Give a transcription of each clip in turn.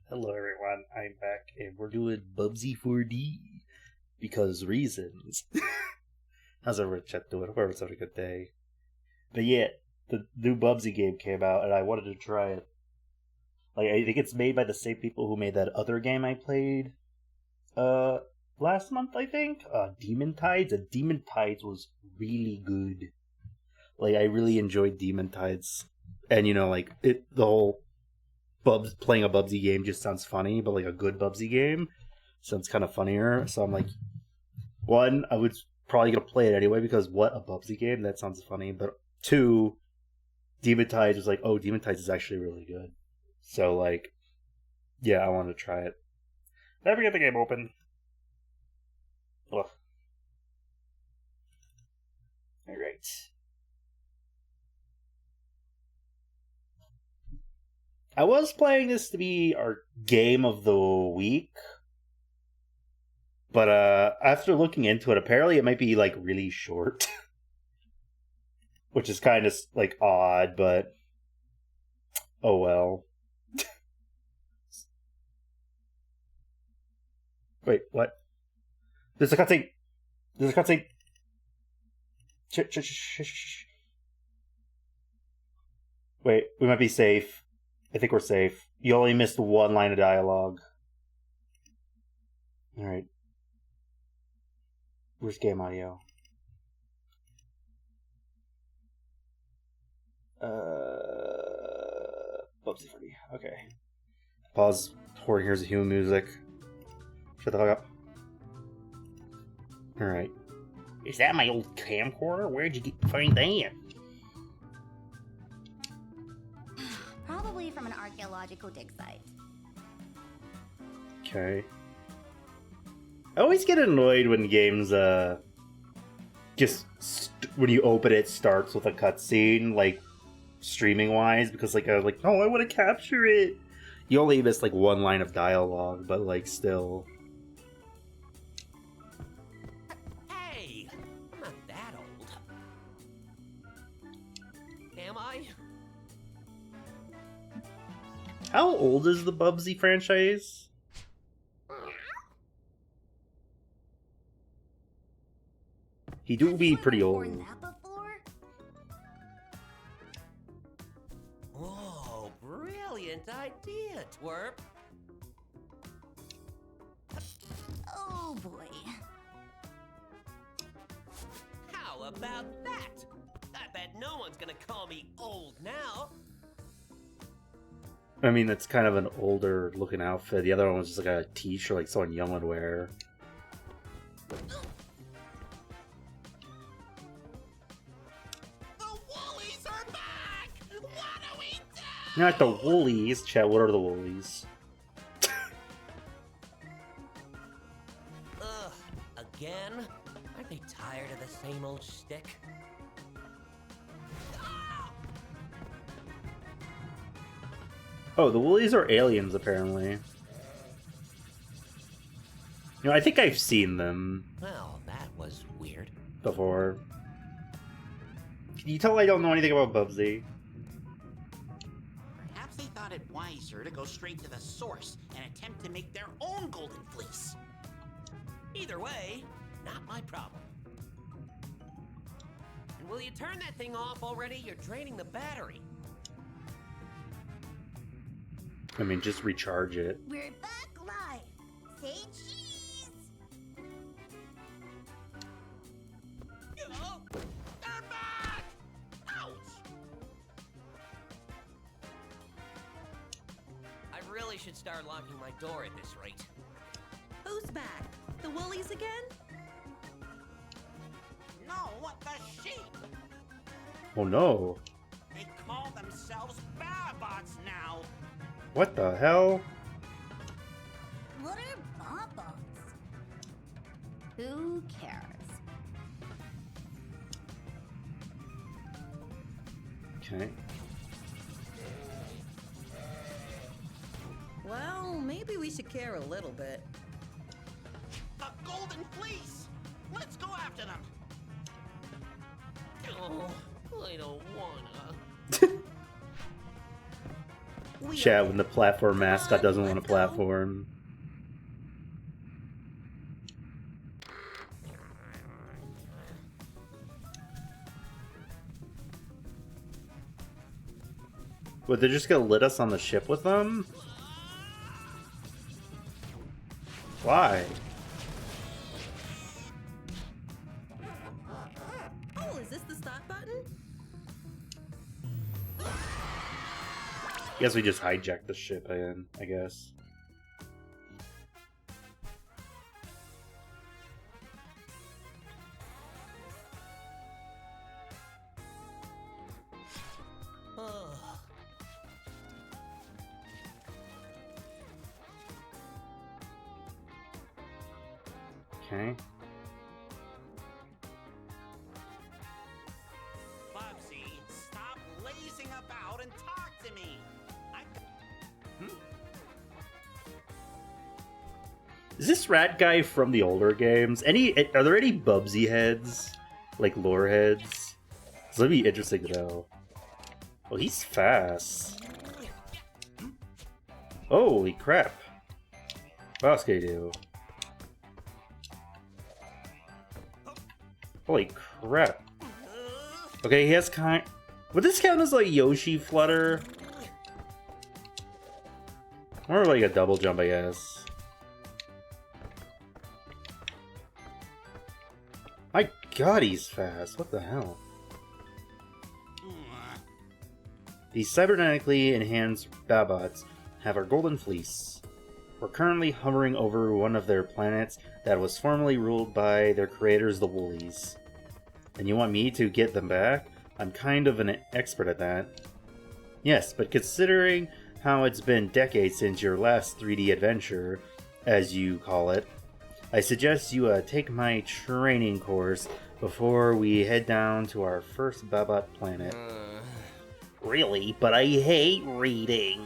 Hello everyone, I'm back and we're doing Bubsy 4D because reasons. How's everyone chat doing? Hope everyone's having a good day. But yeah, the new Bubsy game came out and I wanted to try it. Like, I think it's made by the same people who made that other game I played last month, I think? Demon Tides? And Demon Tides was really good. Like, I really enjoyed Demon Tides. And the whole playing a Bubsy game just sounds funny, but like a good Bubsy game sounds kind of funnier. So I'm like, one, I was probably gonna play it anyway because what a Bubsy game, that sounds funny. But two, Demon Tides was like, oh, Demon Tides is actually really good. So like, yeah, I wanted to try it. Never get the game open. Ugh. All right. I was planning this to be our game of the week, but after looking into it, apparently it might be like really short, which is kind of like odd, but oh well. Wait, what? There's a cutscene. There's a cutscene. Wait, we might be safe. I think we're safe. You only missed one line of dialogue. Alright. Where's game audio? Bubsy for me. Okay. Pause. Horror hears the human music. Shut the fuck up. Alright. Is that my old camcorder? Where'd you find that? Probably from an archaeological dig site. Okay. I always get annoyed when games, when you open it, starts with a cutscene, like, streaming-wise, because, like, I was like, no, I want to capture it! You only miss, like, one line of dialogue, but, like, still. Hey! I'm not that old. Am I? How old is the Bubsy franchise? He do be pretty old. Oh, brilliant idea, twerp. Oh boy. How about that? I bet no one's gonna call me old now. I mean, that's kind of an older looking outfit. The other one was just like a t-shirt like someone young would wear. The Woolies are back! What do we do? Not the Woolies. Chat, what are the Woolies? Ugh, again? Aren't they tired of the same old shtick? Oh, the Woolies are aliens, apparently. I think I've seen them Well, that was weird. before. Can you tell I don't know anything about Bubsy? Perhaps they thought it wiser to go straight to the source and attempt to make their own golden fleece. Either way, not my problem. And will you turn that thing off already? You're draining the battery. I mean, just recharge it. We're back live. Say cheese. Oh, they're back! Ouch! I really should start locking my door at this rate. Who's back? The Woolies again? No, what the sheep? Oh no. They call themselves Babots now. What the hell? What are Bob-Bombs? Who cares? Okay. Well, maybe we should care a little bit. The golden fleece. Let's go after them. Oh, I don't wanna. Chat when the platform mascot doesn't want a platform. What, they're just gonna let us on the ship with them? Why? Oh, is this the start button? Guess we just hijacked the ship in, I guess. Okay. Bubsy, stop lazing about and talk to me. Is this rat guy from the older games? Are there any Bubsy heads? Like lore heads? So that'd be interesting to know. Oh, he's fast. Holy crap. What else can he do? Holy crap. Okay, he has kind... Would this count as like Yoshi Flutter? Or like a double jump, I guess. My god, he's fast. What the hell? These cybernetically enhanced Babots have our golden fleece. We're currently hovering over one of their planets that was formerly ruled by their creators, the Woolies. And you want me to get them back? I'm kind of an expert at that. Yes, but considering how it's been decades since your last 3D adventure, as you call it, I suggest you take my training course before we head down to our first Babot planet. Really? But I hate reading.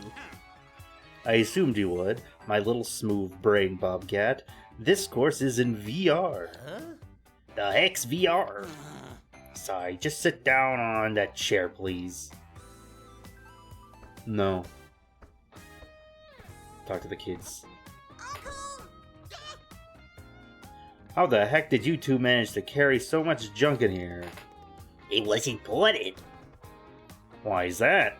I assumed you would, my little smooth brain bobcat. This course is in VR. The heck's VR? Sorry, just sit down on that chair, please. No. Talk to the kids. How the heck did you two manage to carry so much junk in here? It was imported. Why is that?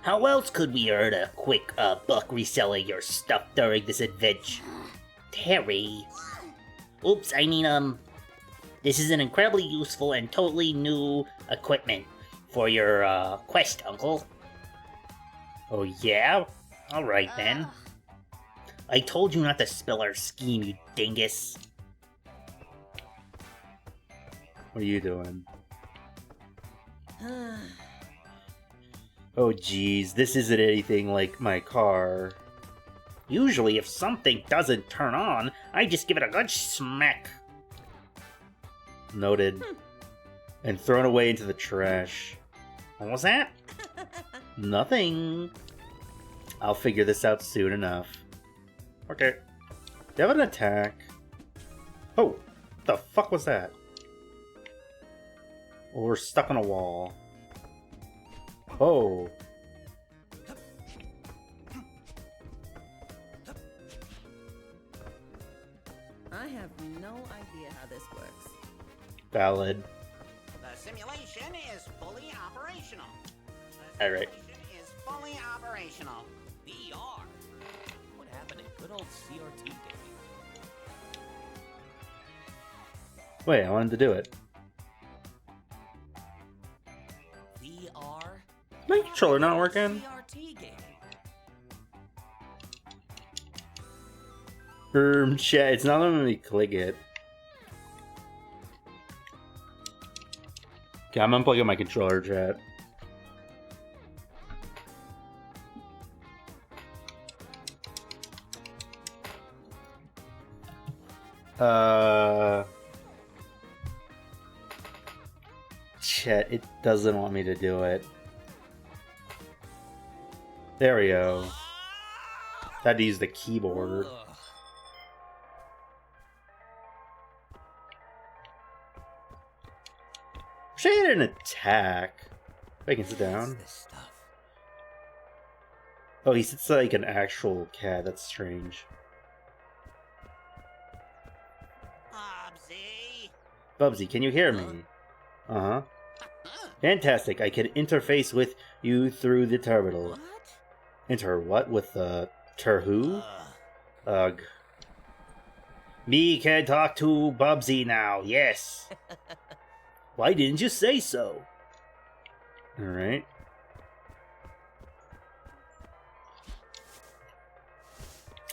How else could we earn a quick buck reselling your stuff during this adventure? Terry. Oops, I mean, this is an incredibly useful and totally new equipment for your quest, Uncle. Oh yeah? Alright then. I told you not to spill our scheme, you dingus. What are you doing? Oh geez, this isn't anything like my car. Usually if something doesn't turn on, I just give it a good smack. Noted. And thrown away into the trash. What was that? Nothing. I'll figure this out soon enough. Okay. Do you have an attack? Oh, what the fuck was that? Well, we're stuck on a wall. Oh. I have no idea how this works. Valid. The simulation is fully operational. All right. Simulation is fully operational. VR. What happened to good old CRT gaming? Wait, I wanted to do it. VR. Is my controller not working? CRT gaming. Chat, it's not letting me click it. Okay, I'm unplugging my controller, chat. Chat, it doesn't want me to do it. There we go. Had to use the keyboard. Ugh. Wish I had an attack. I can sit down. This stuff. Oh, he sits like an actual cat. That's strange. Bubsy! Bubsy, can you hear me? Uh-huh. Fantastic. I can interface with you through the terminal. What? Inter what? With the who? Ugh. Me can talk to Bubsy now, yes. Why didn't you say so? Alright.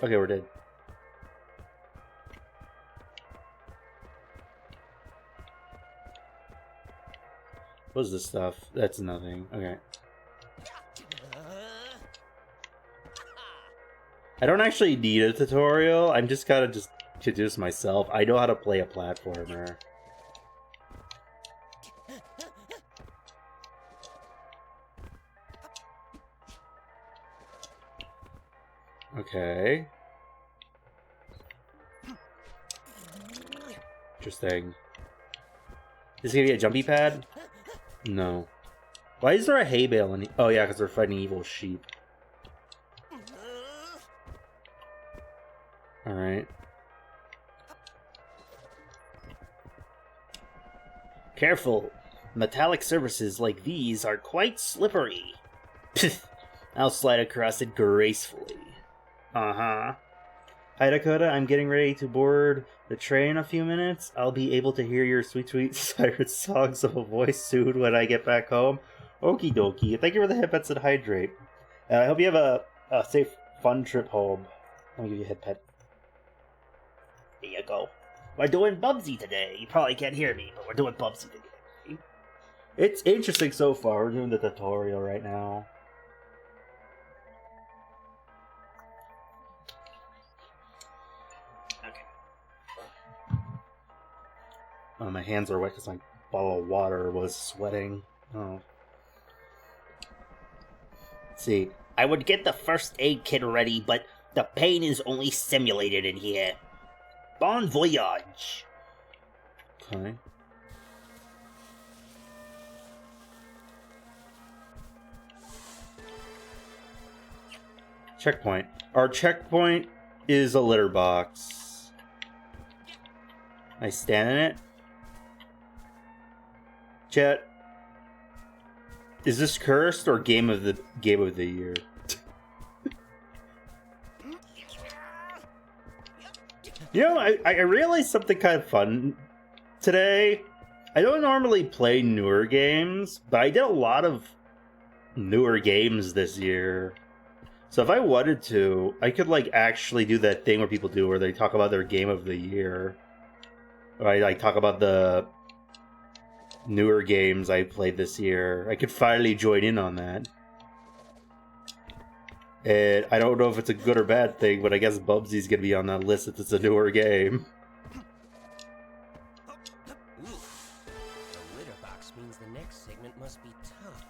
Okay, we're dead. What's this stuff? That's nothing. Okay. I don't actually need a tutorial. I'm just gotta just introduce myself. I know how to play a platformer. Okay. Interesting. Is this gonna be a jumpy pad? No. Why is there a hay bale in? Oh yeah, because we're fighting evil sheep. Alright. Careful! Metallic surfaces like these are quite slippery. I'll slide across it gracefully. Uh-huh. Hi Dakota, I'm getting ready to board the train in a few minutes. I'll be able to hear your sweet, sweet siren songs of a voice soon when I get back home. Okie dokie. Thank you for the hip pets and hydrate. I hope you have a safe, fun trip home. Let me give you a hip pet. There you go. We're doing Bubsy today. You probably can't hear me, but we're doing Bubsy today. It's interesting so far. We're doing the tutorial right now. Okay. Oh, my hands are wet because my bottle of water was sweating. Oh. Let's see. I would get the first aid kit ready, but the pain is only simulated in here. Bon voyage. Okay. Checkpoint. Our checkpoint is a litter box. I stand in it. Chat. Is this cursed or game of the year? You know, I realized something kind of fun today. I don't normally play newer games, but I did a lot of newer games this year. So if I wanted to, I could like actually do that thing where people do where they talk about their game of the year. Or I like talk about the newer games I played this year. I could finally join in on that. And I don't know if it's a good or bad thing, but I guess Bubsy's gonna be on that list if it's a newer game. Ooh. The litter box means the next segment must be tough.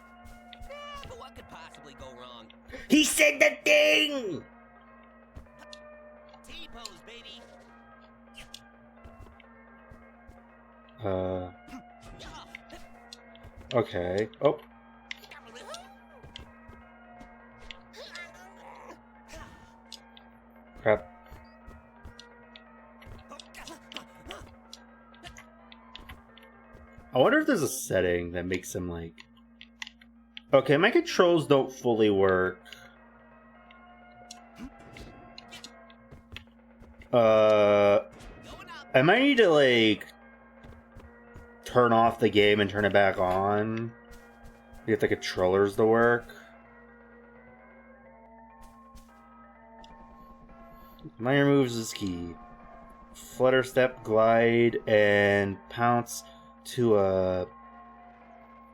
But what could possibly go wrong? He said the thing! T-pose, baby. Okay. Oh. Crap. I wonder if there's a setting that makes him like... Okay, my controls don't fully work. I might need to like turn off the game and turn it back on to get the controllers to work. Minor moves is key. Flutter step, glide, and pounce to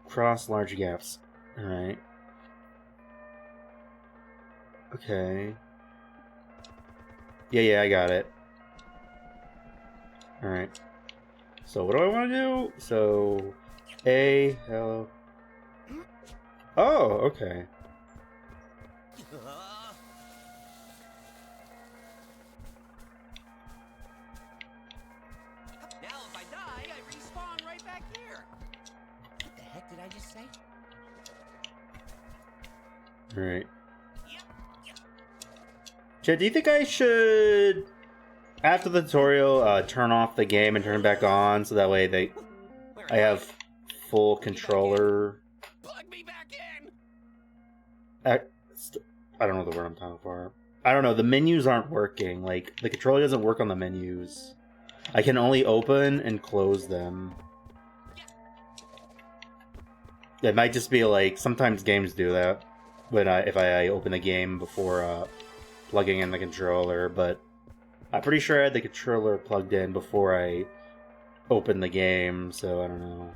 cross large gaps. Alright. Okay. Yeah, I got it. Alright. So what do I want to do? So, hello. Oh, okay. Now if I die, I respawn right back here. What the heck did I just say? Alright. Yep. Chad, do you think I should, after the tutorial, turn off the game and turn it back on so that way I have full controller? Plug me back in. I don't know the word I'm talking for. I don't know, the menus aren't working. Like, the controller doesn't work on the menus. I can only open and close them. It might just be like, sometimes games do that when if I open the game before plugging in the controller, but I'm pretty sure I had the controller plugged in before I opened the game, so I don't know.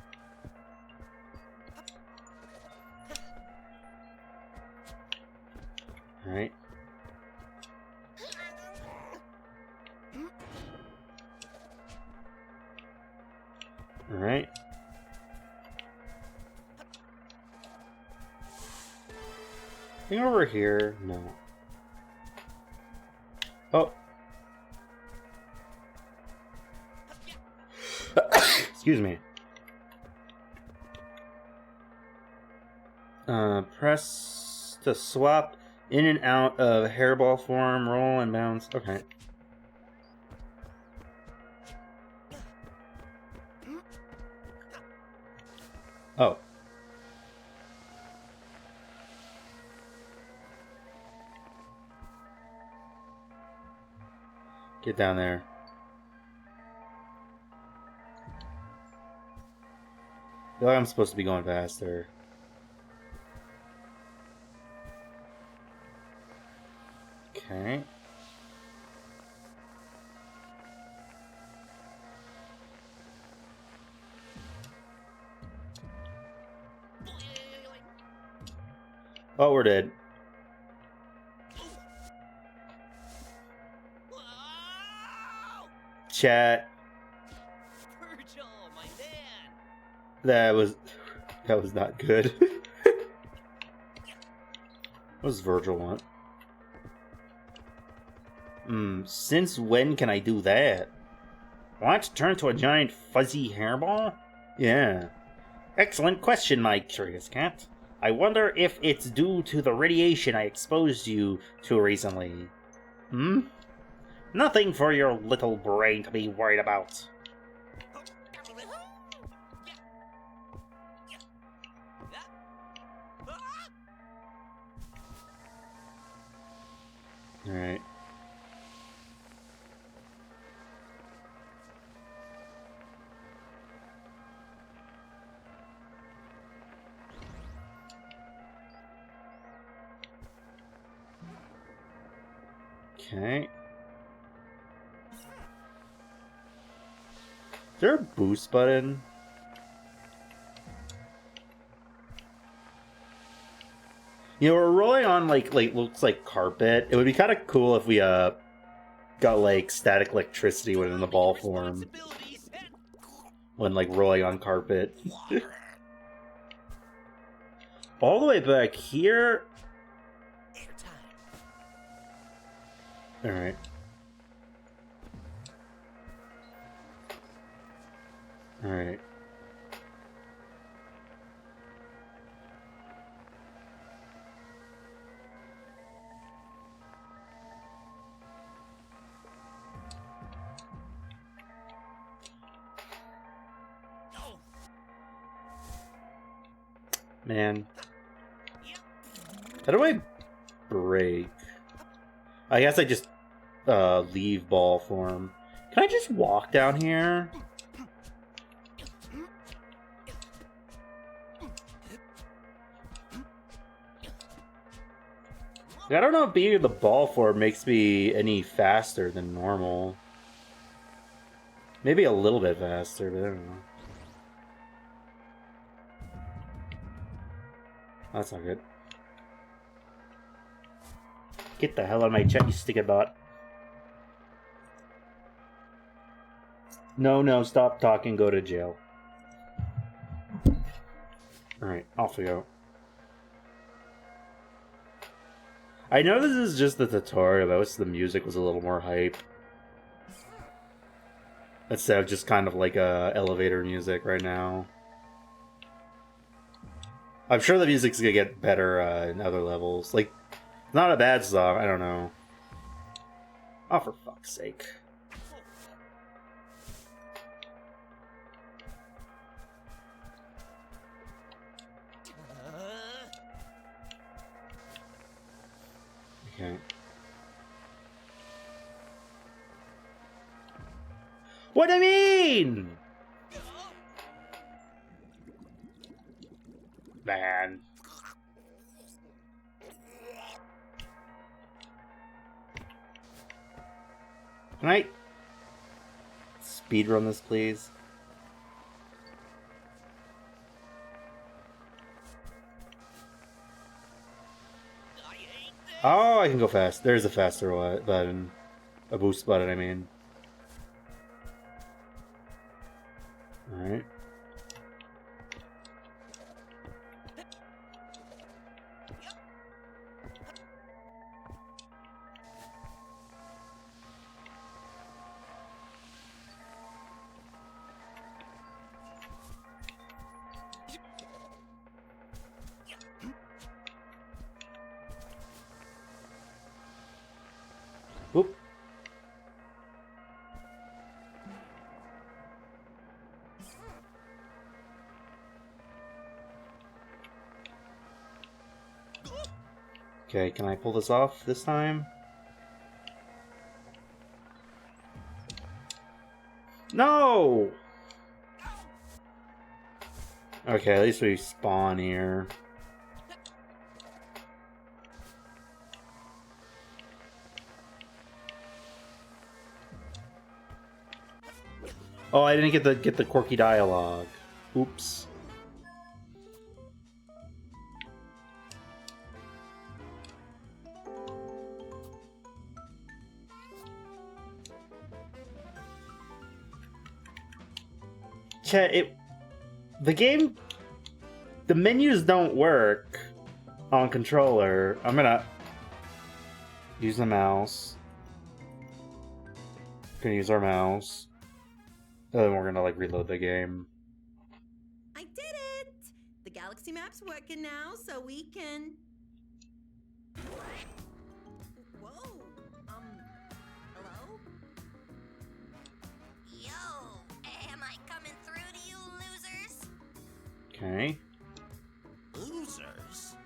Alright. Alright. Thing over here? No. Oh. Excuse me. Press to swap in and out of hairball form, roll and bounce. Okay. Oh. Get down there. I feel like I'm supposed to be going faster. Okay. Oh, we're dead. Chat. Virgil, my man. That was not good. What does Virgil want? Since when can I do that? What? Turn to a giant fuzzy hairball? Yeah. Excellent question, my curious cat. I wonder if it's due to the radiation I exposed you to recently. Nothing for your little brain to be worried about. Alright. Okay. Is there a boost button? You know, we're rolling on like looks like carpet. It would be kind of cool if we got like static electricity within the ball form when like rolling on carpet. All the way back here. All right. All right. Man. How do I break? I guess I just leave ball form. Can I just walk down here? I don't know if being in the ball form makes me any faster than normal. Maybe a little bit faster, but I don't know. That's not good. Get the hell out of my chat, you sticky butt. No, stop talking, go to jail. Alright, off we go. I know this is just the tutorial, but I wish the music was a little more hype. Instead of just kind of like elevator music right now. I'm sure the music's gonna get better in other levels. Like, not a bad song, I don't know. Oh, for fuck's sake. Okay. What do you mean? Man. Can I speedrun this, please? Oh, I can go fast. There's a faster button. A boost button, I mean. Alright. Whoop. Okay, can I pull this off this time? No! Okay, at least we spawn here. Oh, I didn't get the quirky dialogue. Oops. Chat, the menus don't work on controller. I'm gonna use the mouse. Gonna use our mouse. And then we're gonna like reload the game. I did it! The galaxy map's working now, so we can... Whoa! Hello? Yo, am I coming through to you, losers? Okay. Losers?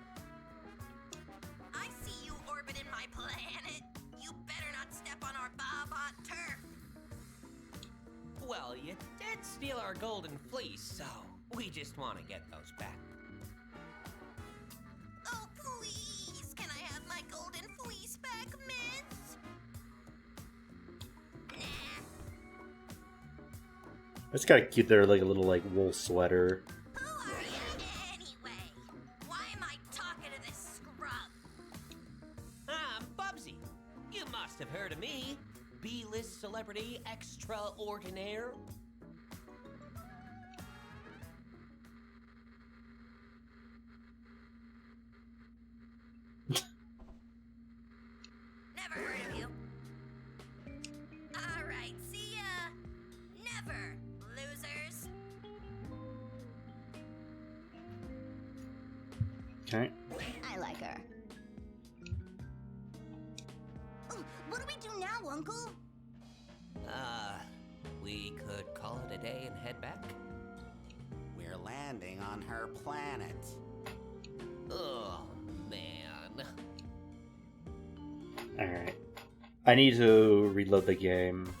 I see you orbiting my planet. You better not step on our Bobot turf. Well, you did steal our golden fleece, so we just want to get those back. Oh, please. Can I have my golden fleece back, miss? Nah. It's kind of cute. They're like a little like wool sweater. Who are you anyway? Why am I talking to this scrub? I'm Bubsy. You must have heard of me. B-list celebrity extraordinaire. Never heard of you. Alright, see ya. Never, losers. Okay. I like her. Oh, what do we do now, Uncle? We could call it a day and head back. We're landing on her planet. Oh, man. Alright. I need to reload the game.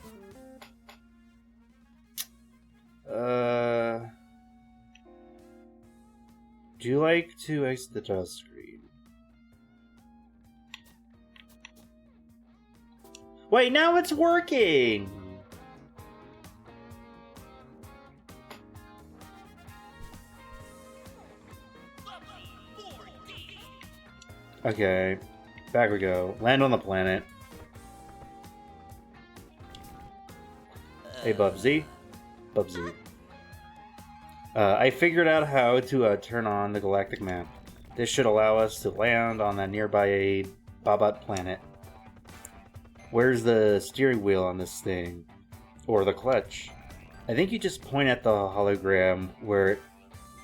Do you like to exit the title screen? Wait, now it's working! Okay, back we go. Land on the planet. Hey, Bubsy. Bubsy. I figured out how to turn on the galactic map. This should allow us to land on a nearby Bobot planet. Where's the steering wheel on this thing? Or the clutch? I think you just point at the hologram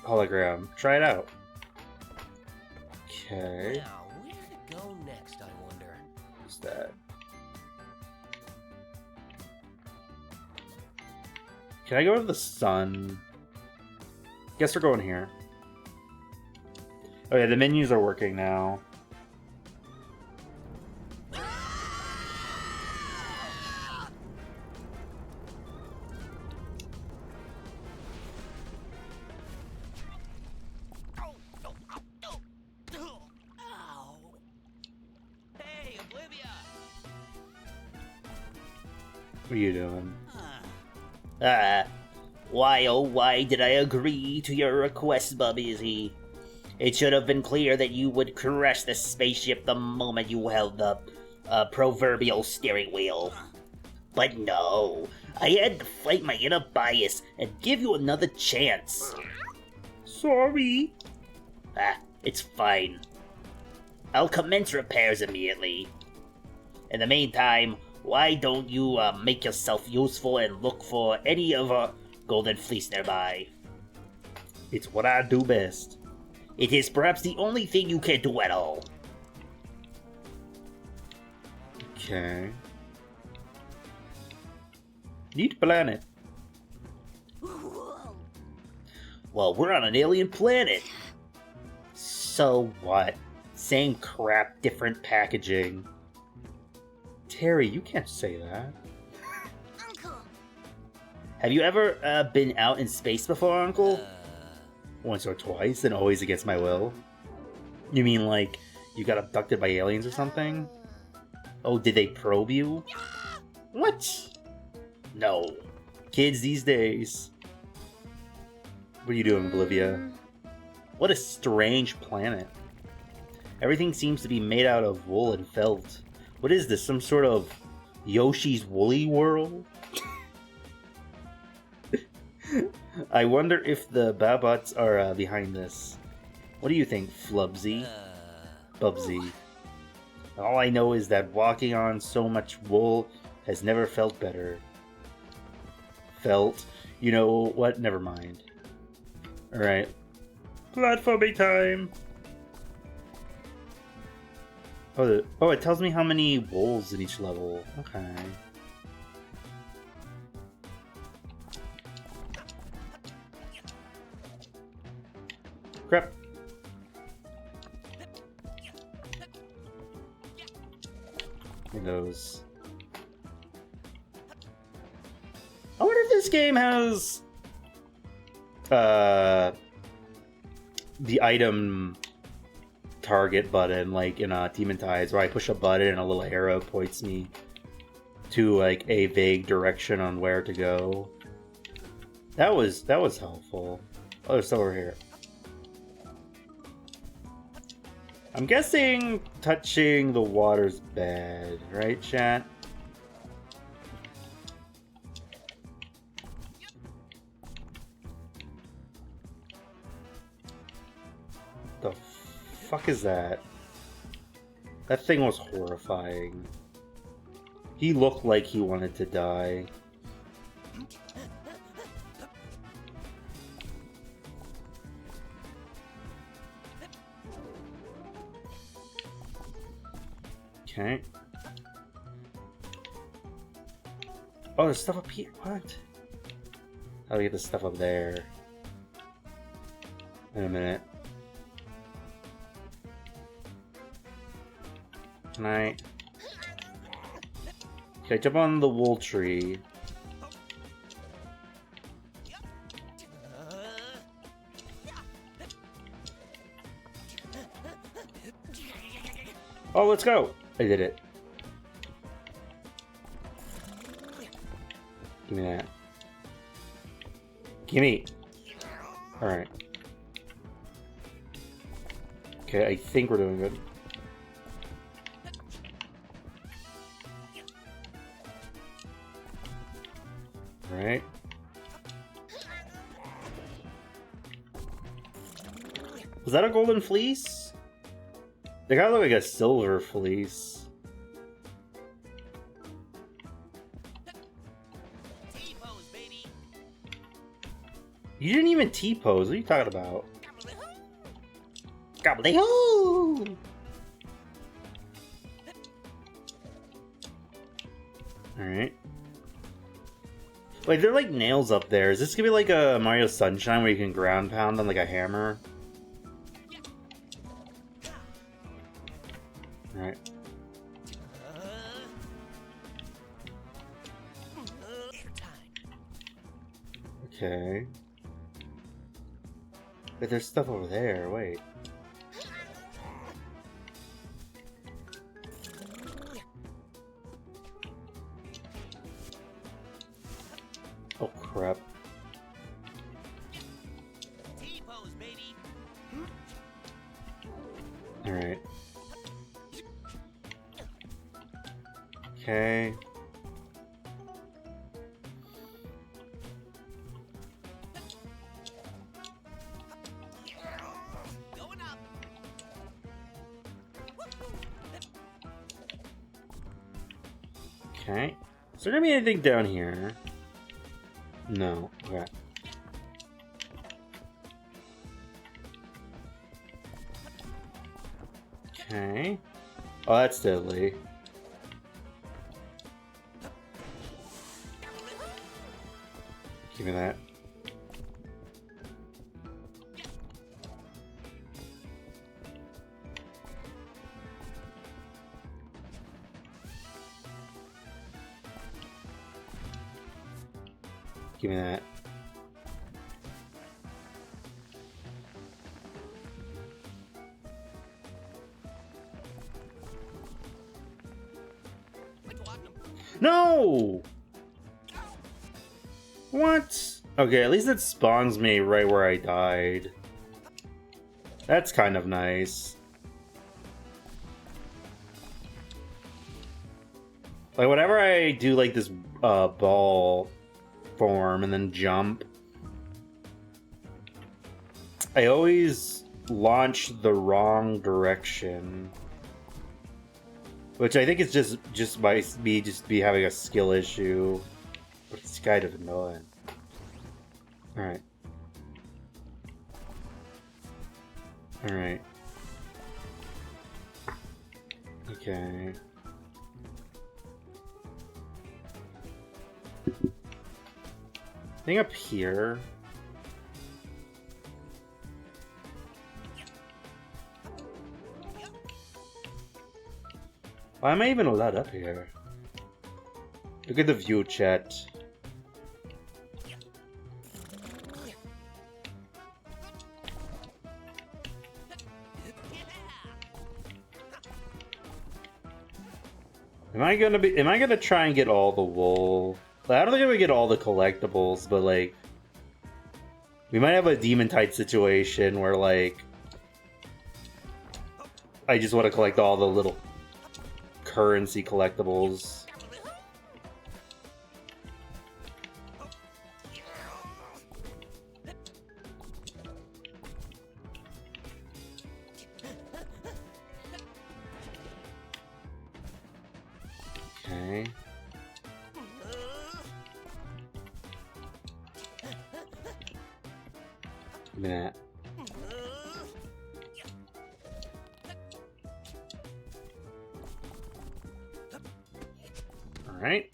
hologram. Try it out. Okay. Now, where to go next, I wonder? What's that? Can I go to the sun? Guess we're going here. Oh yeah, the menus are working now. Hey, Oblivia! What are you doing? Why, oh, why did I agree to your request, Bubsy? It should have been clear that you would crash the spaceship the moment you held the proverbial steering wheel. But no, I had to fight my inner bias and give you another chance. Sorry. It's fine. I'll commence repairs immediately. In the meantime, why don't you make yourself useful and look for any of our golden fleece nearby? It's what I do best. It is perhaps the only thing you can do at all. Okay. Neat planet. Well, we're on an alien planet. So what? Same crap, different packaging. Terry, you can't say that. Uncle. Have you ever been out in space before, Uncle? Once or twice, and always against my will. You mean like you got abducted by aliens or something? Oh, did they probe you? What? No. Kids these days. What are you doing, Bolivia? What a strange planet. Everything seems to be made out of wool and felt. What is this, some sort of Yoshi's Woolly world? I wonder if the Babots are behind this. What do you think, Flubsy? Bubsy. All I know is that walking on so much wool has never felt better. Felt? You know what? Never mind. Alright. Platforming time! Oh, it tells me how many wools in each level. Okay. Crap. Windows. I wonder if this game has the item target button like in Demon Tides, where I push a button and a little arrow points me to like a vague direction on where to go. That was helpful. Oh, there's stuff over here. I'm guessing touching the water's bad, right, chat? The fuck is that? That thing was horrifying. He looked like he wanted to die. Okay. Oh, there's stuff up here. What? I'll get the stuff up there. In a minute. Can I jump on the wool tree? Oh, let's go! I did it. Give me that. Gimme! Alright. Okay, I think we're doing good. Alright. Was that a golden fleece? They gotta look like a silver fleece. T-pose, baby. You didn't even T-pose. What are you talking about? Gobbly-hoo! Alright. Wait, they're like nails up there. Is this gonna be like a Mario Sunshine where you can ground pound them like a hammer? Alright. Okay. But there's stuff over there, wait. Oh crap. T-pose, baby. Alright. Okay. Going up. Okay. Is there gonna be anything down here? No. Okay. Okay. Oh, that's deadly. Give me that. Give me that. No! What? Okay, at least it spawns me right where I died. That's kind of nice. Like, whenever I do, like, this ball form and then jump, I always launch the wrong direction. Which I think is just by me be having a skill issue. But it's kind of annoying. Alright. Alright. Okay. I think up here. Why am I even allowed up here? Look at the view, chat. Am I gonna try and get all the wool? I don't think I'm gonna get all the collectibles, but like, we might have a Demon Tide situation where like, I just want to collect all the little currency collectibles. Okay. Give me that. Alright.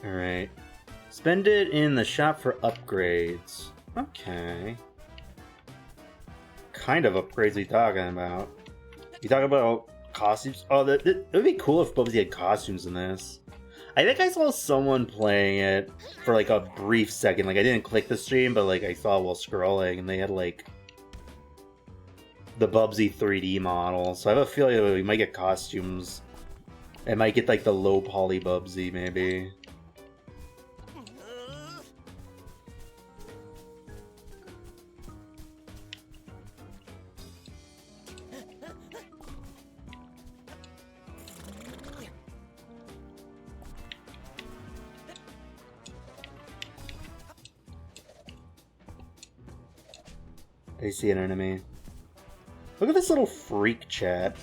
Alright. Spend it in the shop for upgrades. Okay. Kind of upgrades we talking about? You talking about costumes? Oh, it would be cool if Bubsy had costumes in this. I think I saw someone playing it for like a brief second. Like, I didn't click the stream, but like I saw while scrolling, and they had like the Bubsy 3D model. So I have a feeling that we might get costumes. I might get like the low poly Bubsy, maybe. I see an enemy. Look at this little freak, chat.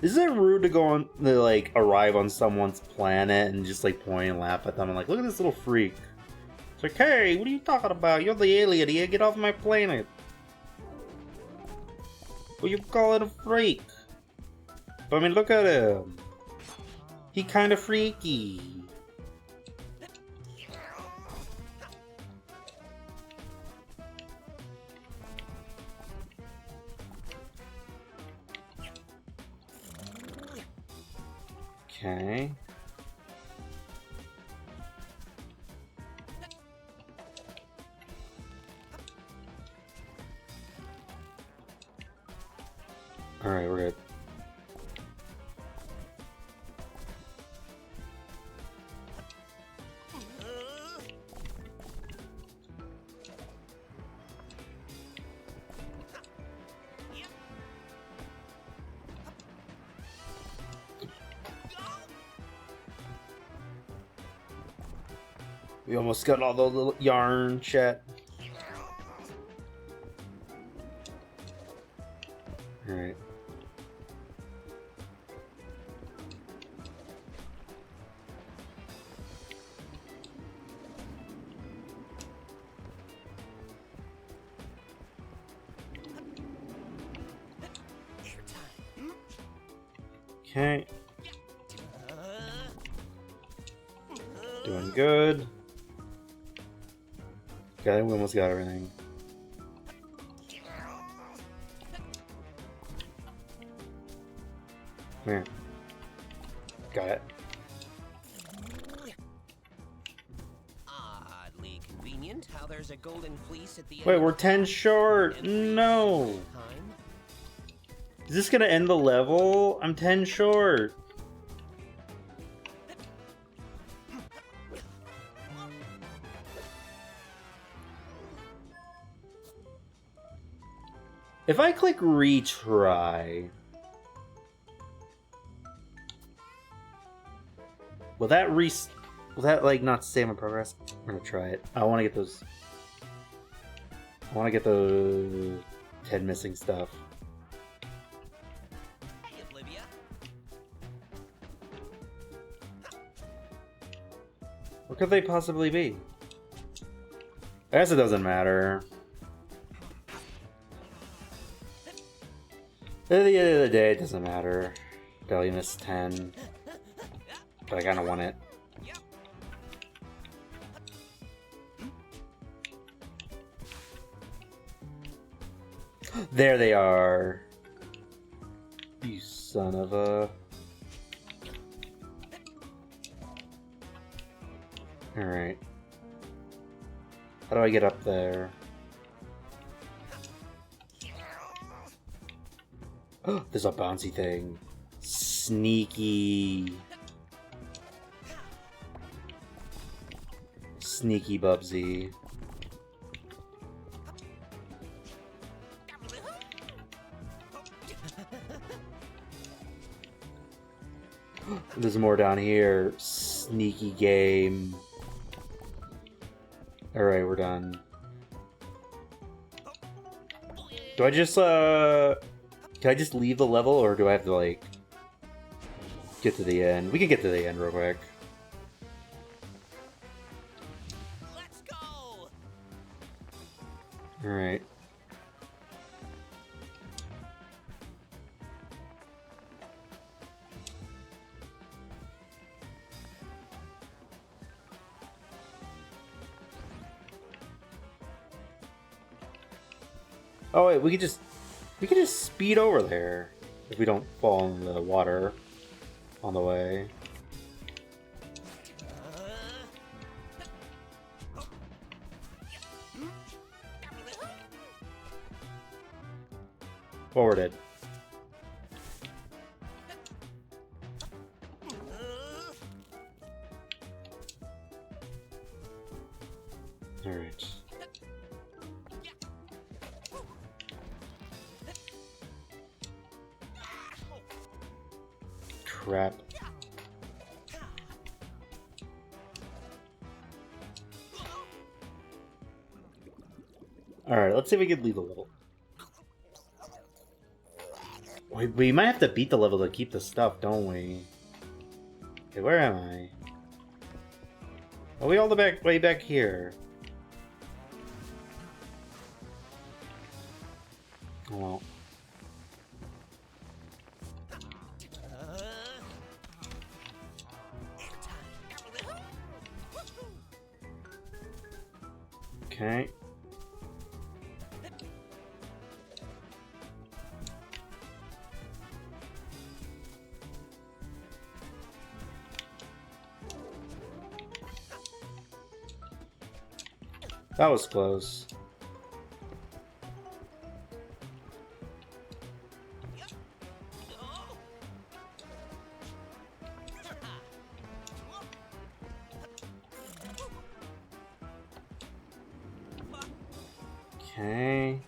Isn't it rude to go on, to like arrive on someone's planet and just like point and laugh at them and like, look at this little freak. It's like, hey, what are you talking about? You're the alien here, get off my planet. Well, you call it a freak. But I mean, look at him. He kind of freaky. Okay. Alright, we're good. We almost got all the little yarn shit. Alright. Okay. Doing good. Okay, we almost got everything. Come here. Got it. Oddly convenient how there's a golden fleece at the Wait, end. we're 10 short! No! Time. Is this gonna end the level? I'm 10 short! If I click retry, will that like not save my progress? I'm gonna try it. I want to get those. I want to get the 10 missing stuff. Hey, Olivia. What could they possibly be? I guess it doesn't matter. At the end of the day, it doesn't matter. Barely missed 10. But I kinda want it. There they are. You son of a... Alright. How do I get up there? There's a bouncy thing. Sneaky. Sneaky Bubsy. There's more down here. Sneaky game. Alright, we're done. Do I just, can I just leave the level, or do I have to, like, get to the end? We can get to the end real quick. Let's go. Alright. Oh wait, we could just speed over there if we don't fall in the water on the way. Forwarded. Alright. Crap. Alright, let's see if we can leave the level. We might have to beat the level to keep the stuff, don't we? Okay, where am I? Are we all the way back here? Oh well. Okay. That was close. Okay.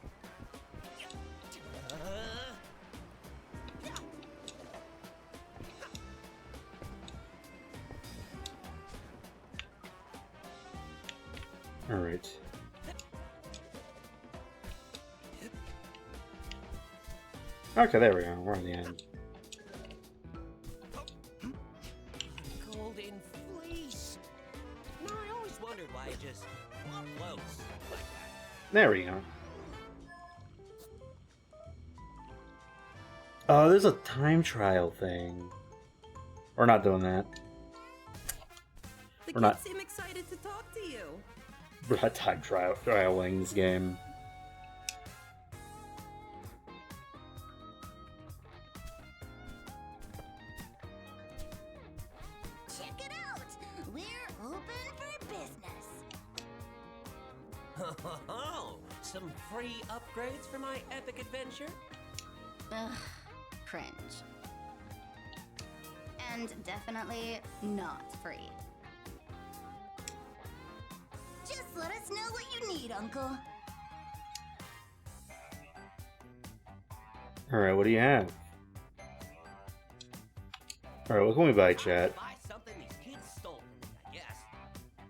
All right. Okay, there we go. We're on the end. Golden fleece. No, I always wondered why it just floats like that. There we go. Oh, there's a time trial thing. We're not doing that. The We're kids not- seem excited to talk to you. We're not time trialing this game. Check it out. We're open for business. Oh, some free upgrades for my epic adventure? Ugh, cringe. And definitely not free. Just let us know what you need, Uncle. Alright, what do you have? Alright, what can we buy, chat? Buy something these kids stole from me, I guess.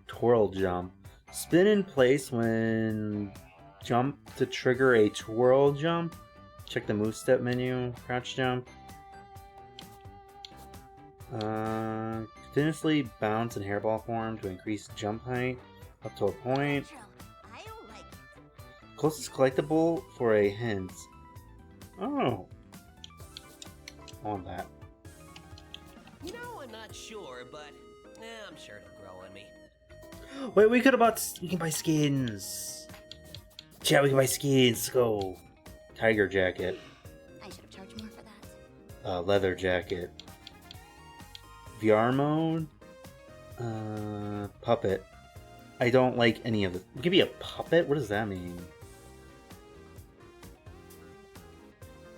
Twirl jump. Spin in place when jump to trigger a twirl jump. Check the move step menu. Crouch jump. Continuously bounce in hairball form to increase jump height up to a point. I like it. Closest collectible for a hint. Oh. I want that. You know, I'm not sure, but I'm sure it'll grow on me. Wait, we could have bought. We can buy skins. Chat, we can buy skins. Let's go. Tiger jacket. I should have charged more for that. Leather jacket. VR mode. Puppet. I don't like any of it. We can be a puppet? What does that mean?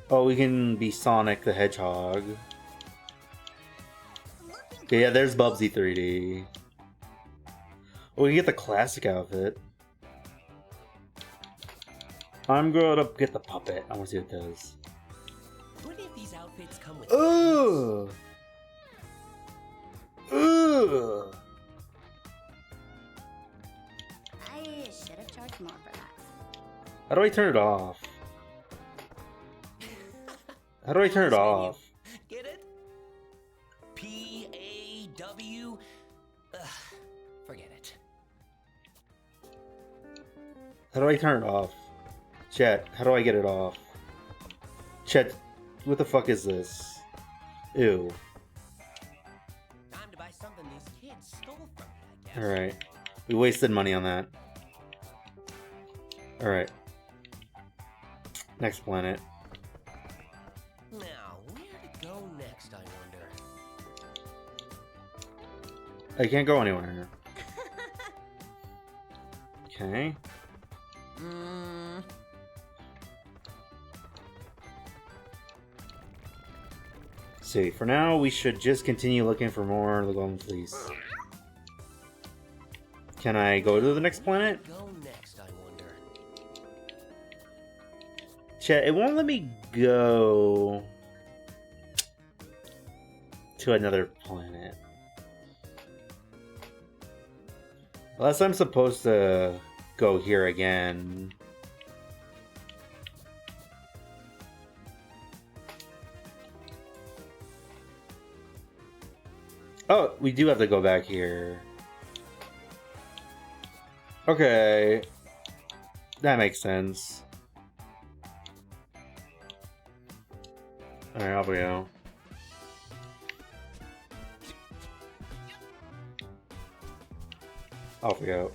Oh, we can be Sonic the Hedgehog. Okay, yeah, there's Bubsy 3D. Oh, we can get the classic outfit. I'm gonna get the puppet. I want to see what it does. What if these outfits come with Ugh! Ugh! I should have charged more for that. How do I turn it off? How do I turn it off? Get it? P-A-W? Forget it. How do I turn it off? Chat, how do I get it off? Chat, what the fuck is this? Ew. Time to buy something these kids stole from me, I guess. Alright. We wasted money on that. Alright. Next planet. Now, where to go next, I wonder? I can't go anywhere. Okay. See, for now, we should just continue looking for more of the Golden Fleece. Can I go to the next planet? Go next, I wonder. Chat, it won't let me go to another planet. Unless I'm supposed to go here again. Oh, we do have to go back here. Okay. That makes sense. Alright, off we go. Off we go.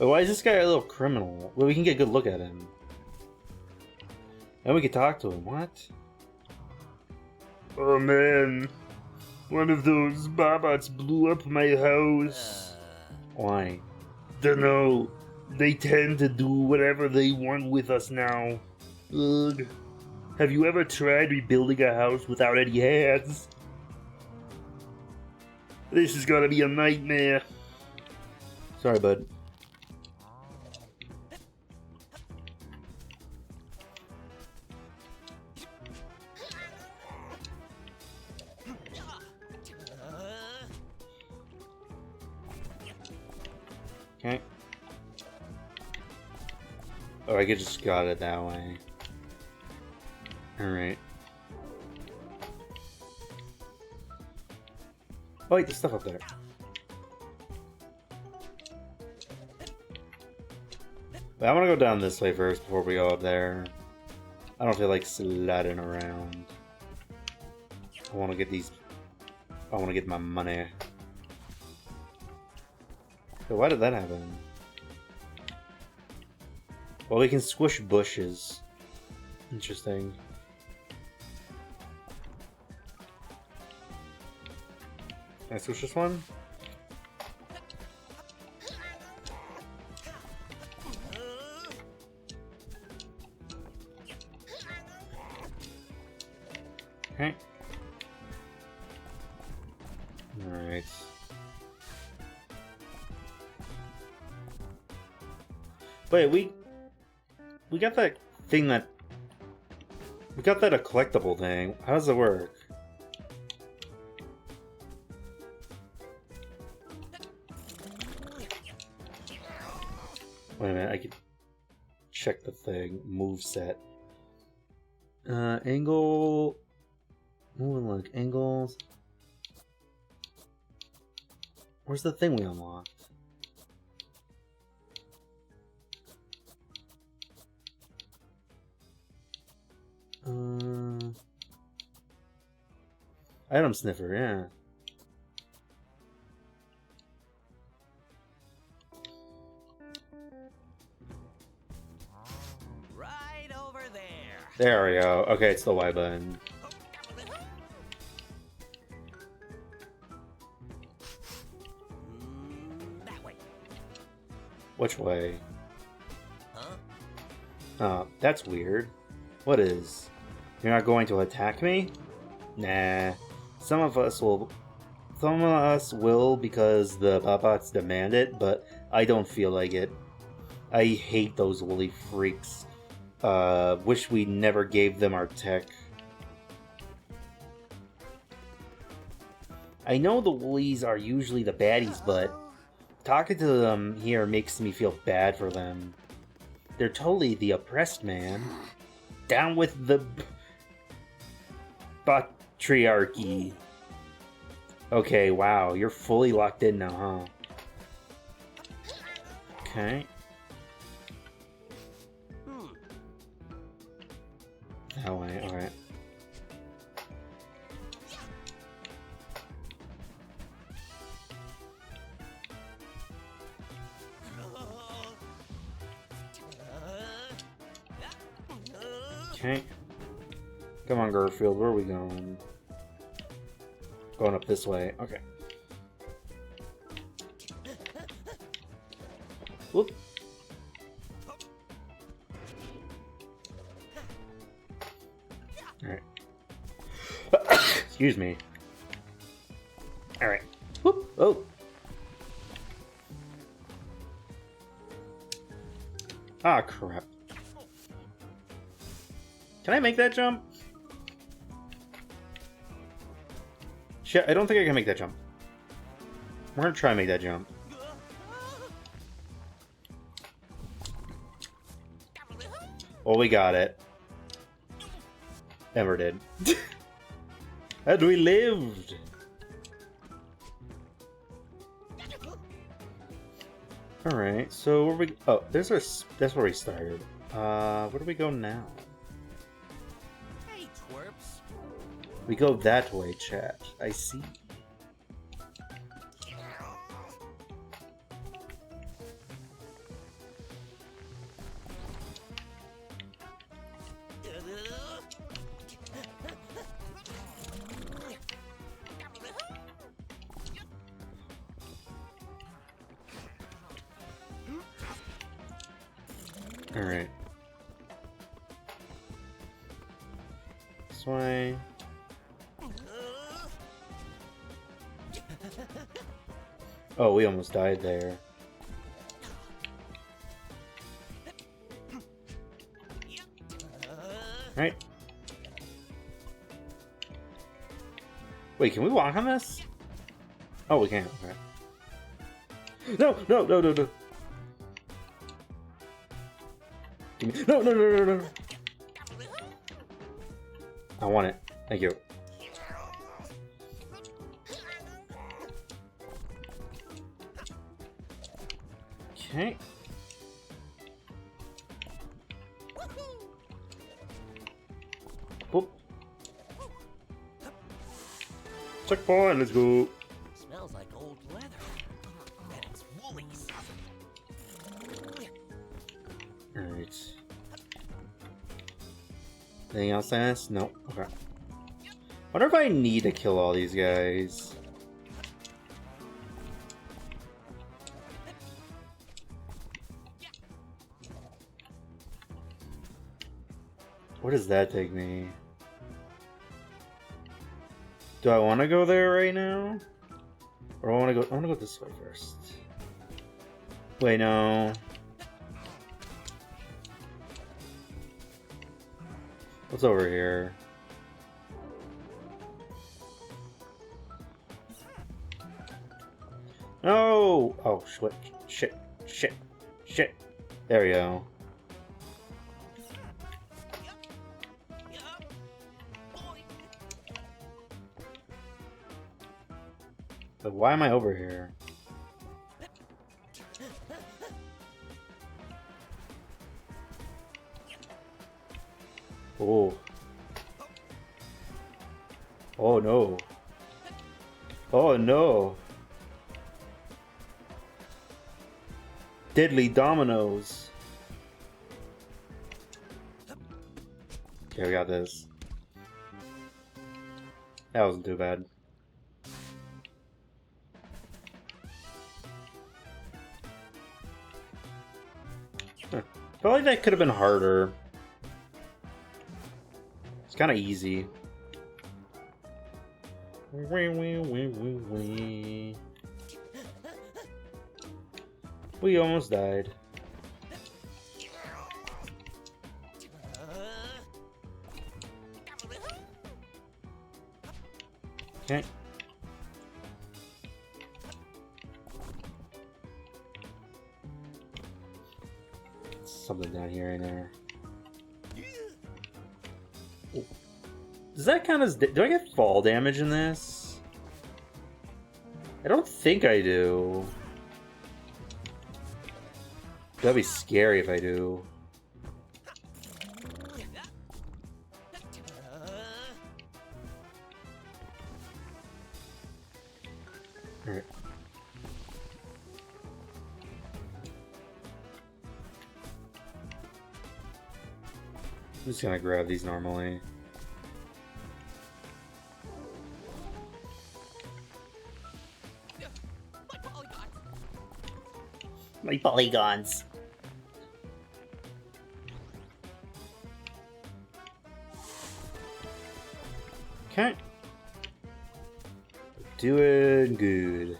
Oh, why is this guy a little criminal? Well, we can get a good look at him. And we can talk to him. What? Oh man, one of those Bobots blew up my house. Why? Dunno. They tend to do whatever they want with us now. Ugh. Have you ever tried rebuilding a house without any hands? This is gonna be a nightmare. Sorry, bud. Okay. Oh, I could just got it that way. Alright. Oh wait, there's stuff up there. But I want to go down this way first before we go up there. I don't feel like sliding around. I want to get these... I want to get my money. So why did that happen? Well, we can squish bushes. Interesting. Can I switch this one? Okay. Alright. Wait, we got that thing that... We got that a collectible thing. How does it work? Wait a minute, I could check the thing. Move set. Angle... Ooh, look, angles... Where's the thing we unlocked? Item sniffer, yeah. Right over there. There we go. Okay, it's the Y button. That way. Which way? Huh? Oh, that's weird. What is? You're not going to attack me? Nah. Some of us will because the Bobots demand it, but I don't feel like it. I hate those woolly freaks. Wish we never gave them our tech. I know the woolies are usually the baddies, but talking to them here makes me feel bad for them. They're totally the oppressed, man. Down with the patriarchy. Okay, wow, you're fully locked in now, huh? Okay. That way, alright. Okay. Come on, Garfield, where are we going? Going up this way. Okay. Whoop. Alright. Excuse me. Alright. Whoop. Oh. Ah, crap. Can I make that jump? Shit, I don't think I can make that jump. We're gonna try and make that jump. Well, we got it. Never did. And we lived! Alright, so where we... Oh, there's our... That's where we started. Where do we go now? Hey, twerps. We go that way, chat. I see. Alright. This way. Oh, we almost died there. Right. Wait, can we walk on this? Oh, we can. Okay. No, no, no, no, no. Give me... No, no, no, no, no. I want it. Thank you. Okay. Boop. Checkpoint, let's go. Smells like old leather. And it's Woolies. Alright. Anything else I asked? No. Okay. Wonder if I need to kill all these guys. Where does that take me? Do I want to go there right now? Or I want to go? I want to go this way first. Wait, no. What's over here? No! Oh, shit, shit, shit, shit. There we go. But why am I over here? Oh. Oh no. Oh no. Deadly dominoes. Okay, we got this. That wasn't too bad. Huh. I feel like that could have been harder. It's kind of easy. We almost died. Okay. Something down here in there. Oh. Does that count as... Do I get fall damage in this? I don't think I do. That'd be scary if I do. Alright. I'm just gonna grab these normally. My polygons. Okay. Doing good.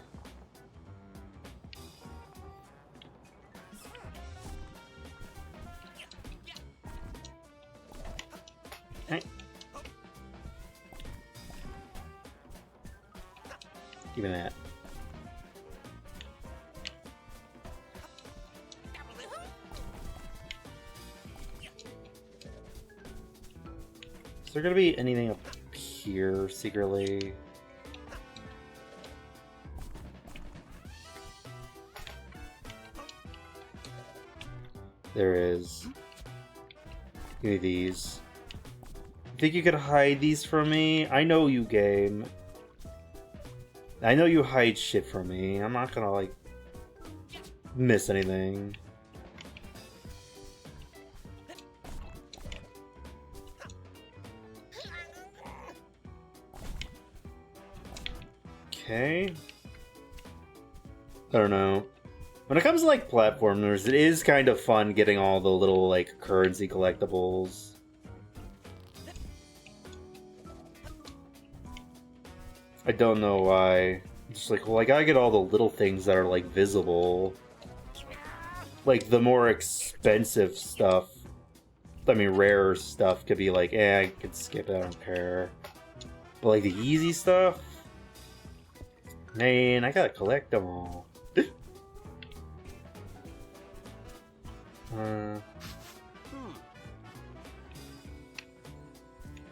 Okay. Give me that. Is there gonna be anything up here secretly? There is. Give me these. You think you could hide these from me? I know you, game. I know you hide shit from me. I'm not gonna, like, miss anything. Okay. I don't know. When it comes to like platformers, it is kind of fun getting all the little like currency collectibles. I don't know why. I'm just like, well, I gotta get all the little things that are like visible. Like the more expensive stuff, I mean rarer stuff could be like, I could skip it, I don't care. But like the easy stuff, man, I gotta collect them all.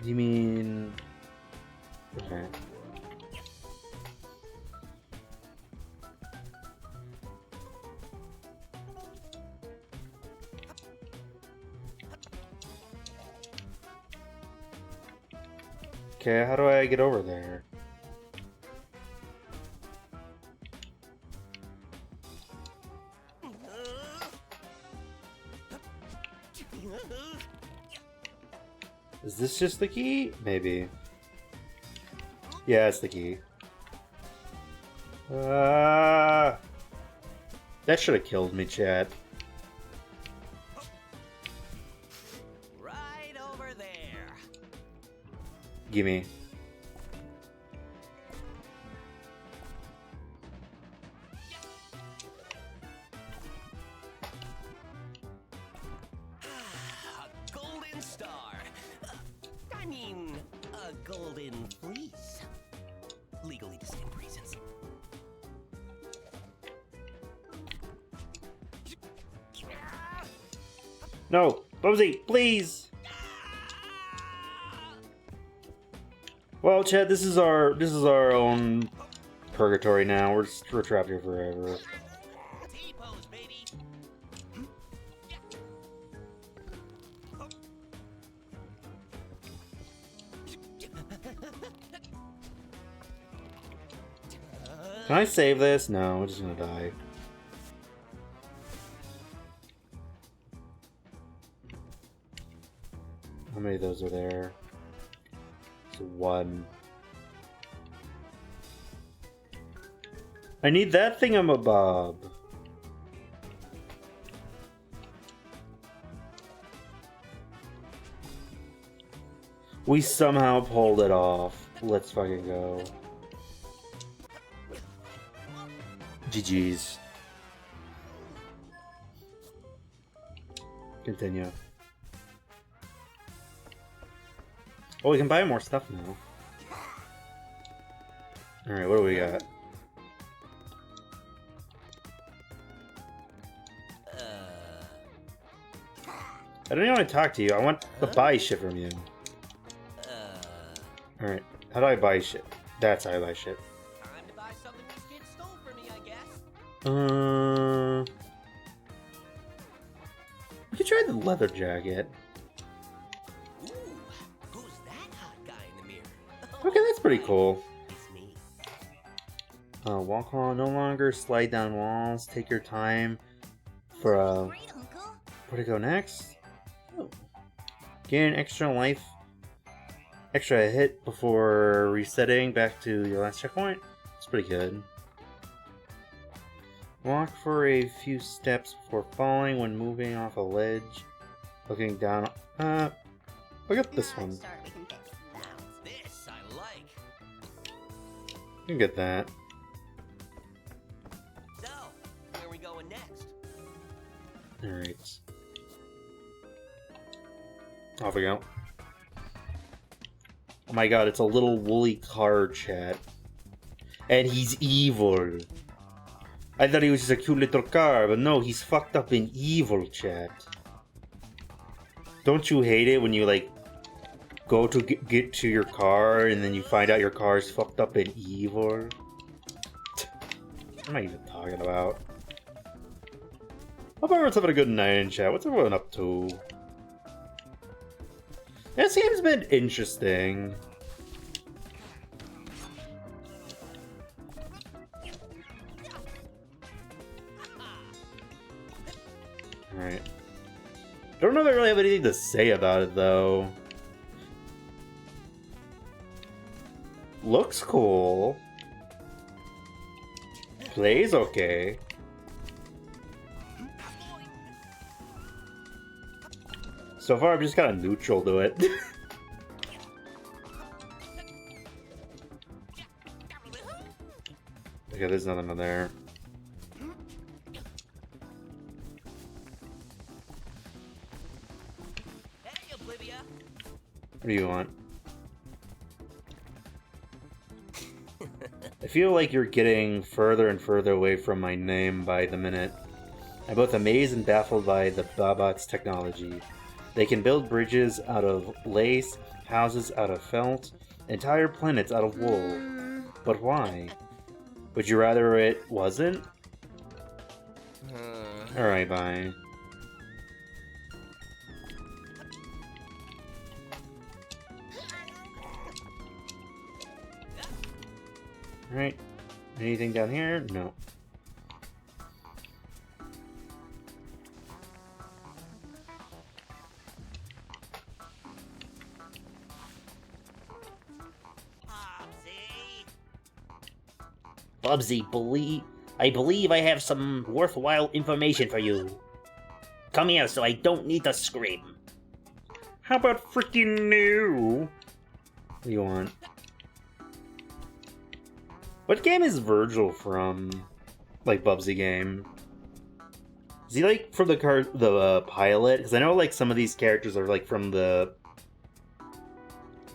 You mean... Okay. Okay, how do I get over there? Is this just the key? Maybe. Yeah, it's the key. That should have killed me, chat. Right over there. Gimme. A golden star. I mean, a golden fleece. Legally distinct reasons. No! Bubsy, please! Well, Chad, this is our own purgatory now. We're trapped here forever. T-pose, baby. Can I save this? No, we're just gonna die. How many of those are there? It's one. I need that thingamabob. We somehow pulled it off. Let's fucking go. GG's. Continue. Oh, we can buy more stuff now. Alright, what do we got? I don't even want to talk to you. I want to buy shit from you. Alright, how do I buy shit? That's how I buy shit. Time to buy something this kid stole from me, I guess. We could try the leather jacket. Ooh, who's that hot guy in the mirror? Okay, that's pretty cool. It's me. Walk on, no longer slide down walls. Take your time for Great, Uncle. where to go next? Oh. Gain extra life, extra hit before resetting back to your last checkpoint. It's pretty good. Walk for a few steps before falling when moving off a ledge. Looking down. Look at this one. Start, we can fix that. This I like. You can get that. So, where are we going next? Alright. Off we go. Oh my god, it's a little woolly car, chat. And he's evil. I thought he was just a cute little car, but no, he's fucked up and evil, chat. Don't you hate it when you, like, go to get to your car and then you find out your car is fucked up and evil? What am I even talking about? Hope everyone's having a good night in chat. What's everyone up to? This game's been interesting. Alright. Don't know if I really have anything to say about it, though. Looks cool. Plays okay. So far, I've just got a neutral to it. Okay, there's nothing in there. Hey, Oblivia. What do you want? I feel like you're getting further and further away from my name by the minute. I'm both amazed and baffled by the Babot's technology. They can build bridges out of lace, houses out of felt, entire planets out of wool. But why? Would you rather it wasn't? Alright, bye. Alright. Anything down here? No. Bubsy. Bubsy, I believe I have some worthwhile information for you. Come here so I don't need to scream. How about freaking new? What do you want? What game is Virgil from? Like Bubsy game? Is he like from the pilot? Because I know like some of these characters are like from the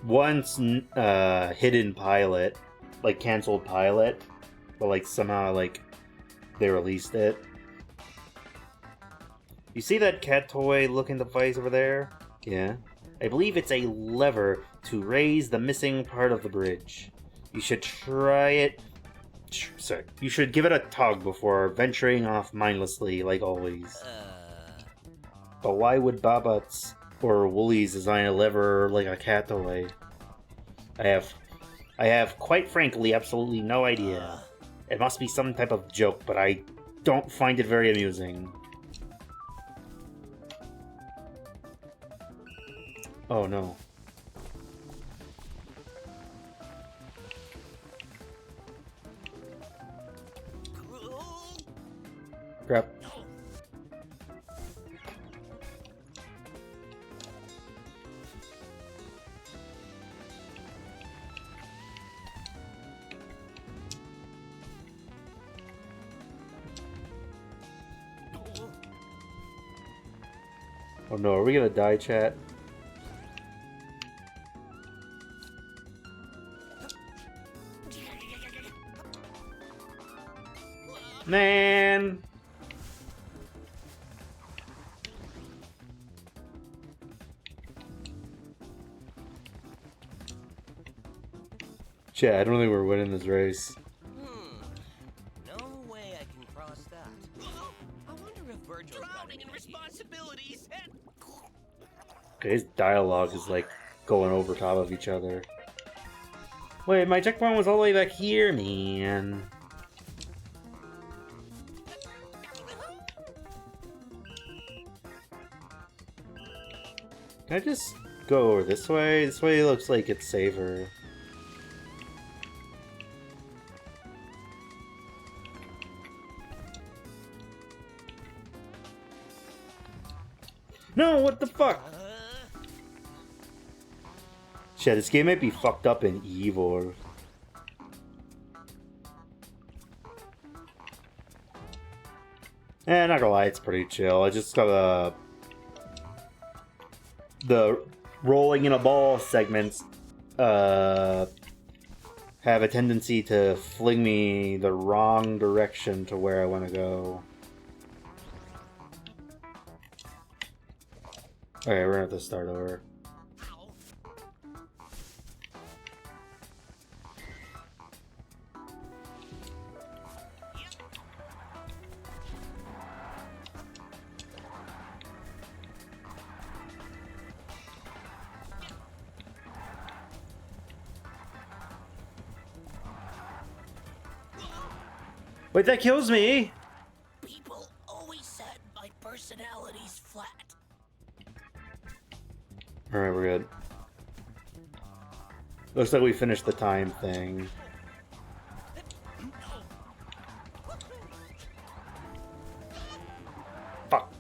once hidden pilot, like canceled pilot, but like somehow like they released it. You see that cat toy looking device over there? Yeah. I believe it's a lever to raise the missing part of the bridge. You should try it. Sorry. You should give it a tug before venturing off mindlessly, like always. But why would Babots or Woolies design a lever like a cat toy? I have, quite frankly, absolutely no idea. It must be some type of joke, but I don't find it very amusing. Oh no. Crap. Oh no, are we gonna die, chat? Man! Chat, I don't think we're winning this race. No way I can cross that. I wonder if Virgil's drowning in responsibilities. Okay, his dialogue is like going over top of each other. Wait, my checkpoint was all the way back here, man. Can I just go over this way? This way looks like it's safer. No, what the fuck? Shit, this game might be fucked up and evil. Not gonna lie, it's pretty chill. I just got the rolling in a ball segments have a tendency to fling me the wrong direction to where I want to go. Okay, we're gonna have to start over. Wait, that kills me! People always said my personality's flat. Alright, we're good. Looks like we finished the time thing. Fuck.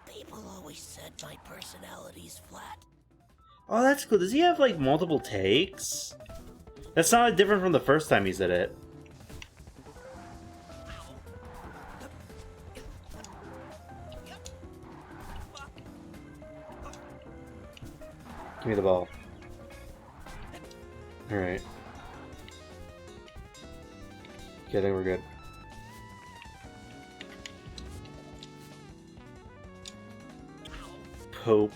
People always said my personality tonalities flat. Oh, that's cool. Does he have like multiple takes? That's not different from the first time he said it. Give me the ball. Alright. Okay, I think we're good. Pope.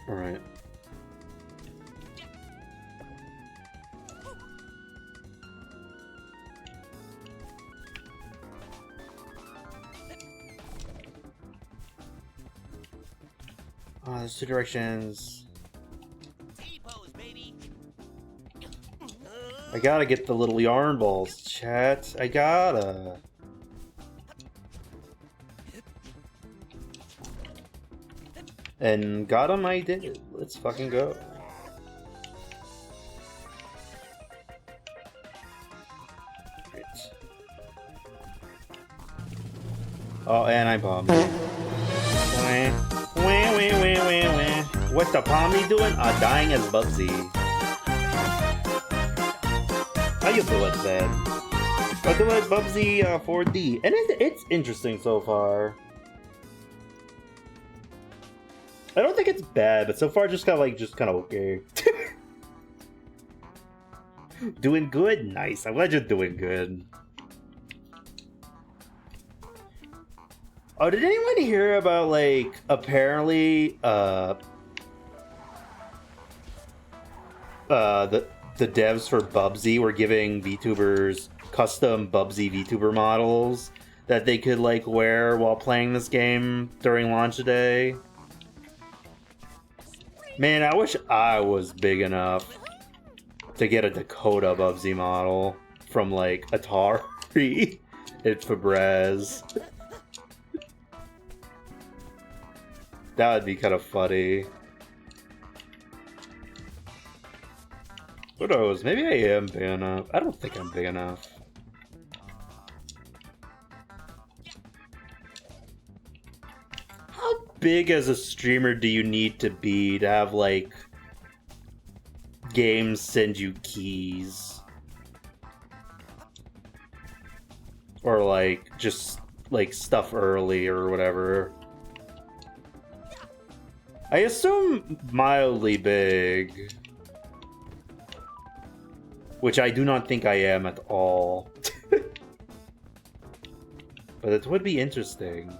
Alright. Oh, there's two directions. T-pose, baby. I gotta get the little yarn balls, chat. I gotta. And got him, I did. Let's fucking go. Right. Oh, and I bombed. What's the Pommy doing? Dying as Bubsy. How you doing, Zed? I'm doing Bubsy 4D, and it's interesting so far. I don't think it's bad, but so far just kind of okay. Doing good? Nice. I'm glad you're doing good. Oh, did anyone hear about, like, apparently, the devs for Bubsy were giving VTubers custom Bubsy VTuber models that they could, like, wear while playing this game during launch day? Man, I wish I was big enough to get a Dakota Bubsy model from, like, Atari and Febreze. That would be kind of funny. Who knows? Maybe I am big enough. I don't think I'm big enough. How big as a streamer do you need to be to have, like, games send you keys? Or, like, just, like, stuff early or whatever. I assume mildly big. Which I do not think I am at all. But it would be interesting.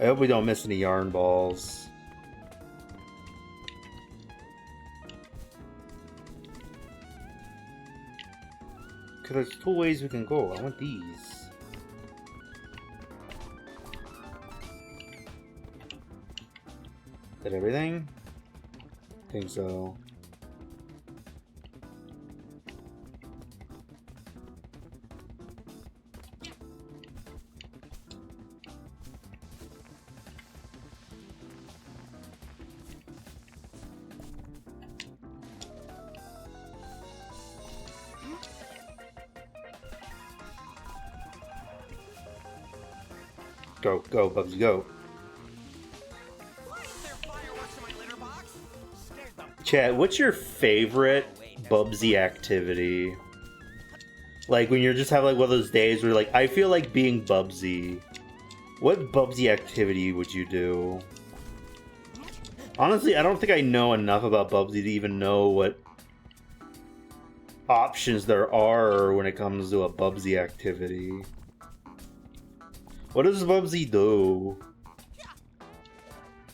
I hope we don't miss any yarn balls. Because there's two ways we can go. I want these. Is that everything? I think so. Go, go, Bubsy, go. Chad, what's your favorite Bubsy activity? Like, when you're just having, like, one of those days where, like, I feel like being Bubsy. What Bubsy activity would you do? Honestly, I don't think I know enough about Bubsy to even know what options there are when it comes to a Bubsy activity. What does Bubsy do?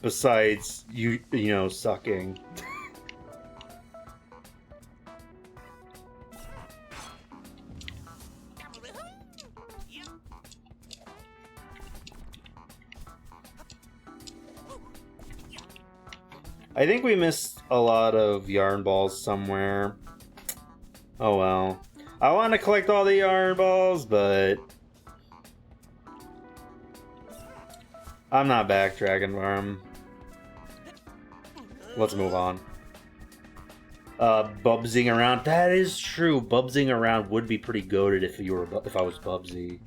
Besides, you know, sucking. I think we missed a lot of yarn balls somewhere. Oh well. I want to collect all the yarn balls, but I'm not backtracking for him. Let's move on. Bubsing around. That is true. Bubsing around would be pretty goated if I was Bubsy.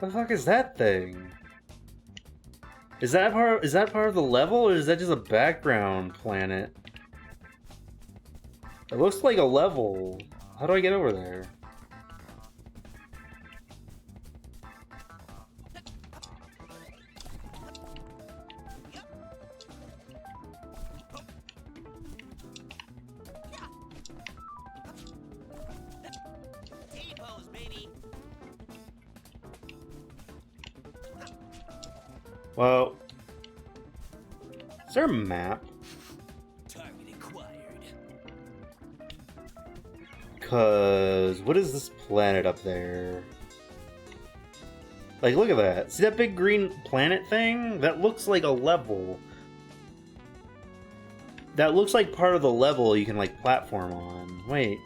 The fuck is that thing? Is that part of the level, or is that just a background planet? It looks like a level. How do I get over there? T-pose, baby. Well, is there a map? Target acquired. Cause what is this planet up there? Like, look at that. See that big green planet thing? That looks like a level. That looks like part of the level you can, like, platform on. Wait.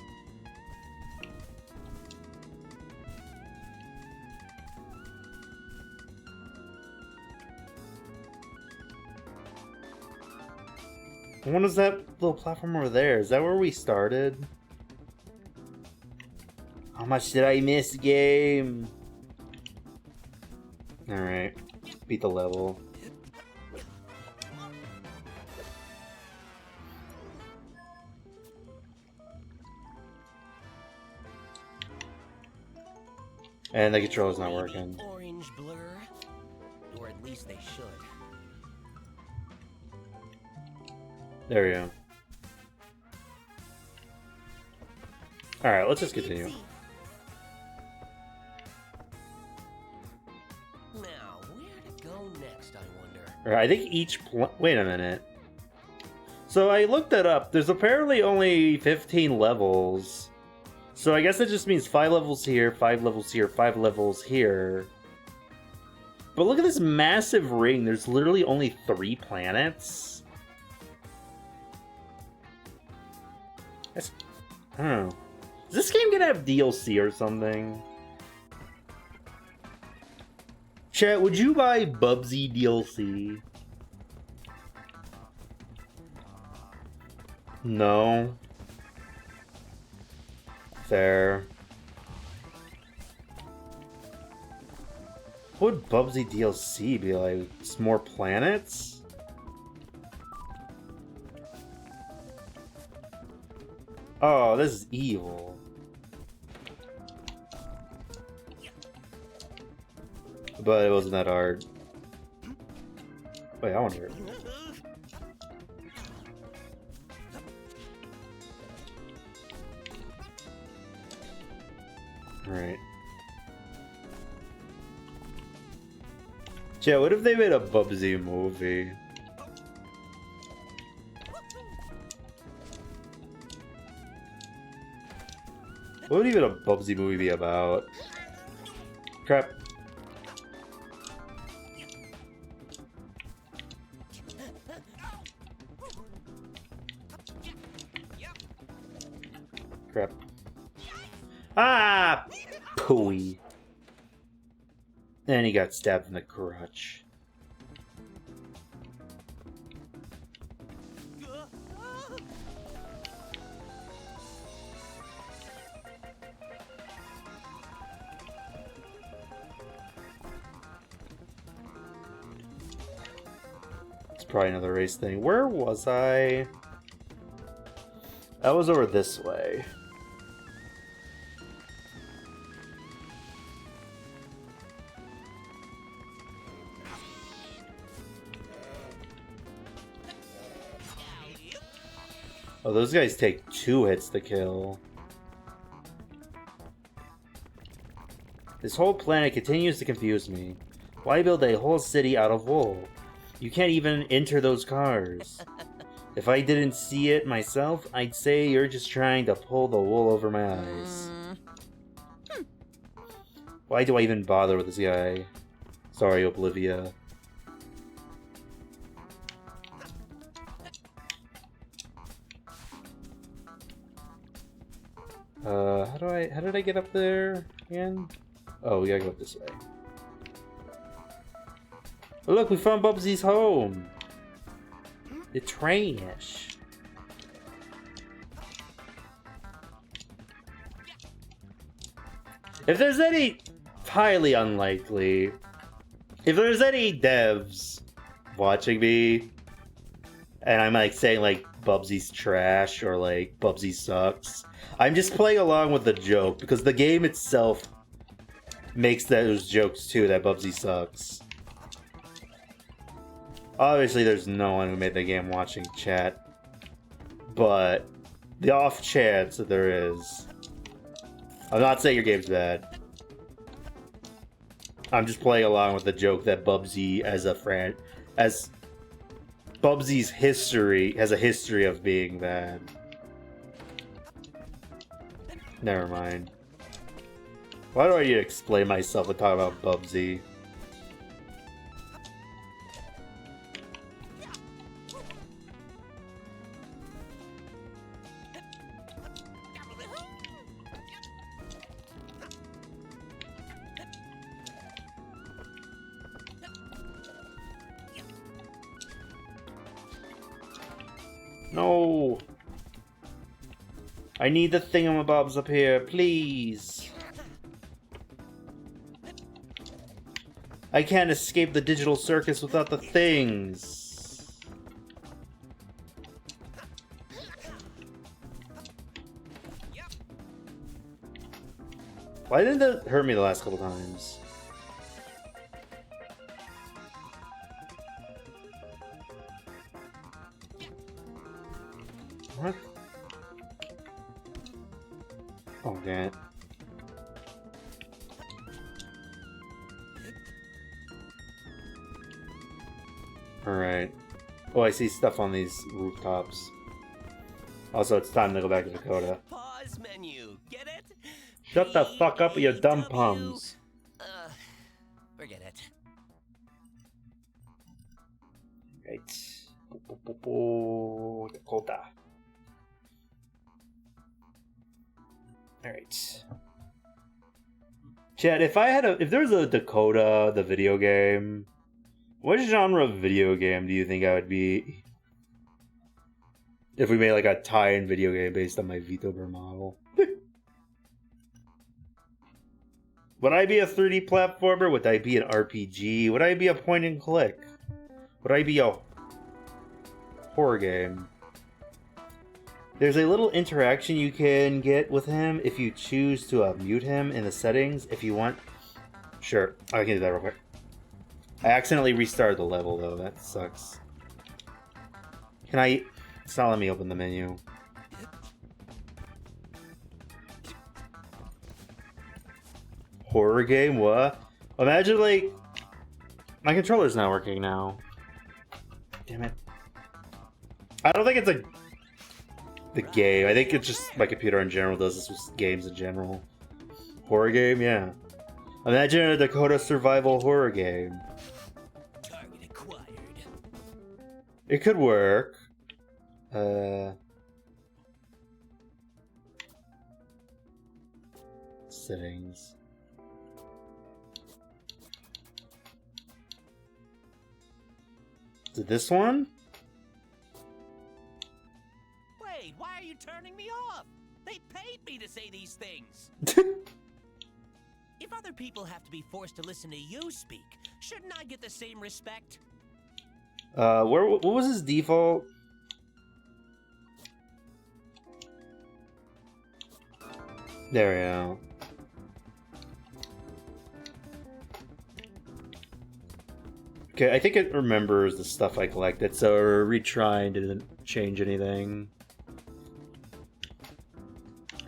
What is that little platform over there? Is that where we started? How much did I miss, game? Alright. Beat the level. And the controller's not working. Orange blur, or at least they should. There we go. Alright, let's just continue. Now, where to go next, I wonder? Alright, I think each wait a minute. So I looked that up. There's apparently only 15 levels. So I guess that just means 5 levels here, 5 levels here, 5 levels here. But look at this massive ring. There's literally only 3 planets. I don't know. Is this game gonna have DLC or something? Chat, would you buy Bubsy DLC? No. Fair. What would Bubsy DLC be like? Just more planets? Oh, this is evil. But it wasn't that hard. Wait, I wonder. Alright. Yeah, what if they made a Bubsy movie? What would even a Bubsy movie be about? Crap. Crap. Ah! Pooey. And he got stabbed in the crotch. It's probably another race thing. Where was I? I was over this way. Oh, those guys take 2 hits to kill. This whole planet continues to confuse me. Why build a whole city out of wool? You can't even enter those cars. If I didn't see it myself, I'd say you're just trying to pull the wool over my eyes. Why do I even bother with this guy? Sorry, Oblivia. How did I get up there again? Oh, we gotta go up this way. Oh, look, we found Bubsy's home. The trash. If there's any... highly unlikely. If there's any devs watching me, and I'm like saying like Bubsy's trash or like Bubsy sucks, I'm just playing along with the joke because the game itself makes those jokes too, that Bubsy sucks. Obviously there's no one who made the game watching chat, but the off chance that there is, I'm not saying your game's bad. I'm just playing along with the joke that Bubsy as Bubsy's history has a history of being bad. Never mind. Why do I need to explain myself and talk about Bubsy? No! I need the thingamabobs up here, please! I can't escape the digital circus without the things! Why didn't that hurt me the last couple times? What? Oh, damn it. Alright. Oh, I see stuff on these rooftops. Also, it's time to go back to Dakota. Pause menu. Get it? Shut the fuck up with your dumb PW. pums. Forget it. Right. Dakota. Alright. Chad, if there was a Dakota, the video game, what genre of video game do you think I would be? If we made like a tie-in video game based on my VTuber model. Would I be a 3D platformer? Would I be an RPG? Would I be a point and click? Would I be a horror game? There's a little interaction you can get with him if you choose to mute him in the settings if you want. Sure, I can do that real quick. I accidentally restarted the level though, that sucks. Can I... It's not letting me open the menu. Horror game? What? Imagine like... My controller's not working now. Damn it. I don't think it's a... the game. I think it's just my computer in general does this with games in general. Horror game? Yeah. Imagine a Dakota survival horror game. Target acquired. It could work. Settings. Is it this one? Wait, why are you turning me off? They paid me to say these things. If other people have to be forced to listen to you speak, shouldn't I get the same respect? What was his default? There we go. Okay, I think it remembers the stuff I collected, so retrying didn't change anything.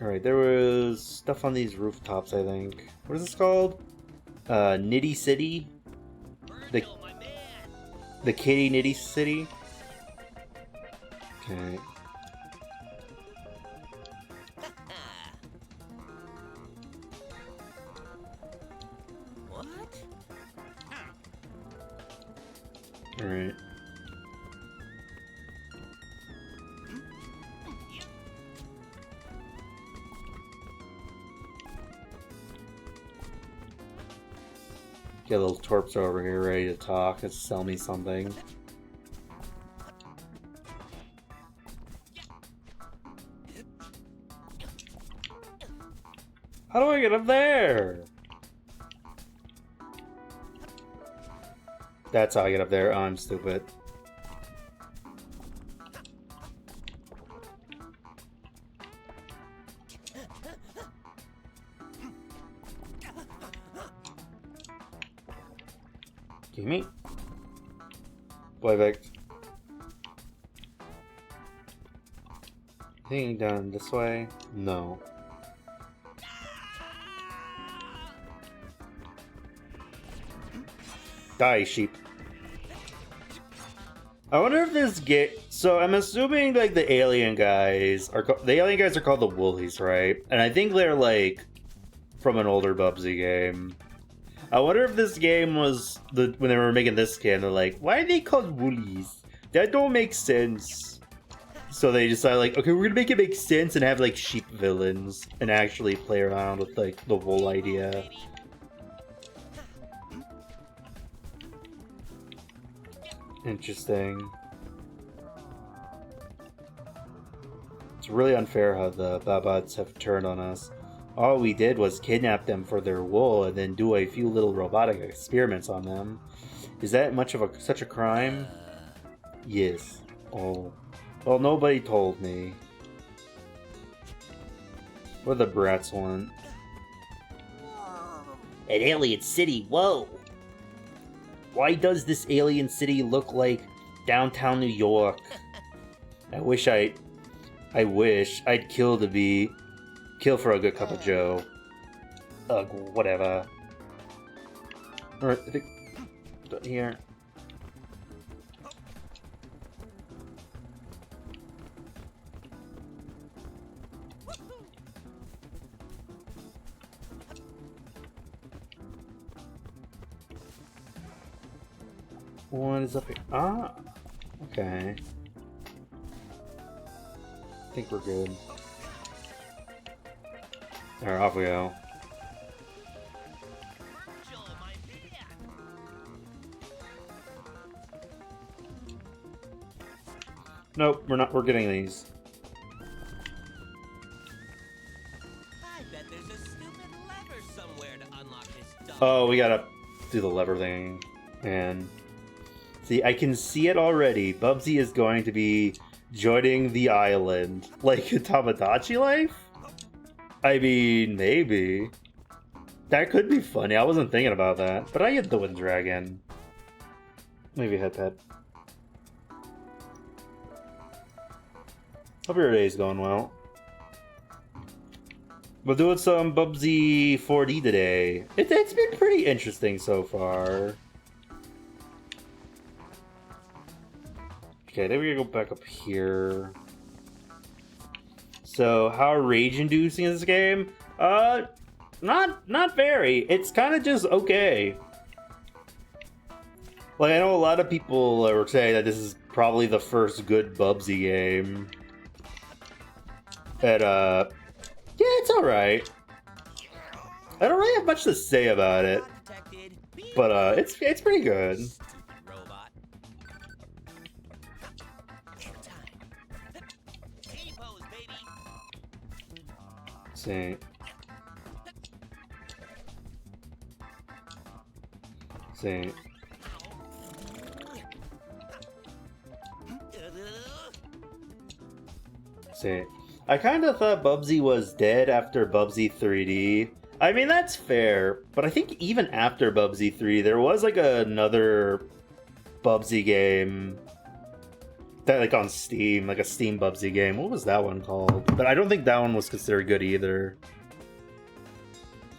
Alright, there was stuff on these rooftops, I think. What is this called? Nitty City? Virgil, my man. The Kitty Nitty City? Okay. What? Alright. Get a little Torps over here ready to talk and sell me something. How do I get up there? That's how I get up there. Oh, I'm stupid. Gimme. Bleibeck. Thinking down this way? No. Die, sheep. I wonder if this so I'm assuming like the alien guys are called the Woolies, right? And I think they're like from an older Bubsy game. I wonder if this game was when they were making this game, they're like, why are they called Woolies? That don't make sense. So they decided like, okay, we're gonna make it make sense and have like sheep villains and actually play around with like the wool idea. Interesting. It's really unfair how the Babots have turned on us. All we did was kidnap them for their wool and then do a few little robotic experiments on them. Is that much of such a crime? Yes. Oh. Well, nobody told me. What do the brats want? An alien city, whoa! Why does this alien city look like downtown New York? I wish I'd kill for a good cup of joe. Ugh, whatever. Alright, I think here. What is up here? Ah, okay. I think we're good. Alright, off we go. Nope, we're not. We're getting these. I bet there's a stupid lever somewhere to unlock this dumb. Oh, we gotta do the lever thing. And see, I can see it already. Bubsy is going to be joining the island. Like a Tamagotchi life? I mean, maybe. That could be funny. I wasn't thinking about that. But I get the Wind Dragon. Maybe a head pet. Hope your day's going well. We're doing some Bubsy 4D today. It's been pretty interesting so far. Okay, then we're gonna go back up here. So, how rage-inducing is this game? Not very. It's kind of just okay. Like, I know a lot of people were saying that this is probably the first good Bubsy game. And, yeah, it's alright. I don't really have much to say about it. But, it's pretty good. See. I kind of thought Bubsy was dead after Bubsy 3D. I mean, that's fair, but I think even after Bubsy 3, there was like another Bubsy game that like on Steam, like a Steam Bubsy game. What was that one called? But I don't think that one was considered good either.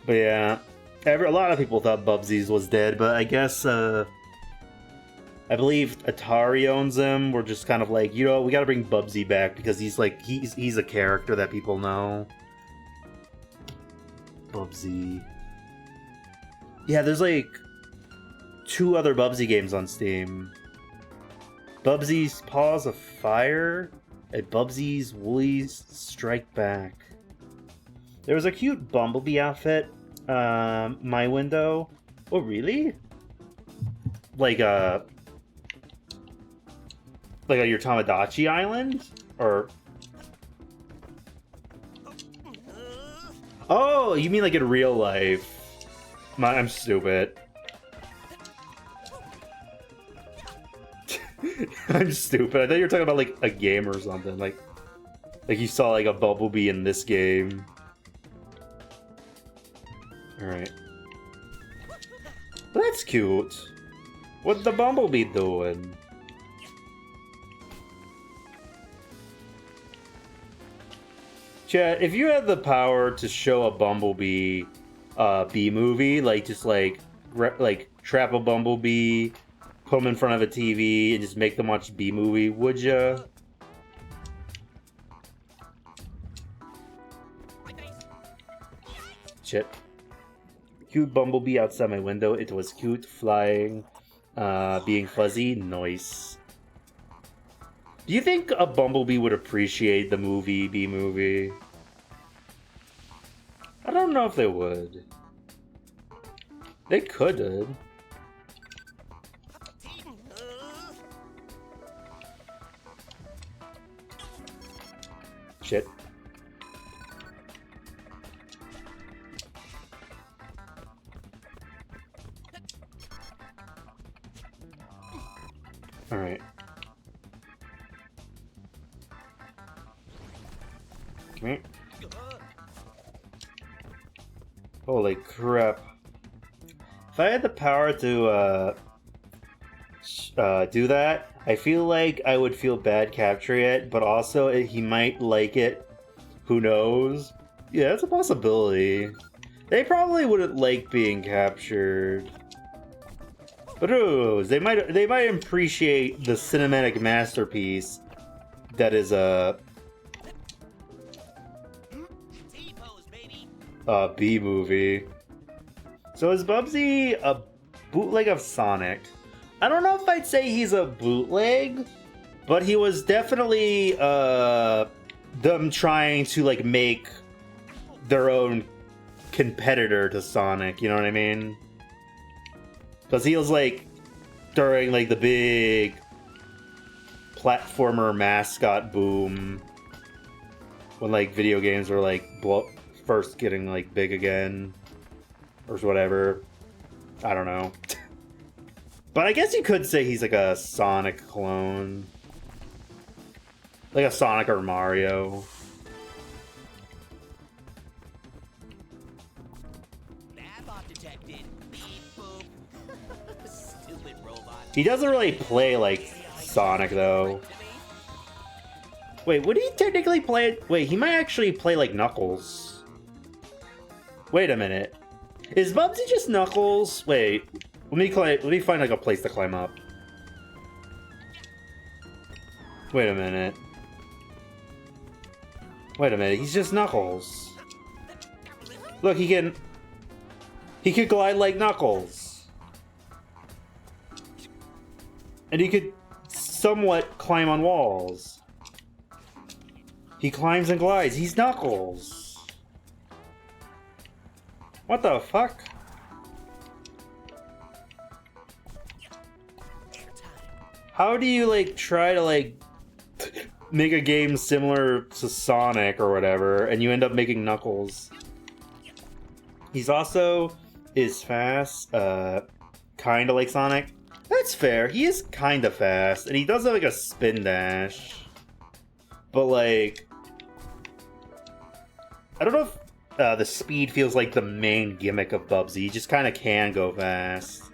But yeah, a lot of people thought Bubsy's was dead, but I guess I believe Atari owns them. We're just kind of like, you know, we gotta bring Bubsy back because he's like he's a character that people know. Bubsy. Yeah, there's like 2 other Bubsy games on Steam. Bubsy's Paws of Fire and Bubsy's Woolies Strike Back. There was a cute Bumblebee outfit, my window. Oh, really? Like on your Tamagotchi island? Or... Oh, you mean like in real life. I'm stupid. I'm stupid. I thought you were talking about like a game or something. Like you saw like a Bumblebee in this game. Alright. That's cute. What's the Bumblebee doing? Chat, if you had the power to show a Bumblebee B-movie, like just like trap a Bumblebee, put them in front of a TV, and just make them watch B-movie, would ya? Shit. Cute Bumblebee outside my window. It was cute, flying, being fuzzy, nice. Do you think a Bumblebee would appreciate the movie, B-movie? I don't know if they would. They could. Shit. Alright. Come here. Holy crap. If I had the power to do that, I feel like I would feel bad capturing it, but also he might like it. Who knows? Yeah, that's a possibility. They probably wouldn't like being captured. But who knows? They might appreciate the cinematic masterpiece that is a B-movie. So is Bubsy a bootleg of Sonic? I don't know if I'd say he's a bootleg, but he was definitely them trying to like make their own competitor to Sonic, you know what I mean? Because he was like during like the big platformer mascot boom when like video games were like first getting like big again or whatever. I don't know. But I guess you could say he's like a Sonic clone. Like a Sonic or Mario. He doesn't really play like Sonic though. Wait, would he technically play? Wait, he might actually play like Knuckles. Wait a minute. Is Bubsy just Knuckles? Wait, let me find like a place to climb up. Wait a minute. Wait a minute, he's just Knuckles. Look, he can glide like Knuckles. And he could somewhat climb on walls. He climbs and glides. He's Knuckles. What the fuck? How do you like try to like make a game similar to Sonic or whatever, and you end up making Knuckles? He's also is fast, kind of like Sonic. That's fair. He is kind of fast, and he does have like a spin dash. But like, I don't know if the speed feels like the main gimmick of Bubsy. He just kind of can go fast.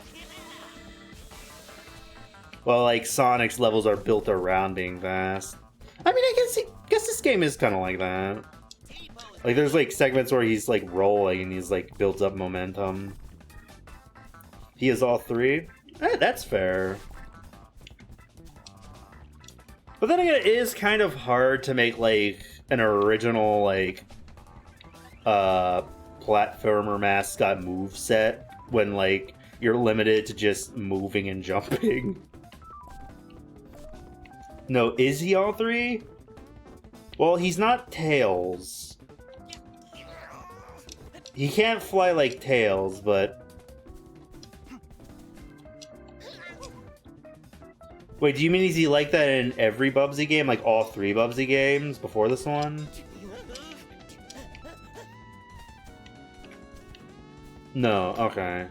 Well, like Sonic's levels are built around being fast. I mean, I guess this game is kind of like that. Like, there's like segments where he's like rolling and he's like builds up momentum. He has all three. That's fair. But then again, it is kind of hard to make like an original like platformer mascot moveset when like you're limited to just moving and jumping. No, is he all three? Well, he's not Tails. He can't fly like Tails, but Wait, do you mean is he like that in every Bubsy game? Like all 3 Bubsy games before this one? No, okay.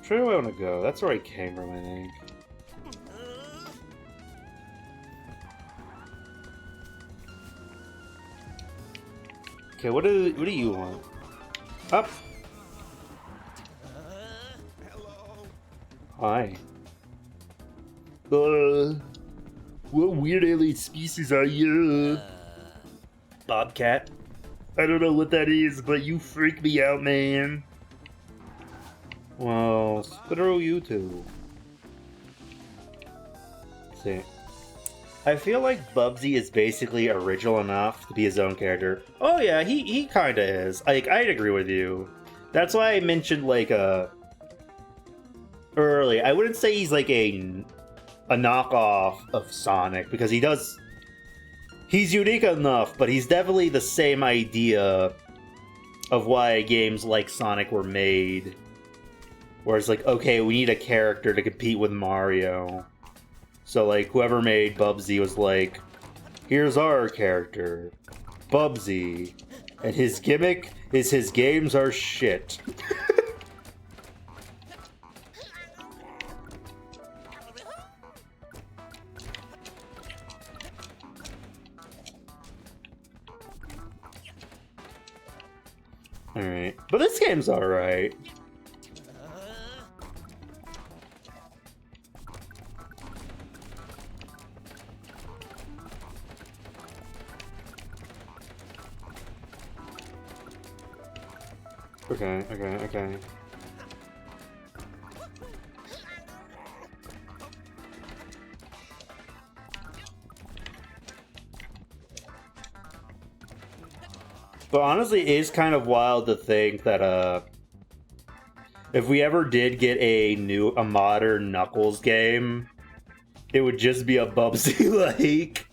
Where do I want to go? That's where I came from, I think. Okay, what do you want? Up. Hi. What weird alien species are you? Bobcat. I don't know what that is, but you freak me out, man. Well, screw you two. Let's see. I feel like Bubsy is basically original enough to be his own character. Oh yeah, he kinda is. Like, I'd agree with you. That's why I mentioned, like, early. I wouldn't say he's like a knockoff of Sonic, because he's unique enough, but he's definitely the same idea of why games like Sonic were made. Where it's like, okay, we need a character to compete with Mario. So, like, whoever made Bubsy was like, here's our character, Bubsy, and his gimmick is his games are shit. Alright, but this game's alright. Okay. But honestly, it is kind of wild to think that, if we ever did get a modern Knuckles game, it would just be a Bubsy-like.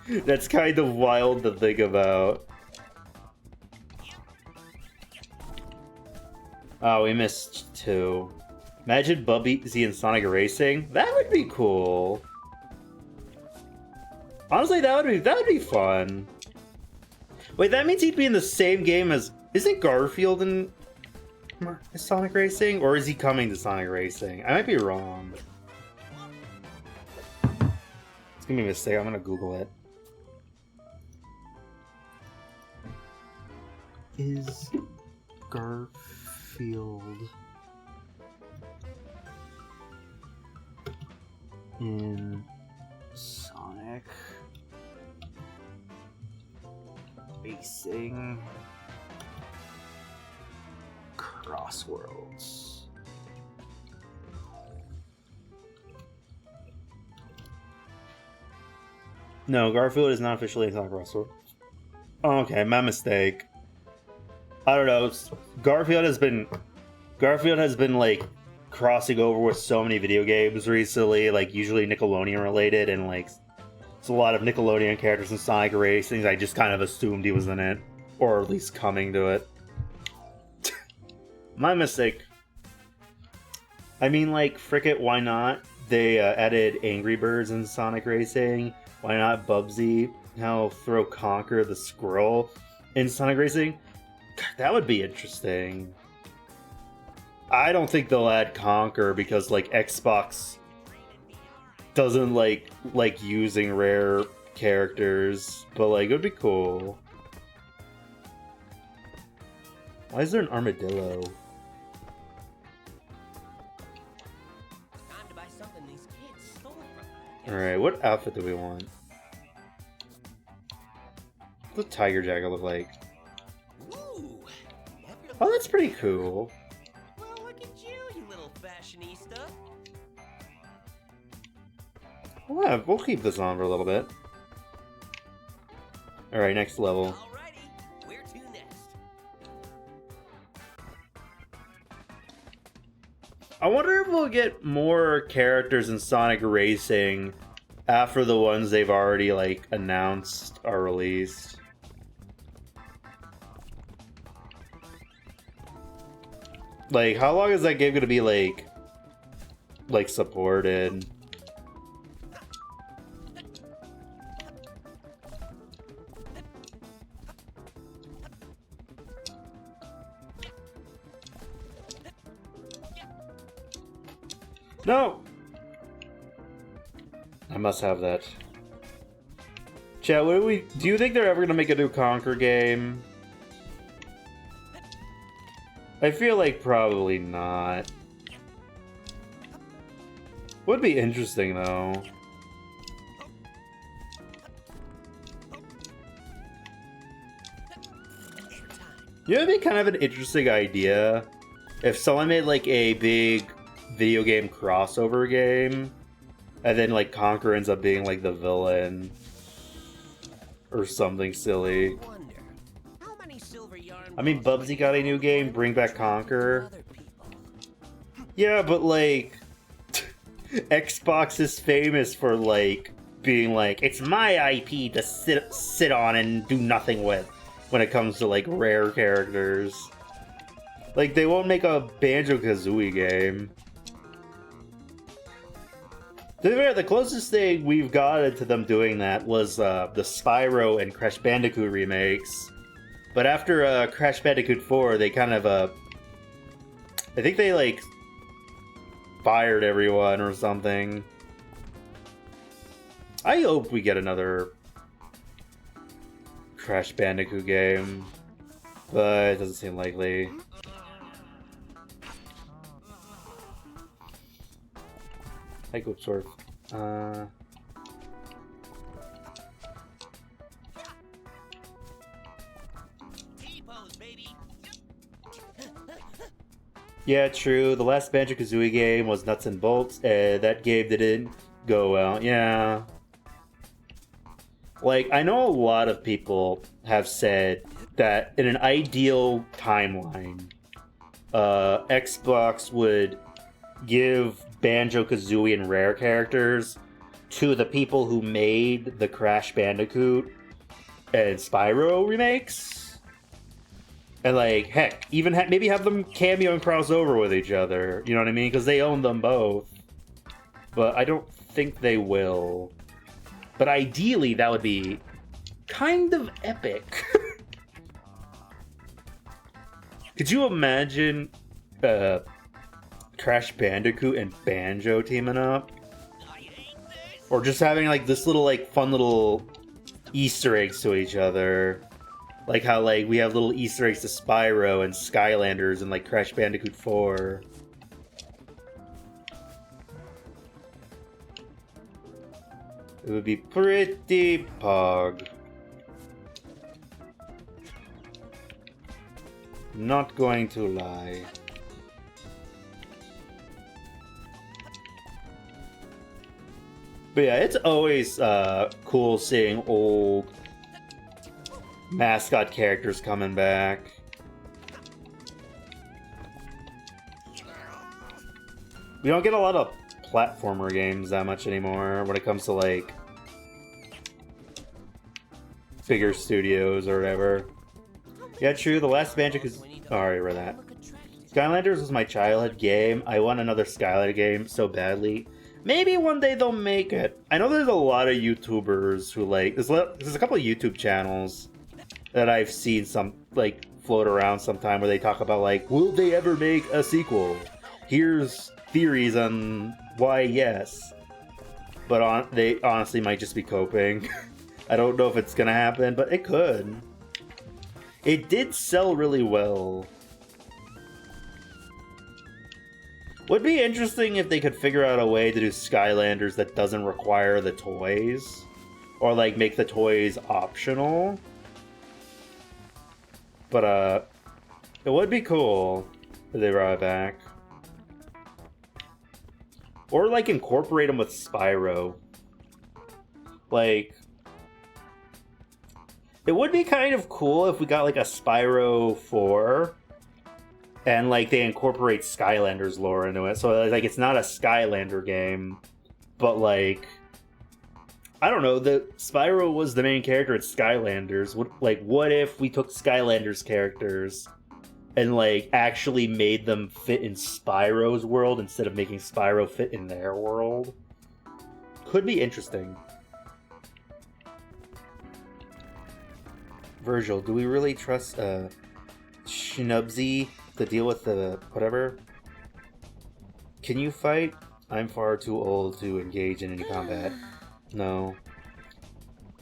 That's kind of wild to think about. Oh, we missed 2. Imagine Bubsy and Sonic Racing. That would be cool. Honestly, that would be fun. Wait, that means he'd be in the same game as... Isn't Garfield in Sonic Racing? Or is he coming to Sonic Racing? I might be wrong. It's gonna be a mistake. I'm gonna Google it. Is Garfield in Sonic Racing Crossworlds? No, Garfield is not officially in Sonic Crossworlds. Okay, my mistake. I don't know. Garfield has been like crossing over with so many video games recently, like usually Nickelodeon related, and like it's a lot of Nickelodeon characters in Sonic Racing. I just kind of assumed he was in it, or at least coming to it. My mistake. I mean, like, frick it, why not? They added Angry Birds in Sonic Racing. Why not Bubsy? How throw Conquer the Squirrel in Sonic Racing? That would be interesting. I don't think they'll add Conquer because, like, Xbox doesn't like using rare characters, but like it would be cool. Why is there an armadillo? Time to buy something these kids stole from me. All right, what outfit do we want? What's the tiger jacket look like? Ooh, Oh, that's pretty cool. well, look at you little fashionista. Well, yeah, we'll keep this on for a little bit. All right, next level. Alrighty, where to next? I wonder if we'll get more characters in Sonic Racing after the ones they've already like announced are released. Like, how long is that game gonna be, like supported? No! I must have that. Chat, do you think they're ever gonna make a new Conquer game? I feel like probably not. Would be interesting though. You know, it'd be kind of an interesting idea if someone made like a big video game crossover game, and then like Conquer ends up being like the villain or something silly. I mean, Bubsy got a new game, bring back Conquer. Yeah, but like Xbox is famous for like being like, it's my IP to sit on and do nothing with when it comes to like rare characters. Like, they won't make a Banjo-Kazooie game. To be fair, the closest thing we've gotten to them doing that was the Spyro and Crash Bandicoot remakes. But after Crash Bandicoot 4, they kind of, I think they, like, fired everyone or something. I hope we get another Crash Bandicoot game, but it doesn't seem likely. Hi, Goop Surf. Yeah, true. The last Banjo-Kazooie game was nuts and bolts, and that game didn't go well. Yeah. Like, I know a lot of people have said that in an ideal timeline, Xbox would give Banjo-Kazooie and rare characters to the people who made the Crash Bandicoot and Spyro remakes. And, like, heck, even maybe have them cameo and cross over with each other. You know what I mean? Because they own them both. But I don't think they will. But ideally, that would be kind of epic. Could you imagine Crash Bandicoot and Banjo teaming up? Or just having, like, this little, like, fun little Easter eggs to each other. Like how, like, we have little Easter eggs to Spyro and Skylanders and, like, Crash Bandicoot 4. It would be pretty pog. Not going to lie. But yeah, it's always cool seeing old mascot characters coming back. We don't get a lot of platformer games that much anymore when it comes to, like, bigger studios or whatever. Yeah, true, the last Banjo-Kazooie... Oh, I already read that. Skylanders was my childhood game. I want another Skylander game so badly. Maybe one day they'll make it. I know there's a lot of YouTubers who, like... There's a couple of YouTube channels that I've seen some, like, float around sometime where they talk about, like, will they ever make a sequel? Here's theories on why yes. But they honestly might just be coping. I don't know if it's gonna happen, but it could. It did sell really well. Would be interesting if they could figure out a way to do Skylanders that doesn't require the toys. Or, like, make the toys optional. But, it would be cool if they brought it back. Or, like, incorporate them with Spyro. Like, it would be kind of cool if we got, like, a Spyro 4, and, like, they incorporate Skylanders lore into it. So, like, it's not a Skylander game, but, like, I don't know, the Spyro was the main character at Skylanders. What if we took Skylanders characters and like actually made them fit in Spyro's world instead of making Spyro fit in their world. Could be interesting. Virgil, do we really trust Shinubzi to deal with the whatever? Can you fight? I'm far too old to engage in any combat. No.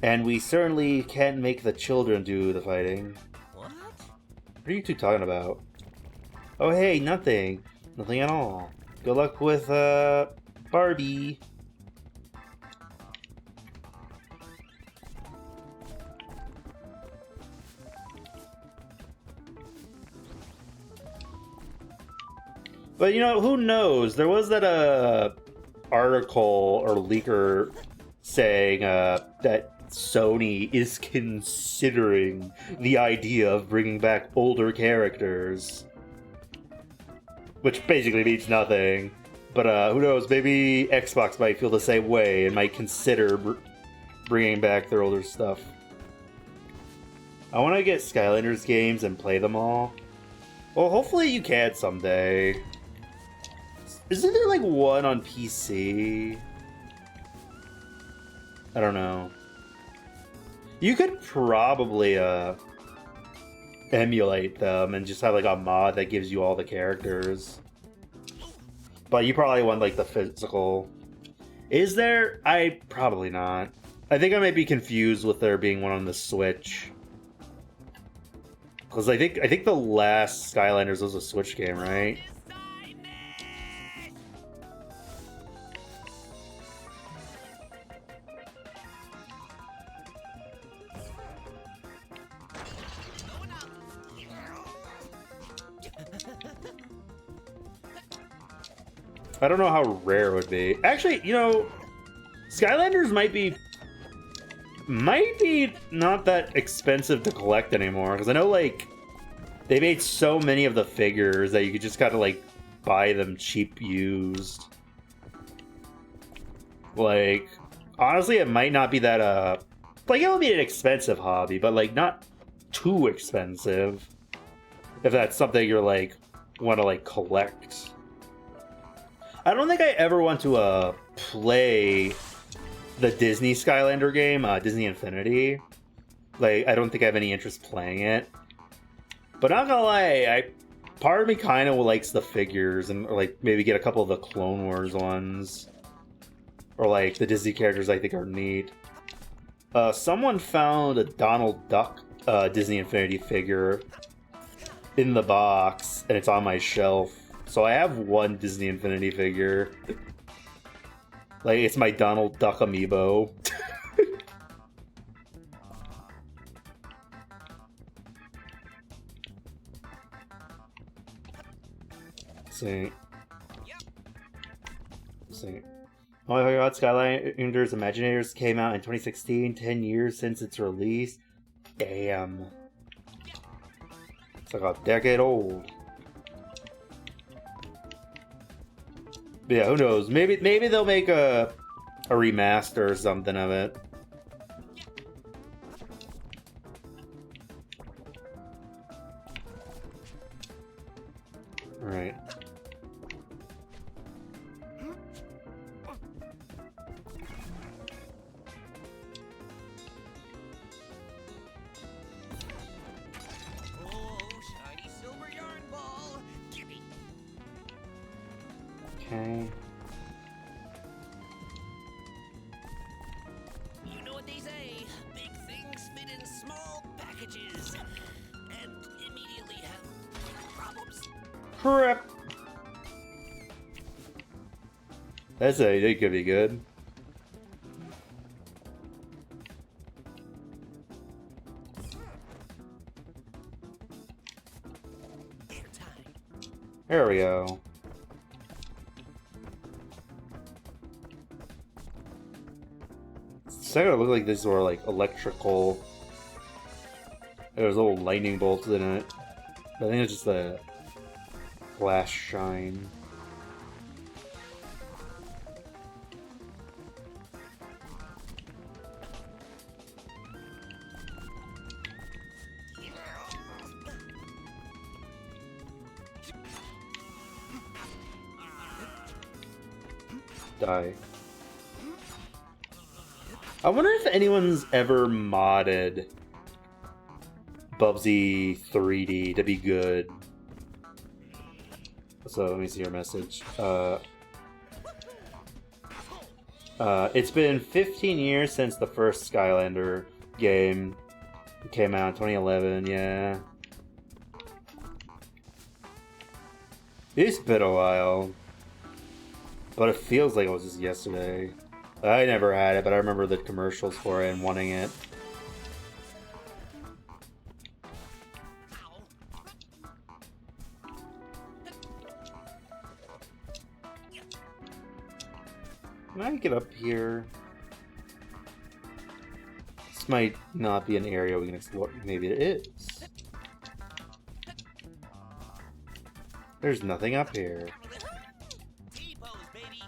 And we certainly can't make the children do the fighting. What? What are you two talking about? Oh hey, nothing. Nothing at all. Good luck with, Barbie. But you know, who knows? There was that article or leaker saying that Sony is considering the idea of bringing back older characters, which basically means nothing. But who knows? Maybe Xbox might feel the same way and might consider bringing back their older stuff. I want to get Skylanders games and play them all. Well, hopefully you can someday. Isn't there like one on PC? I don't know. You could probably emulate them and just have like a mod that gives you all the characters. But you probably want like the physical. Is there? Probably not. I think I might be confused with there being one on the Switch. Because I think the last Skylanders was a Switch game, right? I don't know how rare it would be. Actually, you know, Skylanders might be not that expensive to collect anymore, because I know, like, they made so many of the figures that you could just kind of, like, buy them cheap used. Like, honestly, it might not be that, like, it would be an expensive hobby, but, like, not too expensive. If that's something you're, like, want to, like, collect. I don't think I ever want to play the Disney Skylander game, Disney Infinity. Like, I don't think I have any interest playing it. But not gonna lie, part of me kind of likes the figures and, or, like, maybe get a couple of the Clone Wars ones. Or, like, the Disney characters I think are neat. Someone found a Donald Duck Disney Infinity figure in the box, and it's on my shelf. So I have one Disney Infinity figure. Like, it's my Donald Duck amiibo. See. Oh my god, Skylanders Imaginators came out in 2016, 10 years since its release. Damn. It's like a decade old. But yeah, who knows? Maybe they'll make a remaster or something of it. Alright. Oh, shiny silver yarn ball. Gimme. Okay. You know what they say, big things fit in small packages and immediately have problems. Crap. It could be good. There we go. It's gonna look like these were like electrical. There's little lightning bolts in it. I think it's just a glass shine. Die. I wonder if anyone's ever modded Bubsy 3D to be good. So let me see your message. It's been 15 years since the first Skylander game came out in 2011, yeah. It's been a while. But it feels like it was just yesterday. I never had it, but I remember the commercials for it and wanting it. Can I get up here? This might not be an area we can explore. Maybe it is. There's nothing up here. T-pose, baby.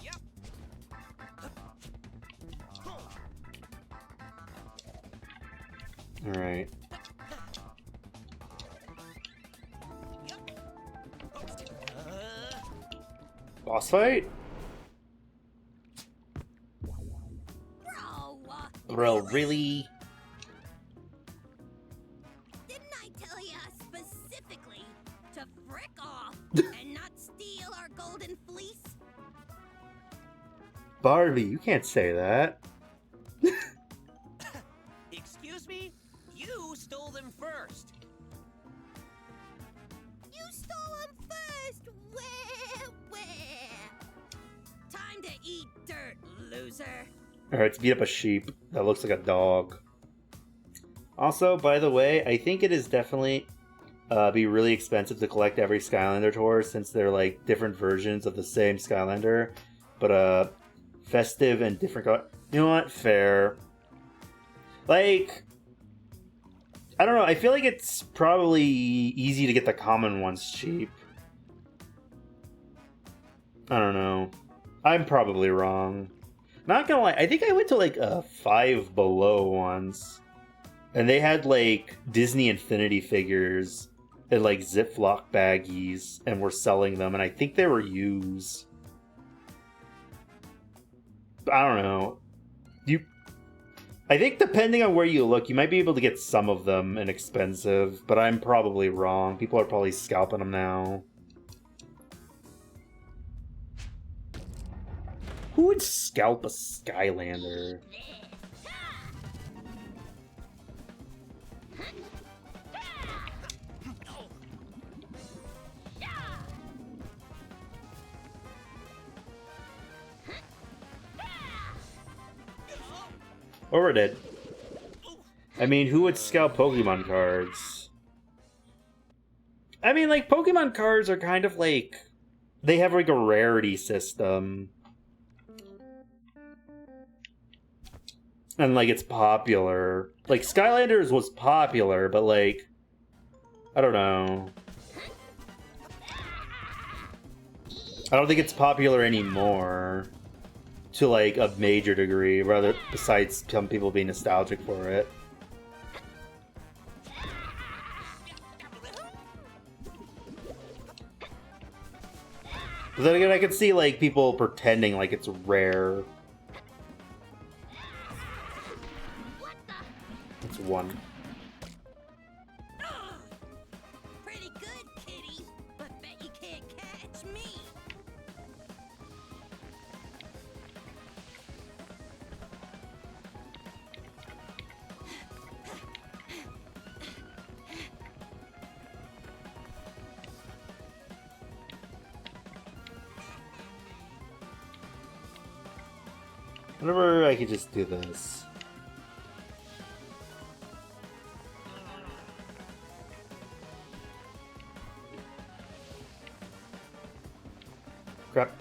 Yep. Alright. Boss fight? Bro, really? Didn't I tell ya specifically to frick off and not steal our golden fleece? Barbie, you can't say that. Excuse me? You stole them first. You stole them first! Where? Time to eat dirt, loser. Alright, let's beat up a sheep that looks like a dog. Also, by the way, I think it is definitely be really expensive to collect every Skylander tour since they're like different versions of the same Skylander, but festive and different. You know what? Fair. Like, I don't know. I feel like it's probably easy to get the common ones cheap. I don't know. I'm probably wrong. Not gonna lie, I think I went to like a Five Below once, and they had like Disney Infinity figures in like Ziploc baggies, and were selling them, and I think they were used. I don't know. I think depending on where you look, you might be able to get some of them inexpensive, but I'm probably wrong. People are probably scalping them now. Who would scalp a Skylander? Or we're dead. I mean, who would scalp Pokemon cards? I mean, like, Pokemon cards are kind of like... They have like a rarity system. And, like, it's popular. Like, Skylanders was popular, but, like... I don't know. I don't think it's popular anymore. To, like, a major degree, rather, besides some people being nostalgic for it. But then again, I could see, like, people pretending like it's rare. It's one. Pretty good, kitty, but bet you can't catch me. Whenever I could just do this. Crap.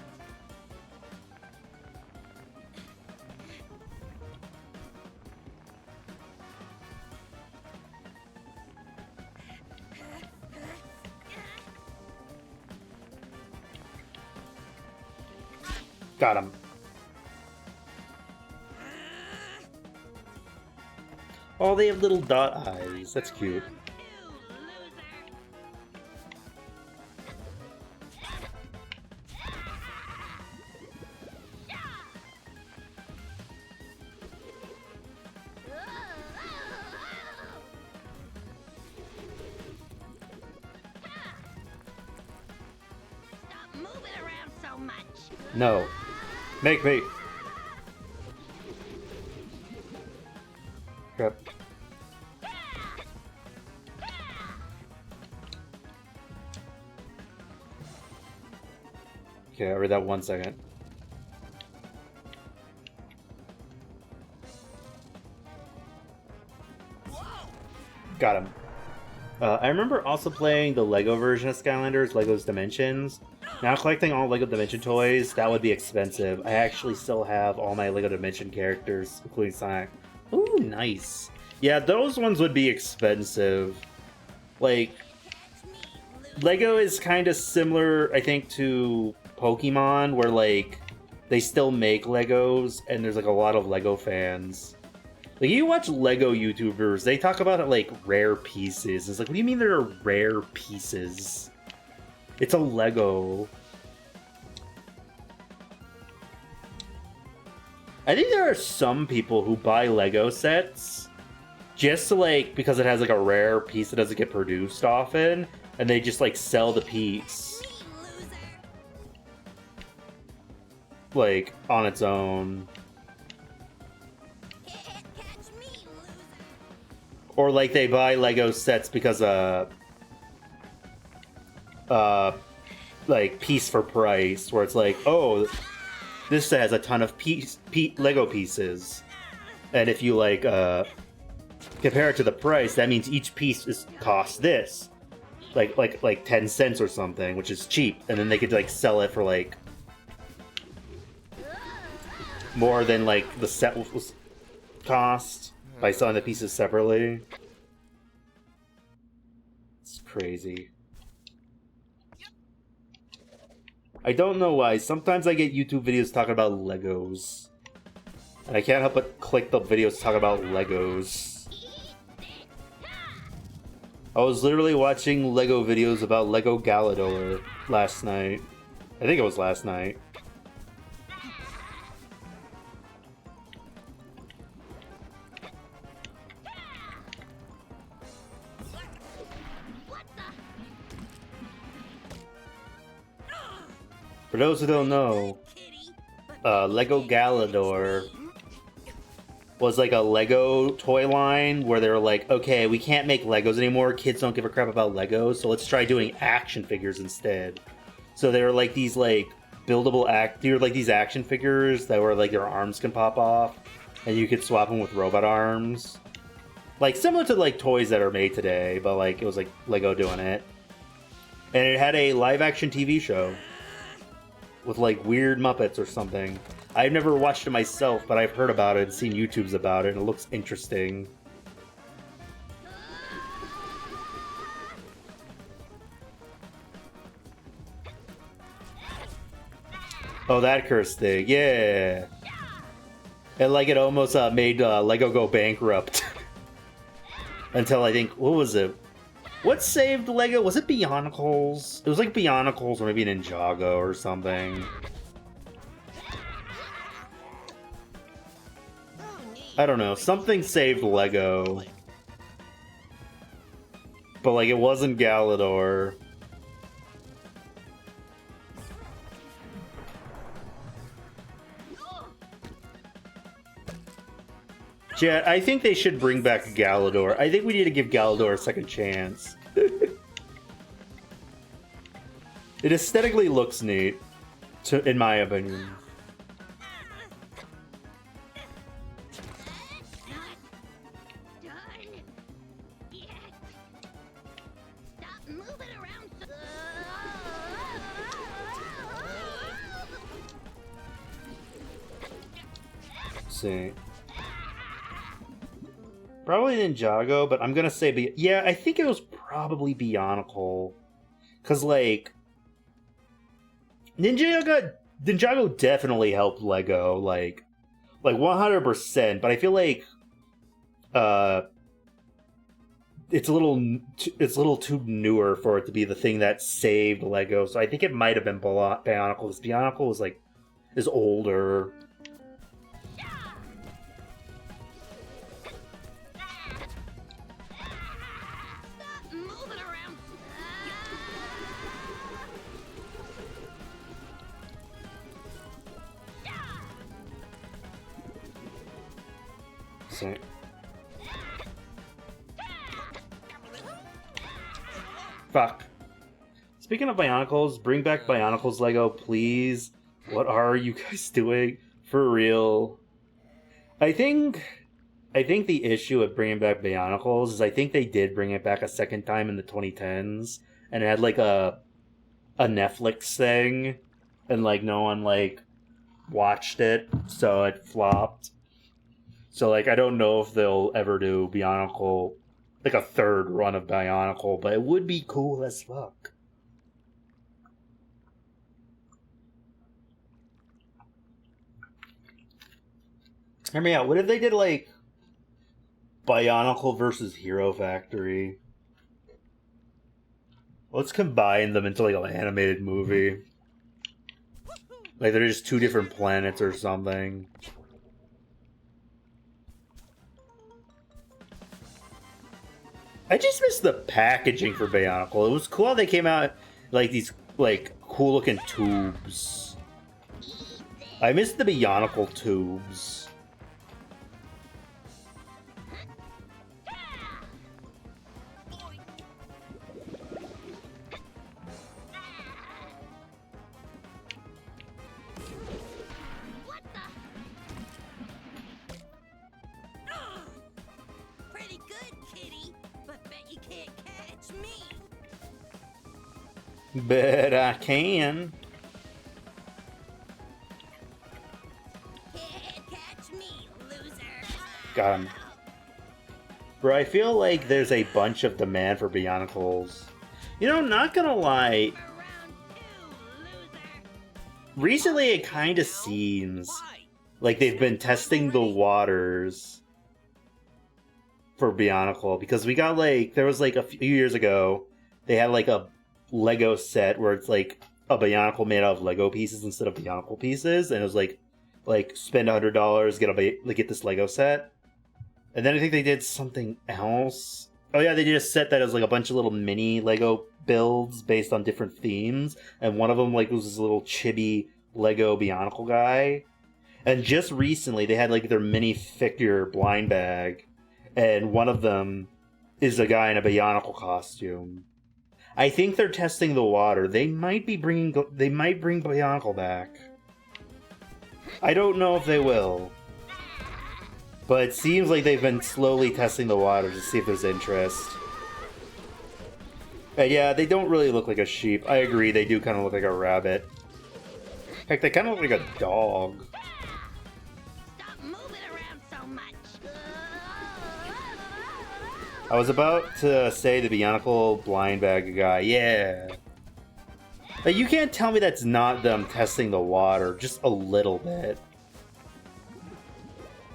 Got him. Oh, they have little dot eyes. That's cute. Stop moving around so much. No. Make me. Crap. Okay, I'll read that 1 second. Got him. I remember also playing the Lego version of Skylanders, Lego's Dimensions. Now collecting all Lego Dimension toys, that would be expensive. I actually still have all my Lego Dimension characters, including Sonic. Ooh, nice. Yeah, those ones would be expensive. Like, Lego is kind of similar, I think, to Pokemon, where, like, they still make Legos, and there's, like, a lot of Lego fans. Like, you watch Lego YouTubers, they talk about it like rare pieces. It's like, what do you mean there are rare pieces? It's a Lego. I think there are some people who buy Lego sets just to, like, because it has, like, a rare piece that doesn't get produced often, and they just, like, sell the piece, like, on its own. Or, like, they buy Lego sets because, like, piece for price, where it's like, oh, this set has a ton of Lego pieces. And if you, like, compare it to the price, that means each piece costs this. Like 10 cents or something, which is cheap. And then they could, like, sell it for, like, more than, like, the set was cost. By selling the pieces separately. It's crazy. I don't know why. Sometimes I get YouTube videos talking about Legos. And I can't help but click the videos talking about Legos. I was literally watching Lego videos about Lego Galador last night. I think it was last night. For those who don't know, Lego Galador was like a Lego toy line where they were like, okay, we can't make Legos anymore. Kids don't give a crap about Legos, so let's try doing action figures instead. So they were like these like buildable these action figures that were like their arms can pop off, and you could swap them with robot arms, like similar to like toys that are made today, but like it was like Lego doing it, and it had a live action TV show with like weird Muppets or something. I've never watched it myself, but I've heard about it and seen YouTubes about it, and it looks interesting. Oh, that curse thing, yeah. And like it almost made Lego go bankrupt. Until I think, what was it? What saved Lego? Was it Bionicles? It was like Bionicles or maybe Ninjago or something. I don't know. Something saved Lego. But like it wasn't Galador. Chat, I think they should bring back Galador. I think we need to give Galador a second chance. It aesthetically looks neat, in my opinion. Let's see. Probably Ninjago, but I'm gonna say yeah, I think it was probably Bionicle. Cause like Ninjago definitely helped Lego, like 100%, but I feel like it's a little too newer for it to be the thing that saved Lego. So I think it might have been Bionicle, because Bionicle is older. Stop moving around. So, fuck. Speaking of Bionicles, bring back Bionicles Lego, please. What are you guys doing? For real. I think the issue with bringing back Bionicles is I think they did bring it back a second time in the 2010s, and it had like a Netflix thing, and like no one like watched it, so it flopped. So like I don't know if they'll ever do Bionicle, like a third run of Bionicle, but it would be cool as fuck. Hear me out. What if they did like Bionicle versus Hero Factory? Let's combine them into like an animated movie. Like they're just two different planets or something. I just miss the packaging for Bionicle. It was cool how they came out like these like cool looking tubes. I miss the Bionicle tubes. Pretty good, kitty. But bet you can't catch me. Bet I can. Can't catch me, loser. Got him. Bro, I feel like there's a bunch of demand for Bionicles. You know, not gonna lie, Around two, loser. recently it kind of seems Why? like they've been testing the waters for Bionicle, because we got like, there was like a few years ago, they had like a Lego set where it's like a Bionicle made out of Lego pieces instead of Bionicle pieces, and it was like spend $100, get this Lego set. And then I think they did something else. Oh yeah, they did a set that was like a bunch of little mini Lego builds based on different themes, and one of them like was this little chibi Lego Bionicle guy. And just recently they had like their mini figure blind bag, and one of them is a guy in a Bionicle costume. I think they're testing the water. They might bring Bionicle back. I don't know if they will. But it seems like they've been slowly testing the water to see if there's interest. And yeah, they don't really look like a sheep. I agree, they do kind of look like a rabbit. Heck, they kind of look like a dog. Stop moving around so much. I was about to say the Bionicle blind bag guy. Yeah. Like, you can't tell me that's not them testing the water just a little bit.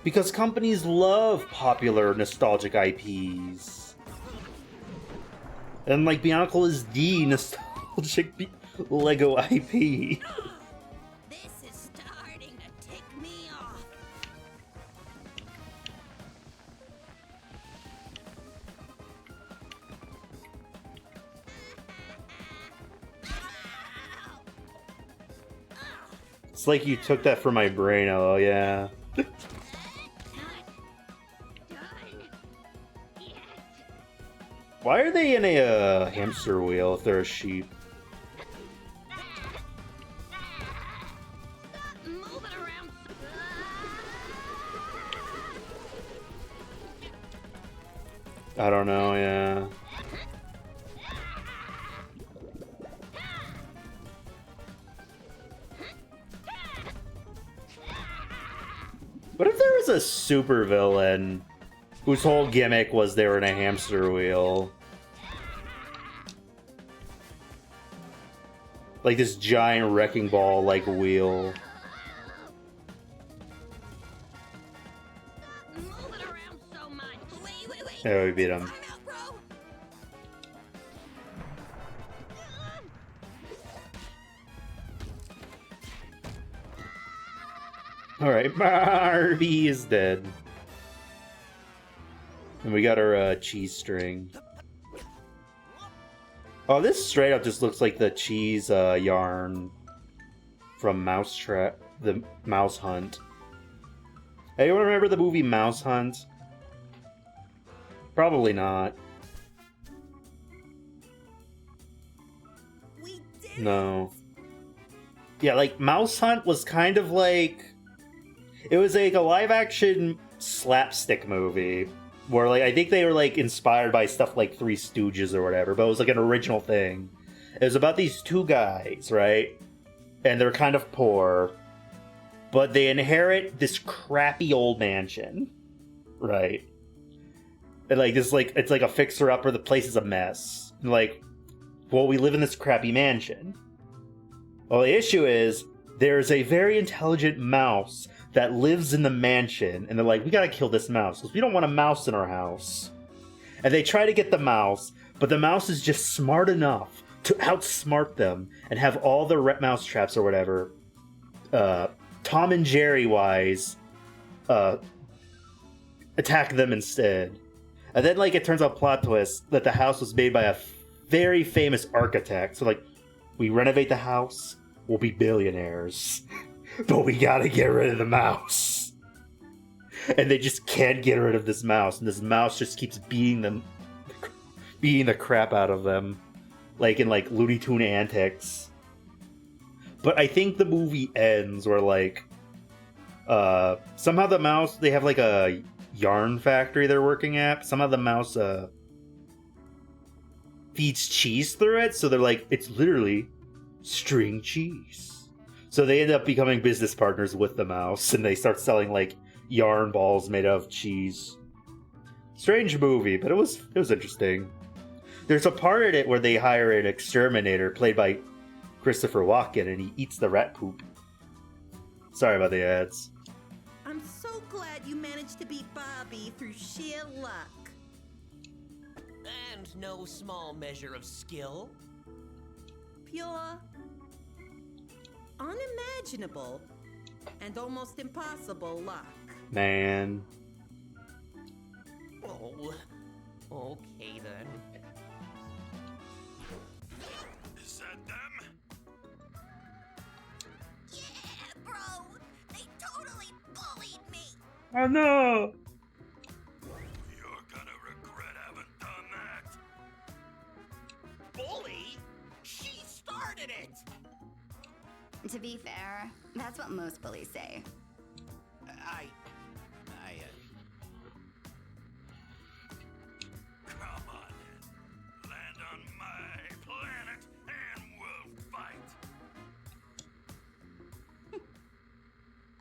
Because companies love popular nostalgic IPs. And like Bionicle is the nostalgic Lego IP. This is starting to tick me off. It's like you took that from my brain, oh yeah. Why are they in a hamster wheel if they're a sheep? Stop moving around. I don't know, yeah. What if there was a supervillain whose whole gimmick was they were in a hamster wheel? Like this giant wrecking ball like wheel. Moving around so much. Wait. Yeah, we beat him. Time out, bro. Alright, Barbie is dead. And we got our cheese string. Oh, this straight up just looks like the cheese yarn from the Mouse Hunt. Anyone remember the movie Mouse Hunt? Probably not. We did No. Yeah, like, Mouse Hunt was kind of like... It was like a live-action slapstick movie. Where, like, I think they were, like, inspired by stuff like Three Stooges or whatever. But it was, like, an original thing. It was about these two guys, right? And they're kind of poor. But they inherit this crappy old mansion. Right? And, like, this, like, it's like a fixer-upper. The place is a mess. And, like, well, we live in this crappy mansion. Well, the issue is, there's a very intelligent mouse that lives in the mansion, and they're like, we gotta kill this mouse, because we don't want a mouse in our house. And they try to get the mouse, but the mouse is just smart enough to outsmart them, and have all the mouse traps or whatever, Tom and Jerry-wise, attack them instead. And then, like, it turns out, plot twist, that the house was made by a very famous architect, so, like, we renovate the house, we'll be billionaires. But we gotta get rid of the mouse. And they just can't get rid of this mouse. And this mouse just keeps beating the crap out of them. Like in, like, Looney Tune antics. But I think the movie ends where, like, somehow the mouse, they have, like, a yarn factory they're working at. Somehow the mouse, feeds cheese through it. So they're like, it's literally string cheese. So they end up becoming business partners with the mouse, and they start selling, like, yarn balls made of cheese. Strange movie, but it was interesting. There's a part in it where they hire an exterminator played by Christopher Walken, and he eats the rat poop. Sorry about the ads. I'm so glad you managed to beat Bobby through sheer luck. And no small measure of skill. Pure, unimaginable, and almost impossible luck. Man. Oh, okay then. Is that them? Yeah, bro. They totally bullied me. Oh no! You're gonna regret having done that. Bully? She started it! To be fair, that's what most bullies say. Come on then. Land on my planet and we'll fight.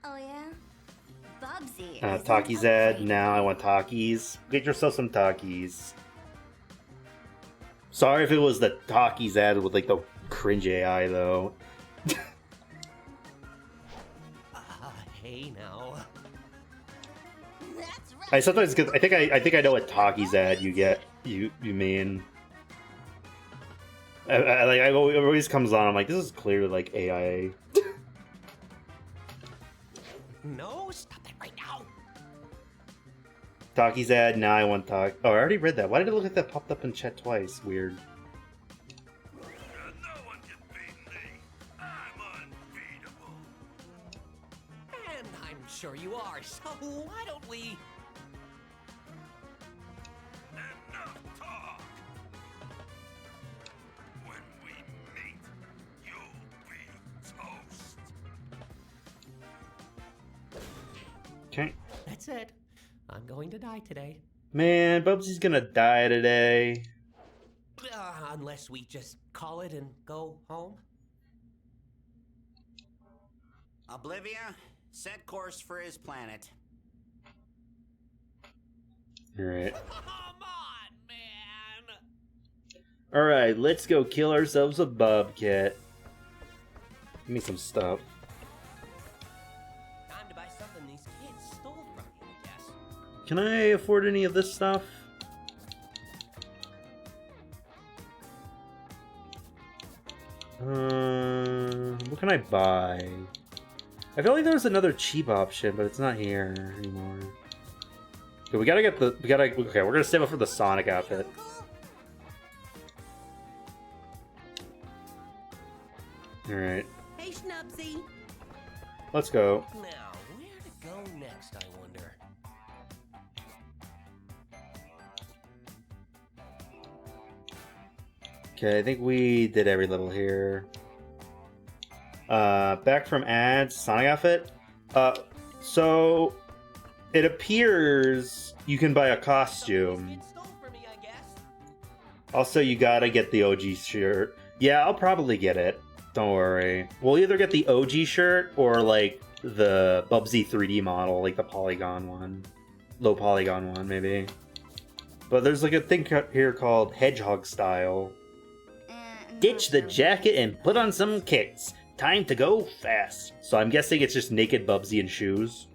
Oh yeah? Bubsy. Takis ad. Now I want Takis. Get yourself some Takis. Sorry if it was the Takis ad with, like, the cringe AI, though. Hey now. That's right. I sometimes get, I think I know what Takis ad you mean. It always comes on. I'm like, this is clearly like AI. No, stop that right now. Takis ad. Now I want Takis. Oh, I already read that. Why did it look like that popped up in chat twice? Weird. No one can beat me. I'm unbeatable. And I'm sure you are, so why don't we... Enough talk. When we meet, you'll be toast. Okay. That's it. I'm going to die today. Man, Bubsy's gonna die today. Unless we just call it and go home. Oblivia, set course for his planet. Alright. Come on, man! Alright, let's go kill ourselves a bobcat. Give me some stuff. Time to buy something these kids stole from you, I guess. Can I afford any of this stuff? What can I buy? I feel like there was another cheap option, but it's not here anymore. Okay, we gotta get the... Okay, we're gonna save up for the Sonic outfit. Alright. Hey, Schnubsy. Let's go. Now, where to go next, I wonder? Okay, I think we did every level here. Back from ads, Sonic outfit. So it appears you can buy a costume. Get stole for me, I guess. Also, you gotta get the OG shirt. Yeah, I'll probably get it. Don't worry. We'll either get the OG shirt or like the Bubsy 3D model, like the polygon one. Low polygon one, maybe. But there's like a thing here called Hedgehog style. Ditch the jacket and put on some kicks. Time to go fast. So I'm guessing it's just naked Bubsy and shoes.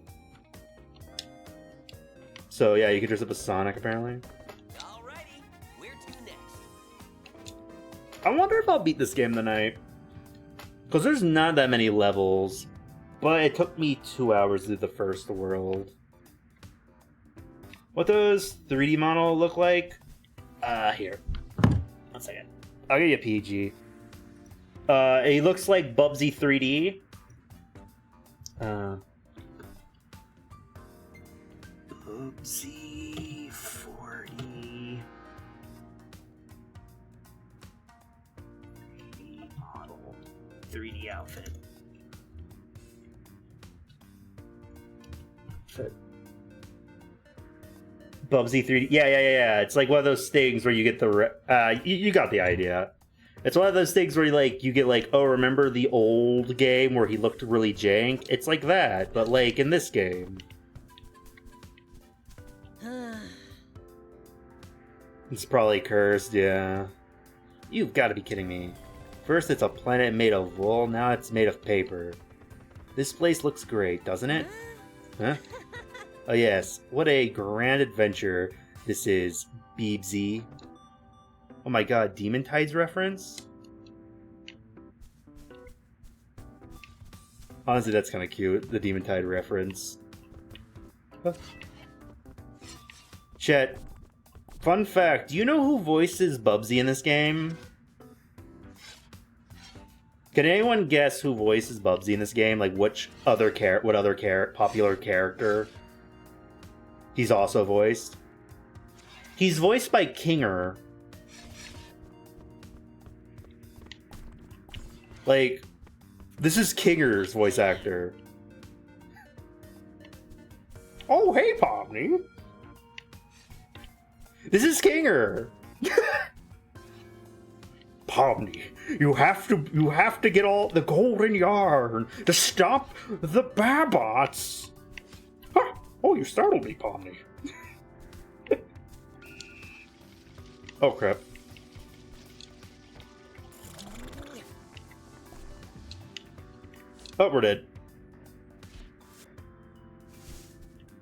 So yeah, you can dress up as Sonic apparently. Alrighty, where to next? I wonder if I'll beat this game tonight. Because there's not that many levels. But it took me 2 hours to do the first world. What does 3D model look like? Here. 1 second. I'll give you a PG. It looks like Bubsy 3D. Bubsy 4D. 3D model. 3D outfit. Bubsy 3D. Yeah. It's like one of those things where you get the... you got the idea. It's one of those things where you get like, oh, remember the old game where he looked really jank? It's like that, but like in this game. It's probably cursed, yeah. You've got to be kidding me. First it's a planet made of wool, now it's made of paper. This place looks great, doesn't it? Huh? Oh yes, what a grand adventure this is, Bubsy. Oh my god, Demon Tides reference? Honestly, that's kind of cute, the Demon Tide reference. Huh. Chet, fun fact, do you know who voices Bubsy in this game? Can anyone guess who voices Bubsy in this game? Like, what other popular character he's also voiced? He's voiced by Kinger. Like, this is Kinger's voice actor. Oh, hey, Pomni. This is Kinger. Pomni, you have to get all the golden yarn to stop the Babots. Huh. Oh, you startled me, Pomni. Oh, crap. Oh, we're dead.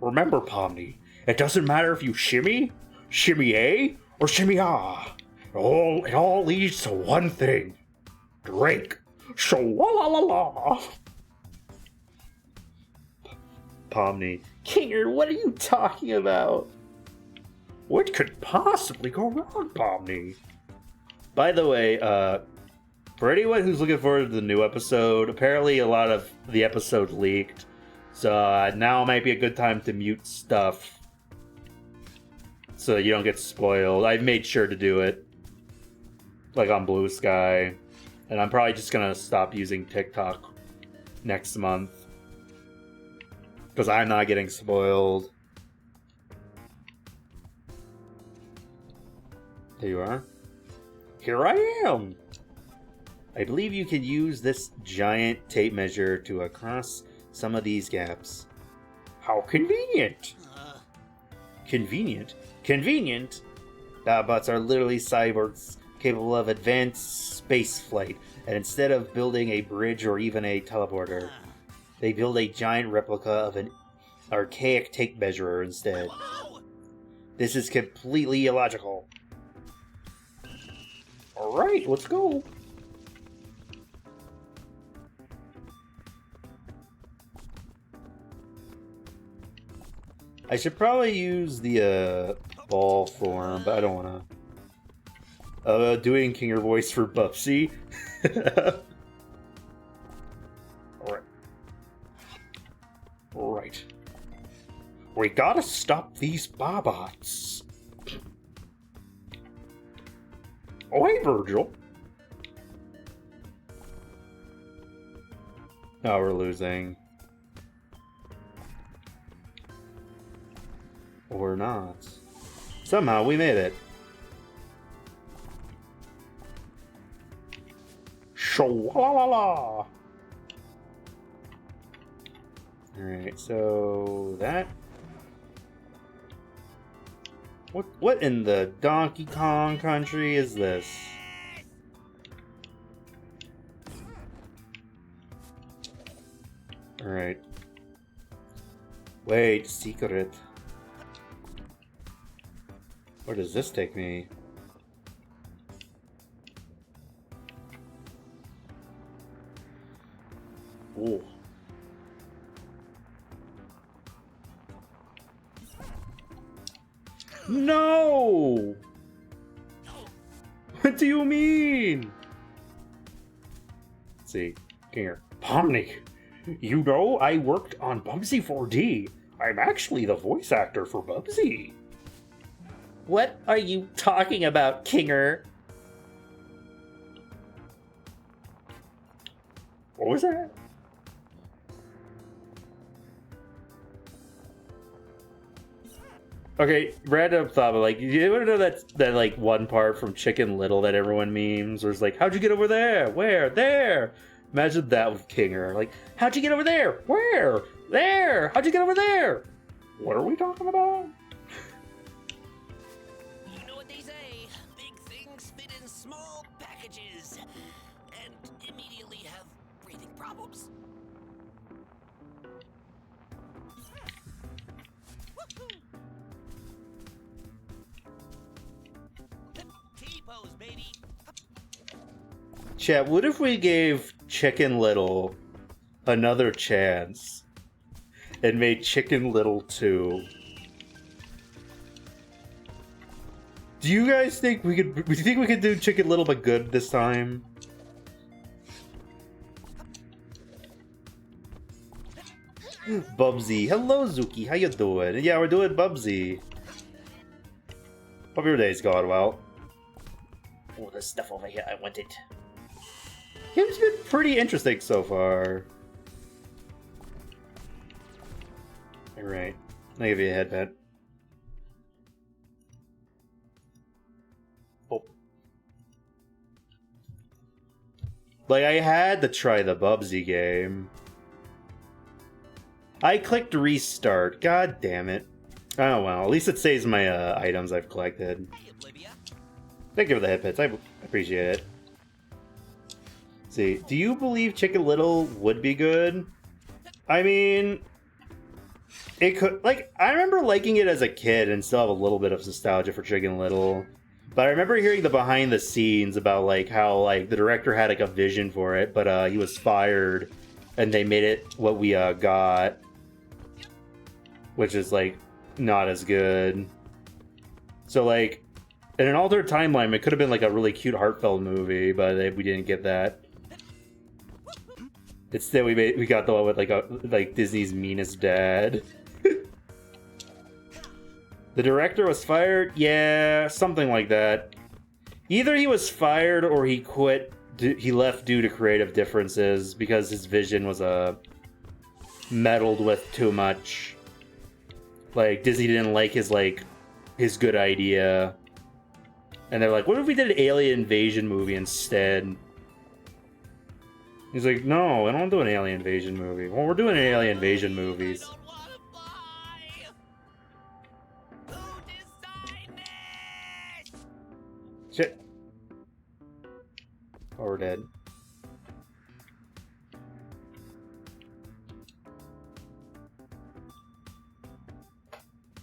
Remember, Pomni, it doesn't matter if you shimmy A, or shimmy ah. It all leads to one thing. Drink. Sha-la-la-la-la. Pomni. Kinger, what are you talking about? What could possibly go wrong, Pomni? By the way, for anyone who's looking forward to the new episode, apparently a lot of the episode leaked. So now might be a good time to mute stuff. So you don't get spoiled. I've made sure to do it. Like on Blue Sky. And I'm probably just gonna stop using TikTok next month. Because I'm not getting spoiled. There you are. Here I am! I believe you can use this giant tape measure to cross some of these gaps. How convenient! Convenient? Convenient? Babots are literally cyborgs capable of advanced space flight, and instead of building a bridge or even a teleporter, they build a giant replica of an archaic tape measurer instead. This is completely illogical. Alright, let's go. I should probably use the ball form, but I don't want to. Doing Kinger voice for Bubsy. Alright. Right. We gotta stop these Bobots. Oh, hey, Virgil. Oh, we're losing. Or not. Somehow we made it. Shwa-la-la-la! Alright, so that... What in the Donkey Kong country is this? Alright. Wait, secret. Where does this take me? Ooh. No! What do you mean? Let's see. Here. Pomni, you know, I worked on Bubsy 4D. I'm actually the voice actor for Bubsy. What are you talking about, Kinger? What was that? Okay, random thought, but like, you want to know that like one part from Chicken Little that everyone memes, where it's like, how'd you get over there? Where? There! Imagine that with Kinger. Like, how'd you get over there? Where? There! How'd you get over there? What are we talking about? You know what they say, big things fit in small packages, and immediately have breathing problems. T-pose, baby. Chat, what if we gave Chicken Little another chance and made Chicken Little 2? Do you guys think we could? Do you think we could do Chicken Little but good this time? Bubsy, hello Zuki, how you doing? Yeah, we're doing Bubsy. Hope your day's going well. Oh, there's stuff over here. I want it. Game's been pretty interesting so far. Alright, I'll give you a headband. Oh. Like, I had to try the Bubsy game. I clicked restart. God damn it. Oh well, at least it saves my items I've collected. Hey, Oblivia. Thank you for the hit pits. I appreciate it. See, do you believe Chicken Little would be good? I mean, it could. Like, I remember liking it as a kid and still have a little bit of nostalgia for Chicken Little. But I remember hearing the behind the scenes about like how like the director had like a vision for it, but he was fired, and they made it what we got, which is like not as good. So like, in an alternate timeline, it could have been like a really cute, heartfelt movie, but we didn't get that. Instead, we got the one with like Disney's meanest dad. The director was fired? Yeah, something like that. Either he was fired or he quit. He left due to creative differences because his vision was meddled with too much. Like Disney didn't like his good idea, and they're like, "What if we did an alien invasion movie instead?" He's like, "No, I don't want to do an alien invasion movie." Well, we're doing alien invasion movies. I don't wanna buy. Who designed this? Shit. Oh, we're dead.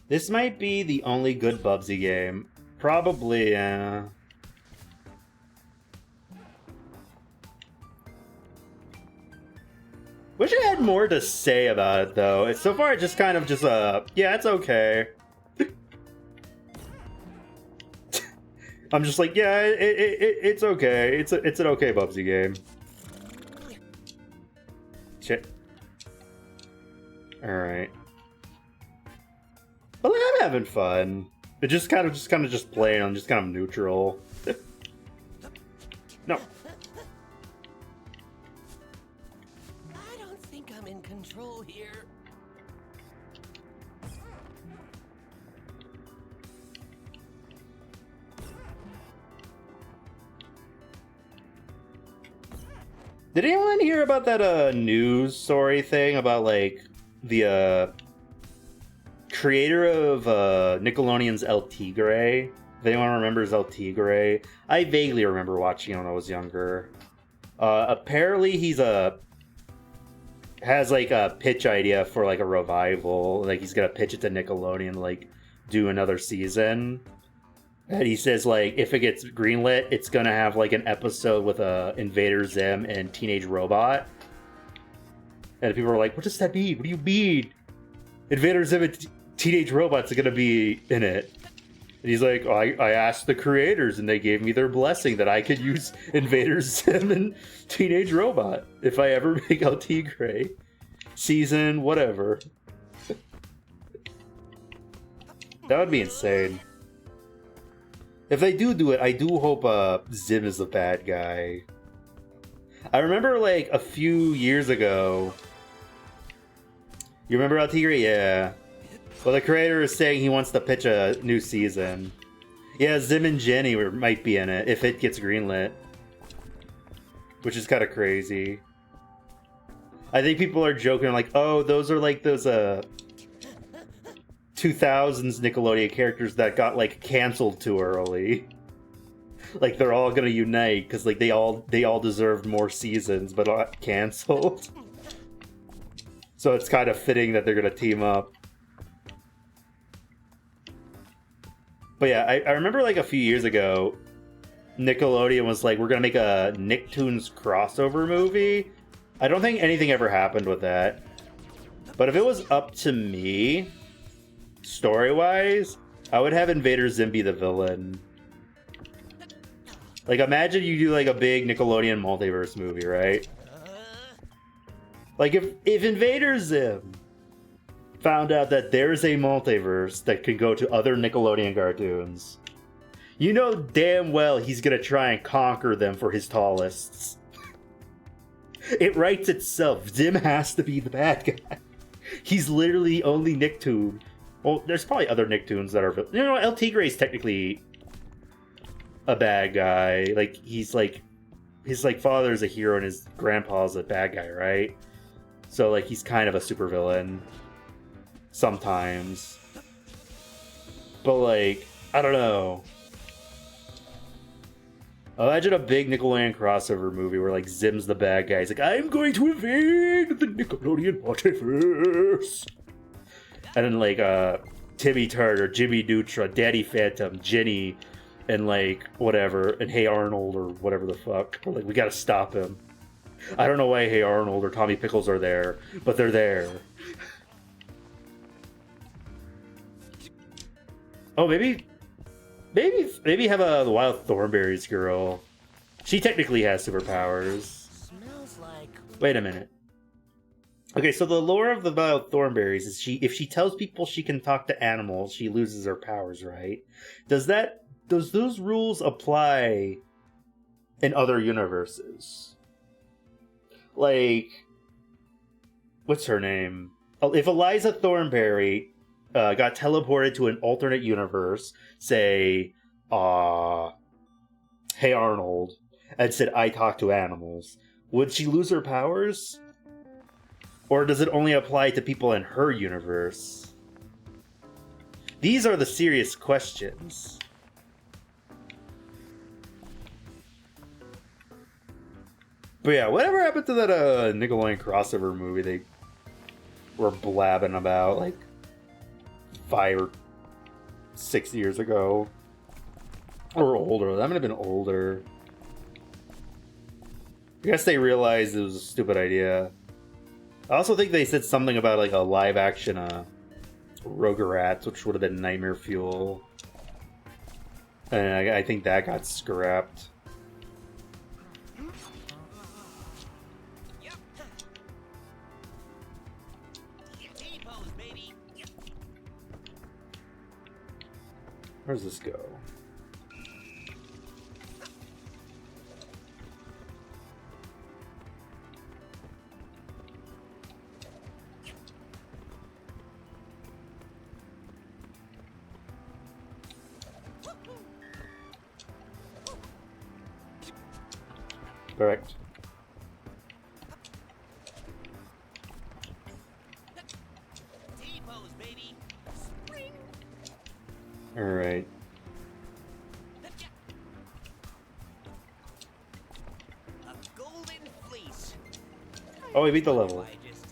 This might be the only good Bubsy game. Probably, yeah. Wish I had more to say about it though. So far, it's just kind of just yeah, it's okay. I'm just like, yeah, it's okay. It's an okay Bubsy game. Shit. All right. But like, I'm having fun. It just kind of playing. I'm just kind of neutral. No. I don't think I'm in control here. Did anyone hear about that news story thing about like the creator of Nickelodeon's El Tigre? If anyone remembers El Tigre, I vaguely remember watching it when I was younger. Apparently, has like a pitch idea for like a revival. Like he's gonna pitch it to Nickelodeon, like do another season. And he says like if it gets greenlit, it's gonna have like an episode with Invader Zim and Teenage Robot. And people are like, "What does that mean? What do you mean? Invader Zim and Teenage Robot's gonna be in it?" And he's like, I asked the creators and they gave me their blessing that I could use Invader Zim and Teenage Robot if I ever make El Tigre season whatever. That would be insane. If they do it, I do hope Zim is the bad guy. I remember like a few years ago. You remember El Tigre? Yeah. Well, the creator is saying he wants to pitch a new season. Yeah, Zim and Jenny might be in it if it gets greenlit. Which is kind of crazy. I think people are joking like, oh, those are like those 2000s Nickelodeon characters that got like canceled too early. Like they're all gonna unite because like they all deserved more seasons but not canceled. So it's kind of fitting that they're gonna team up. But yeah, I remember like a few years ago, Nickelodeon was like, we're gonna make a Nicktoons crossover movie. I don't think anything ever happened with that. But if it was up to me, story-wise, I would have Invader Zim be the villain. Like, imagine you do, like, a big Nickelodeon multiverse movie, right? Like, if Invader Zim found out that there's a multiverse that can go to other Nickelodeon cartoons, you know damn well he's gonna try and conquer them for his tallest. It writes itself. Zim has to be the bad guy. He's literally only Nicktoon. Well, there's probably other Nicktoons that are... You know, El Tigre is technically a bad guy. Like, he's like... His, like, father's a hero and his grandpa's a bad guy, right? So, like, he's kind of a supervillain. Sometimes. But, like, I don't know. Imagine a big Nickelodeon crossover movie where, like, Zim's the bad guy. He's like, I'm going to invade the Nickelodeon multiverse. And then, like, Timmy Turner, Jimmy Neutron, Daddy Phantom, Jenny, and, like, whatever, and Hey Arnold, or whatever the fuck. We're like, we gotta stop him. I don't know why Hey Arnold or Tommy Pickles are there, but they're there. Oh, maybe have the Wild Thornberrys girl. She technically has superpowers. Smells like... Wait a minute. Okay, so the lore of the Wild Thornberrys is if she tells people she can talk to animals, she loses her powers, right? Does those rules apply in other universes? Like, what's her name? If Eliza Thornberry got teleported to an alternate universe, say, Hey Arnold, and said, I talk to animals, would she lose her powers? Or does it only apply to people in her universe? These are the serious questions. But yeah, whatever happened to that Nickelodeon crossover movie they were blabbing about like 5 or 6 years ago? Or older. That might have been older. I guess they realized it was a stupid idea. I also think they said something about like a live action Rugrats, which would have been Nightmare Fuel. And I think that got scrapped. Yep. T-pose, baby. Yep. Where's this go? Correct. T-pose, baby. Spring. All right. A golden fleece. Oh, we beat the level. Why it just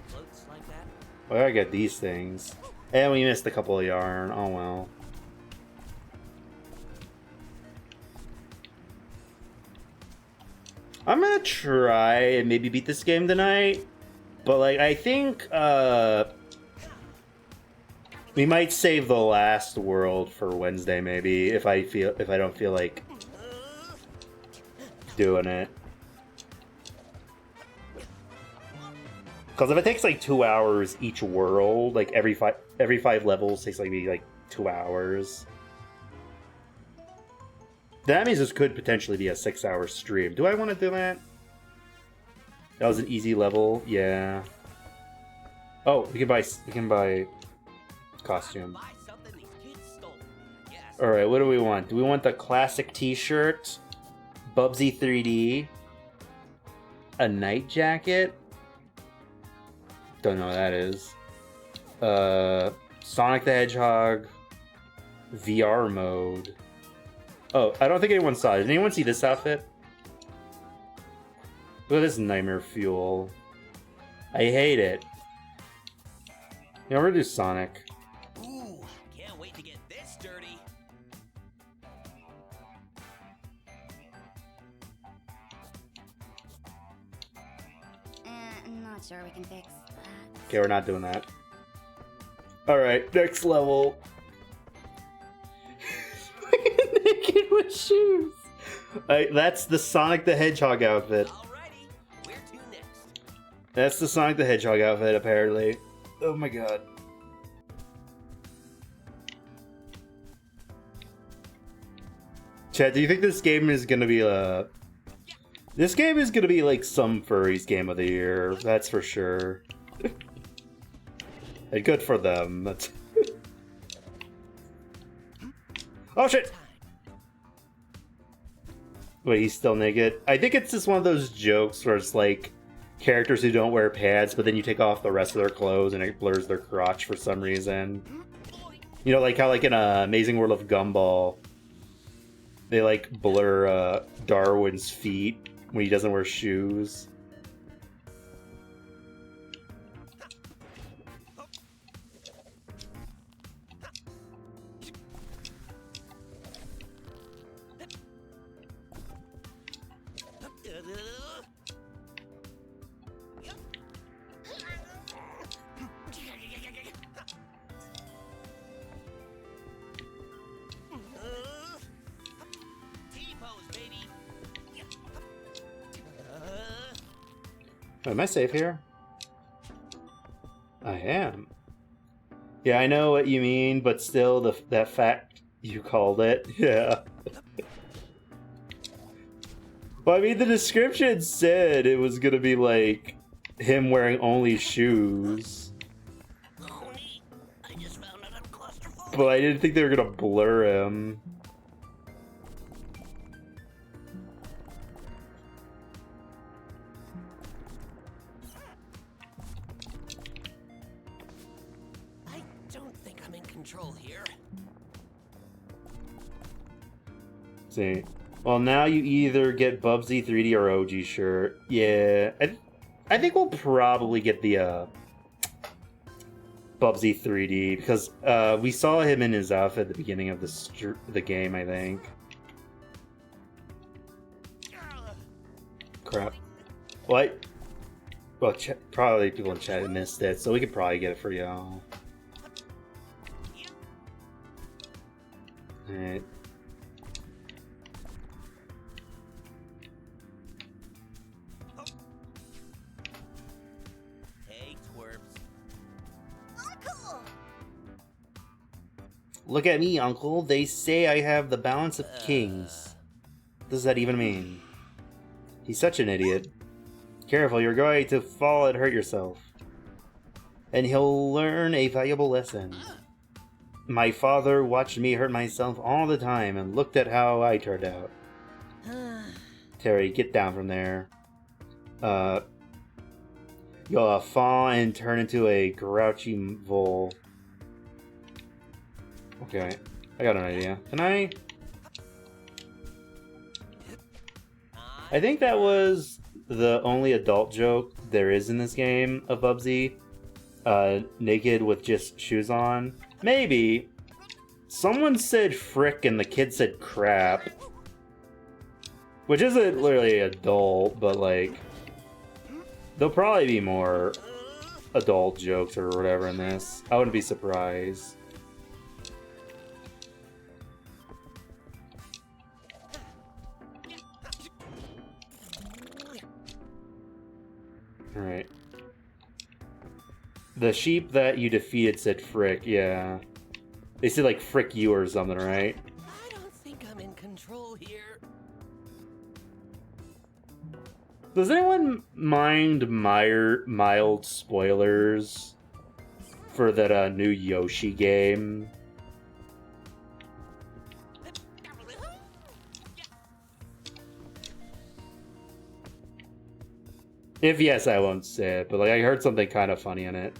floats like that? Well, I got these things. And we missed a couple of yarn. Oh well. I'm gonna try and maybe beat this game tonight. But like I think we might save the last world for Wednesday maybe if I don't feel like doing it. Because if it takes like 2 hours each world, like every five levels takes like maybe like 2 hours. That means this could potentially be a 6-hour stream. Do I want to do that? That was an easy level, yeah. Oh, we can buy costume. Buy something these kids stole. Yes. All right, what do we want? Do we want the classic T-shirt, Bubsy 3D, a night jacket? Don't know what that is. Sonic the Hedgehog, VR mode. Oh, I don't think anyone saw it. Did anyone see this outfit? Look at this Nightmare Fuel. I hate it. Yeah, we're gonna do Sonic. Ooh, can't wait to get this dirty. I'm not sure we can fix that. Okay, we're not doing that. Alright, next level. Naked with shoes. That's the Sonic the Hedgehog outfit. Alrighty, where to next? That's the Sonic the Hedgehog outfit, apparently. Oh my god. Chad, do you think this game is gonna be This game is gonna be like some furries game of the year, that's for sure. And good for them. That's oh shit! Wait, he's still naked? I think it's just one of those jokes where it's like characters who don't wear pants, but then you take off the rest of their clothes and it blurs their crotch for some reason. You know, like how like in Amazing World of Gumball, they like blur Darwin's feet when he doesn't wear shoes. Am I safe here? I am. Yeah, I know what you mean, but still, that fact you called it. Yeah. Well, I mean, the description said it was gonna be like him wearing only shoes. Oh, neat. I just found out I'm claustrophobic. But I didn't think they were gonna blur him. I don't think I'm in control here. See. Well, now you either get Bubsy 3D or OG shirt. Yeah. I think we'll probably get the Bubsy 3D because we saw him in his outfit at the beginning of the game, I think. Crap. What? Well, probably people in chat missed it, so we could probably get it for y'all. Alright. Hey, twerps. Uncle! Look at me, Uncle. They say I have the balance of kings. What does that even mean? He's such an idiot. Careful, you're going to fall and hurt yourself. And he'll learn a valuable lesson. My father watched me hurt myself all the time and looked at how I turned out. Terry, get down from there. You'll fall and turn into a grouchy vole. Okay, I got an idea. Can I think that was the only adult joke there is in this game of Bubsy. Naked with just shoes on. Maybe. Someone said frick and the kid said crap. Which isn't really adult, but like... there'll probably be more adult jokes or whatever in this. I wouldn't be surprised. Alright. The sheep that you defeated said frick, yeah. They said like frick you or something, right? I don't think I'm in control here. Does anyone mind mild spoilers for that new Yoshi game? If yes, I won't say it, but like I heard something kind of funny in it.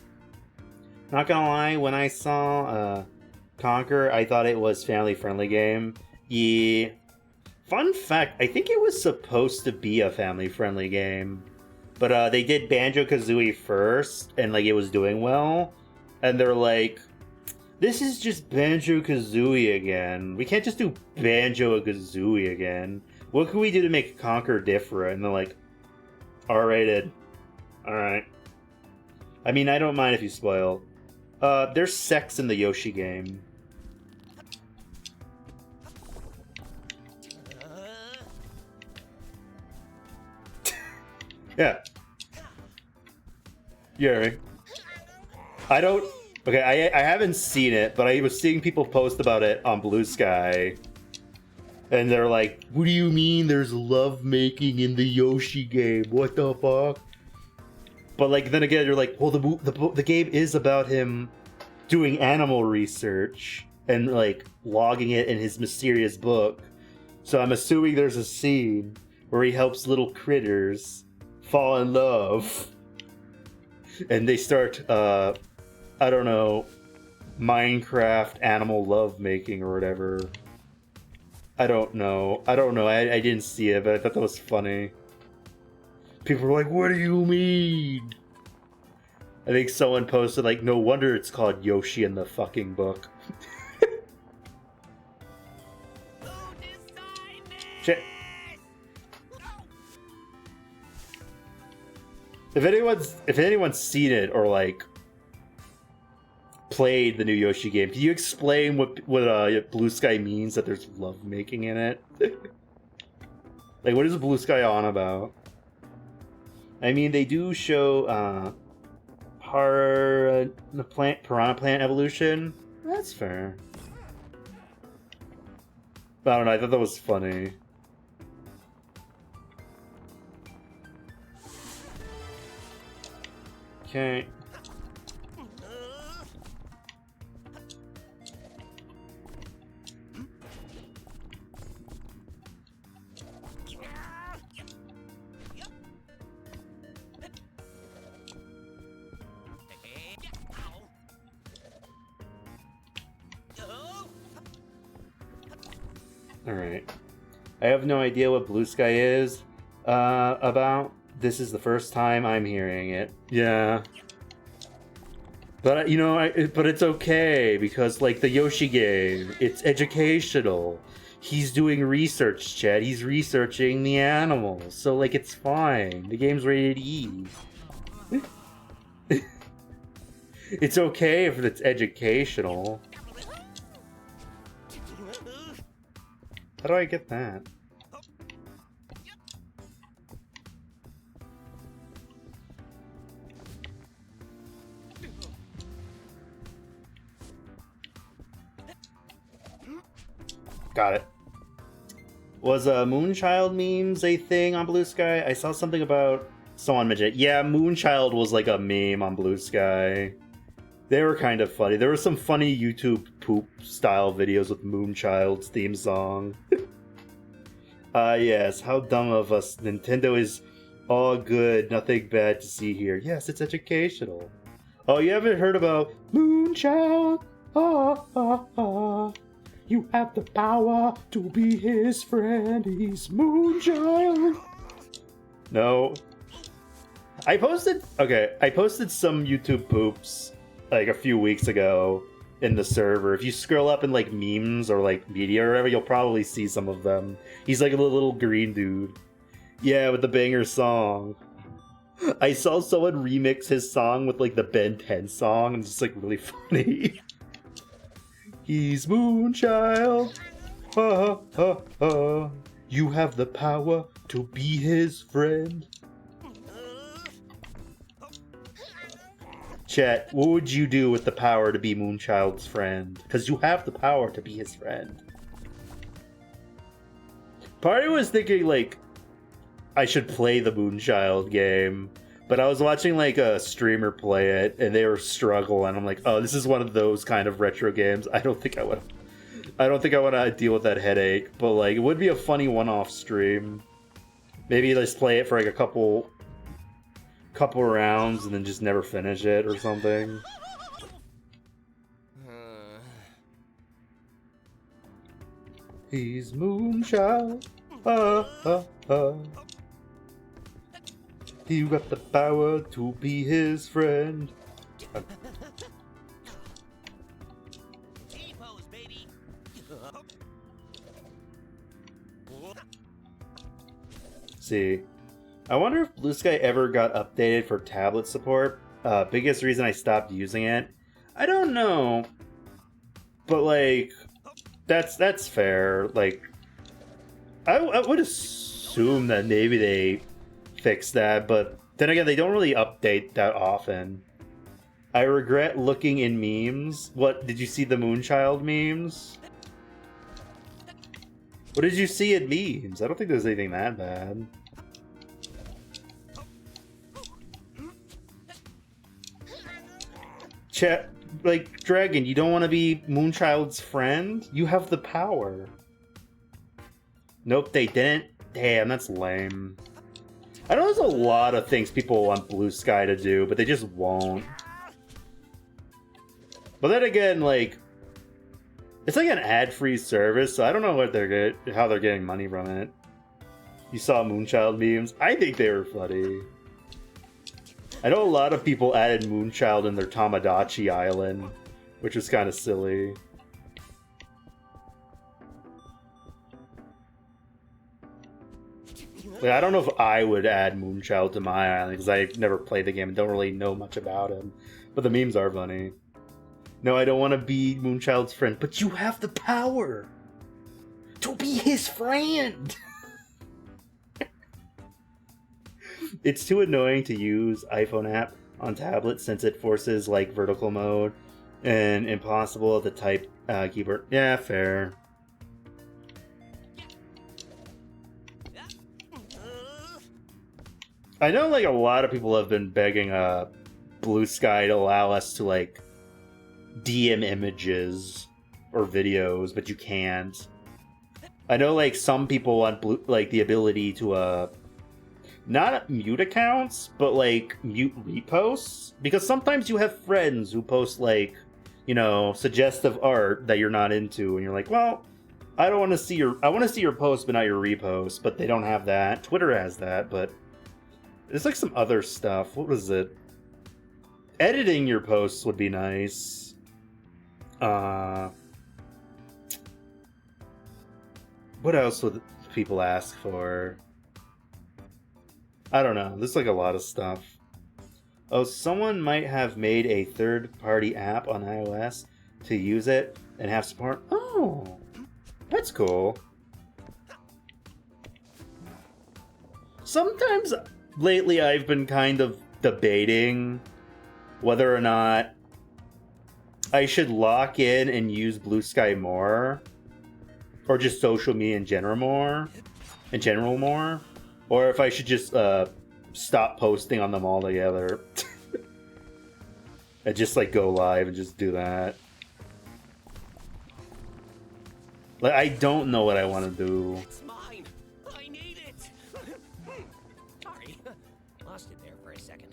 Not gonna lie, when I saw Conquer, I thought it was family-friendly game. Yeah. Fun fact, I think it was supposed to be a family-friendly game. But they did Banjo-Kazooie first, and like it was doing well. And they're like, this is just Banjo-Kazooie again. We can't just do Banjo-Kazooie again. What can we do to make Conquer different? And they're like, R-rated. Alright. I mean, I don't mind if you spoil. There's sex in the Yoshi game. Yeah. You hear me? I don't... Okay, I haven't seen it, but I was seeing people post about it on Blue Sky. And they're like, what do you mean there's lovemaking in the Yoshi game? What the fuck? But like, then again, you're like, well, the game is about him doing animal research and like logging it in his mysterious book. So I'm assuming there's a scene where he helps little critters fall in love. And they start, I don't know, Minecraft animal lovemaking or whatever. I don't know. I didn't see it, but I thought that was funny. People were like, what do you mean? I think someone posted, like, no wonder it's called Yoshi in the fucking book. Shit. If anyone's seen it or, like, played the new Yoshi game, can you explain what Blue Sky means, that there's lovemaking in it? Like, what is Blue Sky on about? I mean, they do show piranha plant evolution. That's fair. But I don't know, I thought that was funny. Okay. Alright. I have no idea what Blue Sky is about. This is the first time I'm hearing it. Yeah. But, you know, but it's okay, because, like, the Yoshi game, it's educational. He's doing research, Chad. He's researching the animals. So, like, it's fine. The game's rated E. It's okay if it's educational. How do I get that? Got it. Was Moonchild memes a thing on Blue Sky? I saw something about someone mentioned it. Yeah, Moonchild was like a meme on Blue Sky. They were kind of funny. There were some funny YouTube poop style videos with Moonchild's theme song. Yes, how dumb of us. Nintendo is all good, nothing bad to see here. Yes, it's educational. Oh, you haven't heard about Moonchild? Ah, ah, ah. You have the power to be his friend. He's Moonchild. No. I posted some YouTube poops like a few weeks ago in the server. If you scroll up in like memes or like media or whatever, you'll probably see some of them. He's like a little green dude. Yeah, with the banger song. I saw someone remix his song with like the Ben 10 song, and it's just like really funny. He's Moonchild. Ha ha ha. You have the power to be his friend. Chat, what would you do with the power to be Moonchild's friend? Because you have the power to be his friend. Part of me was thinking, like, I should play the Moonchild game. But I was watching, like, a streamer play it, and they were struggling. I'm like, oh, this is one of those kind of retro games. I don't think I want to deal with that headache. But, like, it would be a funny one-off stream. Maybe let's play it for, like, a couple rounds and then just never finish it or something. He's Moonchild. Ah, ah, ah. You got the power to be his friend. T-pose, baby. See, I wonder if Blue Sky ever got updated for tablet support. Biggest reason I stopped using it, I don't know, but like that's fair. Like, I would assume that maybe they fix that, but then again, they don't really update that often. I regret looking in memes. What, did you see the Moonchild memes? What did you see in memes? I don't think there's anything that bad. Chat, like, Dragon, you don't want to be Moonchild's friend? You have the power. Nope, they didn't. Damn, that's lame. I know there's a lot of things people want Blue Sky to do, but they just won't. But then again, like, it's like an ad-free service, so I don't know what how they're getting money from it. You saw Moonchild memes? I think they were funny. I know a lot of people added Moonchild in their Tamagotchi island, which was kind of silly. Like, I don't know if I would add Moonchild to my island, because I've never played the game and don't really know much about him. But the memes are funny. No, I don't want to be Moonchild's friend, but you have the power to be his friend! It's too annoying to use iPhone app on tablet since it forces, like, vertical mode, and impossible to type keyboard. Yeah, fair. I know, like, a lot of people have been begging Blue Sky to allow us to, like, DM images or videos, but you can't. I know, like, some people want the ability to not mute accounts, but like mute reposts, because sometimes you have friends who post, like, you know, suggestive art that you're not into, and you're like, well, I want to see your post but not your repost. But they don't have that. Twitter has that, but there's like some other stuff. What was it? Editing your posts would be nice. What else would people ask for? I don't know. There's like a lot of stuff. Oh, someone might have made a third-party app on iOS to use it and have support. Oh, that's cool. Sometimes lately I've been kind of debating whether or not I should lock in and use Blue Sky more, or just social media in general more, or if I should just stop posting on them altogether and just like go live and just do that. Like, I don't know what I want to do. It's mine. I need it. Sorry, lost it there for a second.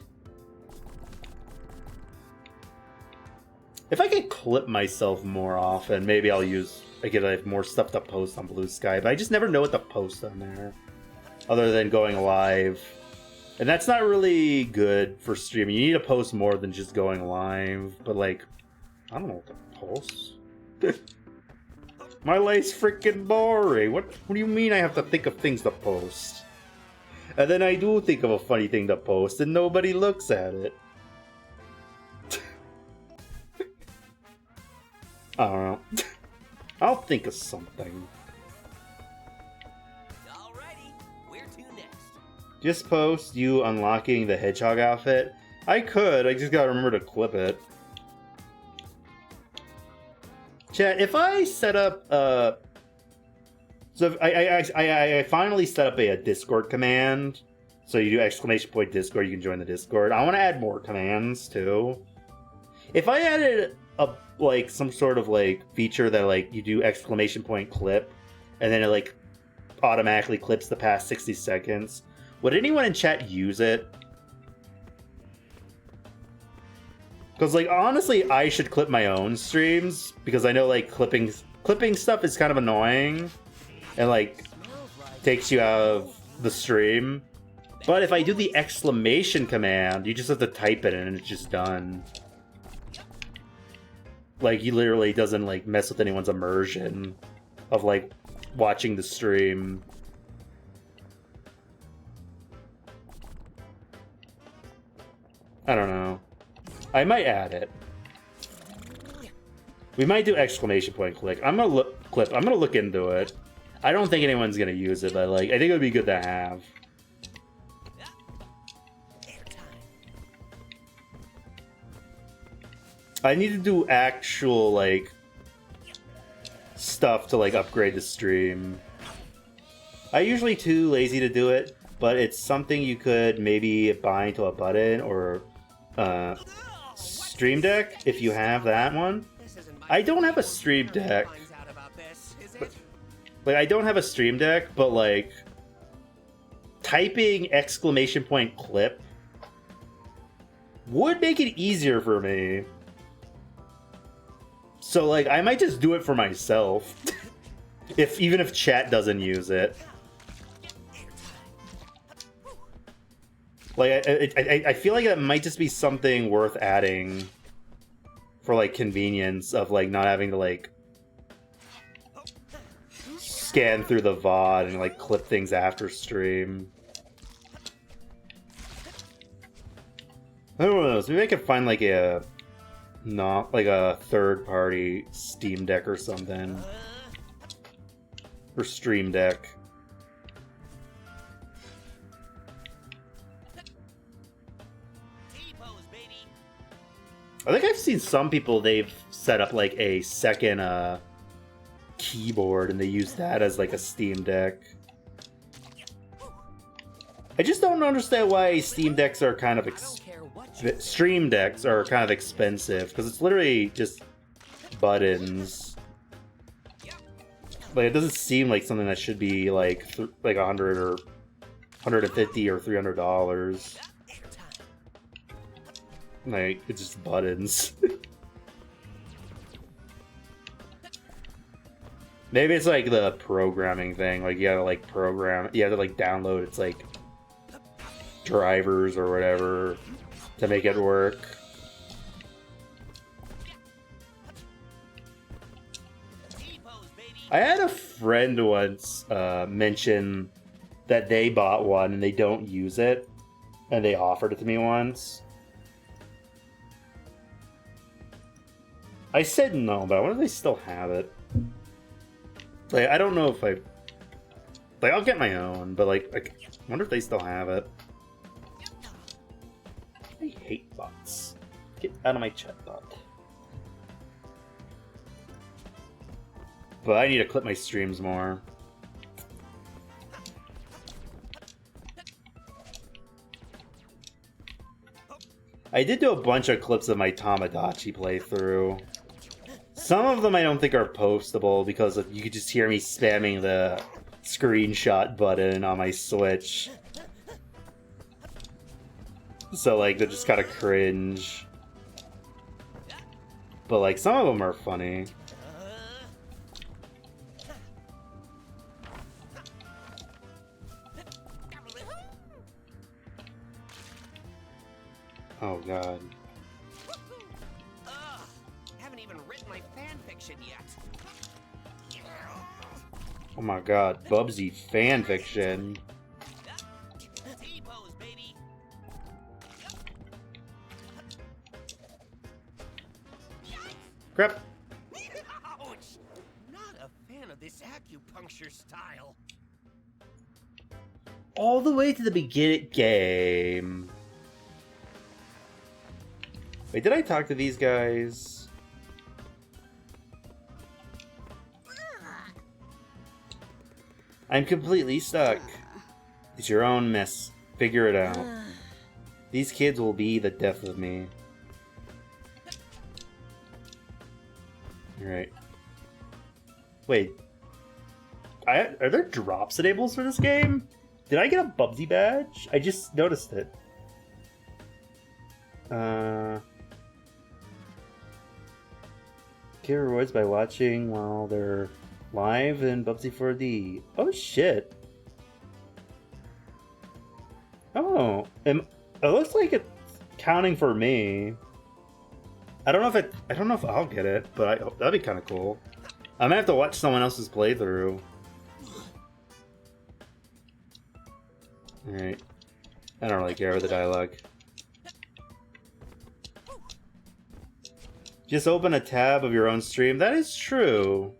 If I could clip myself more often, maybe I'll have more stuff to post on Blue Sky, but I just never know what to post on there other than going live. And that's not really good for streaming. You need to post more than just going live, but like, I don't know what to post. My life's freaking boring. What do you mean I have to think of things to post? And then I do think of a funny thing to post and nobody looks at it. I don't know. I'll think of something. Alrighty, where to next? Just post you unlocking the hedgehog outfit. I could, I just gotta remember to clip it. Chat, if I set up so if I finally set up a Discord command. So you do ! Discord, you can join the Discord. I want to add more commands too. If I added like some sort of like feature that like you do ! Clip, and then it like automatically clips the past 60 seconds, would anyone in chat use it? Because like honestly, I should clip my own streams because I know like clipping stuff is kind of annoying and like takes you out of the stream. But if I do the ! Command, you just have to type it in and it's just done. Like, he literally doesn't, like, mess with anyone's immersion of, like, watching the stream. I don't know. I might add it. We might do ! Click. I'm gonna look into it. I don't think anyone's gonna use it, but, like, I think it would be good to have. I need to do actual, like, stuff to, like, upgrade the stream. I'm usually too lazy to do it, but it's something you could maybe bind to a button or Stream Deck, if you have that one. I don't have a Stream Deck. Like, I don't have a Stream Deck, but, like, typing ! Clip would make it easier for me. So, like, I might just do it for myself. Even if chat doesn't use it. Like, I feel like that might just be something worth adding for, like, convenience of, like, not having to, like, scan through the VOD and, like, clip things after stream. I don't know, so maybe I could find, like, not like a third-party Steam Deck or something. Or Stream Deck. I think I've seen some people, they've set up like a second keyboard and they use that as like a Steam Deck. I just don't understand why Steam Decks are kind of Stream Decks are kind of expensive, because it's literally just buttons. Like, it doesn't seem like something that should be like like $100 or $150 or $300. Like, it's just buttons. Maybe it's like the programming thing. Like, you gotta like program, you have to like download its like drivers or whatever to make it work. I had a friend once mention that they bought one and they don't use it, and they offered it to me once. I said no, but I wonder if they still have it. Like, I don't know if I... Like, I'll get my own, but like, I wonder if they still have it. I hate bots. Get out of my chat bot. But I need to clip my streams more. I did do a bunch of clips of my Tamagotchi playthrough. Some of them I don't think are postable because you could just hear me spamming the screenshot button on my Switch. So like, they're just kind of cringe. But like, some of them are funny. Oh god. Haven't even written my fan fiction yet. Oh my god, Bubsy fanfiction. T-pose, baby. Crap. Ouch! Not a fan of this acupuncture style. All the way to the beginning game. Wait, did I talk to these guys? I'm completely stuck. It's your own mess. Figure it out. These kids will be the death of me. Alright. Wait. Are there drops enables for this game? Did I get a Bubsy badge? I just noticed it. Get rewards by watching while they're live in Bubsy 4D. Oh shit. Oh, it looks like it's counting for me. I don't know if I'll get it, but that'd be kind of cool. I'm gonna have to watch someone else's playthrough. Alright. I don't really care with the dialogue. Just open a tab of your own stream. That is true.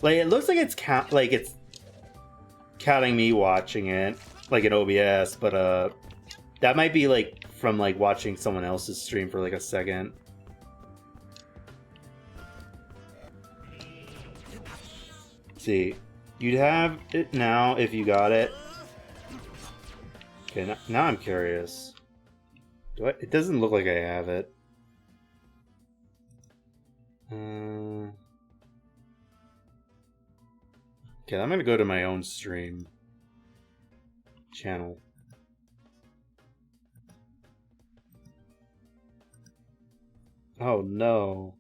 Like, it looks like it's counting me watching it, like in OBS, but that might be like from like watching someone else's stream for like a second. See, you'd have it now if you got it. Okay, now I'm curious. It doesn't look like I have it. Okay, I'm gonna go to my own stream channel. Oh no.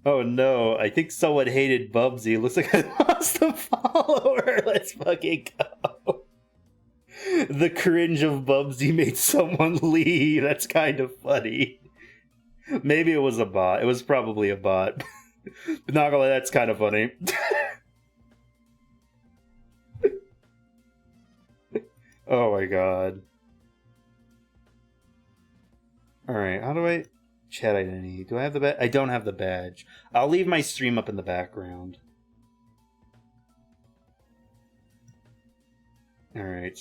Oh no, I think someone hated Bubsy. Looks like I lost a follower. Let's fucking go. The cringe of Bubsy made someone leave. That's kind of funny. Maybe it was a bot. It was probably a bot. But not gonna lie, that's kind of funny. Oh my god. Alright, how do I... Chat identity. Do I have the badge? I don't have the badge. I'll leave my stream up in the background. Alright.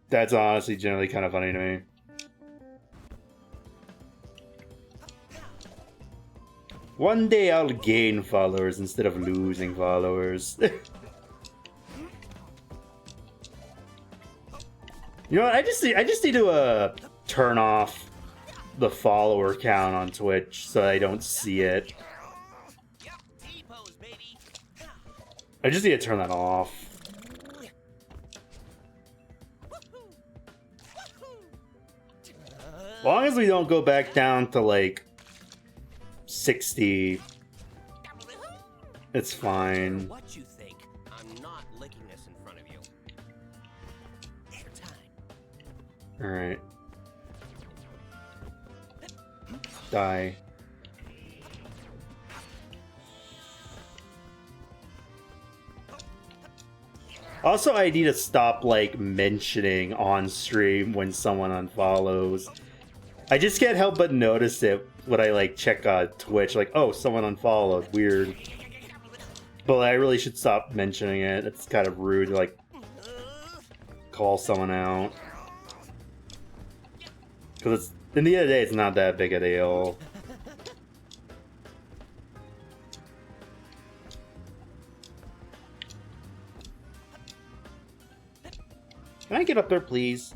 That's honestly generally kind of funny to me. One day I'll gain followers instead of losing followers. You know what? I just need to turn off the follower count on Twitch so I don't see it. I just need to turn that off. As long as we don't go back down to like 60, it's fine. What you think? I'm not licking this in front of you. Airtime. Alright. Die. Also, I need to stop, like, mentioning on stream when someone unfollows. I just can't help but notice it when I, like, check Twitch. Like, oh, someone unfollowed. Weird. But I really should stop mentioning it. It's kind of rude to, like, call someone out. Because in the end of the day, it's not that big a deal. Can I get up there, please?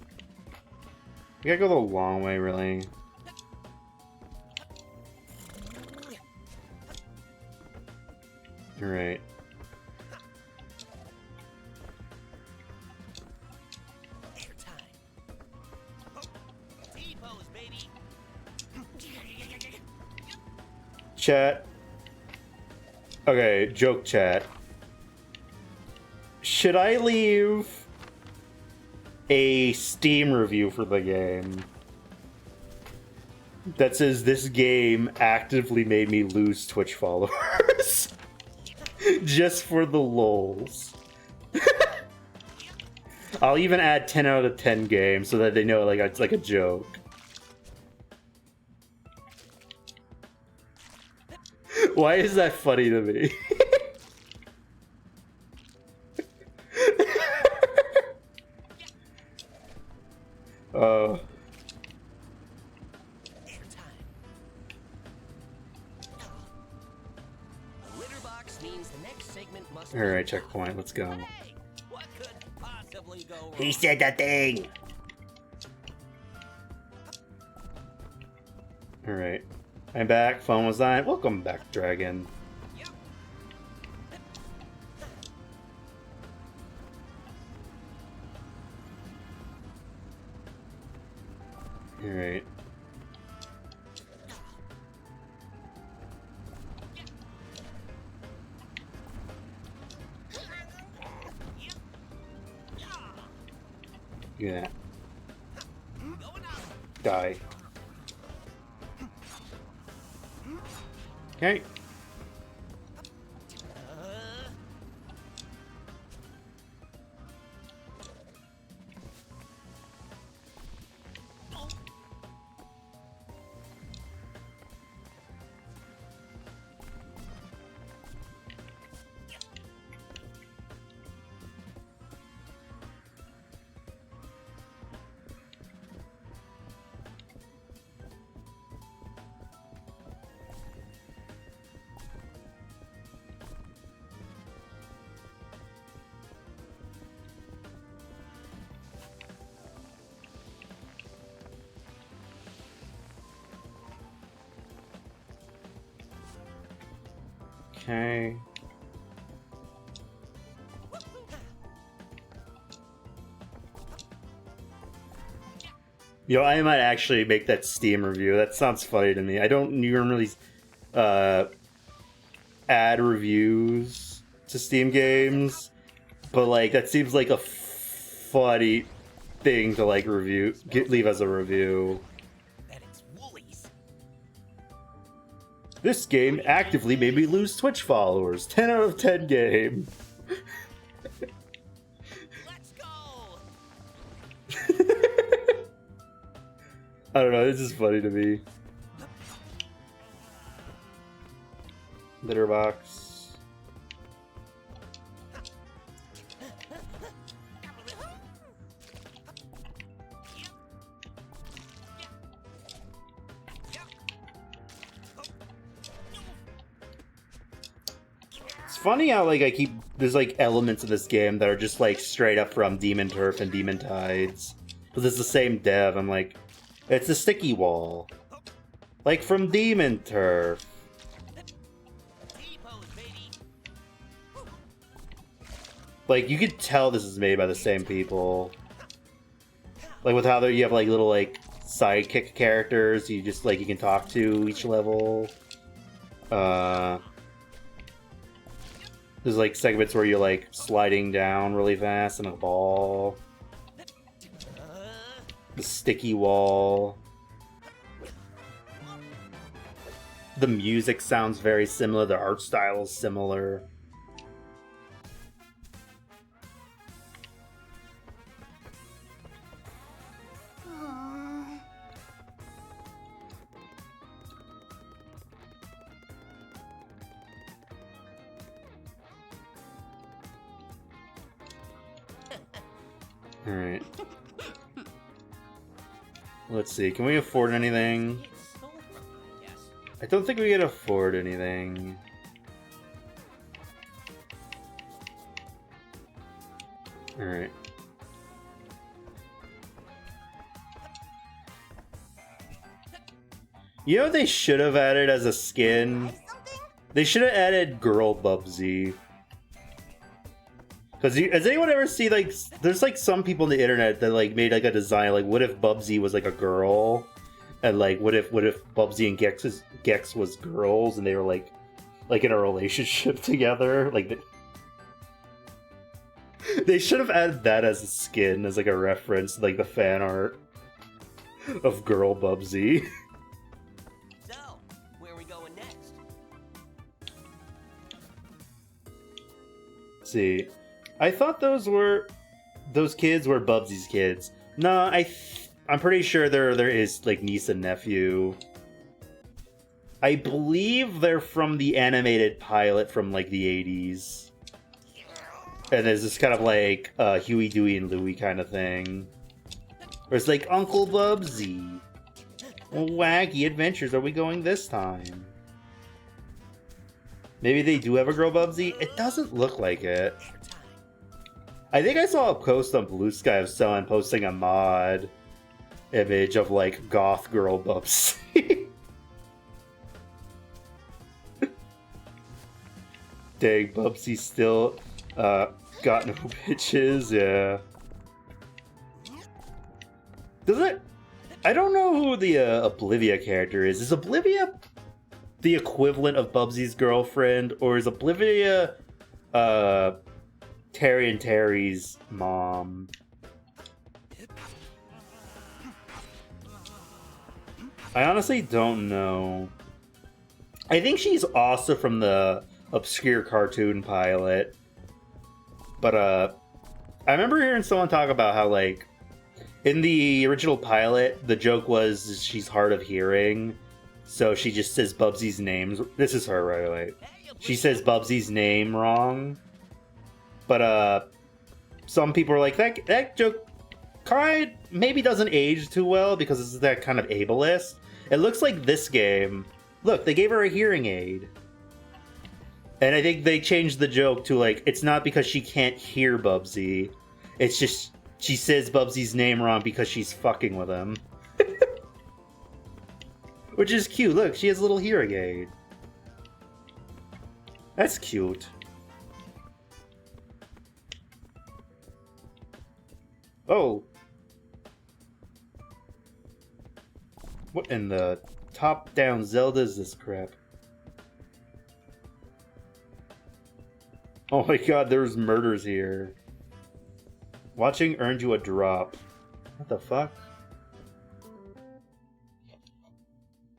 We gotta go the long way, really. Alright. Chat. Okay, joke chat. Should I leave a Steam review for the game that says this game actively made me lose Twitch followers? Just for the lulz. I'll even add 10 out of 10 games so that they know like it's like a joke. Why is that funny to me? Alright, checkpoint, let's go. He said the thing! Alright. I'm back, phone was on. Welcome back, Dragon. Alright. Yeah. Die. Okay. Okay. Yo, I might actually make that Steam review. That sounds funny to me. I don't normally add reviews to Steam games, but like that seems like a funny thing to like leave as a review. This game actively made me lose Twitch followers. 10 out of 10 game. Let's go. I don't know, this is funny to me. Litter box. It's funny how like there's like elements of this game that are just like straight up from Demon Turf and Demon Tides. Because it's the same dev. I'm like, it's a sticky wall. Like from Demon Turf. Like you could tell this is made by the same people. Like with how you have like little like sidekick characters you just like you can talk to each level. There's like segments where you're like sliding down really fast in a ball. The sticky wall. The music sounds very similar, the art style is similar. Alright. Let's see, can we afford anything? It's stole from me, I guess. I don't think we can afford anything. Alright. You know what they should have added as a skin? They should have added Girl Bubsy. Because has anyone ever see, like, there's like some people on the internet that like made like a design, like what if Bubsy was like a girl? And like what if Bubsy and Gex was girls and they were like in a relationship together? Like they should have added that as a skin, as like a reference to like the fan art of Girl Bubsy. So, where are we going next? Let's see. I thought those kids were Bubsy's kids. No, I'm pretty sure there is like niece and nephew. I believe they're from the animated pilot from like the 80s. And there's this kind of like Huey, Dewey, and Louie kind of thing. Where it's like, Uncle Bubsy. What wacky adventures are we going this time? Maybe they do have a Girl Bubsy? It doesn't look like it. I think I saw a post on Blue Sky of someone posting a mod image of like goth Girl Bubsy. Dang, Bubsy still got no bitches, yeah. Does it? I don't know who the Oblivia character is. Is Oblivia the equivalent of Bubsy's girlfriend, or is Oblivia Terry and Terry's mom? I honestly don't know. I think she's also from the obscure cartoon pilot. But I remember hearing someone talk about how like in the original pilot, the joke was she's hard of hearing, so she just says Bubsy's name. This is her, right away. She says Bubsy's name wrong. But some people are like, that joke maybe doesn't age too well because it's that kind of ableist. It looks like this game. Look, they gave her a hearing aid. And I think they changed the joke to like, it's not because she can't hear Bubsy. It's just she says Bubsy's name wrong because she's fucking with him. Which is cute. Look, she has a little hearing aid. That's cute. Oh. What in the top-down Zelda is this crap? Oh my god, there's murders here. Watching earned you a drop. What the fuck?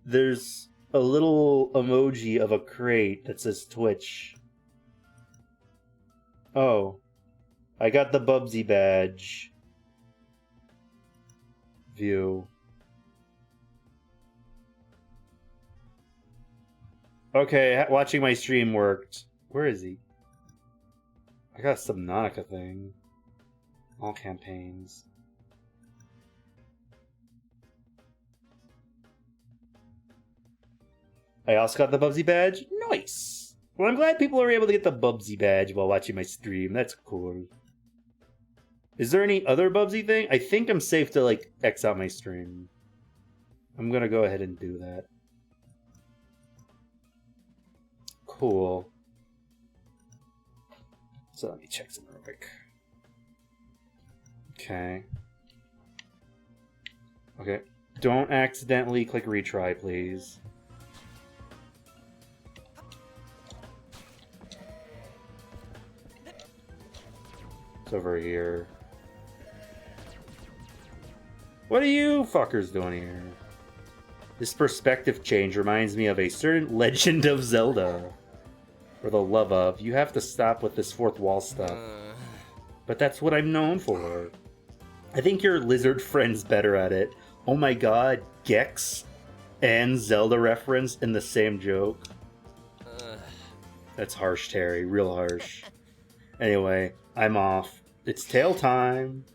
There's a little emoji of a crate that says Twitch. Oh. I got the Bubsy badge. View. Okay, watching my stream worked. Where is he? I got a Subnautica thing. All campaigns. I also got the Bubsy badge. Nice! Well, I'm glad people are able to get the Bubsy badge while watching my stream. That's cool. Is there any other Bubsy thing? I think I'm safe to, like, X out my stream. I'm gonna go ahead and do that. Cool. So let me check some real quick. Okay. Okay. Don't accidentally click retry, please. It's over here. What are you fuckers doing here? This perspective change reminds me of a certain Legend of Zelda. For the love of, you have to stop with this fourth wall stuff. But that's what I'm known for. I think your lizard friend's better at it. Oh my god, Gex and Zelda reference in the same joke. That's harsh, Terry. Real harsh. Anyway, I'm off. It's tail time.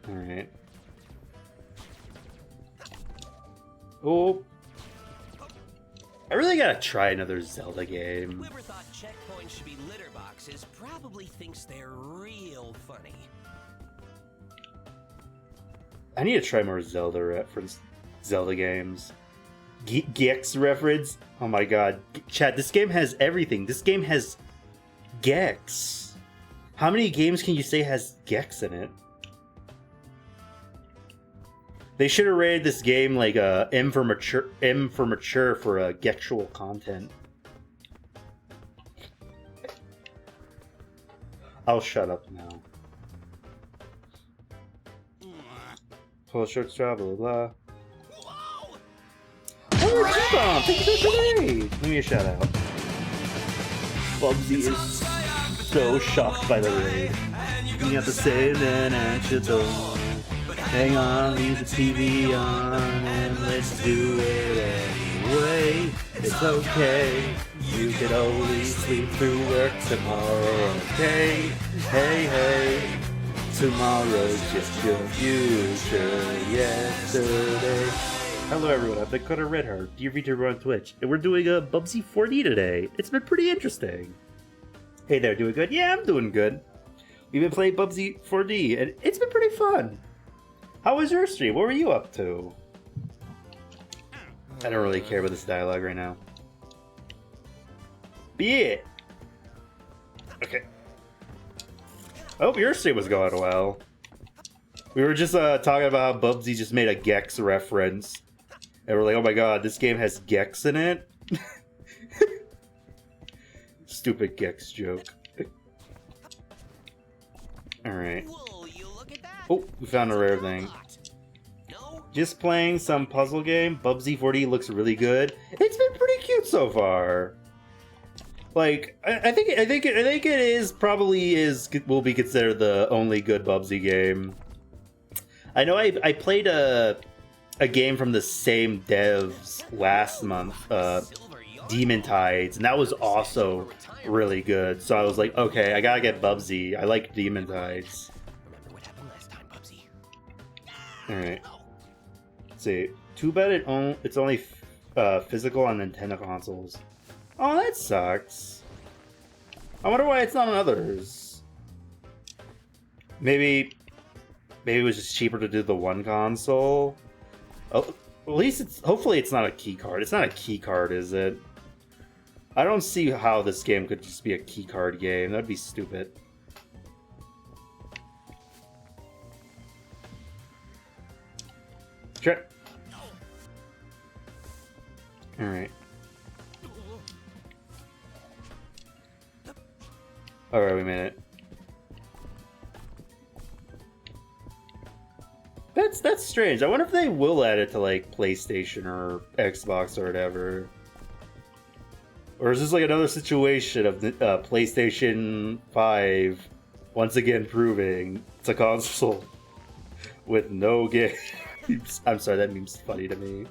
Alright. Oh. I really gotta try another Zelda game. Whoever thought checkpoints should be litter boxes probably thinks they're real funny. I need to try more Zelda games. Gex reference? Oh my god. Chat, this game has everything. This game has Gex. How many games can you say has Gex in it? They should have rated this game like M for mature for Gexual content. I'll shut up now. Pull shirts travel, blah. Oh, G-Bomb! Thank you for the raid! Give me a shout out. Bubsy is so shocked by the raid. You have to say then and you don't. Hang on, leave the TV on and let's do it anyway. It's okay. You can always sleep through work tomorrow, okay? Hey, hey. Tomorrow's just your future yesterday. Hello everyone, I'm DakotaRedhart, dear VTuber on Twitch, and we're doing a Bubsy 4D today. It's been pretty interesting. Hey there, doing good? Yeah, I'm doing good. We've been playing Bubsy 4D, and it's been pretty fun. How was your stream? What were you up to? I don't really care about this dialogue right now. But yeah. Okay. I hope your stream was going well. We were just talking about how Bubsy just made a Gex reference. And we're like, oh my god, this game has Gex in it? Stupid Gex joke. Alright. Oh, we found a rare thing. Just playing some puzzle game. Bubsy 4D looks really good. It's been pretty cute so far. Like, I think it is will be considered the only good Bubsy game. I know I played a game from the same devs last month, Demon Tides, and that was also really good. So I was like, okay, I gotta get Bubsy. I like Demon Tides. Alright. Let's see. Too bad it's only physical on Nintendo consoles. Oh, that sucks. I wonder why it's not on others. Maybe it was just cheaper to do the one console. Oh, at least hopefully it's not a key card. It's not a key card, is it? I don't see how this game could just be a key card game. That'd be stupid. Try. Alright. Alright, we made it. That's strange. I wonder if they will add it to like PlayStation or Xbox or whatever. Or is this like another situation of the PlayStation 5 once again proving it's a console with no games? I'm sorry, that meme's funny to me.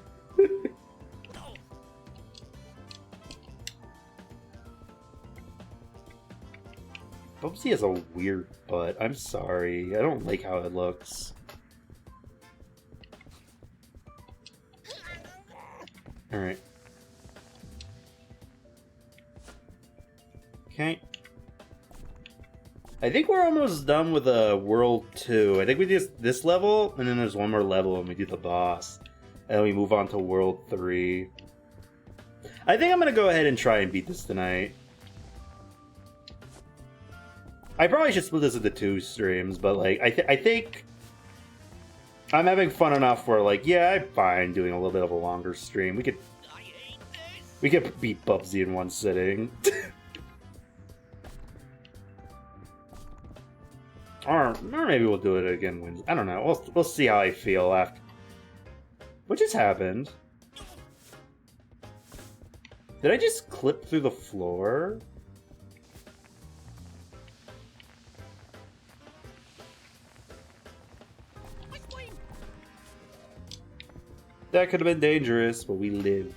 Bubsy has a weird butt. I'm sorry. I don't like how it looks. Alright. Okay. I think we're almost done with World 2. I think we do this level, and then there's one more level and we do the boss. And then we move on to World 3. I think I'm gonna go ahead and try and beat this tonight. I probably should split this into 2 streams, but like, I think I'm having fun enough where like, yeah, I'm fine doing a little bit of a longer stream. We could beat Bubsy in one sitting. Or maybe we'll do it again Wednesday. I don't know. We'll see how I feel after. What just happened? Did I just clip through the floor? That could have been dangerous, but we lived.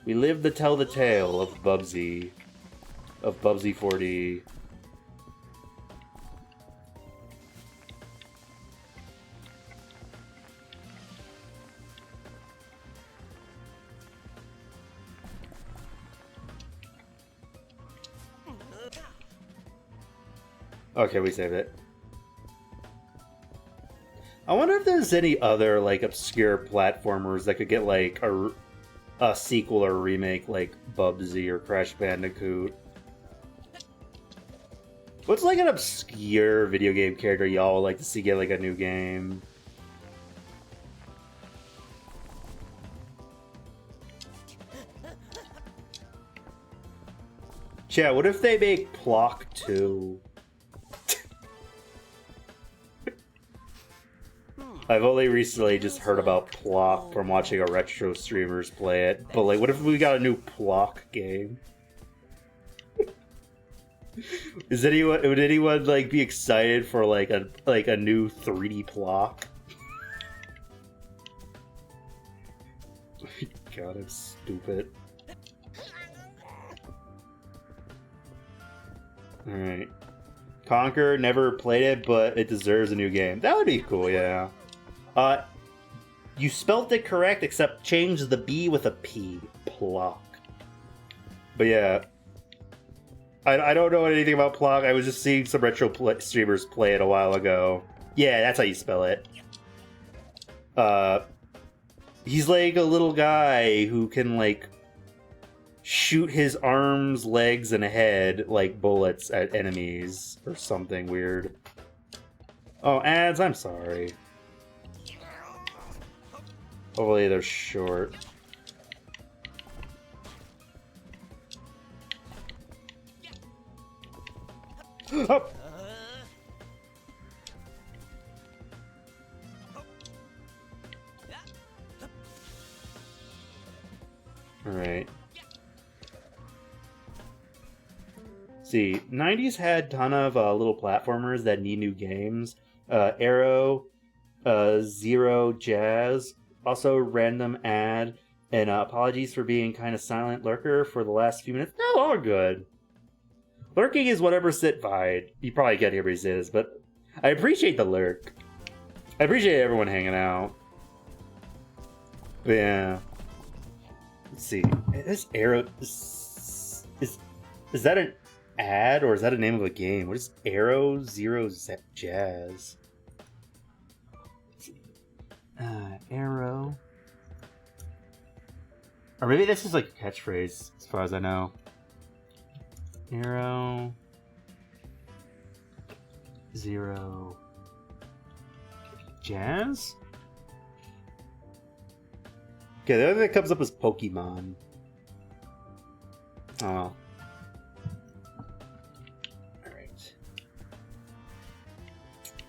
We lived to tell the tale of Bubsy. Of Bubsy 4D. Okay, we saved it. I wonder if there's any other, like, obscure platformers that could get, like, a sequel or remake, like Bubsy or Crash Bandicoot. What's, like, an obscure video game character y'all would like to see get, like, a new game? Chat, what if they make Plock 2? I've only recently just heard about Plock from watching a retro streamers play it, but like, what if we got a new Plock game? Would anyone like be excited for like a new 3D Plock? God, I'm stupid. Alright. Conquer, never played it, but it deserves a new game. That would be cool, yeah. You spelt it correct, except change the B with a P. Plock. But yeah. I don't know anything about Plock. I was just seeing some retro streamers play it a while ago. Yeah, that's how you spell it. He's like a little guy who can, like, shoot his arms, legs, and head like bullets at enemies or something weird. Oh, ads, I'm sorry. Hopefully they're short. Oh! Alright. See, 90s had a ton of little platformers that need new games. Arrow, Zero Jazz, also random ad, and apologies for being kind of silent lurker for the last few minutes. No, all good. Lurking is whatever Sit vied. You probably get here where he is, but I appreciate the lurk. I appreciate everyone hanging out. But yeah. Let's see. This Arrow is that an ad or is that a name of a game? What is Arrow Zero Jazz? Arrow. Or maybe this is like a catchphrase, as far as I know. Arrow Zero Jazz? Okay, the other thing that comes up is Pokemon. Oh. Alright.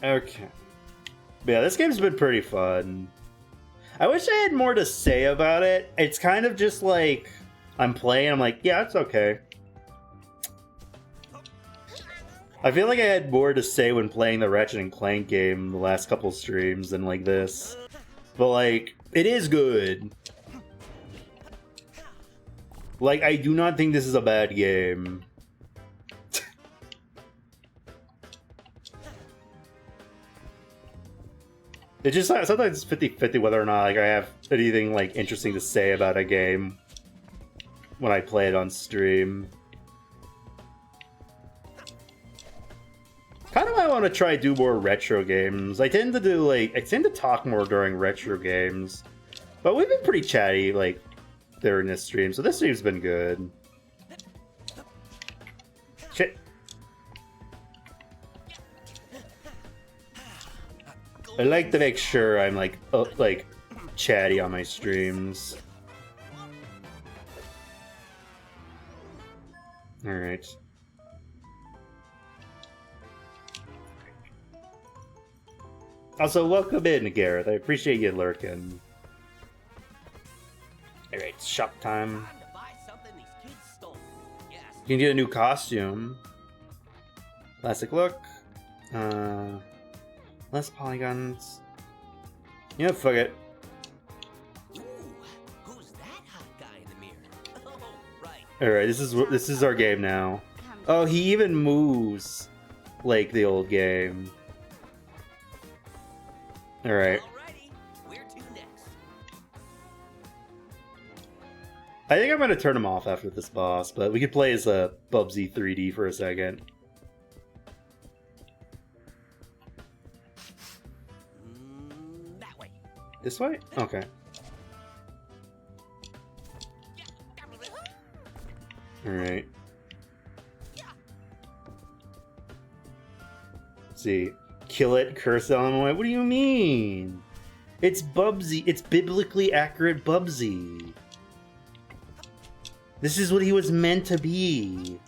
Okay. But yeah, this game's been pretty fun. I wish I had more to say about it. It's kind of just like, I'm playing, I'm like, yeah, it's okay. I feel like I had more to say when playing the Ratchet and Clank game the last couple streams than like this. But like, it is good. Like, I do not think this is a bad game. It's just sometimes it's 50-50 whether or not like I have anything like interesting to say about a game when I play it on stream. Kind of I want to try do more retro games. I tend to talk more during retro games. But we've been pretty chatty like during this stream, so this stream's been good. Shit. I like to make sure I'm like chatty on my streams. All right. Also, welcome in, Gareth. I appreciate you lurking. All right, shop time. You can get a new costume. Classic look. Less polygons. You know, fuck it. Ooh, who's that hot guy in the mirror? Oh, right. All right, this is our game now. Oh, he even moves like the old game. All right. Alrighty, where to next? I think I'm gonna turn him off after this boss, but we could play as a Bubsy 3D for a second. This way? Okay. Alright. See. Kill it, curse element. What do you mean? It's Bubsy. It's biblically accurate Bubsy. This is what he was meant to be.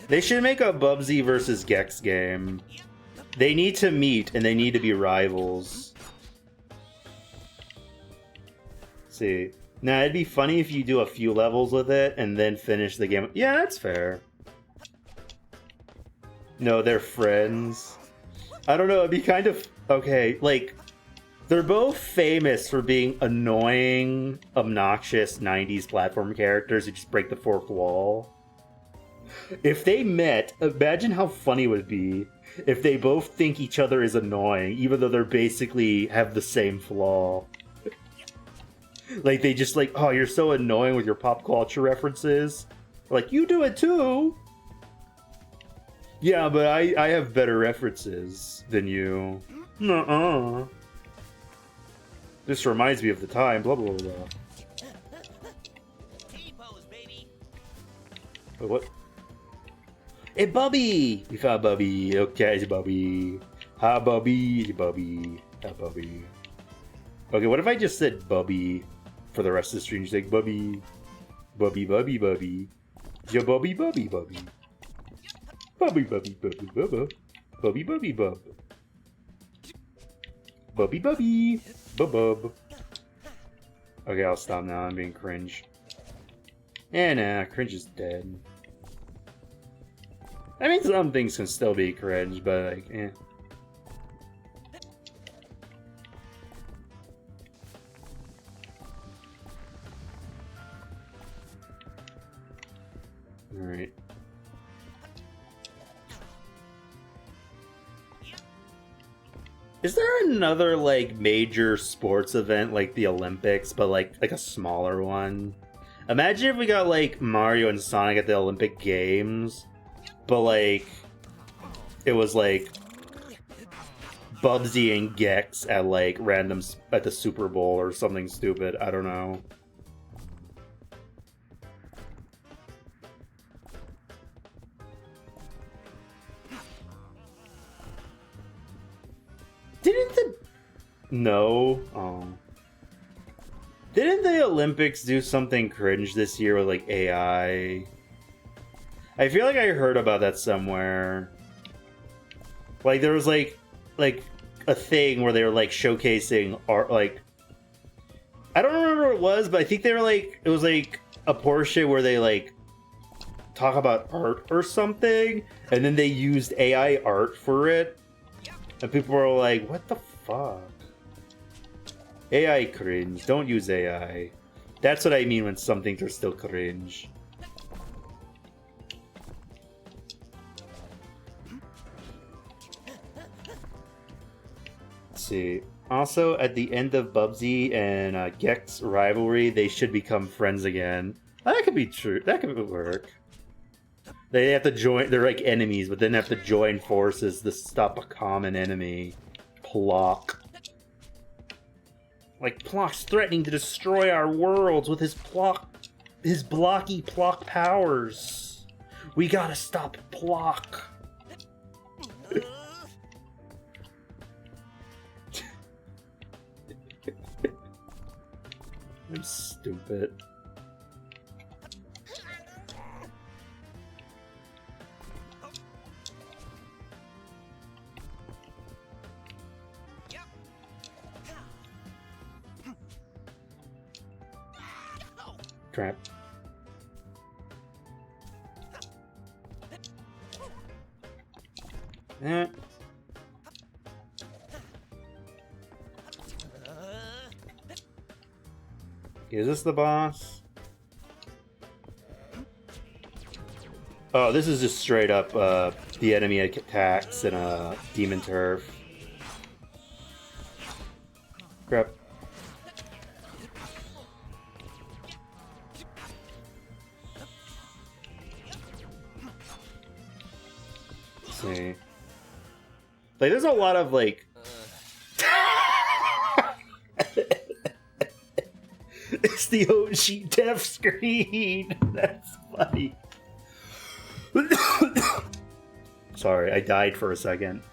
They should make a Bubsy versus Gex game. They need to meet and they need to be rivals. See. Now, it'd be funny if you do a few levels with it and then finish the game. Yeah, that's fair. No, they're friends. I don't know, it'd be kind of... Okay, like... They're both famous for being annoying, obnoxious 90s platform characters who just break the fourth wall. If they met, imagine how funny it would be if they both think each other is annoying, even though they're basically have the same flaw. Like, they just like, oh, you're so annoying with your pop culture references. Like, you do it too! Yeah, but I have better references than you. Nuh-uh. This reminds me of the time, blah, blah, blah. T-pose, baby. Wait, what? Hey, Bubby! We found Bubby. Okay, it's Bubby. Hi, Bubby. Bubby. Hi, Bubby. Okay, what if I just said Bubby for the rest of the stream? Just like, Bubby. Bubby, Bubby, Bubby. Yeah, Bubby, Bubby, Bubby. Bubby, Bubby, Bubby, Bubba. Bubby, Bubby, Bub. Bubby, Bubby. Bub. Okay, I'll stop now. I'm being cringe. Nah, cringe is dead. I mean, some things can still be cringe, but like, eh. Alright. Is there another, like, major sports event like the Olympics, but like a smaller one? Imagine if we got, like, Mario and Sonic at the Olympic Games, but, like, it was, like, Bubsy and Gex at, like, at the Super Bowl or something stupid. I don't know. No. Oh. Didn't the Olympics do something cringe this year with, like, AI? I feel like I heard about that somewhere. Like, there was, like a thing where they were, like, showcasing art, like... I don't remember what it was, but I think they were, like... It was, like, a portion where they, like, talk about art or something, and then they used AI art for it. And people were like, what the fuck? AI cringe. Don't use AI. That's what I mean when some things are still cringe. Let's see. Also, at the end of Bubsy and Gex rivalry, they should become friends again. That could be true. That could work. They have to join. They're like enemies, but then have to join forces to stop a common enemy. Plock. Like, Plock's threatening to destroy our worlds with his blocky Plock powers. We gotta stop Plock. I'm stupid. Crap. Eh. Is this the boss? Oh, this is just straight up the enemy attacks in a demon turf. Crap. See. Like, there's a lot of, like... It's the OG death screen! That's funny. Sorry, I died for a second.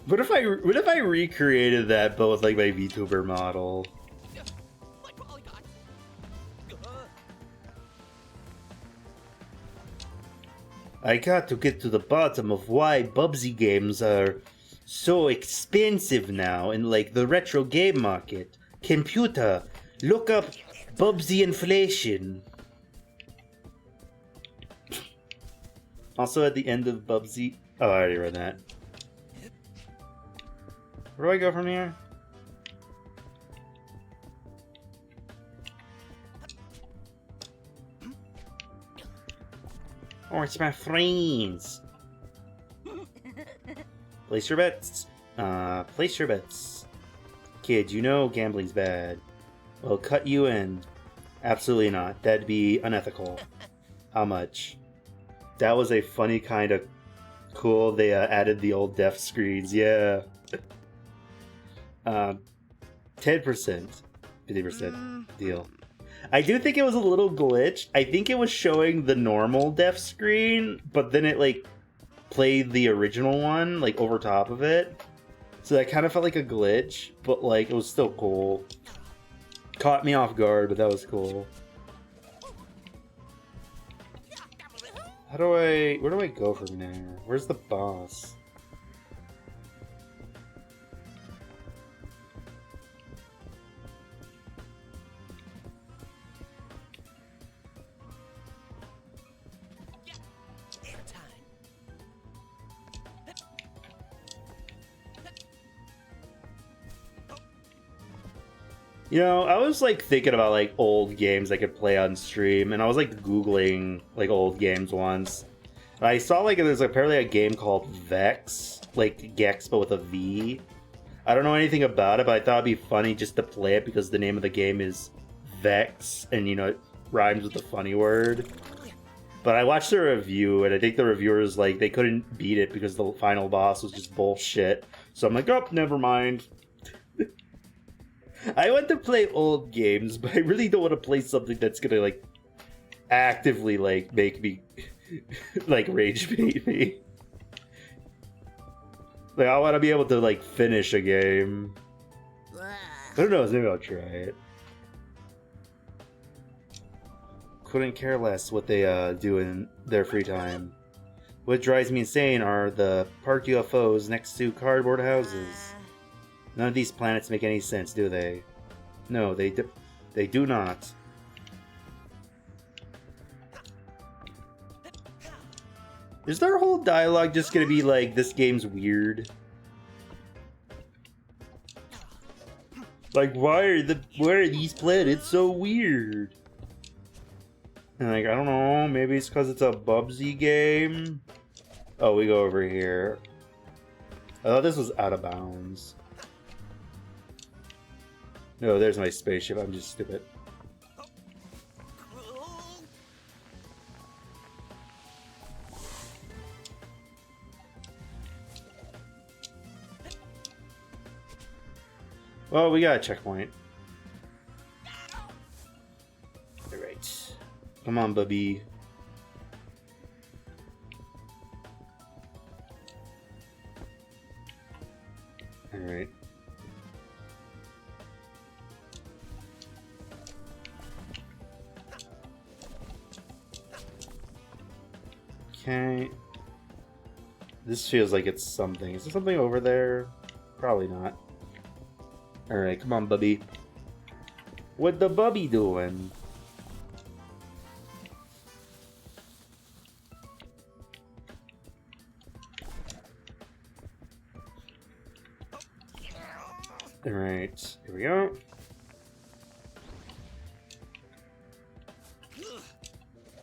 What if I recreated that but with like my VTuber model? My polygon. I got to get to the bottom of why Bubsy games are so expensive now in like the retro game market. Computer, look up Bubsy inflation. Also at the end of Bubsy... Oh, I already read that. Where do I go from here? Oh, it's my friends. Place your bets. Place your bets. Kid, you know gambling's bad. Well, cut you in. Absolutely not. That'd be unethical. How much? That was a funny kind of cool. They added the old death screens. Yeah. 10%. 50% deal. I do think it was a little glitch. I think it was showing the normal death screen, but then it like played the original one like over top of it. So that kind of felt like a glitch, but like it was still cool. Caught me off guard, but that was cool. Where do I go from there? Where's the boss? You know, I was like thinking about like old games I could play on stream, and I was like Googling like old games once. And I saw like there's apparently a game called Vex, like Gex but with a V. I don't know anything about it, but I thought it'd be funny just to play it because the name of the game is Vex, and you know, it rhymes with the funny word. But I watched the review, and I think the reviewers like they couldn't beat it because the final boss was just bullshit. So I'm like, oh, never mind. I want to play old games, but I really don't want to play something that's gonna like actively like make me like rage bait me. Like I want to be able to like finish a game. I don't know, maybe I'll try it. Couldn't care less what they do in their free time. What drives me insane are the parked UFOs next to cardboard houses. None of these planets make any sense, do they? No, they do not. Is their whole dialogue just gonna be like, this game's weird? Like, why are these planets so weird? And like, I don't know, maybe it's because it's a Bubsy game? Oh, we go over here. I thought this was out of bounds. No, there's my spaceship. I'm just stupid. Well, we got a checkpoint. Alright. Come on, Bubby. Alright. Okay. This feels like it's something. Is there something over there? Probably not. Alright, come on, Bubby. What the Bubby doing? Alright, here we go.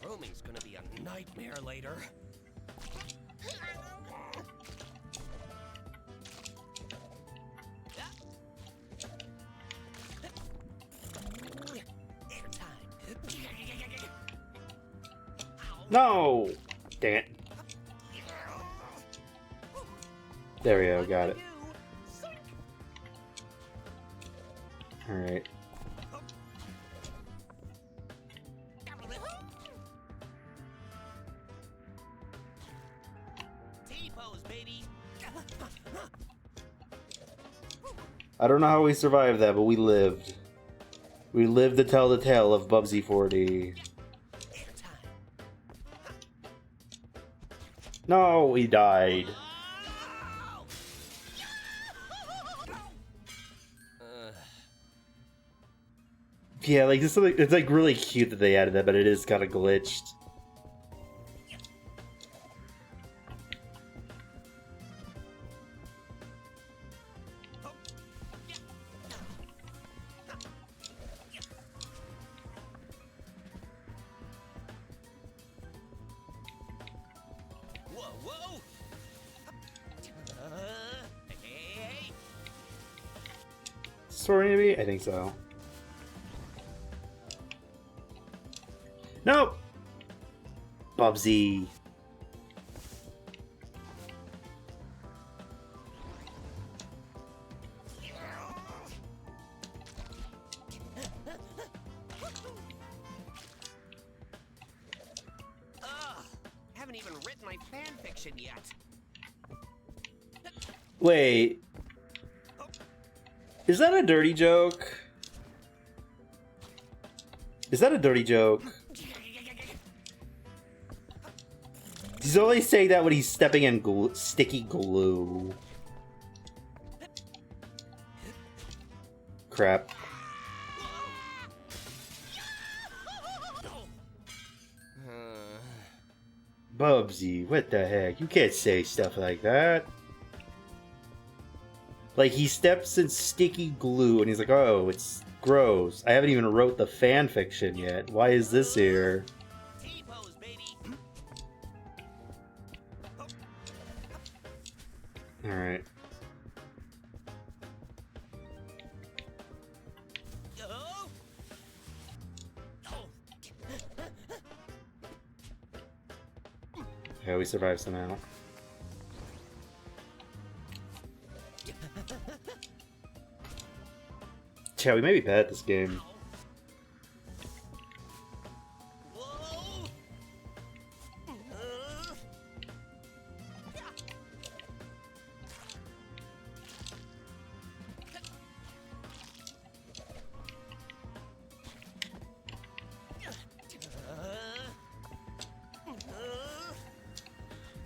Roaming's gonna be a nightmare later. No! Dang it. There we go, got it. Alright. T-pose, baby. I don't know how we survived that, but we lived. We lived to tell the tale of Bubsy 4D. No, he died. Yeah, like it's like really cute that they added that, but it is kind of glitched. Whoa, whoa! Hey. Story maybe? I think so. Nope! Bubsy. Haven't even written my fan fiction yet. Wait. Is that a dirty joke? Is that a dirty joke? He's only saying that when he's stepping in sticky glue. Crap. Bubsy, what the heck? You can't say stuff like that. Like, he steps in sticky glue and he's like, oh, it's gross. I haven't even wrote the fan fiction yet. Why is this here? T-pose, baby. Alright. Yeah, we survived somehow. Yeah, we may be bad at this game.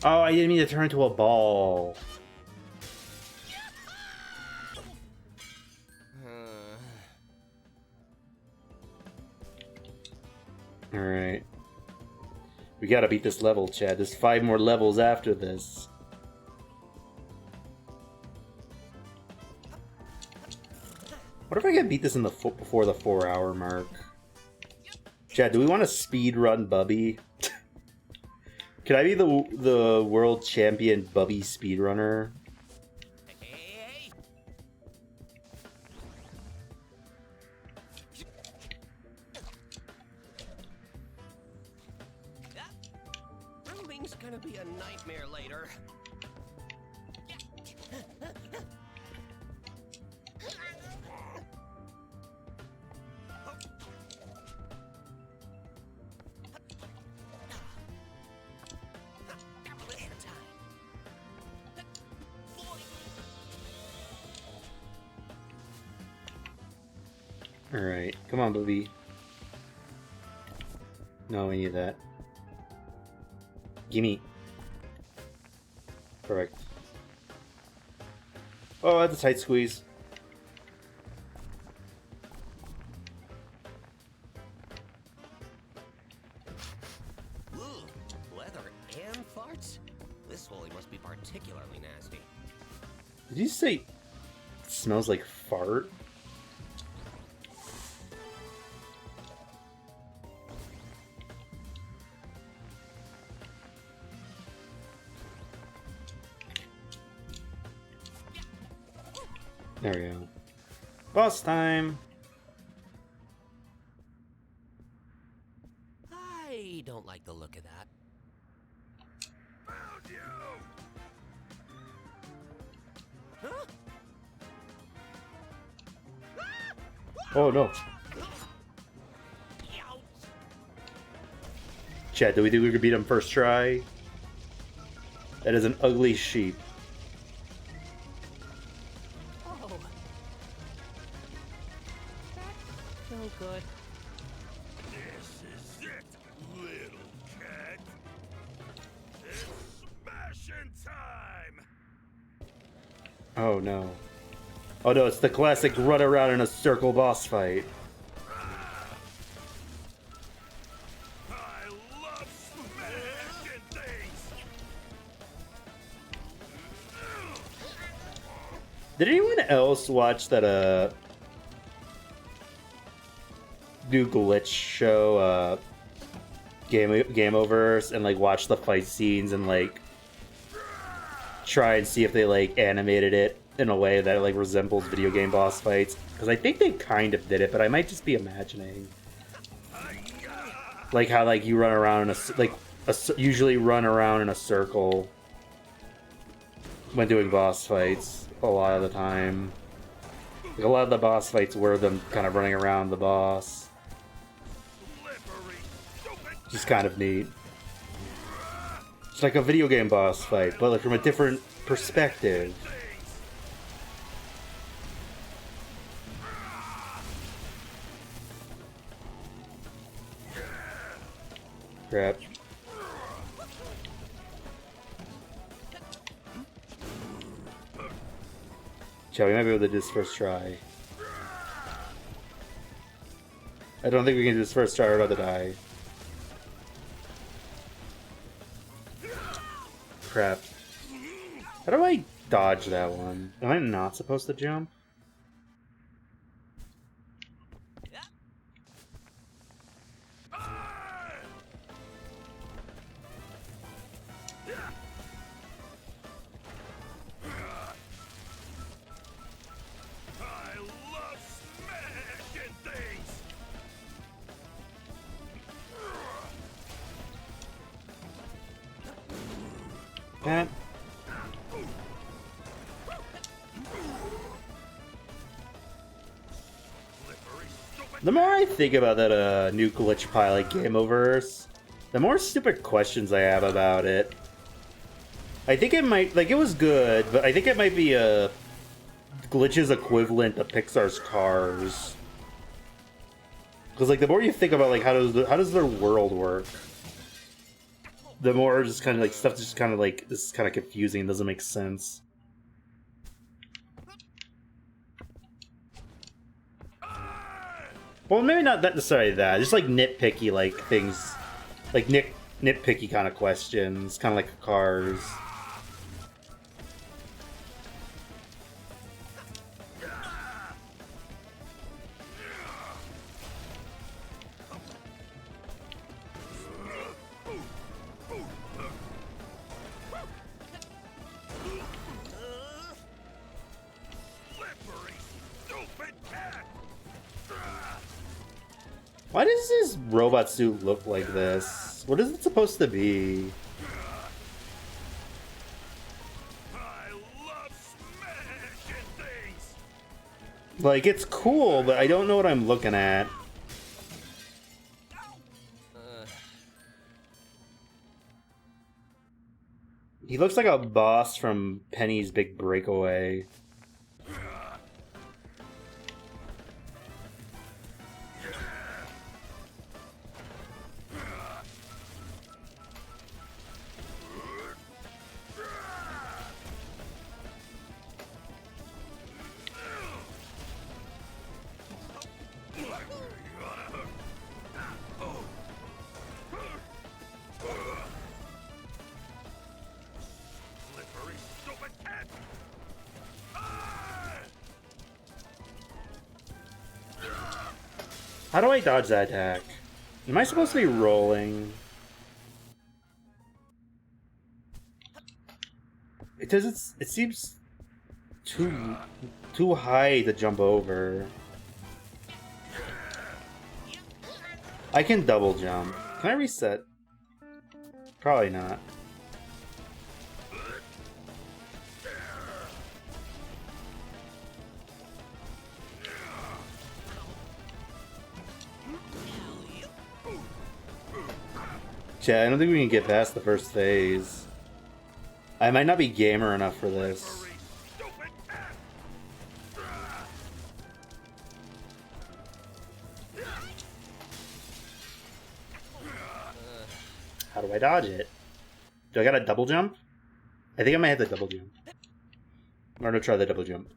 Oh, I didn't mean to turn into a ball. Alright. We gotta beat this level, Chad. There's 5 more levels after this. What if I can beat this in the before the 4-hour mark? Chad, do we want to speed run Bubby? Can I be the world champion Bubby speedrunner? Rooming's gonna be a nightmare later. Alright, come on, Bubby. No, we need that. Gimme. Perfect. Oh, that's a tight squeeze. Ooh, leather and farts? This Wooly must be particularly nasty. Did you say it smells like fart? There we go. Boss time! I don't like the look of that. Oh no. Chat, do we think we could beat him first try? That is an ugly sheep. Oh. That's so good. This is it, little cat. It's smashing time. Oh no. Oh no, it's the classic run around in a circle boss fight. I love smashing things. Did anyone else watch that new glitch show Game Overs and like watch the fight scenes and like try and see if they like animated it in a way that like resembles video game boss fights? Because I think they kind of did it, but I might just be imagining. Like how like you run around in usually run around in a circle when doing boss fights a lot of the time. Like, a lot of the boss fights were them kind of running around the boss. Just kind of neat. It's like a video game boss fight, but like from a different perspective. Crap. Shall we might be able to do this first try. I don't think we can do this first try, we're about to die. Crap. How do I dodge that one? Am I not supposed to jump? That. The more I think about that new glitch pilot Game Overs, the more stupid questions I have about it. I think it might, like, it was good, but I think it might be a glitch's equivalent to Pixar's Cars. Because like the more you think about like how does their world work, the more just kind of like stuff just kind of like this is kind of confusing, doesn't make sense. Well, maybe not that necessarily that, just like nitpicky like things, like nitpicky kind of questions, kind of like Cars. Why does his robot suit look like this? What is it supposed to be? I love smashing things. Like, it's cool, but I don't know what I'm looking at. He looks like a boss from Penny's Big Breakaway. How do I dodge that attack? Am I supposed to be rolling? It doesn't. It seems too high to jump over. I can double jump. Can I reset? Probably not. chat. I don't think we can get past the first phase. I might not be gamer enough for this. How do I dodge it? Do I got a double jump? I think I might have the double jump. I'm gonna try the double jump.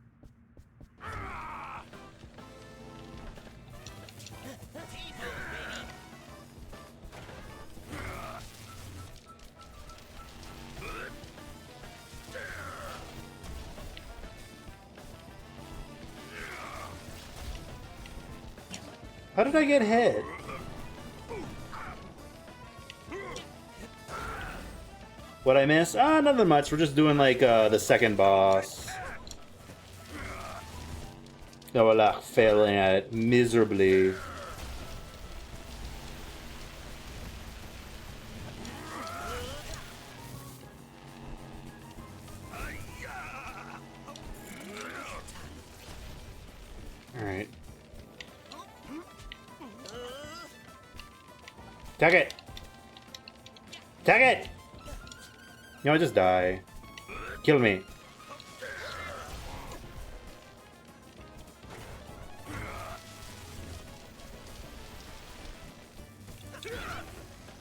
How did I get hit? What I miss? Ah, nothing much. We're just doing like the second boss. No, we're like failing at it miserably. Alright. Tag it! Tag it! You know, just die. Kill me.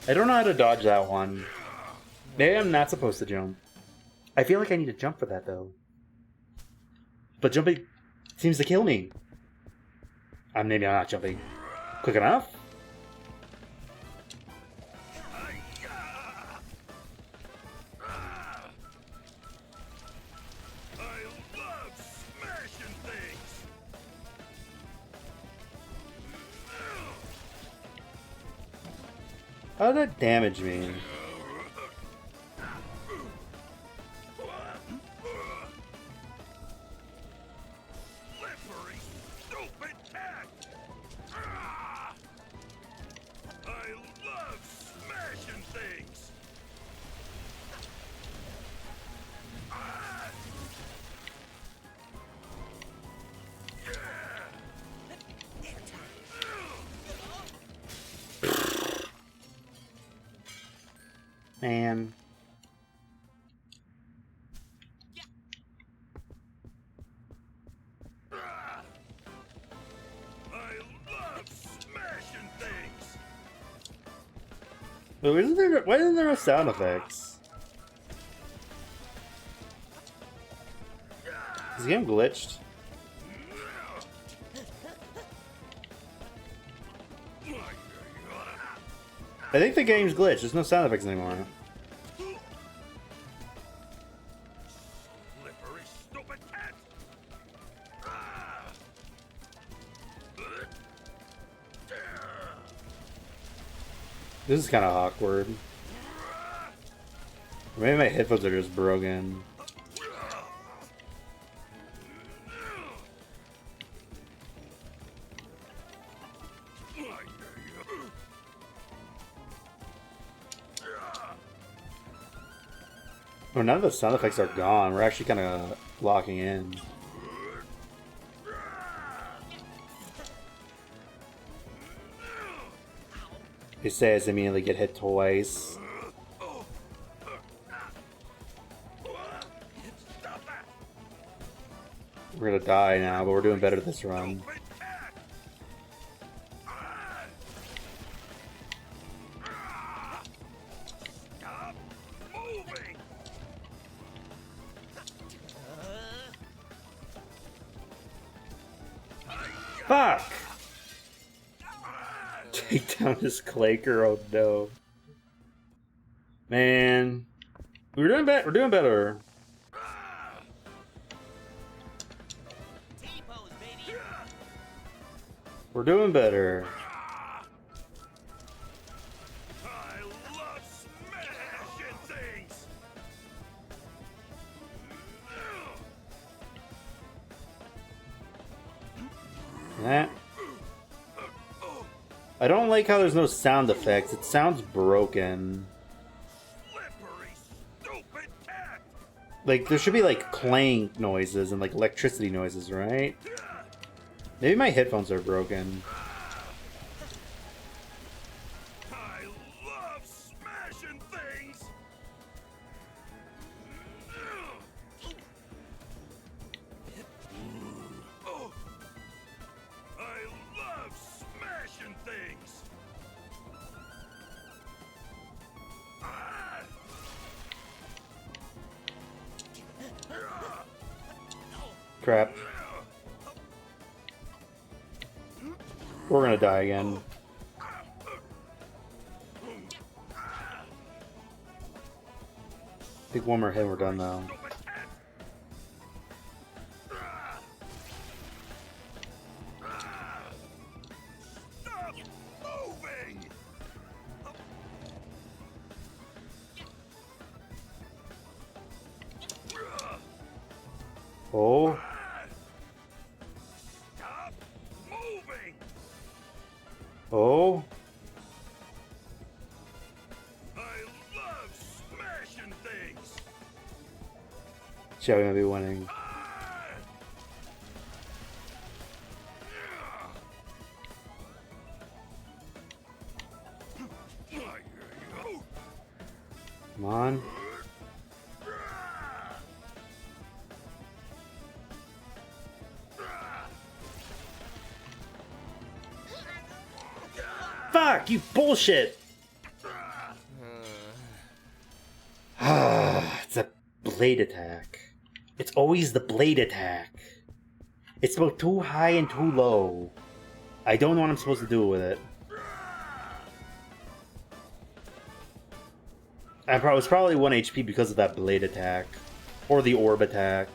I don't know how to dodge that one. Maybe I'm not supposed to jump. I feel like I need to jump for that, though. But jumping seems to kill me. Maybe I'm not jumping quick enough. How did that damage me? Slippery, stupid cat! I love smashing things! Man. I love smashing things! Wait, why isn't there no sound effects? Is the game glitched? I think the game's glitched. There's no sound effects anymore. Slippery, stupid cat! This is kind of awkward. Maybe my headphones are just broken. Oh, none of the sound effects are gone. We're actually kind of locking in. They say as immediately get hit twice. We're gonna die now, but we're doing better this run. Stop moving! Fuck! Take down this Claker, oh no. Man. We're doing better. We're doing better. T-pose, baby. We're doing better. I love smashing things! That. I don't like how there's no sound effects. It sounds broken. Slippery, stupid cat! Like, there should be, like, clank noises and, like, electricity noises, right? Maybe my headphones are broken. I love smashing Crap. We're gonna die again. I think one more hit, we're done though. Oh. Stop moving. Oh. I love smashing things. Shall we be winning? Come on. Fuck, you bullshit! It's a blade attack. It's always the blade attack. It's both too high and too low. I don't know what I'm supposed to do with it. I was probably 1 HP because of that blade attack. Or the orb attack.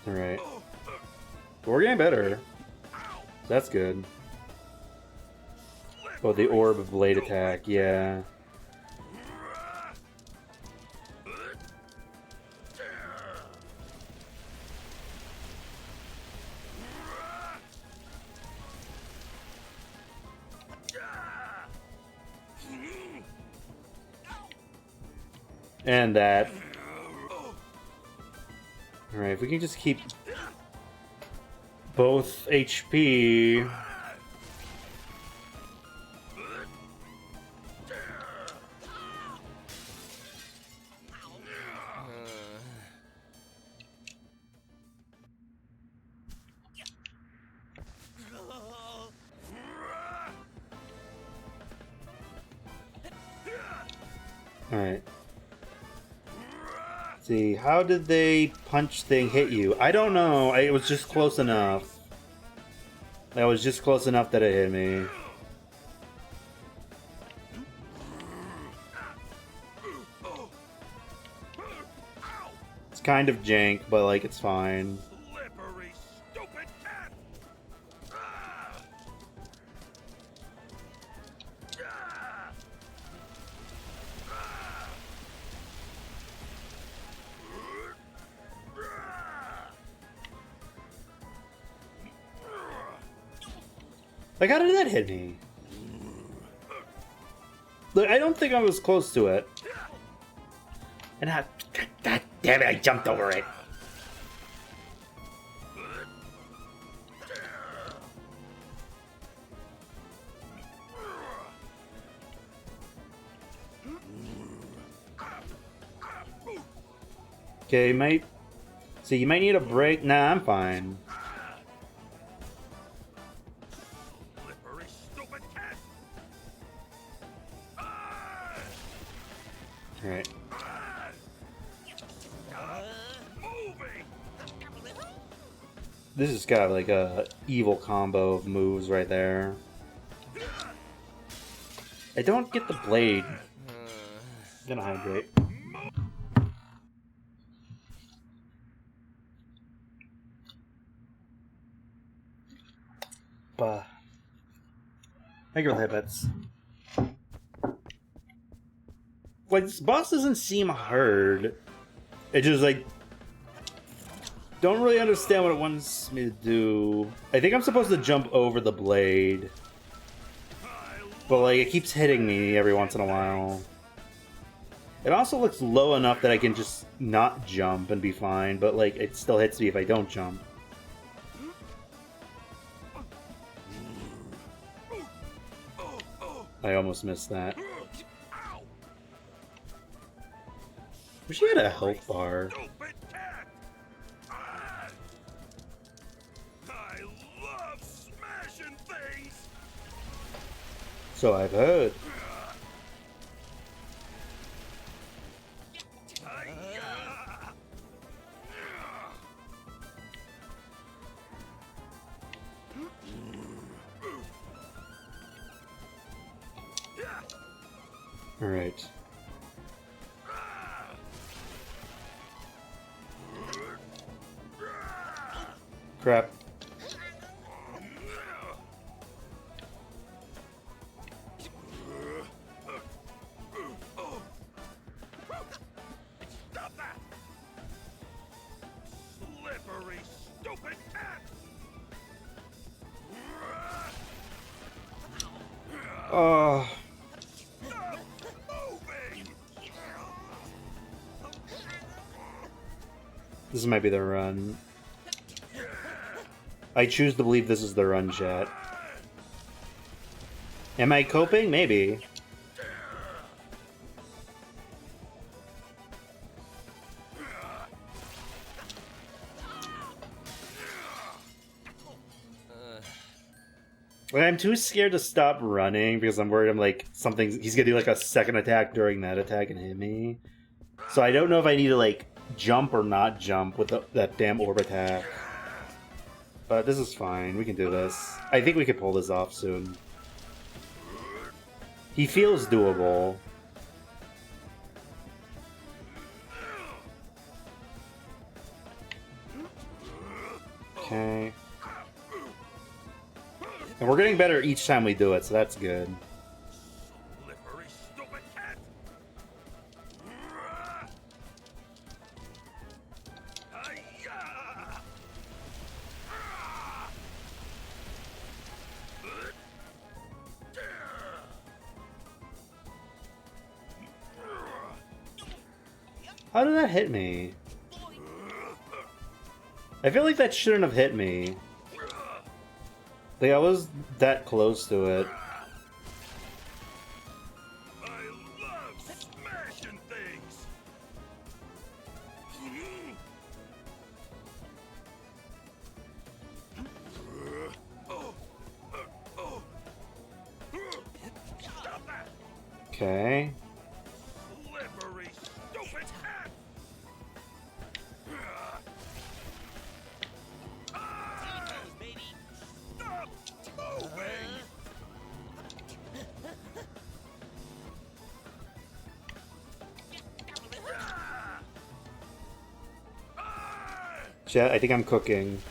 Alright. We're getting better. That's good. Oh, the orb of blade attack, yeah. And that. Alright, if we can just keep both HP. Alright. See, how did they punch thing hit you? I don't know. It was just close enough. That was just close enough that it hit me. It's kind of jank, but like it's fine. Slippery, stupid cat. Like, how did that hit me? Look, I don't think I was close to it. And I... God damn it, I jumped over it. Okay, mate. So you might need a break. Nah, I'm fine. Slippery, stupid cat. Alright. Moving. This has got like a evil combo of moves right there. I don't get the blade. I'm gonna hydrate. Bah. Thank you for the headbutts. Like, this boss doesn't seem hard. It just, like... Don't really understand what it wants me to do. I think I'm supposed to jump over the blade. But, like, it keeps hitting me every once in a while. It also looks low enough that I can just not jump and be fine, but, like, it still hits me if I don't jump. I almost missed that. Wish he had a health bar. Stupid cat. I love smashing things. So I've heard. Alright. Crap. Stop that! Slippery, stupid cat! Oh. Stop moving! This might be the run. I choose to believe this is the run, chat. Am I coping? Maybe. Like, I'm too scared to stop running because I'm worried he's gonna do like a second attack during that attack and hit me. So I don't know if I need to like jump or not jump with that damn orb attack. But this is fine, we can do this. I think we can pull this off soon. He feels doable. Okay. And we're getting better each time we do it, so that's good. Slippery, stupid cat! Hi-ya! How did that hit me? I feel like that shouldn't have hit me. Like, I was that close to it. I love smashing things! Stop that! Okay. Slippery, stupid cat! Baby. Stop moving! Chat, I think I'm cooking.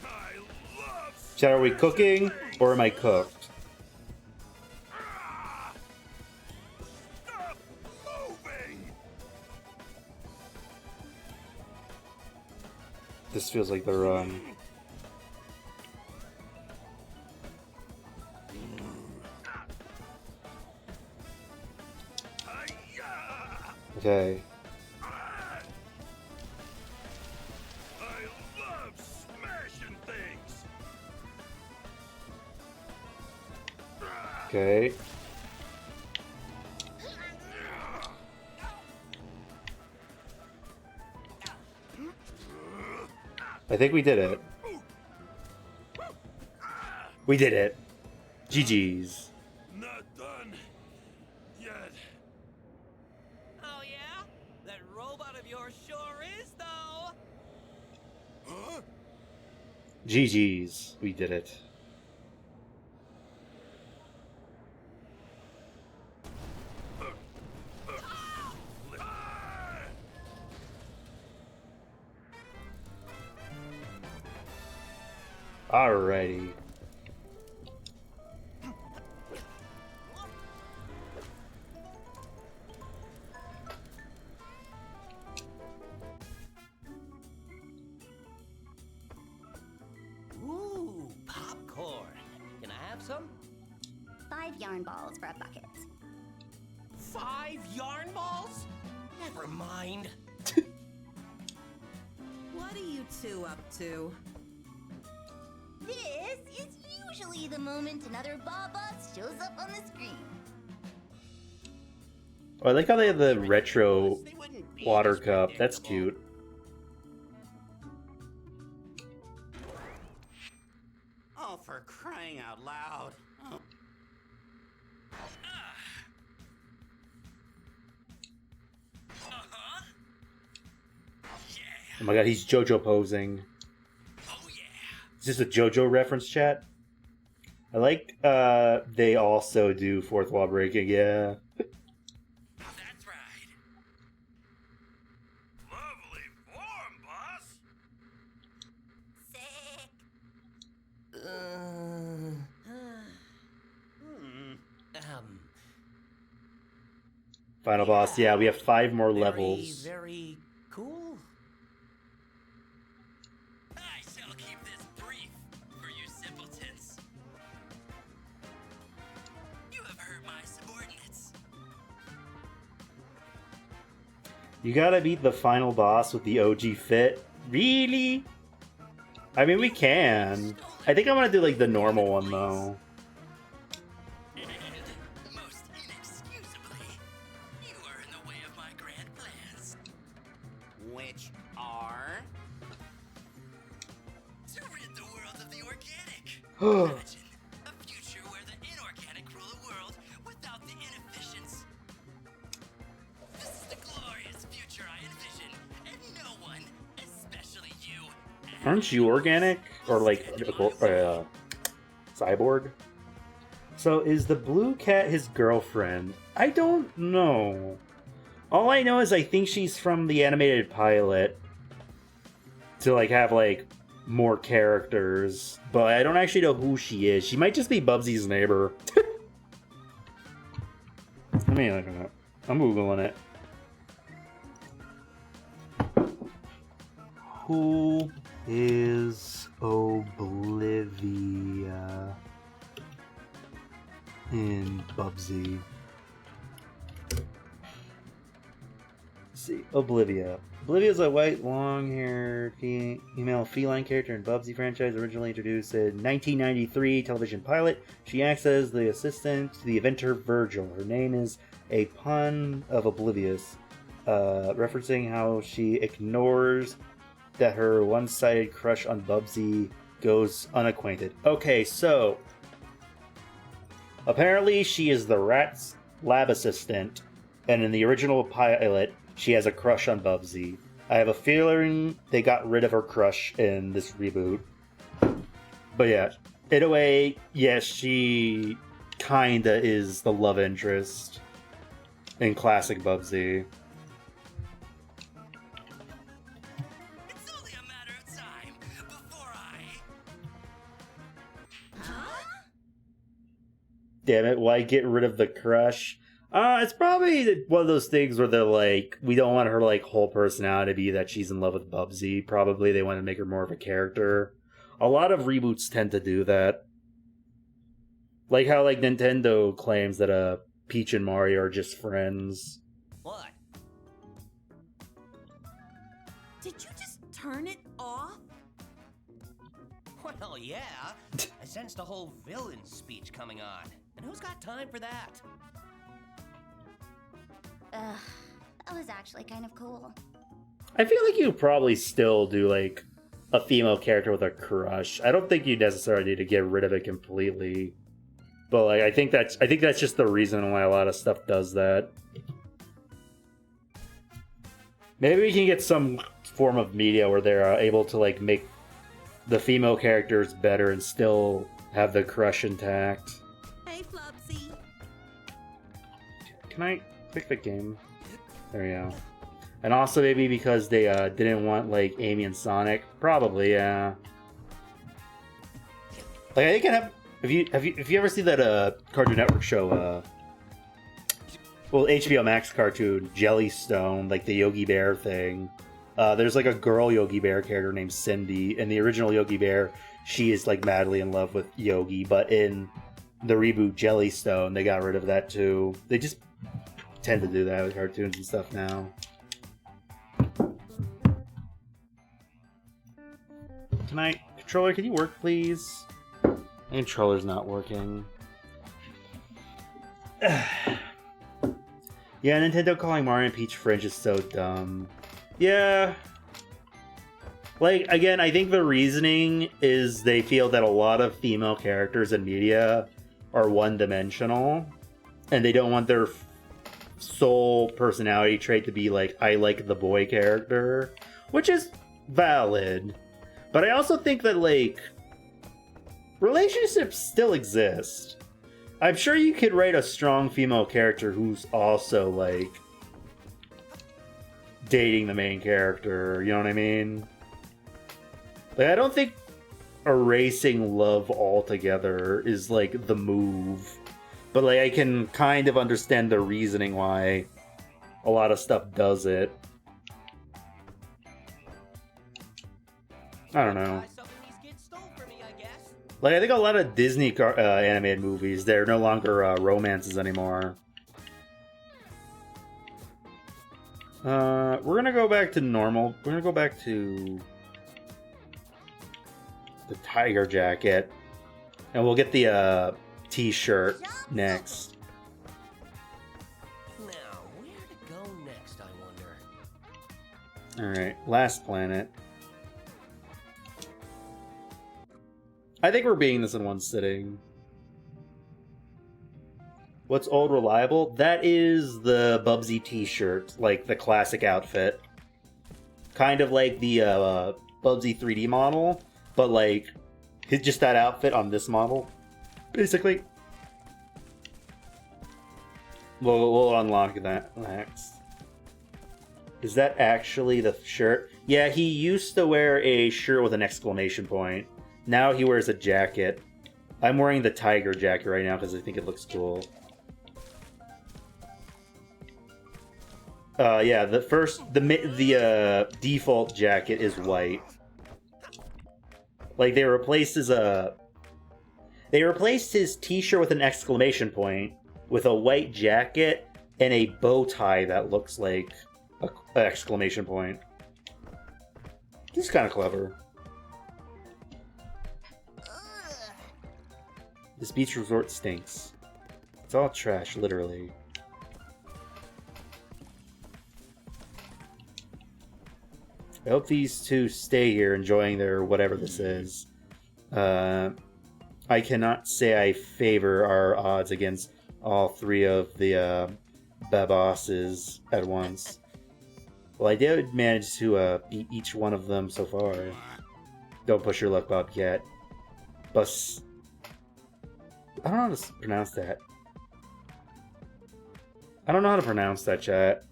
I love Chat, are we cooking or am I cooked? Stop moving! This feels like the run. Hi-ya! Okay. I love smashing things! Okay. I think we did it. We did it. GG's. Not done yet. Oh yeah? That robot of yours sure is, though. Huh? GG's. We did it. Alrighty. Ooh, popcorn. Can I have some? 5 yarn balls for a bucket. 5 yarn balls? Never mind. What are you two up to? This is usually the moment another Boss shows up on the screen. Oh, I like how they have the retro They wouldn't be water this cup. That's predictable. cute. Oh, for crying out loud. Oh. Oh my god, he's JoJo posing. Oh yeah! Is this a JoJo reference, chat? I like they also do fourth wall breaking, yeah. Final boss. Yeah, we have 5 more Very, levels. very cool. I shall keep this brief for you simpletons. You have hurt my subordinates. You gotta beat the final boss with the OG fit. Really? I mean, we can. I think I'm gonna do like the normal one though. And most inexcusably, you are in the way of my grand plans. Which are? To rid the world of the organic. Imagine a future where the inorganic rule the world without the inefficients. This is the glorious future I envision, and no one, especially you, Aren't you organic? Or like cyborg? So is the blue cat his girlfriend? I don't know. All I know is I think she's from the animated pilot. To like have like more characters. But I don't actually know who she is. She might just be Bubsy's neighbor. Let me look it up. I'm Googling it. Who is Oblivia in Bubsy? Let's see, Oblivia. Oblivia is a white, long-haired female feline character in Bubsy franchise, originally introduced in 1993 television pilot. She acts as the assistant to the inventor Virgil. Her name is a pun of oblivious, referencing how she ignores that her one-sided crush on Bubsy goes unacquainted. Okay, so apparently she is the rat's lab assistant, and in the original pilot, she has a crush on Bubsy. I have a feeling they got rid of her crush in this reboot. But yeah, in a way, yes, she kinda is the love interest in classic Bubsy. it's only a matter of time before I... Damn it, why get rid of the crush? It's probably one of those things where they're like, we don't want her like whole personality to be that she's in love with Bubsy. Probably they want to make her more of a character. A lot of reboots tend to do that. Like how like Nintendo claims that Peach and Mario are just friends. What? Did you just turn it off? Well, yeah. I sensed a whole villain speech coming on. And who's got time for that? That was actually kind of cool. I feel like you probably still do like a female character with a crush. I don't think you necessarily need to get rid of it completely. But like I think that's just the reason why a lot of stuff does that. Maybe we can get some form of media where they're able to like make the female characters better and still have the crush intact. Hey, Flubsy. Can I pick the game? There we go. And also maybe because they didn't want like Amy and Sonic. Probably, yeah. Like I think it have. If you ever see that Cartoon Network show, well, HBO Max cartoon Jellystone, like the Yogi Bear thing. There's like a girl Yogi Bear character named Cindy. In the original Yogi Bear, she is like madly in love with Yogi, but in the reboot Jellystone, they got rid of that too. They just tend to do that with cartoons and stuff now. Controller, can you work, please? My controller's not working. Yeah, Nintendo calling Mario and Peach French is so dumb. Yeah. Like, again, I think the reasoning is they feel that a lot of female characters in media are one-dimensional, and they don't want their sole personality trait to be like, I like the boy character, which is valid. But I also think that, like, relationships still exist. I'm sure you could write a strong female character who's also, like, dating the main character, you know what I mean? Like, I don't think erasing love altogether is, like, the move. But, like, I can kind of understand the reasoning why a lot of stuff does it. I don't know. Try something these kids stole from me, I guess. Like, I think a lot of Disney animated movies, they're no longer romances anymore. We're gonna go back to normal. We're gonna go back to the tiger jacket. And we'll get the t-shirt next. Now, where to go next, I wonder? Alright, last planet. I think we're beating this in one sitting. What's old reliable? That is the Bubsy t-shirt, like the classic outfit. Kind of like the Bubsy 3D model, but like just that outfit on this model, basically. We'll unlock that next. Is that actually the shirt? Yeah, he used to wear a shirt with an exclamation point. Now he wears a jacket. I'm wearing the tiger jacket right now because I think it looks cool. Yeah, the default jacket is white. Like they replaced his t-shirt with an exclamation point with a white jacket and a bow tie that looks like an exclamation point. This is kind of clever. This beach resort stinks. It's all trash, literally. I hope these two stay here enjoying their whatever this is. I cannot say I favor our odds against all three of the babosses at once. Well, I did manage to beat each one of them so far. Don't push your luck, Bobcat. Bus. I don't know how to pronounce that. I don't know how to pronounce that, chat.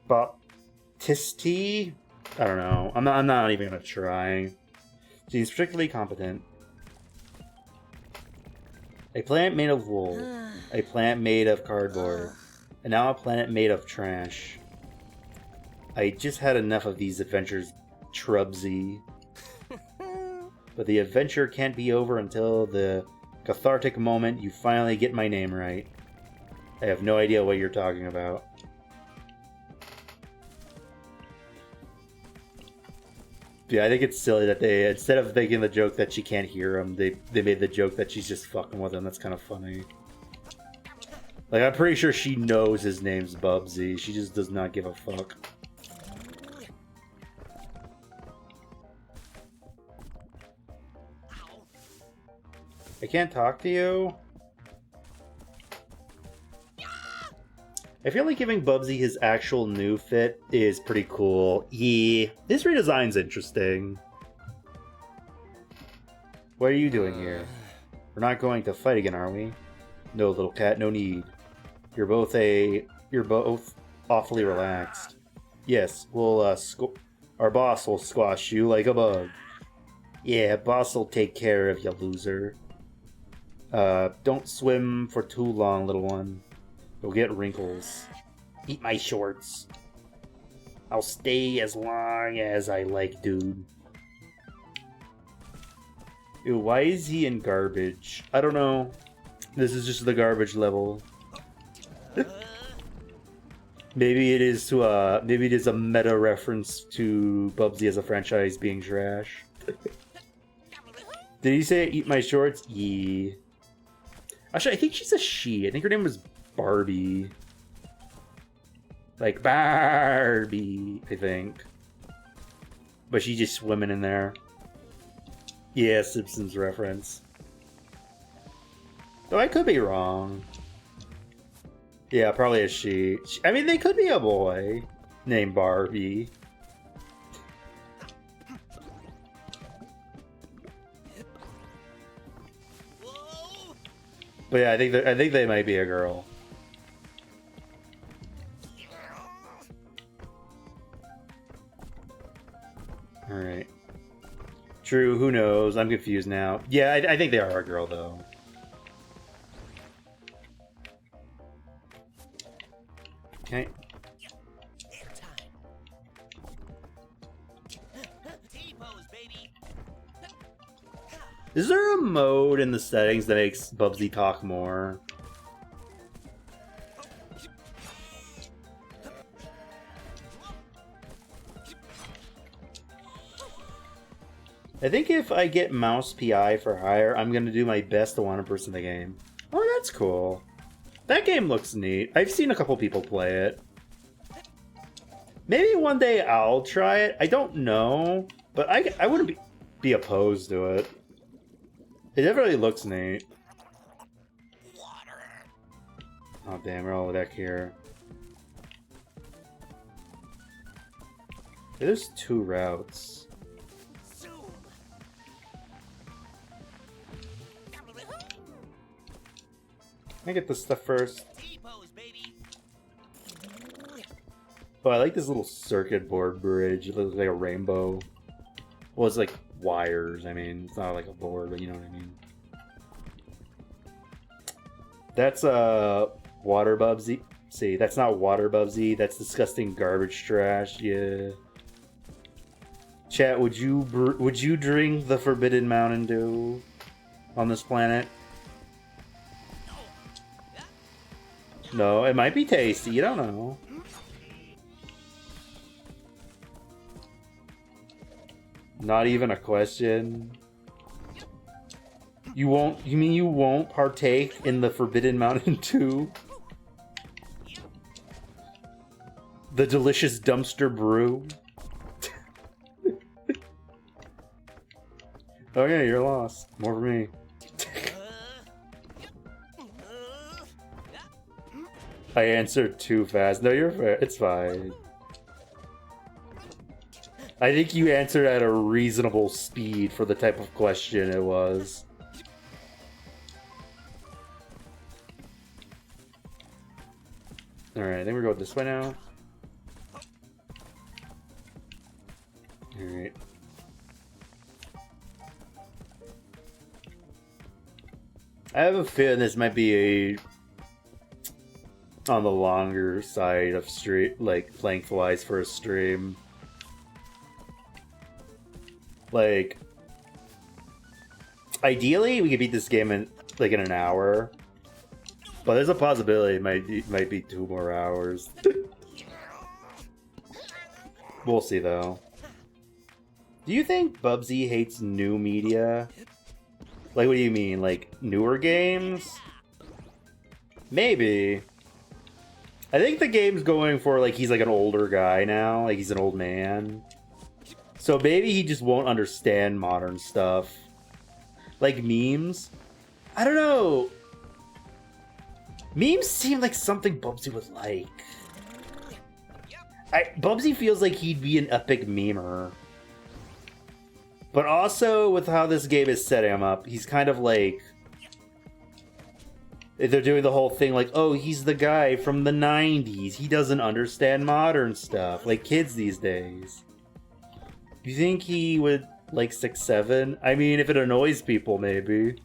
Baptisti? I don't know. I'm not even gonna try. She's strictly competent. A planet made of wool. A planet made of cardboard. And now a planet made of trash. I just had enough of these adventures, Trubsy. But the adventure can't be over until the cathartic moment you finally get my name right. I have no idea what you're talking about. Yeah, I think it's silly that they, instead of making the joke that she can't hear him, they made the joke that she's just fucking with him. That's kind of funny. Like, I'm pretty sure she knows his name's Bubsy. She just does not give a fuck. I can't talk to you? I feel like giving Bubsy his actual new fit is pretty cool. Yeah, this redesign's interesting. What are you doing here? We're not going to fight again, are we? No, little cat, no need. You're both awfully relaxed. Yes, we'll our boss will squash you like a bug. Yeah, boss will take care of you, loser. Don't swim for too long, little one. You'll get wrinkles. Eat my shorts. I'll stay as long as I like, dude. Ew, why is he in garbage? I don't know. This is just the garbage level. Maybe it is to maybe it is a meta reference to Bubsy as a franchise being trash. Did he say eat my shorts? Yeah. Actually, I think she's a she. I think her name was Barbie. Like Barbie, I think. But she's just swimming in there. Yeah, Simpsons reference. Though I could be wrong. Yeah, probably a she. I mean, they could be a boy named Barbie. But yeah, I think they might be a girl. All right. True. Who knows? I'm confused now. Yeah, I think they are a girl though. Okay. Airtime. T-pose, baby. Is there a mode in the settings that makes Bubsy talk more? I think if I get mouse PI for hire, I'm gonna do my best to 100% the game. Oh, that's cool. That game looks neat. I've seen a couple people play it. Maybe one day I'll try it. I don't know, but I wouldn't be opposed to it. It definitely looks neat. Oh damn, we're all back here. There's 2 routes. Can I get this stuff first? T-pose, baby. Oh, I like this little circuit board bridge. It looks like a rainbow. Well, it's like wires. I mean, it's not like a board, but you know what I mean. That's water Bubsy. See, that's not water Bubsy. That's disgusting garbage trash. Yeah. Chat, would you drink the Forbidden Mountain Dew on this planet? No, it might be tasty. You don't know. Not even a question. You won't. You mean you won't partake in the Forbidden Mountain Dew? The delicious dumpster brew. Okay, you're lost. More for me. I answered too fast. No, you're fair. It's fine. I think you answered at a reasonable speed for the type of question it was. Alright, I think we're going this way now. Alright. I have a feeling this might be a on the longer side of lengthwise for a stream. Like, ideally we could beat this game in in an hour, but there's a possibility it might be 2 more hours. We'll see though. Do you think Bubsy hates new media? Like, what do you mean? Like, newer games? Maybe. I think the game's going for, he's an older guy now. Like, he's an old man. So maybe he just won't understand modern stuff. Like memes? I don't know. Memes seem like something Bubsy would like. Bubsy feels like he'd be an epic memer. But also, with how this game is setting him up, he's kind of like... They're doing the whole thing like, oh, he's the guy from the 90s. He doesn't understand modern stuff, like kids these days. You think he would like 6'7"? I mean, if it annoys people, maybe.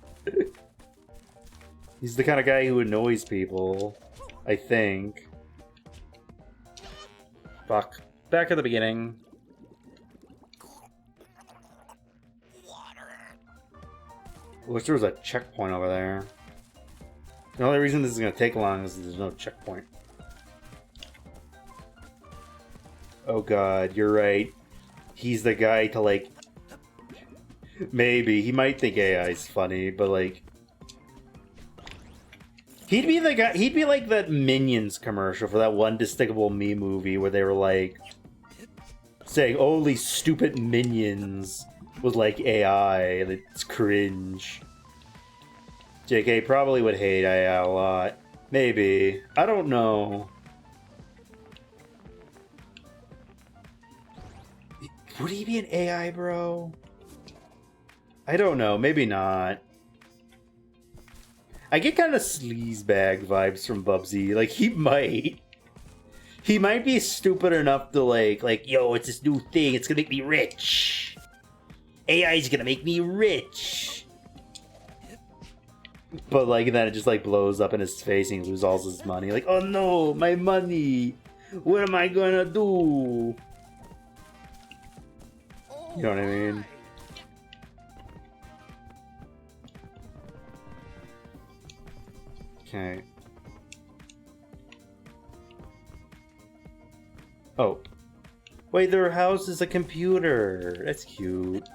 He's the kind of guy who annoys people, I think. Fuck. Back at the beginning. I wish there was a checkpoint over there. The only reason this is going to take long is there's no checkpoint. Oh god, you're right. He's the guy to like... Maybe. He might think AI's funny, but like... He'd be the guy... He'd be like that Minions commercial for that one Despicable Me movie where they were like... saying, oh, these stupid Minions was like AI, and it's cringe. JK probably would hate AI a lot. Maybe. I don't know. Would he be an AI, bro? I don't know. Maybe not. I get kind of sleazebag vibes from Bubsy. Like, he might. He might be stupid enough to like, yo, it's this new thing. It's gonna make me rich. AI's gonna make me rich. But like then it just like blows up in his face and he loses all his money. Like, oh no, my money! What am I gonna do? You know what I mean? Okay. Oh. Wait, their house is a computer. That's cute.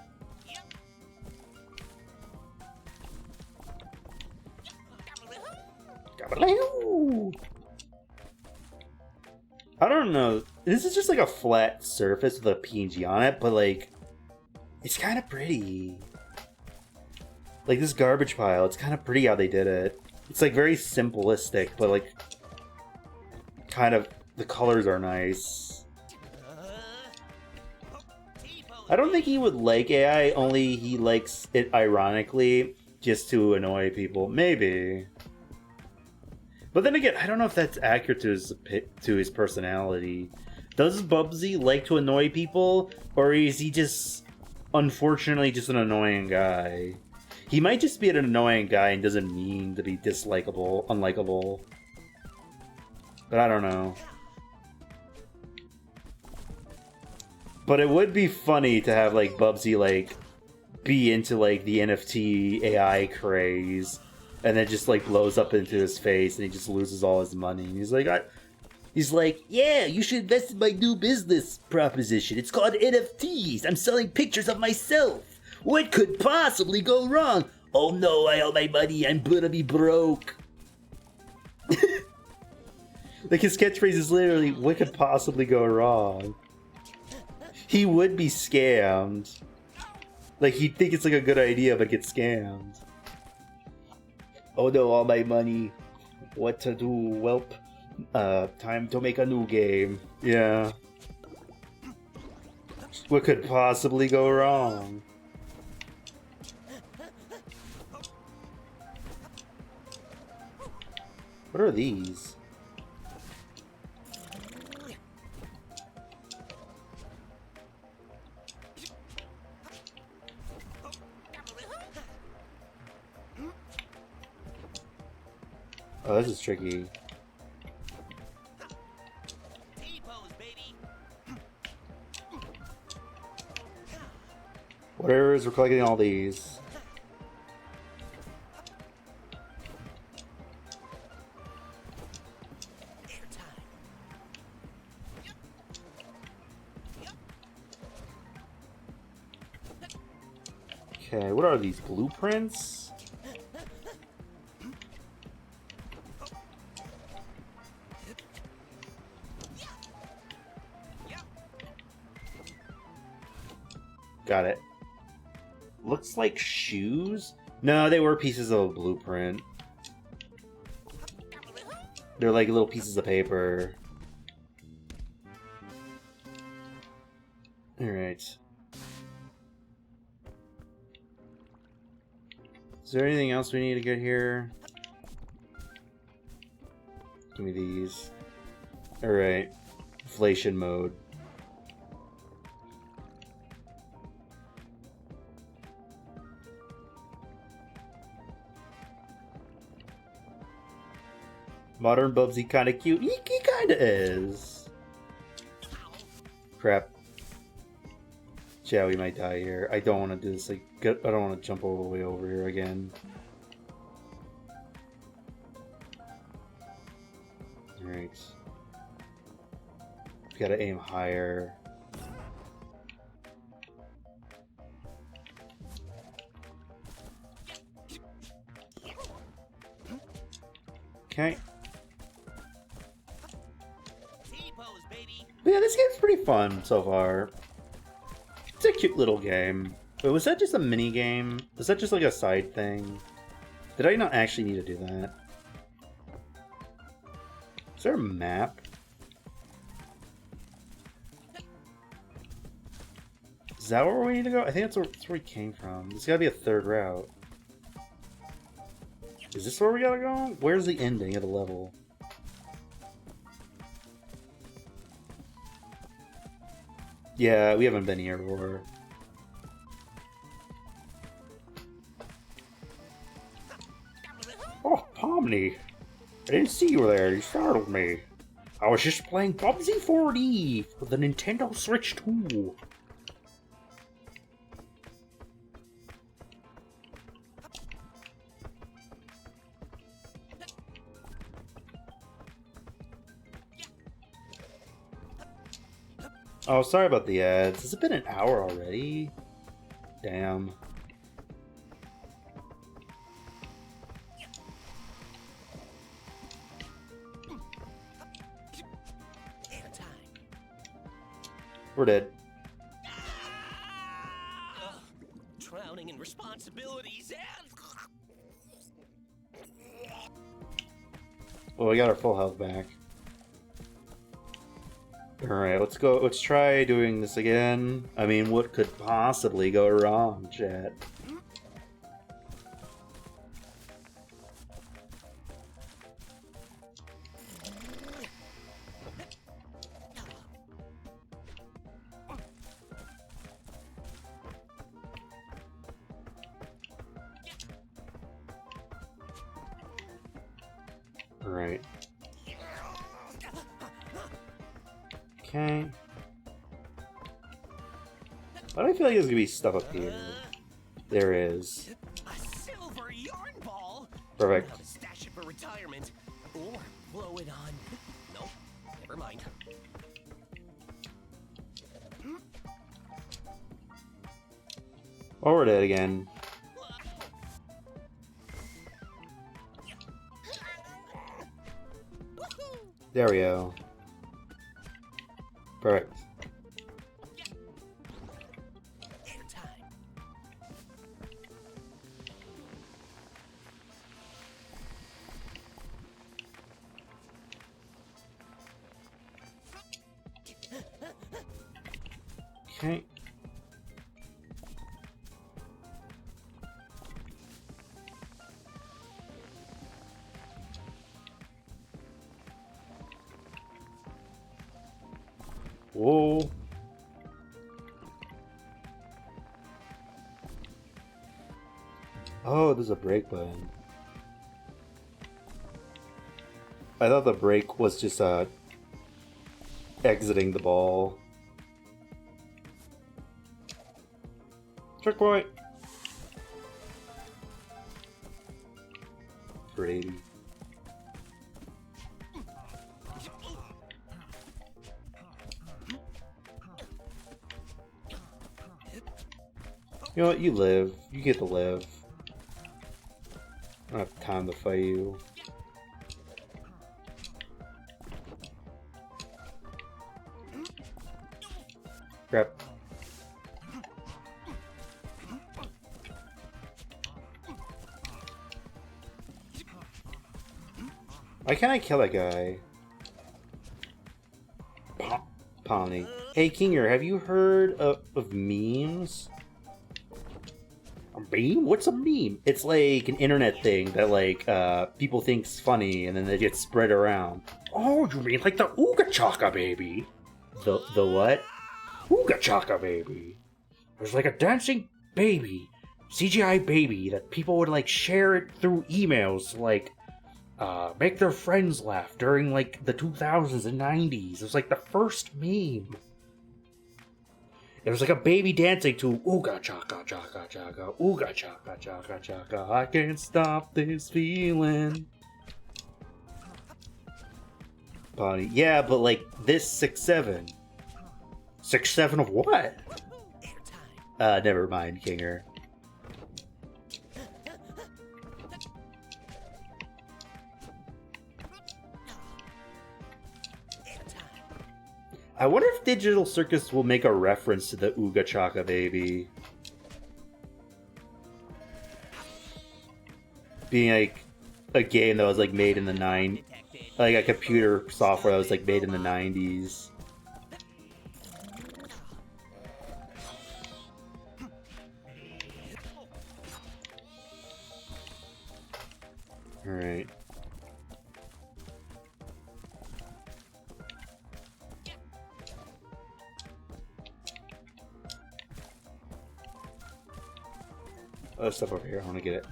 I don't know. This is just like a flat surface with a PNG on it, but like, it's kind of pretty. Like this garbage pile, it's kind of pretty how they did it. It's like very simplistic, but like, kind of, the colors are nice. I don't think he would like AI, only he likes it ironically, just to annoy people. Maybe. But then again, I don't know if that's accurate to his personality. Does Bubsy like to annoy people, or is he just, unfortunately, just an annoying guy? He might just be an annoying guy and doesn't mean to be unlikable. But I don't know. But it would be funny to have, like, Bubsy, like, be into, like, the NFT AI craze, and then just, like, blows up into his face, and he just loses all his money. And he's like, yeah, you should invest in my new business proposition. It's called NFTs. I'm selling pictures of myself. What could possibly go wrong? Oh no, I owe my money. I'm gonna be broke. Like, his catchphrase is literally, what could possibly go wrong? He would be scammed. Like, he'd think it's like a good idea, but get scammed. Oh no, all my money. What to do, whelp? Time to make a new game. Yeah. What could possibly go wrong? What are these? Oh, this is tricky. Whatever is, we're collecting all these. Okay, what are these blueprints? Got it. Looks like shoes? No, they were pieces of a blueprint. They're like little pieces of paper. Alright. Is there anything else we need to get here? Give me these. Alright. Inflation mode. Modern Bubsy kinda cute. He kinda is. Crap. Yeah, we might die here. I don't want to do this. Like, I don't want to jump all the way over here again. Alright. Gotta aim higher. Okay. But yeah, this game's pretty fun so far. It's a cute little game. But was that just a mini game? Was that just like a side thing? Did I not actually need to do that? Is there a map? Is that where we need to go? I think that's where we came from. There's gotta be a third route. Is this where we gotta go? Where's the ending of the level? Yeah, we haven't been here before. Omni. I didn't see you there. You startled me. I was just playing Bubsy 4D for the Nintendo Switch 2. Oh, sorry about the ads. Has it been an hour already? Damn. We're dead. Drowning in responsibilities and... Well, we got our full health back. Alright, let's go. Let's try doing this again. I mean, what could possibly go wrong, chat? Alright. Okay. Why do I feel like there's gonna be stuff up here? There is. A silver yarn ball? Perfect. I'll stash it for retirement. Or blow it on. Nope. Never mind. Oh, we're dead again. There we go. Perfect. Okay. Whoa. Oh, there's a break button. I thought the break was just exiting the ball. Checkpoint. Brady. You know what? You live. You get to live. I don't have time to fight you. Crap. Why can't I kill that guy? Pawnee. Hey, Kinger, have you heard of memes? A meme? What's a meme? It's like an internet thing that like people think's funny and then they get spread around. Oh, you mean like the Ooga Chaka baby? The what? Ooga Chaka baby. There's like a dancing baby, CGI baby that people would like share it through emails to like make their friends laugh during like the 2000s and 90s. It was like the first meme. It was like a baby dancing to Ooga Chaka Chaka Chaka, Ooga Chaka Chaka Chaka. I can't stop this feeling. Bonnie, yeah, but like this 6-7. 6-7 of what? Never mind, Kinger. I wonder if Digital Circus will make a reference to the Ooga Chaka baby. Being like a game that was like made in the like a computer software that was like made in the 90s. Alright. Oh, there's stuff over here. I want to get it.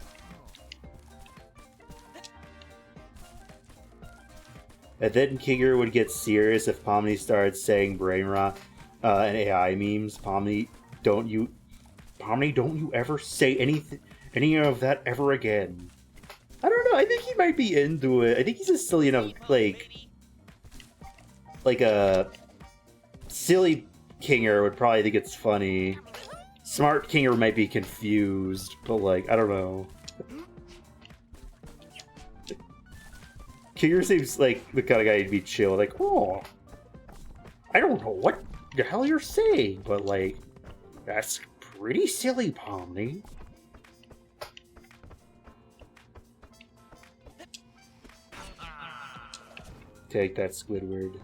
And then Kinger would get serious if Pomni started saying brain rot and AI memes. Pomni, don't you ever say any of that ever again. I don't know, I think he might be into it. I think he's just silly enough, like a silly Kinger would probably think it's funny. Smart Kinger might be confused, but like, I don't know. Kinger seems like the kind of guy who'd be chill, like, oh, I don't know what the hell you're saying, but like, that's pretty silly, Pomni. Take that, Squidward.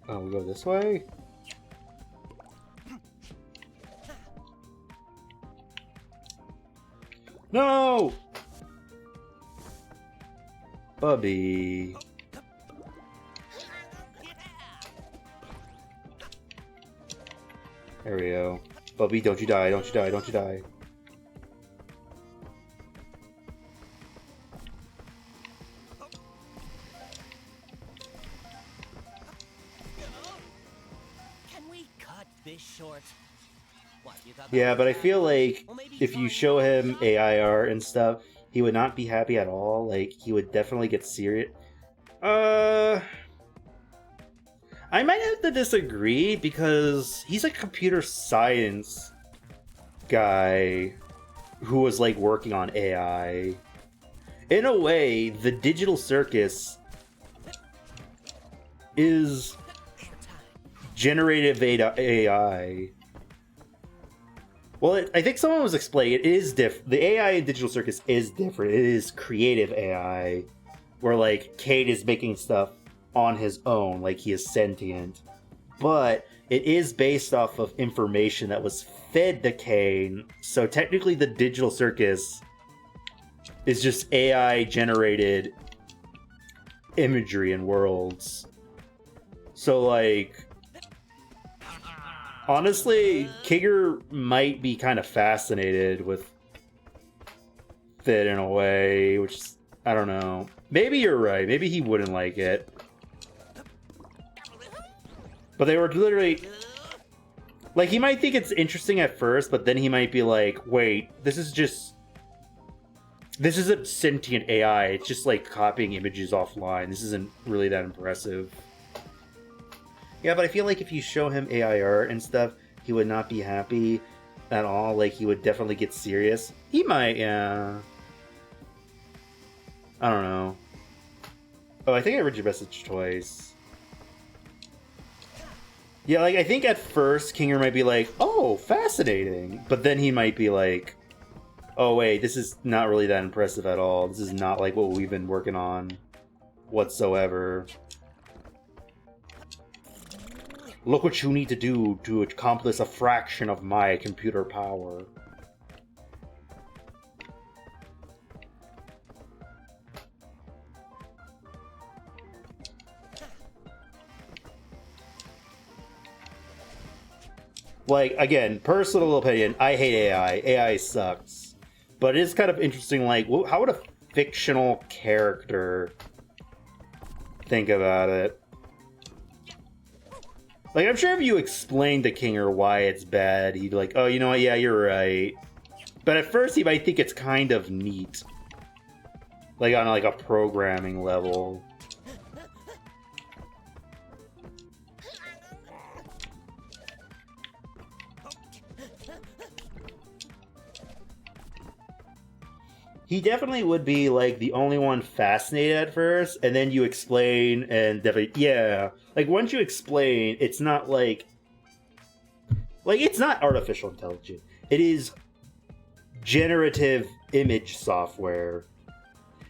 Oh, we go this way? No! Bubby. There we go. Bubby, don't you die, don't you die, don't you die. Can we cut this short? What, you thought that Yeah, was but I bad? feel like Well, maybe if you try show him another AI art and stuff, he would not be happy at all. Like, he would definitely get serious. I might have to disagree because he's a computer science guy who was like working on AI. In a way, the digital circus is generative AI. Well, I think someone was explaining it is different. The AI in Digital Circus is different. It is creative AI, where like Cade is making stuff on his own, like he is sentient. But it is based off of information that was fed to Cade. So technically, the Digital Circus is just AI generated imagery and worlds. So like, honestly, Kinger might be kind of fascinated with it in a way, which is, I don't know. Maybe you're right. Maybe he wouldn't like it. But they were literally... Like, he might think it's interesting at first, but then he might be like, wait, this isn't sentient AI. It's just like copying images offline. This isn't really that impressive. Yeah, but I feel like if you show him AI art and stuff, he would not be happy at all. Like, he would definitely get serious. He might, yeah. I don't know. Oh, I think I read your message twice. Yeah, like, I think at first, Kinger might be like, oh, fascinating. But then he might be like, oh, wait, this is not really that impressive at all. This is not, like, what we've been working on whatsoever. Look what you need to do to accomplish a fraction of my computer power. Like, again, personal opinion, I hate AI. AI sucks. But it is kind of interesting, like, how would a fictional character think about it? Like, I'm sure if you explained to Kinger why it's bad, he'd be like, oh, you know what, yeah, you're right. But at first, he might think it's kind of neat. Like, on, like, a programming level. He definitely would be, like, the only one fascinated at first, and then you explain, and definitely, yeah. Like, once you explain, it's not, like, it's not artificial intelligence. It is generative image software.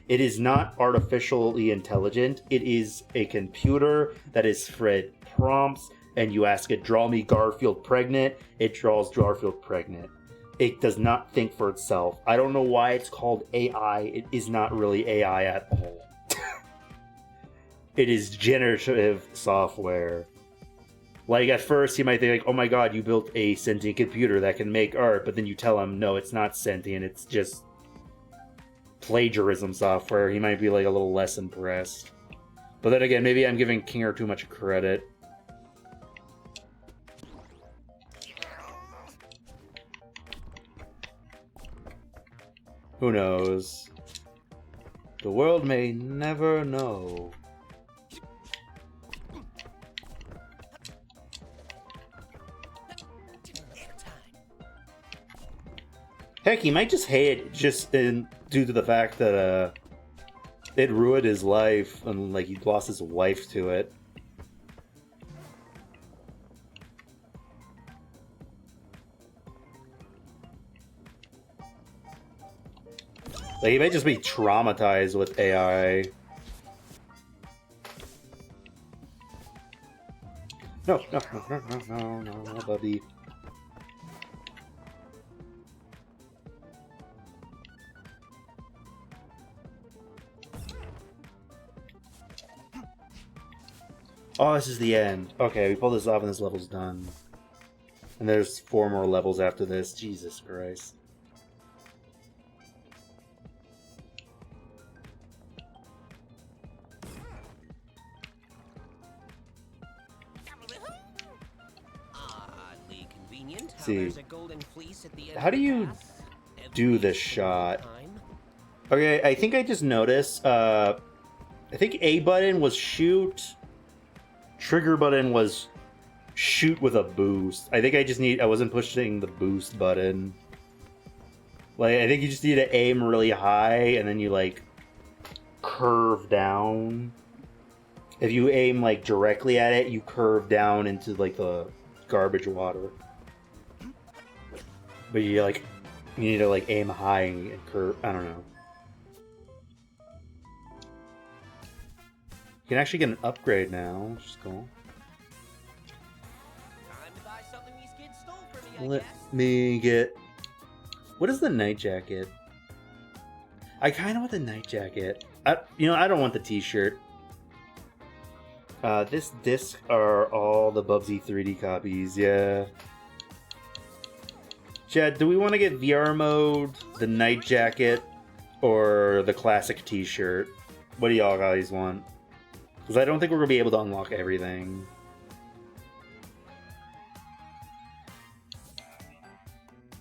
It is not artificially intelligent. It is a computer that is fed prompts, and you ask it, draw me Garfield pregnant, it draws Garfield pregnant. It does not think for itself. I don't know why it's called AI. It is not really AI at all. It is generative software. Like, at first, you might think, like, oh my god, you built a sentient computer that can make art, but then you tell him, no, it's not sentient, it's just plagiarism software, he might be like a little less impressed. But then again, maybe I'm giving Kinger too much credit. Who knows? The world may never know. Heck, he might just hate it due to the fact that it ruined his life and like he lost his wife to it. Like he might just be traumatized with AI. No, buddy. Oh, this is the end. Okay, we pull this off and this level's done. And there's 4 more levels after this. Jesus Christ. Oddly convenient. How See. there's a golden fleece at the end How of do the you path. do this Every shot? time. Okay, I think I just noticed, I think A button was shoot, trigger button was shoot with a boost. I think I wasn't pushing the boost button. Like, I think you just need to aim really high, and then you, like, curve down. If you aim, like, directly at it, you curve down into, like, the garbage water. But you need to, like, aim high and curve, I don't know. You can actually get an upgrade now, which is cool. Time to buy something these kids stole from me, I Let guess. me get... What is the night jacket? I kind of want the night jacket. I don't want the t-shirt. This disc are all the Bubsy 3D copies, yeah. Chad, do we want to get VR mode, the night jacket, or the classic t-shirt? What do y'all guys want? Because I don't think we're going to be able to unlock everything.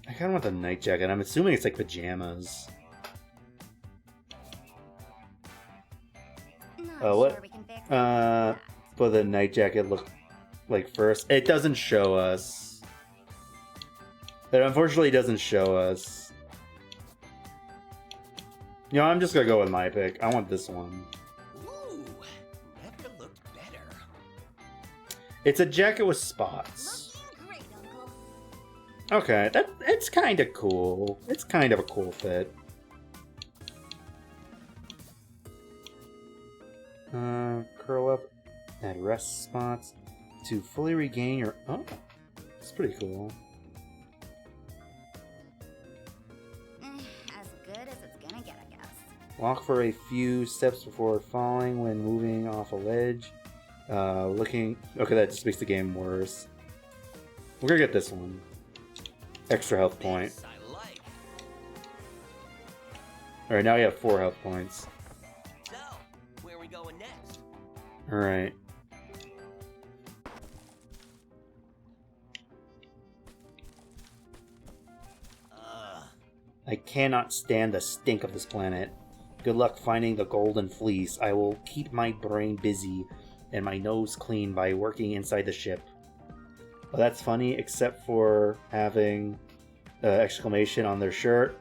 I kind of want the night jacket. I'm assuming it's like pajamas. Not What? sure we can fix For the night jacket look like first. It doesn't show us. It unfortunately doesn't show us. You know, I'm just going to go with my pick. I want this one. Ooh, never looked better. It's a jacket with spots. Looking great, Uncle. Okay, it's kind of cool. It's kind of a cool fit. Curl up at rest spots to fully regain your... Oh, it's pretty cool. As good as it's gonna get, I guess. Walk for a few steps before falling when moving off a ledge. Looking... Okay, that just makes the game worse. We're gonna get this one. Extra health point. This I like. Alright, now we have 4 health points. So, where are we going next? Alright. I cannot stand the stink of this planet. Good luck finding the golden fleece. I will keep my brain busy and my nose clean by working inside the ship. Well, that's funny, except for having exclamation on their shirt.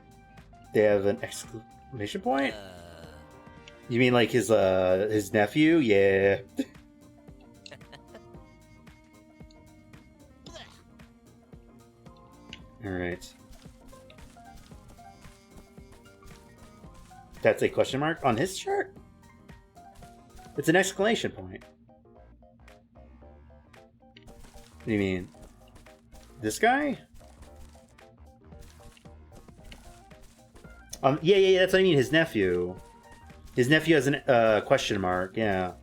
They have an exclamation point? You mean like his nephew? Yeah. Alright. That's a question mark on his shirt? It's an exclamation point. What do you mean? This guy? Yeah, that's what I mean, his nephew. His nephew has a question mark, yeah.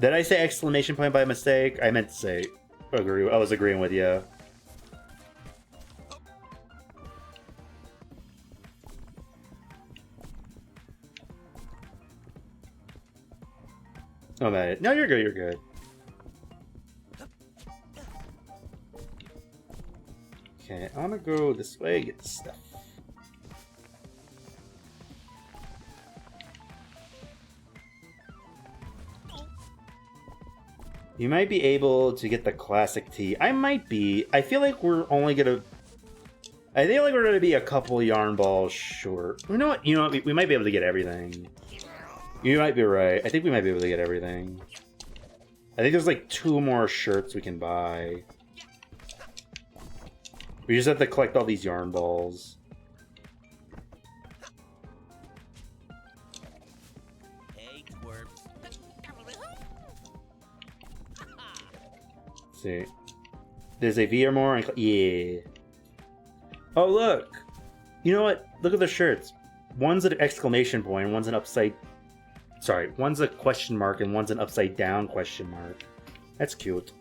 Did I say exclamation point by mistake? I meant to say agree. I was agreeing with you. I'm at it. No, you're good, you're good. Okay, I wanna go this way, get the stuff. You might be able to get the classic tea. I might be. I feel like we're only gonna... I feel like we're gonna be a couple yarn balls short. You know what? You know what? We might be able to get everything. You might be right. I think we might be able to get everything. I think there's like 2 more shirts we can buy. We just have to collect all these yarn balls. Hey, twerp. Let's see. There's a V or more. And yeah. Oh, look. You know what? Look at the shirts. One's an exclamation point, and one's an upside... Sorry, one's a question mark, and one's an upside down question mark. That's cute.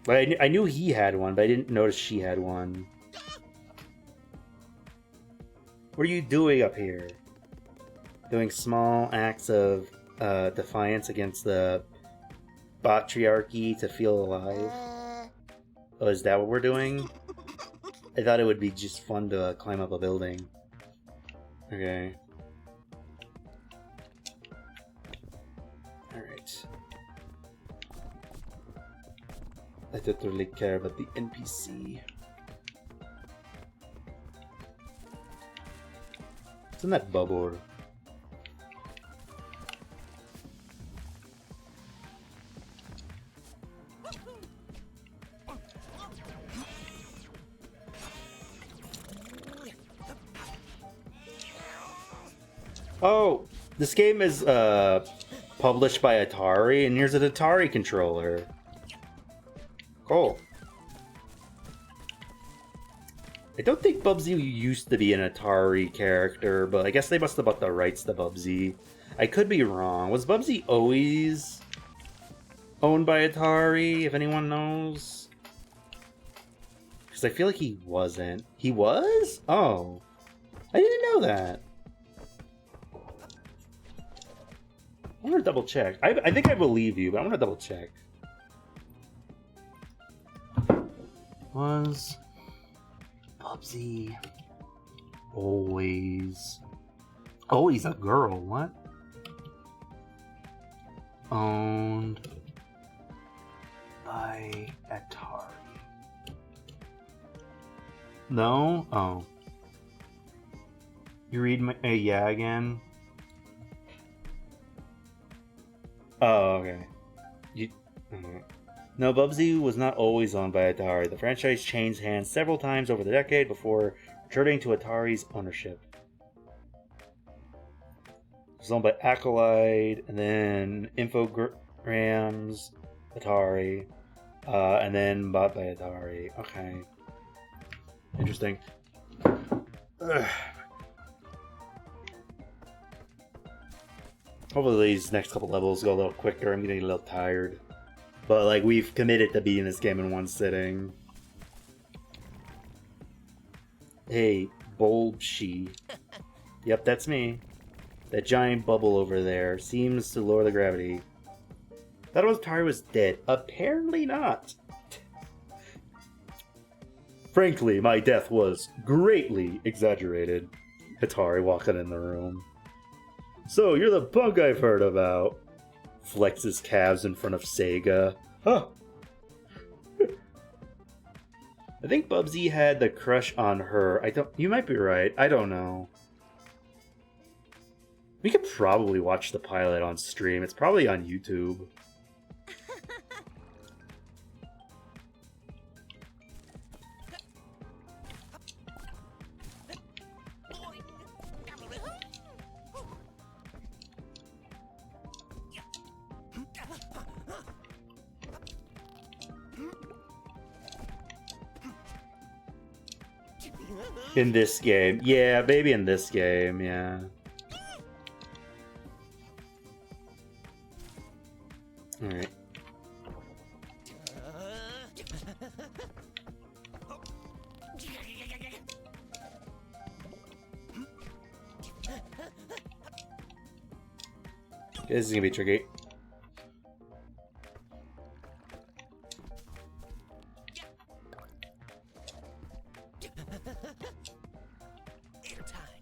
But I knew he had one, but I didn't notice she had one. What are you doing up here? Doing small acts of defiance against the patriarchy to feel alive? Oh, is that what we're doing? I thought it would be just fun to climb up a building. Okay. Alright. I don't really care about the NPC. What's in that bubble? Oh, this game is published by Atari, and here's an Atari controller. Cool. I don't think Bubsy used to be an Atari character, but I guess they must have bought the rights to Bubsy. I could be wrong. Was Bubsy always owned by Atari, if anyone knows? Because I feel like he wasn't. He was? Oh. I didn't know that. I want to double check. I think I believe you, but I want to double check. Was Bubsy always a girl? What? Owned by Atari. No? Oh. You read my yeah again? Oh, okay. No, Bubsy was not always owned by Atari. The franchise changed hands several times over the decade before returning to Atari's ownership. It was owned by Acolyte, and then Infogrames, Atari, and then bought by Atari. Okay. Interesting. Ugh. Hopefully these next couple levels go a little quicker. I'm getting a little tired. But, like, we've committed to beating this game in one sitting. Hey, Bubsy. Yep, that's me. That giant bubble over there seems to lower the gravity. Thought Atari was dead. Apparently not. Frankly, my death was greatly exaggerated. Atari walking in the room. So, you're the punk I've heard about. Flexes calves in front of Sega. Huh. I think Bubsy had the crush on her. You might be right. I don't know. We could probably watch the pilot on stream. It's probably on YouTube. In this game. Yeah, maybe in this game, yeah. Alright. This is gonna be tricky.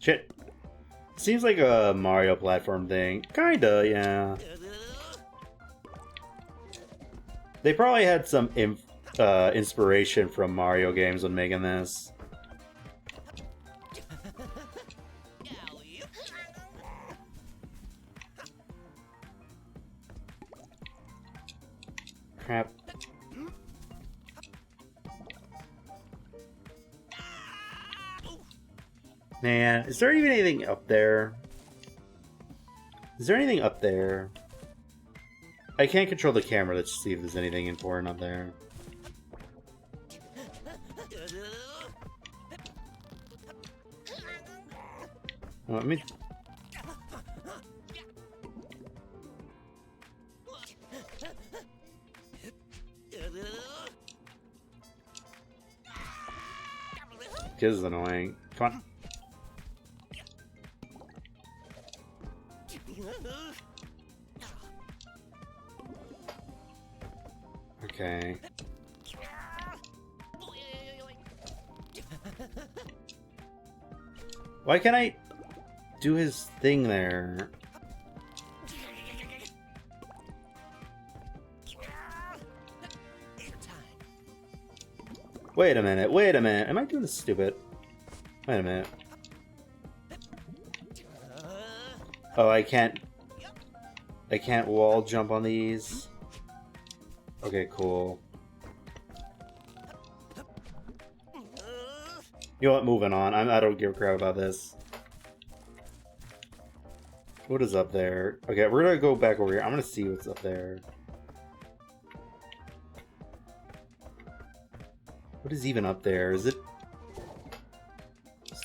Shit. Seems like a Mario platform thing. Kinda, yeah. They probably had some inspiration from Mario games when making this. Crap. Man, is there even anything up there? Is there anything up there? I can't control the camera. Let's see if there's anything important up there. Oh, let me... This is annoying. Come on. Okay. Why can't I do his thing there? Wait a minute, wait a minute. Am I doing this stupid? Wait a minute. Oh, I can't wall jump on these. Okay, cool. You know what? Moving on. I don't give a crap about this. What is up there? Okay, we're gonna go back over here. I'm gonna see what's up there. What is even up there? Is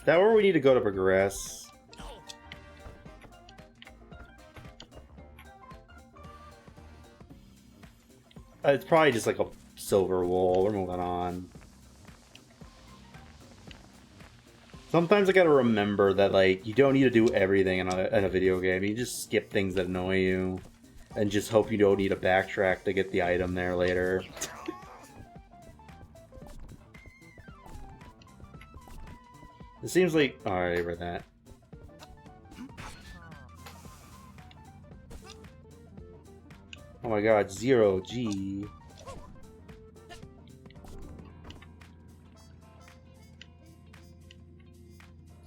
that where we need to go to progress? It's probably just like a silver wall. We're moving on. Sometimes I gotta remember that, like, you don't need to do everything in a video game. You just skip things that annoy you. And just hope you don't need to backtrack to get the item there later. It seems like... Alright, read that. Oh my god, 0G.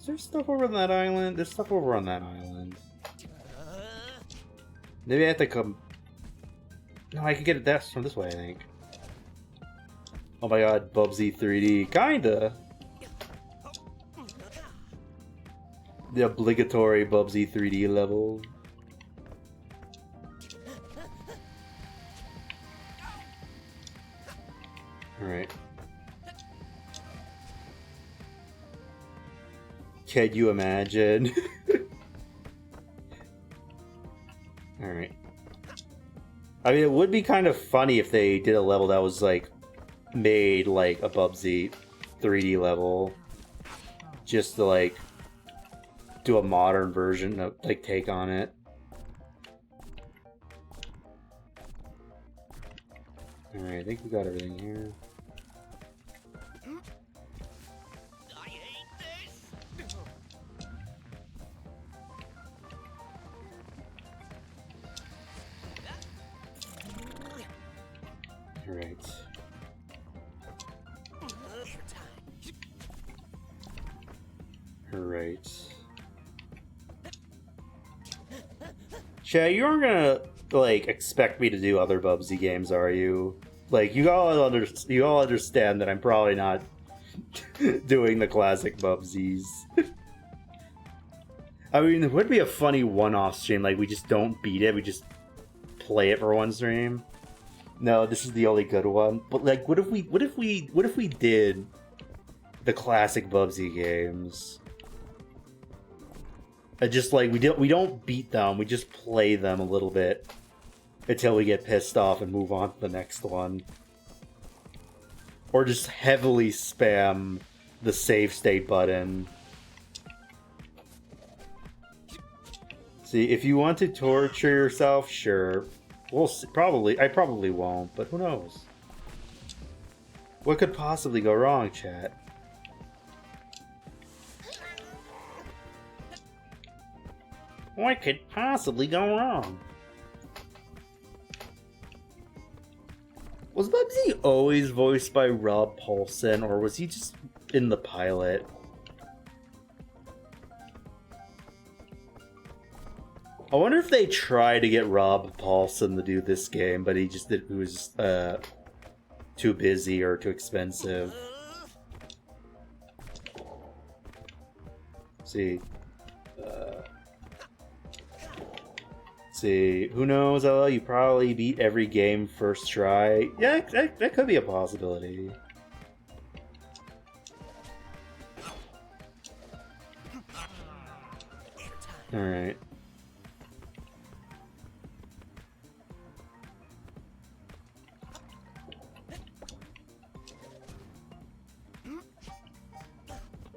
Is there stuff over on that island? There's stuff over on that island. Maybe I have to come... No, I can get it from this way, I think. Oh my god, Bubsy 3D. Kinda! The obligatory Bubsy 3D level. Alright. Can you imagine? Alright. I mean, it would be kind of funny if they did a level that was, like, made like a Bubsy 3D level. Just to, like, do a modern version of, like, take on it. Alright, I think we got everything here. I hate this. Alright. Alright. Chad, you aren't gonna, like, expect me to do other Bubsy games, are you? Like, you all understand that I'm probably not doing the classic Bubsies. I mean, it would be a funny one-off stream, like, we just don't beat it, we just play it for one stream. No, this is the only good one. But, like, what if we did the classic Bubsy games? Just like we don't beat them, we just play them a little bit until we get pissed off and move on to the next one. Or just heavily spam the save state button. See, if you want to torture yourself, sure. We'll see. I probably won't, but who knows? What could possibly go wrong, chat? What could possibly go wrong? Was Bubsy always voiced by Rob Paulsen, or was he just in the pilot? I wonder if they tried to get Rob Paulsen to do this game, but he was too busy or too expensive. See, who knows? LL, you probably beat every game first try. Yeah, that could be a possibility. All right.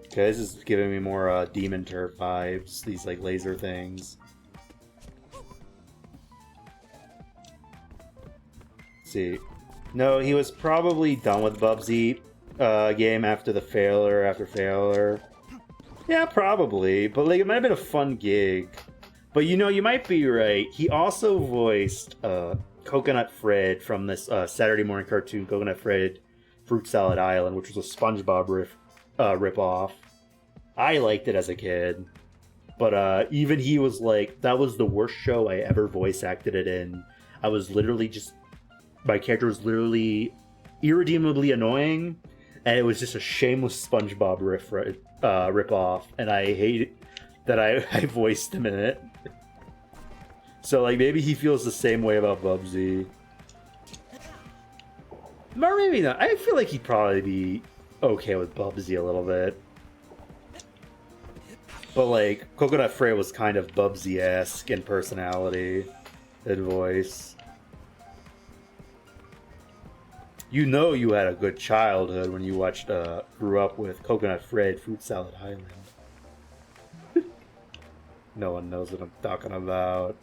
Okay, this is giving me more Demon Turf vibes, these like laser things. Let's see. No, he was probably done with Bubsy game after the failure after failure. Yeah, probably, but like it might have been a fun gig. But you know, you might be right. He also voiced Coconut Fred from this Saturday morning cartoon, Coconut Fred Fruit Salad Island, which was a SpongeBob ripoff. I liked it as a kid, but even he was like, that was the worst show I ever voice acted it in. I was literally just, my character was literally irredeemably annoying, and it was just a shameless SpongeBob ripoff, and I hate that I voiced him in it. So like maybe he feels the same way about Bubsy. Or maybe not. I feel like he'd probably be okay with Bubsy a little bit. But like, Coconut Fred was kind of Bubsy-esque in personality and voice. You know you had a good childhood when you grew up with Coconut Fred Fruit Salad Island. No one knows what I'm talking about.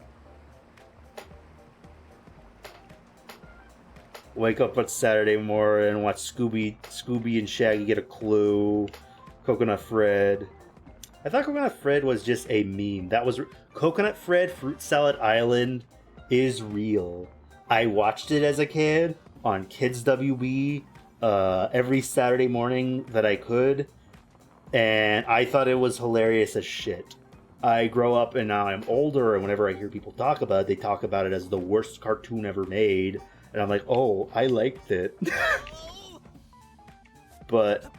Wake up on Saturday morning, watch Scooby and Shaggy get a clue. Coconut Fred. I thought Coconut Fred was just a meme. That was Coconut Fred Fruit Salad Island is real. I watched it as a kid on Kids WB every Saturday morning that I could, and I thought it was hilarious as shit. I grow up and now I'm older, and whenever I hear people talk about it, they talk about it as the worst cartoon ever made, and I'm like, oh, I liked it. But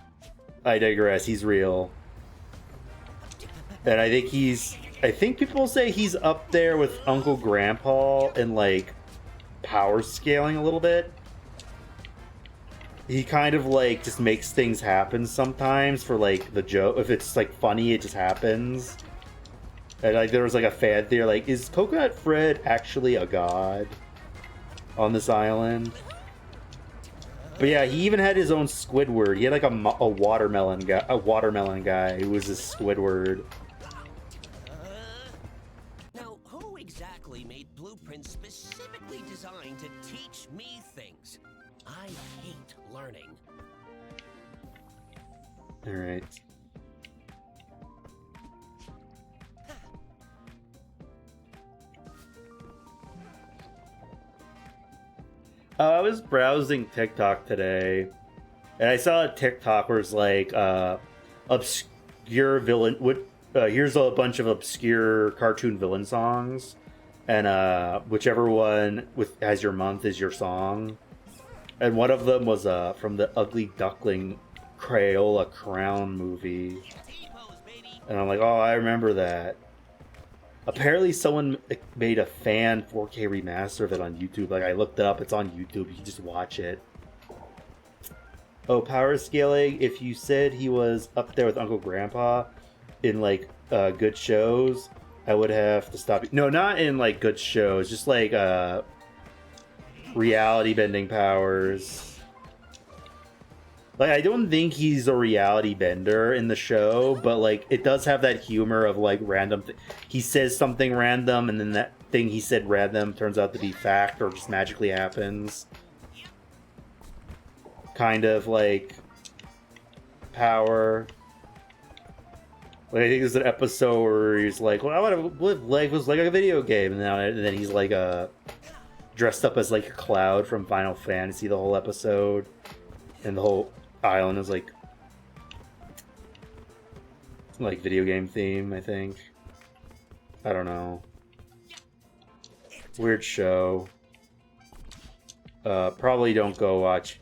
I digress. He's real. And I think people say he's up there with Uncle Grandpa in like power scaling a little bit. He kind of like just makes things happen sometimes for like the joke. If it's like funny, it just happens. And like there was like a fan theory, like, is Coconut Fred actually a god on this island? But yeah, he even had his own Squidward. He had like a watermelon guy who was a Squidward. Now, who exactly made blueprints specifically designed to teach me things? I hate learning. All right. I was browsing TikTok today, and I saw a TikTok where it's like obscure villain. Here's a bunch of obscure cartoon villain songs, and whichever one has your month is your song. And one of them was from the Ugly Duckling Crayola Crown movie, and I'm like, oh, I remember that. Apparently someone made a fan 4K remaster of it on YouTube. Like, I looked it up, it's on YouTube, you can just watch it. Oh, power scaling, if you said he was up there with Uncle Grandpa in, like, good shows, I would have to stop you. No, not in, like, good shows, just, like, reality bending powers. Like, I don't think he's a reality bender in the show, but, like, it does have that humor of, like, random... He says something random, and then that thing he said random turns out to be fact, or just magically happens. Kind of, like, power. Like, I think there's an episode where he's like, well, I want to live life was like a video game, and then he's like dressed up as like a cloud from Final Fantasy the whole episode, and the whole island is like video game theme, I think. I don't know. Weird show. Probably don't go watch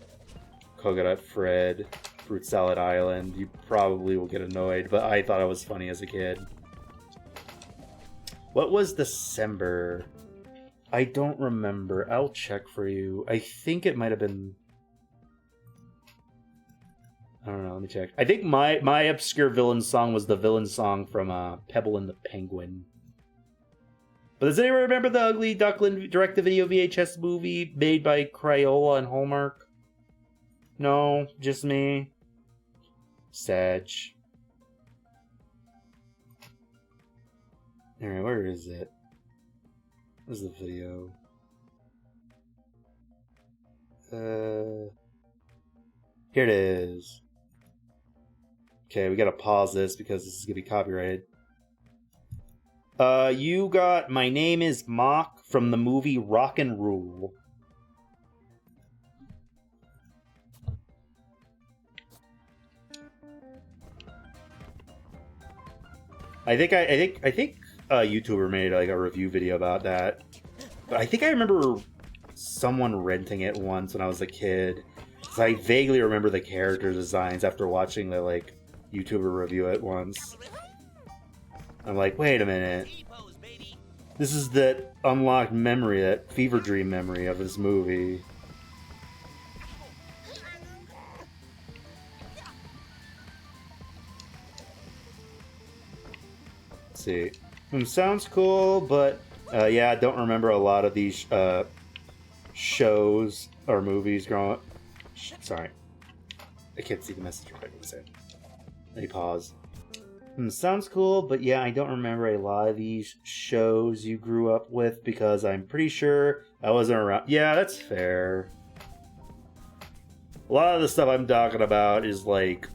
Coconut Fred, Fruit Salad Island. You probably will get annoyed, but I thought it was funny as a kid. What was December? I don't remember. I'll check for you. I think it might have been... I don't know, let me check. I think my obscure villain song was the villain song from Pebble and the Penguin. But does anyone remember the Ugly Duckling direct-to-video VHS movie made by Crayola and Hallmark? No, just me. Sag. Alright, where is it? Where's the video? Here it is. Okay, we gotta pause this because this is gonna be copyrighted. You got My Name is Mock from the movie Rock and Rule. I think a YouTuber made like a review video about that. But I think I remember someone renting it once when I was a kid. So I vaguely remember the character designs after watching the like YouTuber review it once. I'm like, wait a minute. This is that unlocked memory, that fever dream memory of this movie. Let's see. Sounds cool, but yeah, I don't remember a lot of these shows or movies growing up. Sorry. I can't see the message right away. Let me pause. Sounds cool, but yeah, I don't remember a lot of these shows you grew up with because I'm pretty sure I wasn't around. Yeah, that's fair. A lot of the stuff I'm talking about is like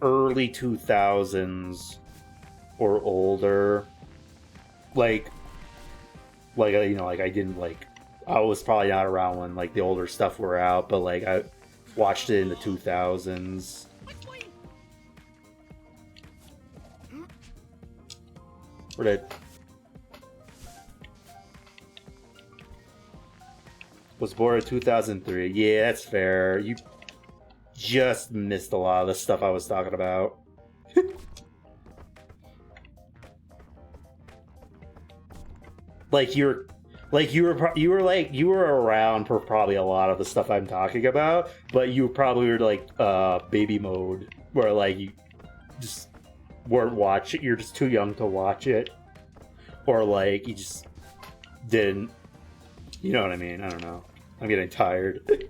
early 2000s or older. Like you know, like I didn't like. I was probably not around when like the older stuff were out, but like I watched it in the 2000s. Where did... Was born in 2003. Yeah, that's fair. You just missed a lot of the stuff I was talking about. you were around for probably a lot of the stuff I'm talking about, but you probably were like baby mode, where like you just weren't watching. You're just too young to watch it, or like you just didn't. You know what I mean? I don't know. I'm getting tired.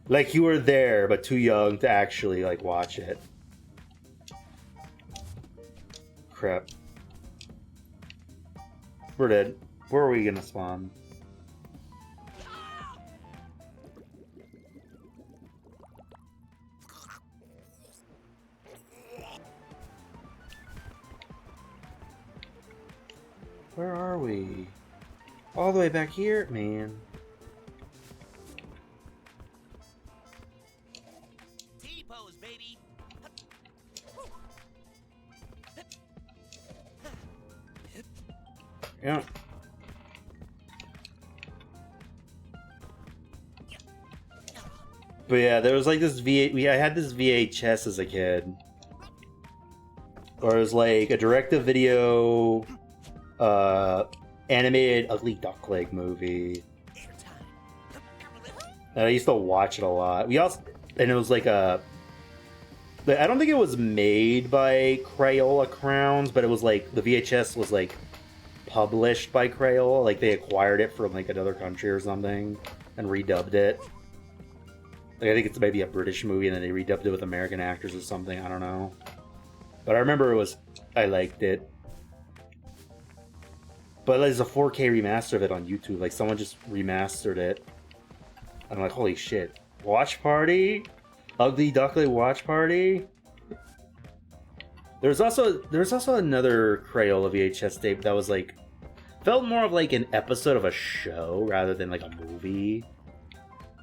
Like you were there, but too young to actually like watch it. Crap. We're dead. Where are we gonna spawn? Where are we? All the way back here? Man. T-pose, baby. Yeah. But yeah, there was like this I had this VHS as a kid. Or it was like a direct-to-video animated Ugly Duckling movie. And I used to watch it a lot. And it was like I don't think it was made by Crayola Crowns, but it was like the VHS was like published by Crayola. Like they acquired it from like another country or something and redubbed it. Like I think it's maybe a British movie and then they redubbed it with American actors or something. I don't know. But I remember I liked it. But there's a 4K remaster of it on YouTube. Like someone just remastered it. I'm like, holy shit. Watch party? Ugly Duckling Watch Party. There's also another Crayola VHS tape that was like felt more of like an episode of a show rather than like a movie.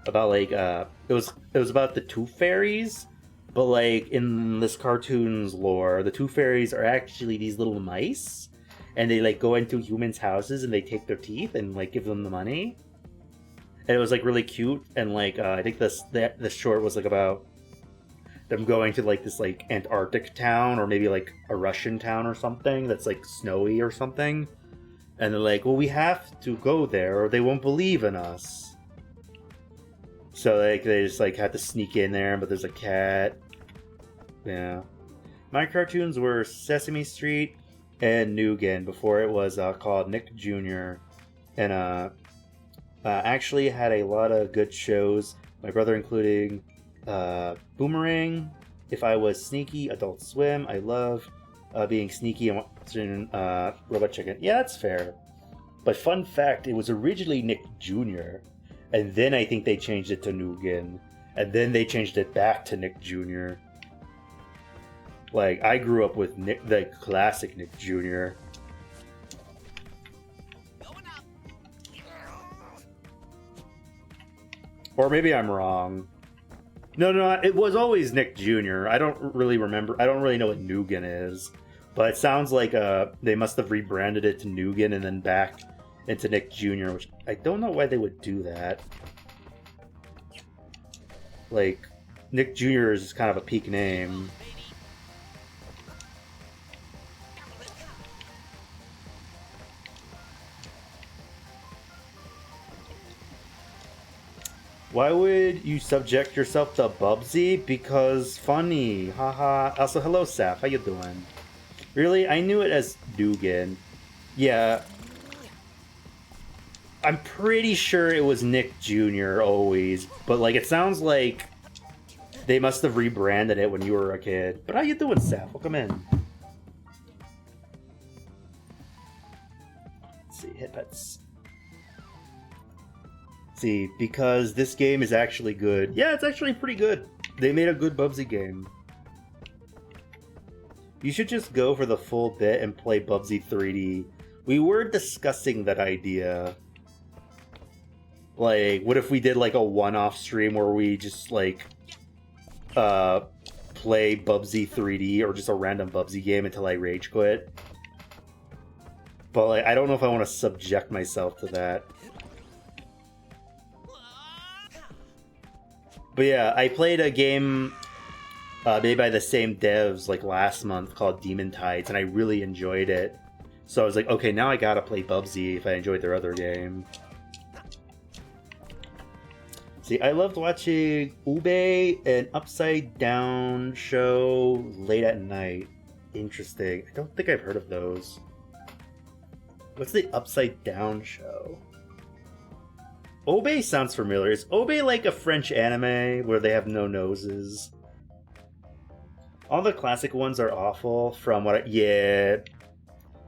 About like it was about the Tooth Fairies, but like in this cartoon's lore, the Tooth Fairies are actually these little mice, and they like go into humans' houses and they take their teeth and like give them the money. And it was like really cute, and like I think the short was like about them going to like this like Antarctic town or maybe like a Russian town or something that's like snowy or something, and they're like, well, we have to go there or they won't believe in us. So like they just like had to sneak in there, but there's a cat. Yeah, my cartoons were Sesame Street and Nugan before it was called Nick Jr. and actually had a lot of good shows. My brother including Boomerang, If I Was Sneaky, Adult Swim. I love being sneaky and watching Robot Chicken. Yeah, that's fair. But fun fact, it was originally Nick Jr. And then I think they changed it to Nugan. And then they changed it back to Nick Jr. Like, I grew up with Nick, the classic Nick Jr. Or maybe I'm wrong. No, it was always Nick Jr. I don't really remember. I don't really know what Nugan is. But it sounds like they must have rebranded it to Nugan and then back into Nick Jr., which I don't know why they would do that. Like, Nick Jr. is just kind of a peak name. Why would you subject yourself to Bubsy? Because funny, haha. Also, hello, Saf. How you doing? Really? I knew it as Nugan. Yeah. I'm pretty sure it was Nick Jr. always, but like it sounds like they must have rebranded it when you were a kid. But how you doing, Saf? Welcome in. Let's see, hit pets. See, because this game is actually good. Yeah, it's actually pretty good. They made a good Bubsy game. You should just go for the full bit and play Bubsy 3D. We were discussing that idea. Like, what if we did like a one-off stream where we just like play Bubsy 3D or just a random Bubsy game until I rage quit? But like, I don't know if I want to subject myself to that. But yeah, I played a game made by the same devs like last month called Demon Tides, and I really enjoyed it. So I was like, okay, now I gotta play Bubsy if I enjoyed their other game. See, I loved watching Ube and Upside Down show late at night. Interesting. I don't think I've heard of those. What's the Upside Down show? Obe sounds familiar. Is Obe like a French anime where they have no noses? All the classic ones are awful from what yeah.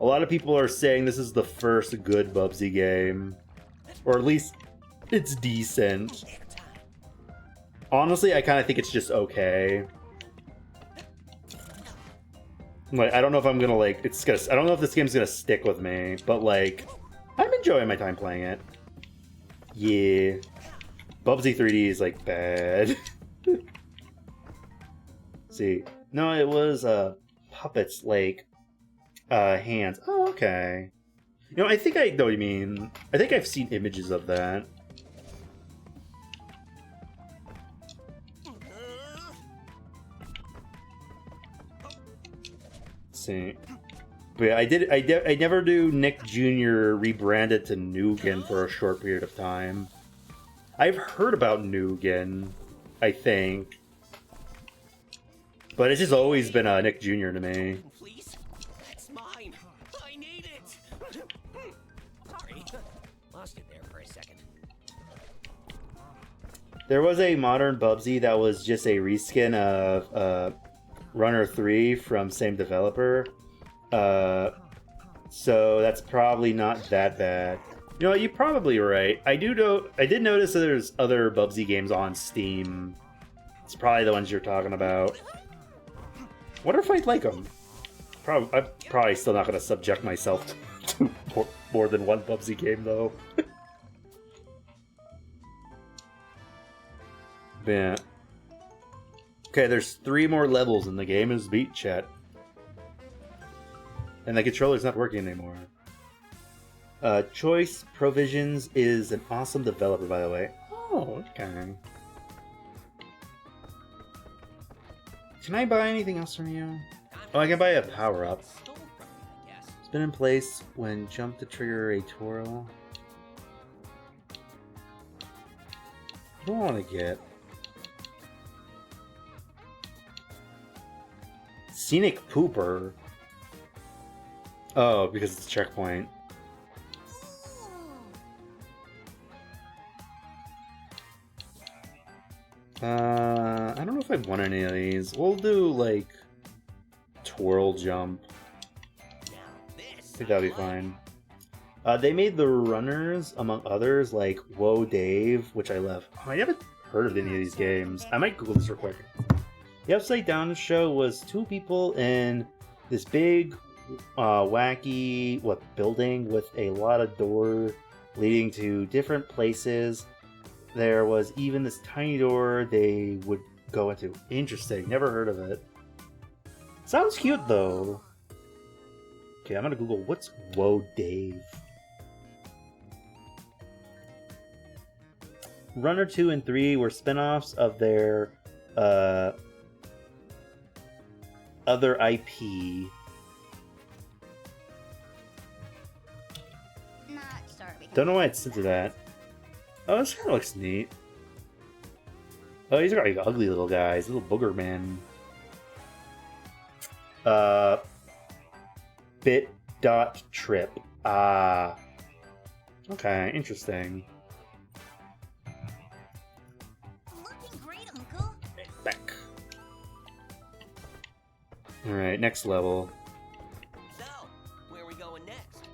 A lot of people are saying this is the first good Bubsy game. Or at least it's decent. Honestly, I kind of think it's just okay. Like, I don't know if I'm gonna like, I don't know if this game's gonna stick with me, but like, I'm enjoying my time playing it. Yeah. Bubsy 3D is like bad. See. No, it was puppets like hands. Oh, okay. You know, I think I know what you mean. I think I've seen images of that. Let's see. But yeah, I never knew Nick Jr. rebranded to Nugan for a short period of time. I've heard about Nugan, I think. But it's just always been Nick Jr. to me. Please? That's mine. I need it. Sorry. Lost it there for a second. There was a modern Bubsy that was just a reskin of Runner 3 from same developer. So that's probably not that bad. You know what, you're probably right. I did notice that there's other Bubsy games on Steam. It's probably the ones you're talking about. Wonder if I'd like them. I'm probably still not going to subject myself to more than one Bubsy game, though. Yeah. Okay, there's 3 more levels and the game is beat, chat. And the controller's not working anymore. Choice Provisions is an awesome developer, by the way. Oh, okay. Can I buy anything else from you? Oh, I can buy a power-up. It's been in place when jump to trigger a twirl. What do I want to get? Scenic Pooper. Oh, because it's a checkpoint. I don't know if I'd want any of these. We'll do, like, twirl jump. I think that'll be fine. They made the runners, among others, like Whoa Dave, which I love. Oh, I never heard of any of these games. I might Google this real quick. The Upside Down show was 2 people in this big, wacky, building with a lot of doors leading to different places. There was even this tiny door they would go into. Interesting. Never heard of it. Sounds cute, though. Okay, I'm gonna Google what's Whoa Dave. Runner 2 and 3 were spin-offs of their other IP. Don't know why it's into that. Oh, this kind of looks neat. Oh, these are like ugly little guys, little booger men. Bit.trip. Ah. Okay, interesting. Looking great, Uncle. Back. Alright, next level. So, where are we going next?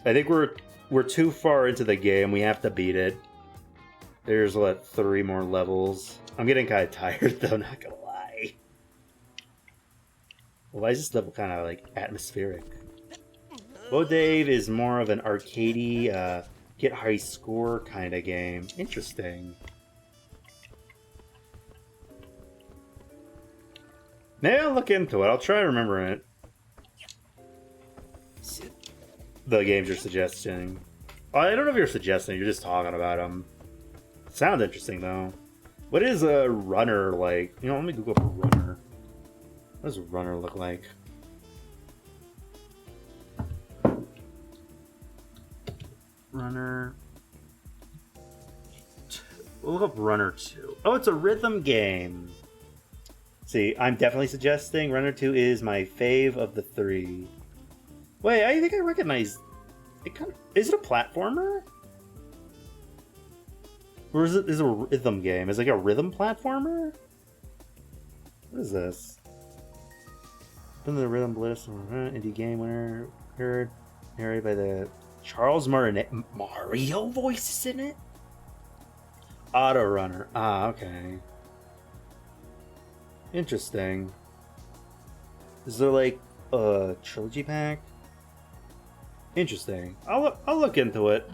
I think we're too far into the game. We have to beat it. There's, 3 more levels. I'm getting kind of tired, though, not gonna lie. Well, why is this level kind of, atmospheric? Whoa Dave is more of an arcadey, get high score kind of game. Interesting. Maybe I'll look into it. I'll try to remember it. The games you're suggesting. Oh, I don't know if you're suggesting, you're just talking about them. Sounds interesting, though. What is a runner like? You know, let me Google up a runner. What does a runner look like? Runner. We'll look up Runner 2. Oh, it's a rhythm game. See, I'm definitely suggesting Runner 2 is my fave of the 3. Wait, I think I recognize it. Is it a platformer? Or is it a rhythm game? Is it like a rhythm platformer? What is this? From the Rhythm Bliss, indie game winner, heard, narrated by the Charles Martinet. Mario voices in it? Auto Runner. Ah, okay. Interesting. Is there a trilogy pack? Interesting. I'll look into it.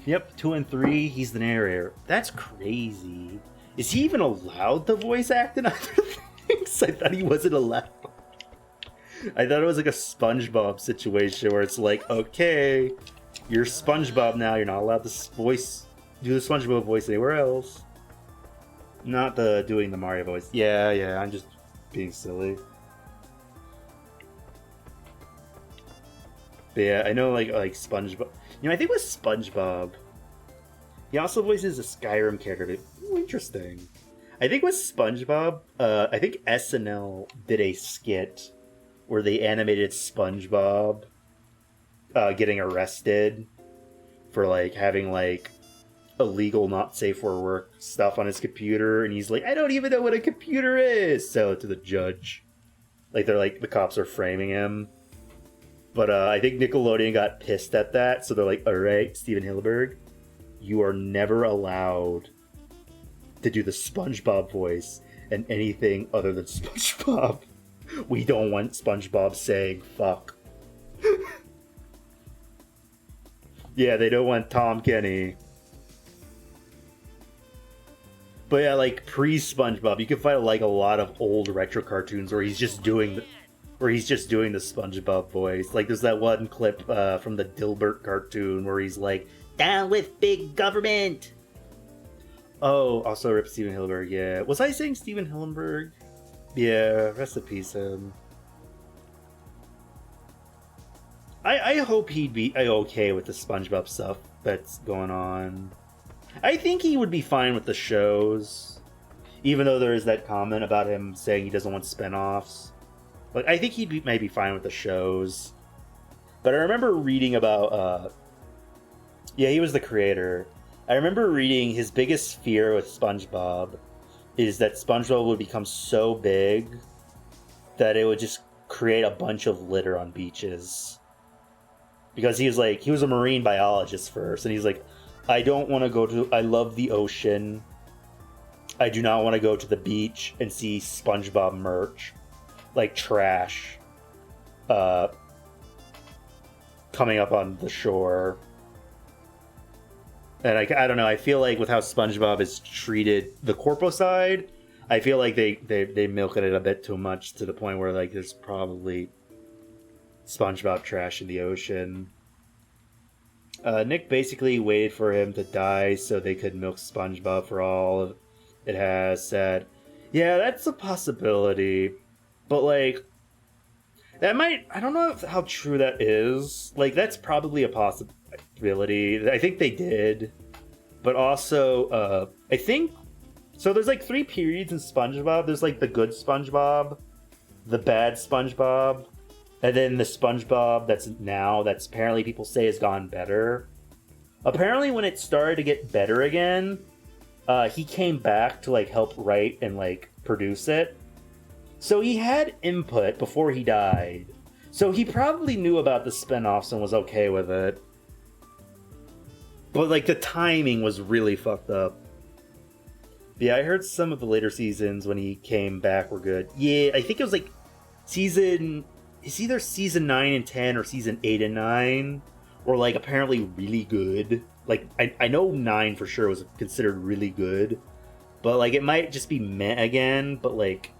Yep, 2 and 3, he's the narrator. That's crazy. Is he even allowed to voice act in other things? I thought he wasn't allowed. I thought it was like a SpongeBob situation where it's like, okay, you're SpongeBob now, you're not allowed to do the SpongeBob voice anywhere else. Not doing the Mario voice. Yeah, I'm just being silly. But yeah, I know like SpongeBob. You know, I think with SpongeBob, he also voices a Skyrim character. Ooh, interesting. I think with SpongeBob, I think SNL did a skit where they animated SpongeBob getting arrested for having illegal, not safe for work stuff on his computer, and he's like, I don't even know what a computer is. Sell it to the judge. The cops are framing him. But I think Nickelodeon got pissed at that, so they're like, all right, Steven Hillenburg, you are never allowed to do the SpongeBob voice and anything other than SpongeBob. We don't want SpongeBob saying fuck. Yeah, they don't want Tom Kenny. But yeah, like pre-SpongeBob, you can find like a lot of old retro cartoons where he's just doing the SpongeBob voice. Like there's that one clip from the Dilbert cartoon where he's like, "Down with big government." Oh, also rip Steven Hillenburg. Yeah, was I saying Steven Hillenburg? Yeah, rest in peace him. I hope he'd be okay with the SpongeBob stuff that's going on. I think he would be fine with the shows, even though there is that comment about him saying he doesn't want spinoffs. Like, I think might be fine with the shows. But I remember reading about, yeah, he was the creator. I remember reading his biggest fear with SpongeBob is that SpongeBob would become so big that it would just create a bunch of litter on beaches. Because he was a marine biologist first, and he's like, I love the ocean. I do not want to go to the beach and see SpongeBob merch, like trash, coming up on the shore. And I don't know, I feel like with how SpongeBob is treated, the corpo side, I feel like they milk it a bit too much to the point where like there's probably SpongeBob trash in the ocean. Nick basically waited for him to die so they could milk SpongeBob for all it has said. Yeah, that's a possibility. But like, that might, I don't know how true that is. Like, that's probably a possibility. I think they did. But also, I think, so there's like 3 periods in SpongeBob. There's like the good SpongeBob, the bad SpongeBob, and then the SpongeBob that's apparently people say has gone better. Apparently when it started to get better again, he came back to like help write and like produce it. So he had input before he died. So he probably knew about the spinoffs and was okay with it. But like the timing was really fucked up. Yeah, I heard some of the later seasons when he came back were good. Yeah, I think it was like it's either season 9 and 10 or season 8 and 9 were like apparently really good. Like I know 9 for sure was considered really good, but like it might just be meh again. But like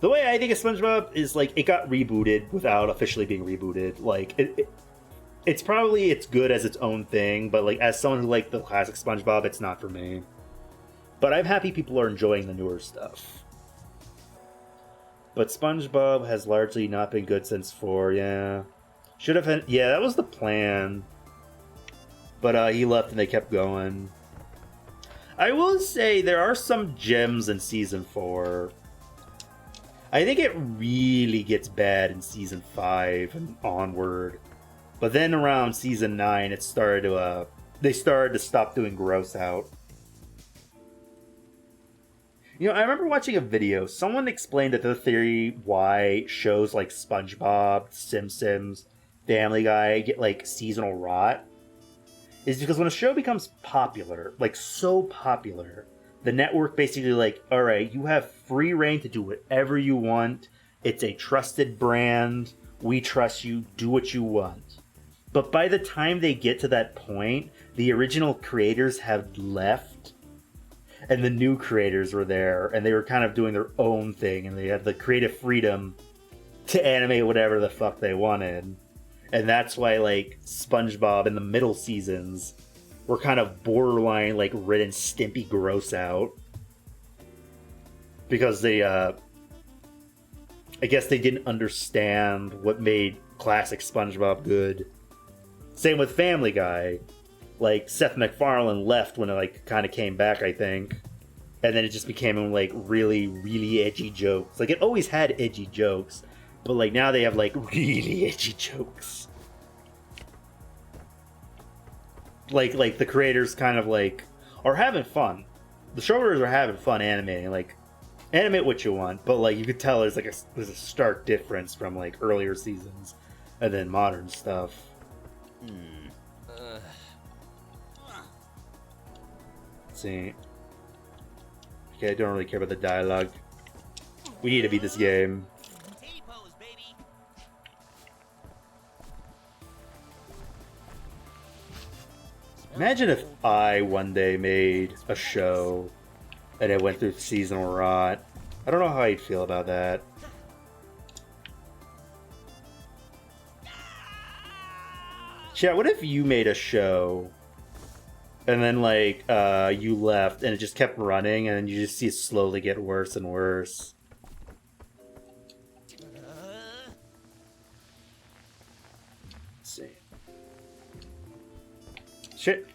the way I think of SpongeBob is like it got rebooted without officially being rebooted. Like it's good as its own thing, but like as someone who liked the classic SpongeBob, it's not for me. But I'm happy people are enjoying the newer stuff. But SpongeBob has largely not been good since 4, yeah. Should have been, yeah, that was the plan. But he left and they kept going. I will say there are some gems in season 4. I think it really gets bad in season 5 and onward. But then around season 9, they started to stop doing gross out. You know, I remember watching a video. Someone explained that the theory why shows like SpongeBob, Simpsons, Family Guy get like seasonal rot is because when a show becomes popular, like so popular, the network basically like, all right, you have free reign to do whatever you want. It's a trusted brand. We trust you. Do what you want. But by the time they get to that point, the original creators have left. And the new creators were there, and they were kind of doing their own thing, and they had the creative freedom to animate whatever the fuck they wanted. And that's why, like, SpongeBob in the middle seasons were kind of borderline, like, Ren and Stimpy gross out. Because they, I guess they didn't understand what made classic SpongeBob good. Same with Family Guy. Like, Seth MacFarlane left when it, like, kind of came back, I think. And then it just became, like, really, really edgy jokes. Like, it always had edgy jokes. But, like, now they have, like, really edgy jokes. Like the creators kind of, like, are having fun. The showrunners are having fun animating. Like, animate what you want. But, like, you could tell there's a stark difference from, like, earlier seasons and then modern stuff. see. Okay, I don't really care about the dialogue. We need to beat this game. T-pose, baby. Imagine if I one day made a show and it went through seasonal rot. I don't know how I'd feel about that. Chat, what if you made a show and then, like, you left and it just kept running and then you just see it slowly get worse and worse? Let's see. Shit.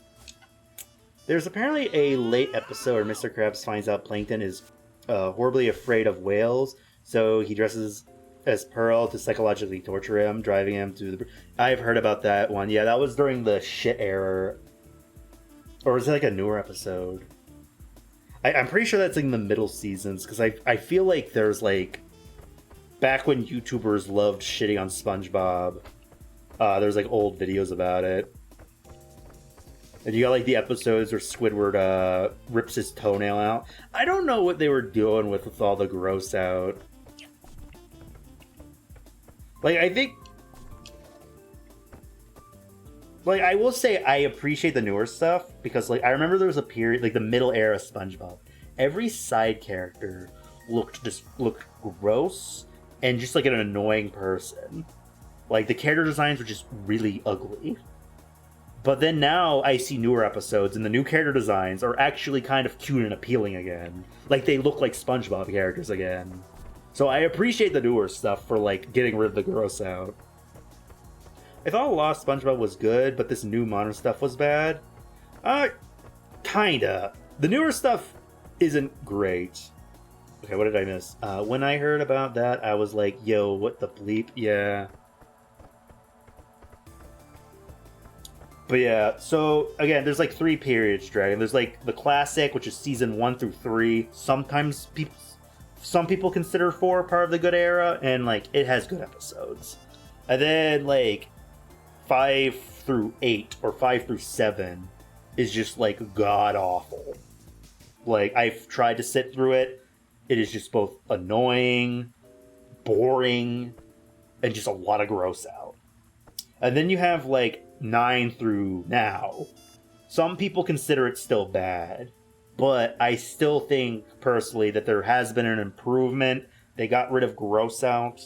There's apparently a late episode where Mr. Krabs finds out Plankton is horribly afraid of whales, so he dresses as Pearl to psychologically torture him, driving him to the... I've heard about that one. Yeah, that was during the shit era. Or was it like a newer episode? I'm pretty sure that's in the middle seasons, because I feel like there's like... Back when YouTubers loved shitting on SpongeBob, there's like old videos about it. And you got like the episodes where Squidward rips his toenail out. I don't know what they were doing with all the gross out. Like, I think... Like, I will say I appreciate the newer stuff, because, like, I remember there was a period, like, the middle era of SpongeBob. Every side character looked gross and just, like, an annoying person. Like, the character designs were just really ugly. But then now I see newer episodes, and the new character designs are actually kind of cute and appealing again. Like, they look like SpongeBob characters again. So I appreciate the newer stuff for, like, getting rid of the gross out. I thought Lost SpongeBob was good, but this new modern stuff was bad. Kinda. The newer stuff isn't great. Okay, what did I miss? When I heard about that, I was like, yo, what the bleep? Yeah. But yeah, so again, there's like 3 periods, Dragon. There's like the classic, which is season 1 through 3. Sometimes some people consider 4 part of the good era, and like it has good episodes. And then like 5 through 8 or 5 through 7 is just like god awful. Like, I've tried to sit through it. It is just both annoying, boring, and just a lot of gross out. And then you have like 9 through now. Some people consider it still bad, but I still think personally that there has been an improvement. They got rid of gross out.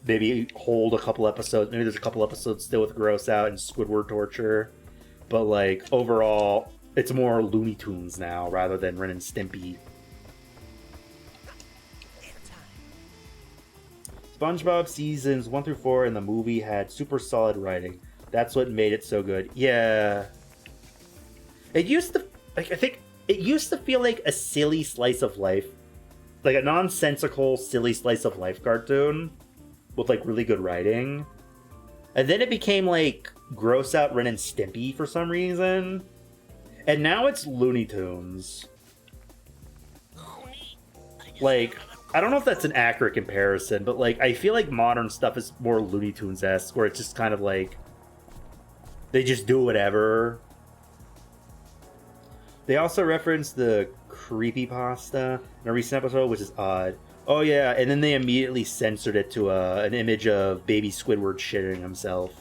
Maybe hold a couple episodes. Maybe there's a couple episodes still with gross out and Squidward torture. But like overall, it's more Looney Tunes now rather than Ren and Stimpy. SpongeBob seasons 1 through 4 in the movie had super solid writing. That's what made it so good. Yeah. It used to... Like, I think it used to feel like a silly slice of life. Like a nonsensical, silly slice of life cartoon. With, like, really good writing. And then it became, like, gross out Ren and Stimpy for some reason. And now it's Looney Tunes. Like... I don't know if that's an accurate comparison, but like I feel like modern stuff is more Looney Tunes-esque, where it's just kind of like they just do whatever. They also reference the creepypasta in a recent episode, which is odd. Oh yeah, and then they immediately censored it to an image of baby Squidward shitting himself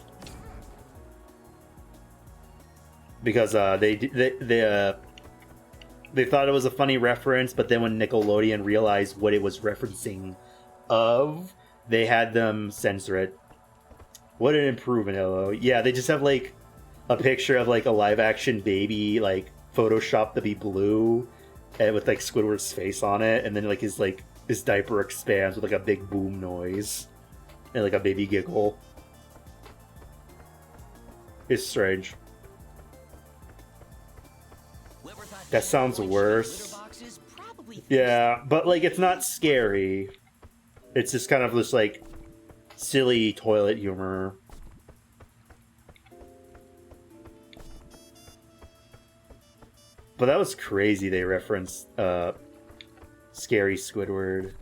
because they thought it was a funny reference, but then when Nickelodeon realized what it was referencing of, they had them censor it. What an improvement, hello. Yeah, they just have, like, a picture of, like, a live-action baby, like, photoshopped to be blue, and with, like, Squidward's face on it, and then, like, his diaper expands with, like, a big boom noise, and, like, a baby giggle. It's strange. That sounds worse. Yeah, but like it's not scary. It's just kind of this like silly toilet humor. But that was crazy they referenced scary Squidward.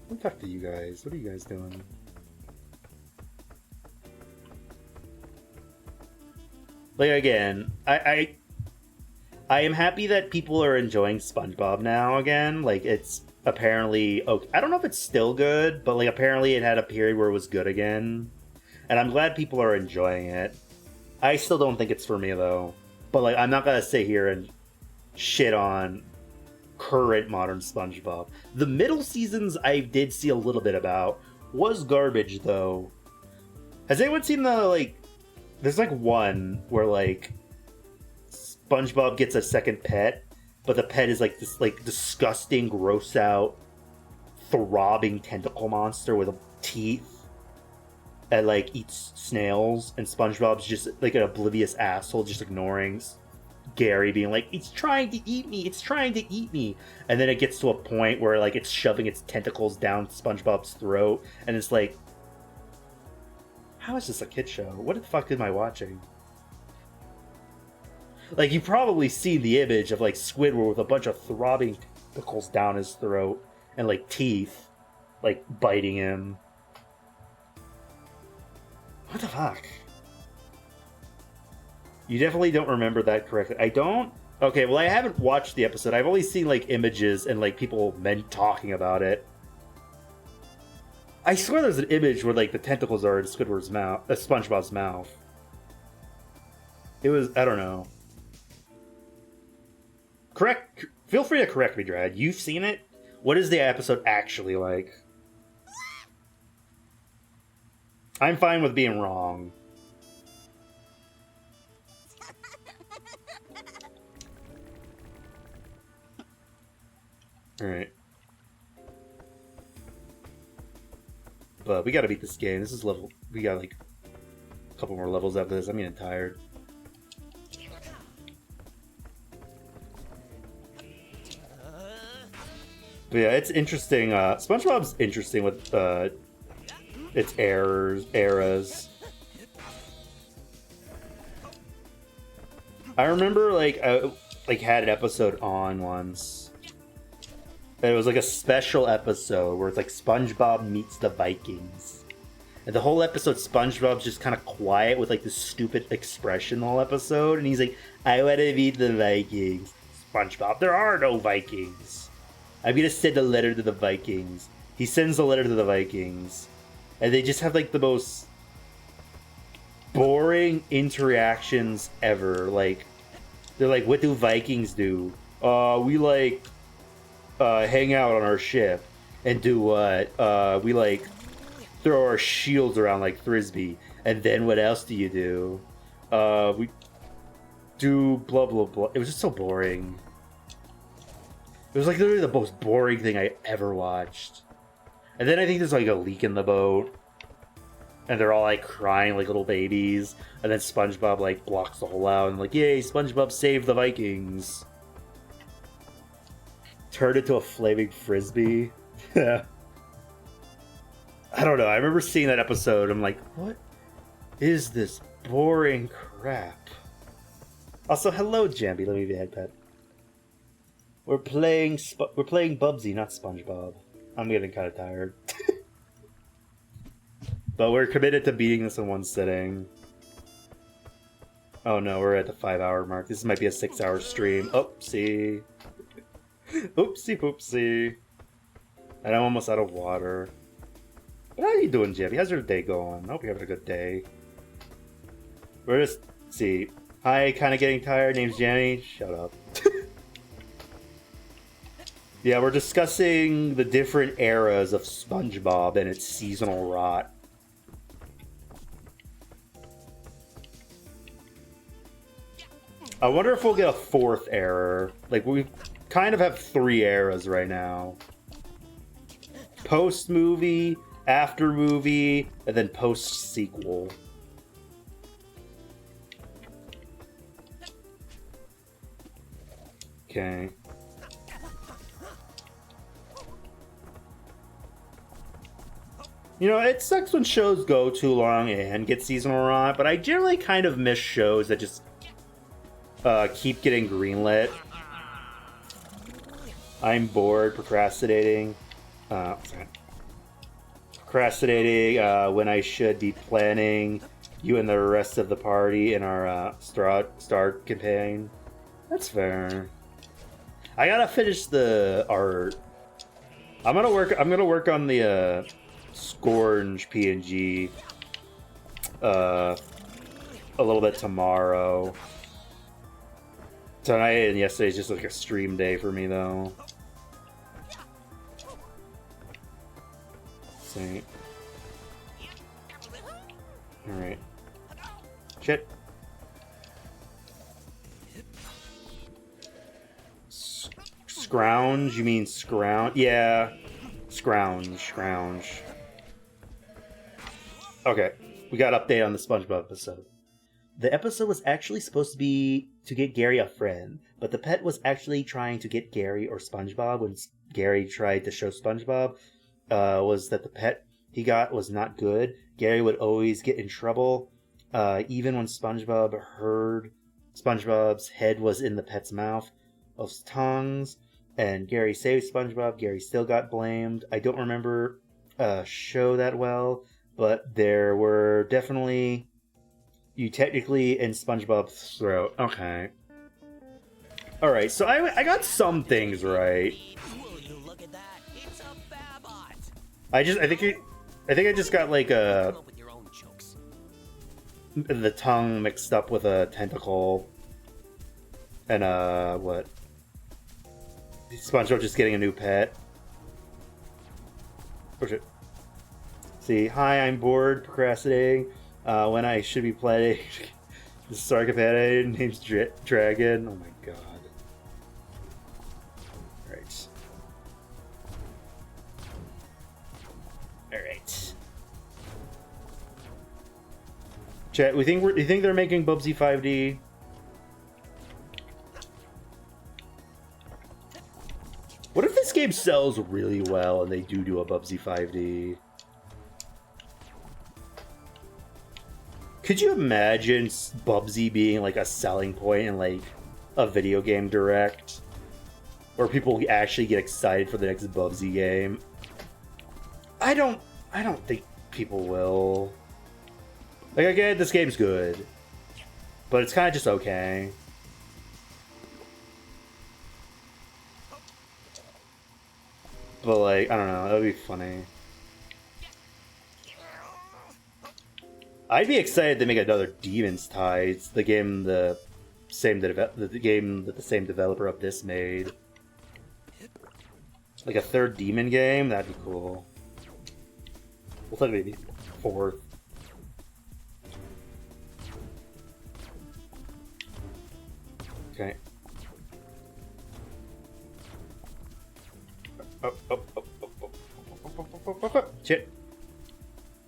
Let me talk to you guys. What are you guys doing? Like, again, I am happy that people are enjoying SpongeBob now again. Like, it's apparently okay. I don't know if it's still good, but like apparently it had a period where it was good again. And I'm glad people are enjoying it. I still don't think it's for me though. But like I'm not gonna sit here and shit on current modern SpongeBob. The middle seasons I did see a little bit about was garbage though. Has anyone seen the like there's like one where like SpongeBob gets a second pet, but the pet is like this like disgusting, gross out, throbbing tentacle monster with teeth and like eats snails, and SpongeBob's just like an oblivious asshole, just ignoring Gary, being like, "It's trying to eat me! It's trying to eat me!" And then it gets to a point where like it's shoving its tentacles down SpongeBob's throat, and it's like, how is this a kid show? What the fuck am I watching? Like, you've probably seen the image of, like, Squidward with a bunch of throbbing tentacles down his throat and, like, teeth, like, biting him. What the fuck? You definitely don't remember that correctly. I don't? Okay, well, I haven't watched the episode. I've only seen, like, images and, like, people talking about it. I swear there's an image where, like, the tentacles are in Squidward's mouth, SpongeBob's mouth. It was, I don't know. Feel free to correct me, Drad. You've seen it? What is the episode actually like? I'm fine with being wrong. Alright. But we gotta beat this game. This is level... We got like a couple more levels after this. I'm getting tired. But yeah, it's interesting. SpongeBob's interesting with its eras. I remember like I had an episode on once. And it was like a special episode where it's like SpongeBob meets the Vikings. And the whole episode, SpongeBob's just kind of quiet with like this stupid expression the whole episode. And he's like, "I want to meet the Vikings." SpongeBob, there are no Vikings. I'm gonna send a letter to the Vikings. He sends a letter to the Vikings. And they just have like the most boring interactions ever. Like, they're like, "What do Vikings do?" We like hang out on our ship and do what? We like throw our shields around like Frisbee. And then what else do you do? We do blah blah blah. It was just so boring. It was like literally the most boring thing I ever watched. And then I think there's like a leak in the boat. And they're all like crying like little babies. And then SpongeBob like blocks the hole out and like, "Yay, SpongeBob saved the Vikings." Turned into a flaming Frisbee. Yeah. I don't know. I remember seeing that episode. I'm like, what is this boring crap? Also, hello, Jambi. Let me be a head pet. We're playing Bubsy, not SpongeBob. I'm getting kind of tired. But we're committed to beating this in one sitting. Oh no, we're at the 5-hour mark. This might be a 6-hour stream. Oopsie. Oopsie poopsie. And I'm almost out of water. But how are you doing, Jimmy? How's your day going? I hope you're having a good day. We're just... see. Hi, kind of getting tired. Name's Jenny. Shut up. Yeah, we're discussing the different eras of SpongeBob and its seasonal rot. I wonder if we'll get a fourth era. Like, we kind of have 3 eras right now. Post-movie, after-movie, and then post-sequel. Okay. You know, it sucks when shows go too long and get seasonal rot, but I generally kind of miss shows that just keep getting greenlit. I'm bored, procrastinating. Procrastinating when I should be planning you and the rest of the party in our Star campaign. That's fair. I gotta finish the art. I'm gonna work on the Scourge PNG a little bit tomorrow. Tonight and yesterday's just like a stream day for me though. See. Alright. Shit. Scrounge? You mean scrounge? Yeah. Scrounge. Okay. We got an update on the SpongeBob episode. The episode was actually supposed to be to get Gary a friend, but the pet was actually trying to get Gary or SpongeBob when Gary tried to show SpongeBob was that the pet he got was not good. Gary would always get in trouble, even when SpongeBob heard SpongeBob's head was in the pet's mouth of tongues, and Gary saved SpongeBob. Gary still got blamed. I don't remember show that well, but there were definitely you technically in SpongeBob's throat. Okay. Alright, so I got some things right. Will you look at that? It's a Babot. I think I just got like Come up with your own jokes. the tongue mixed up with a tentacle. And what? SpongeBob just getting a new pet. Oh shit. See, hi, I'm bored, procrastinating. When I should be playing the Star companion named Dragon. Oh my god. Right. Alright. Chat, you think they're making Bubsy 5D? What if this game sells really well and they do a Bubsy 5D? Could you imagine Bubsy being like a selling point in like a video game direct? Where people actually get excited for the next Bubsy game? I don't think people will. Like again, this game's good. But it's kinda just okay. But like, I don't know, that would be funny. I'd be excited to make another Demon's Tides, the game the same developer of this made. Like a third Demon game, that'd be cool. We'll think maybe fourth. Okay. Shit.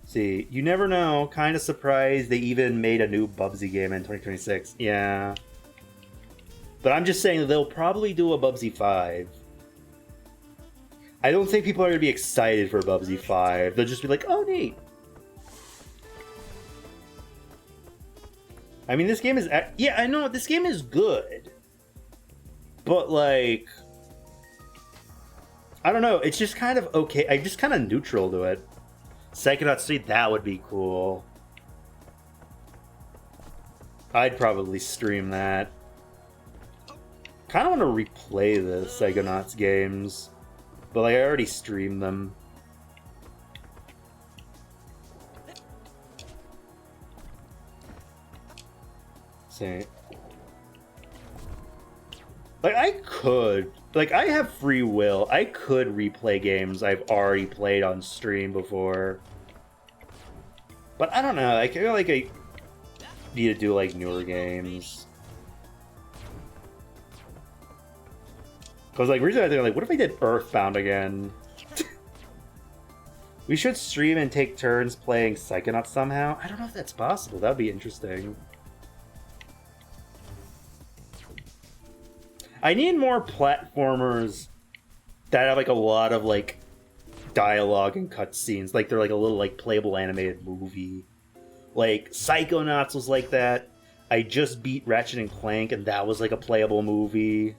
See, you never know. Kind of surprised they even made a new Bubsy game in 2026. Yeah. But I'm just saying that they'll probably do a Bubsy 5. I don't think people are going to be excited for Bubsy 5. They'll just be like, oh, neat. I mean, this game is... Yeah, I know, this game is good. But, like... I don't know, it's just kind of okay. I'm just kind of neutral to it. Psychonauts 3, that would be cool. I'd probably stream that. Kind of want to replay the Psychonauts games. But like, I already streamed them. See. Like, I could... Like, I have free will. I could replay games I've already played on stream before. But I don't know. I feel like I need to do, like, newer games. Because, like, recently I think, like, what if I did Earthbound again? We should stream and take turns playing Psychonauts somehow. I don't know if that's possible. That would be interesting. I need more platformers that have like a lot of like dialogue and cutscenes. Like they're like a little like playable animated movie. Like Psychonauts was like that. I just beat Ratchet and Clank and that was like a playable movie.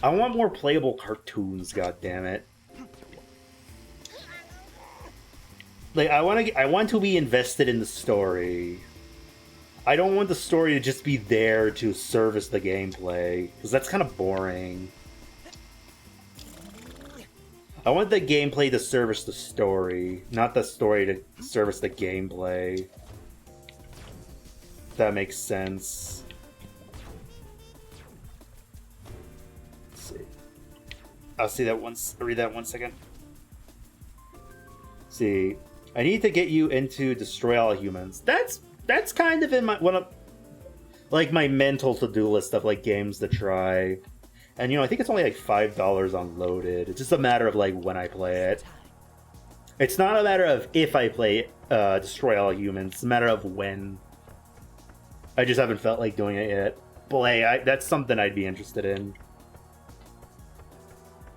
I want more playable cartoons, goddammit. like I want to be invested in the story. I don't want the story to just be there to service the gameplay, because that's kind of boring. I want the gameplay to service the story, not the story to service the gameplay. If that makes sense. Let's see. I'll see that once. Read that 1 second. See, I need to get you into Destroy All Humans. That's kind of in my like my mental to-do list of like games to try. And I think it's only like $5 on Loaded. It's just a matter of like when I play it. It's not a matter of if I play Destroy All Humans. It's a matter of when. I just haven't felt like doing it yet. Boy, that's something I'd be interested in.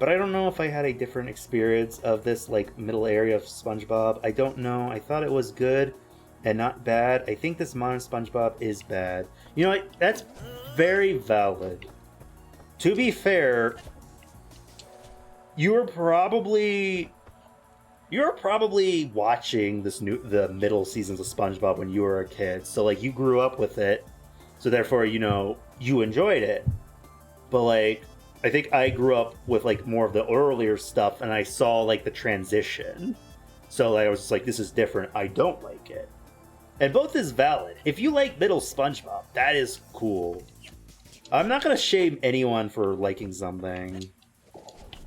But I don't know if I had a different experience of this like middle area of SpongeBob. I don't know. I thought it was good and not bad. I think this modern SpongeBob is bad. You know what? That's very valid. To be fair, you were probably watching the middle seasons of SpongeBob when you were a kid. So like you grew up with it. So therefore, you enjoyed it. But like I think I grew up with like more of the earlier stuff and I saw like the transition. So like, I was just like, this is different. I don't like it. And both is valid. If you like middle SpongeBob, that is cool. I'm not gonna shame anyone for liking something.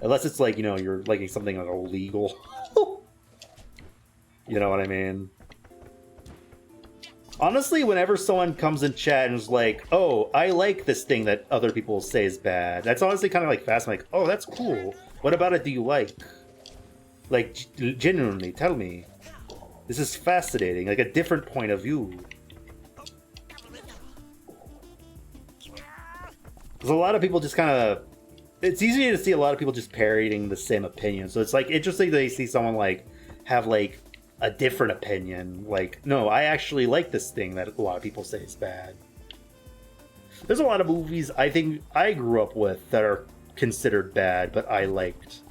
Unless it's like, you're liking something like illegal. You know what I mean? Honestly, whenever someone comes in chat and is like, oh, I like this thing that other people say is bad, that's honestly kind of like fascinating. Like, oh, that's cool. What about it do you like? Like, genuinely, tell me. This is fascinating, like a different point of view. Because a lot of people just kind of... It's easy to see a lot of people just parroting the same opinion. So it's like interesting that you see someone like have like a different opinion. Like, no, I actually like this thing that a lot of people say is bad. There's a lot of movies I think I grew up with that are considered bad, but I liked.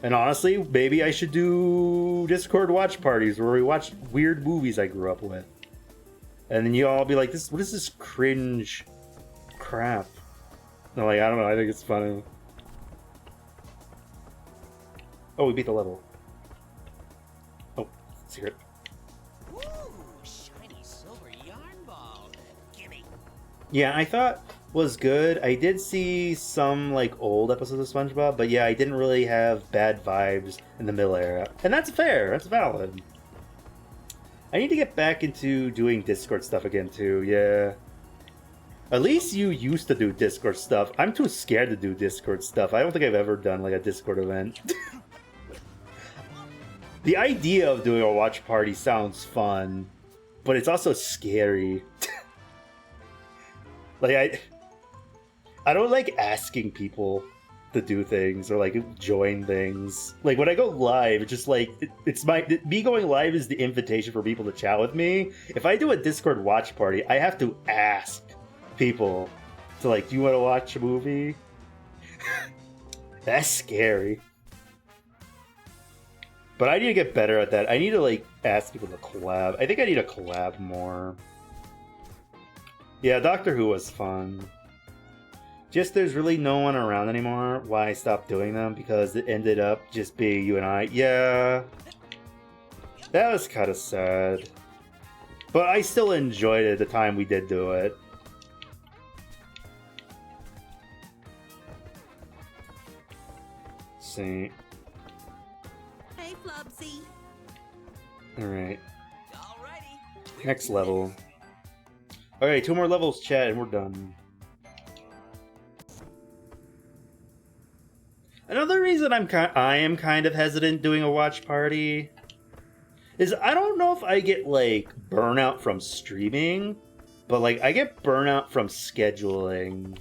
And honestly, maybe I should do Discord watch parties where we watch weird movies I grew up with. And then you all be like, what is this cringe crap? And I'm like, I don't know, I think it's funny. Oh, we beat the level. Oh, secret. Ooh, shiny silver yarn ball. Gimme. Yeah, I thought was good. I did see some like old episodes of SpongeBob, but yeah, I didn't really have bad vibes in the middle era. And that's fair, that's valid. I need to get back into doing Discord stuff again too, yeah. At least you used to do Discord stuff. I'm too scared to do Discord stuff. I don't think I've ever done like a Discord event. The idea of doing a watch party sounds fun, but it's also scary. Like I don't like asking people to do things or like join things. Like when I go live, it's just like me going live is the invitation for people to chat with me. If I do a Discord watch party, I have to ask people to like, do you want to watch a movie? That's scary. But I need to get better at that. I need to like ask people to collab. I think I need to collab more. Yeah, Doctor Who was fun. Just there's really no one around anymore. Why I stopped doing them? Because it ended up just being you and I. Yeah. That was kind of sad. But I still enjoyed it the time we did do it. Let's see. Hey, Bubsy. Alright. Alrighty. Next level. Alright, 2 more levels, chat, and we're done. Another reason I am kind of hesitant doing a watch party is I don't know if I get like burnout from streaming, but like I get burnout from scheduling.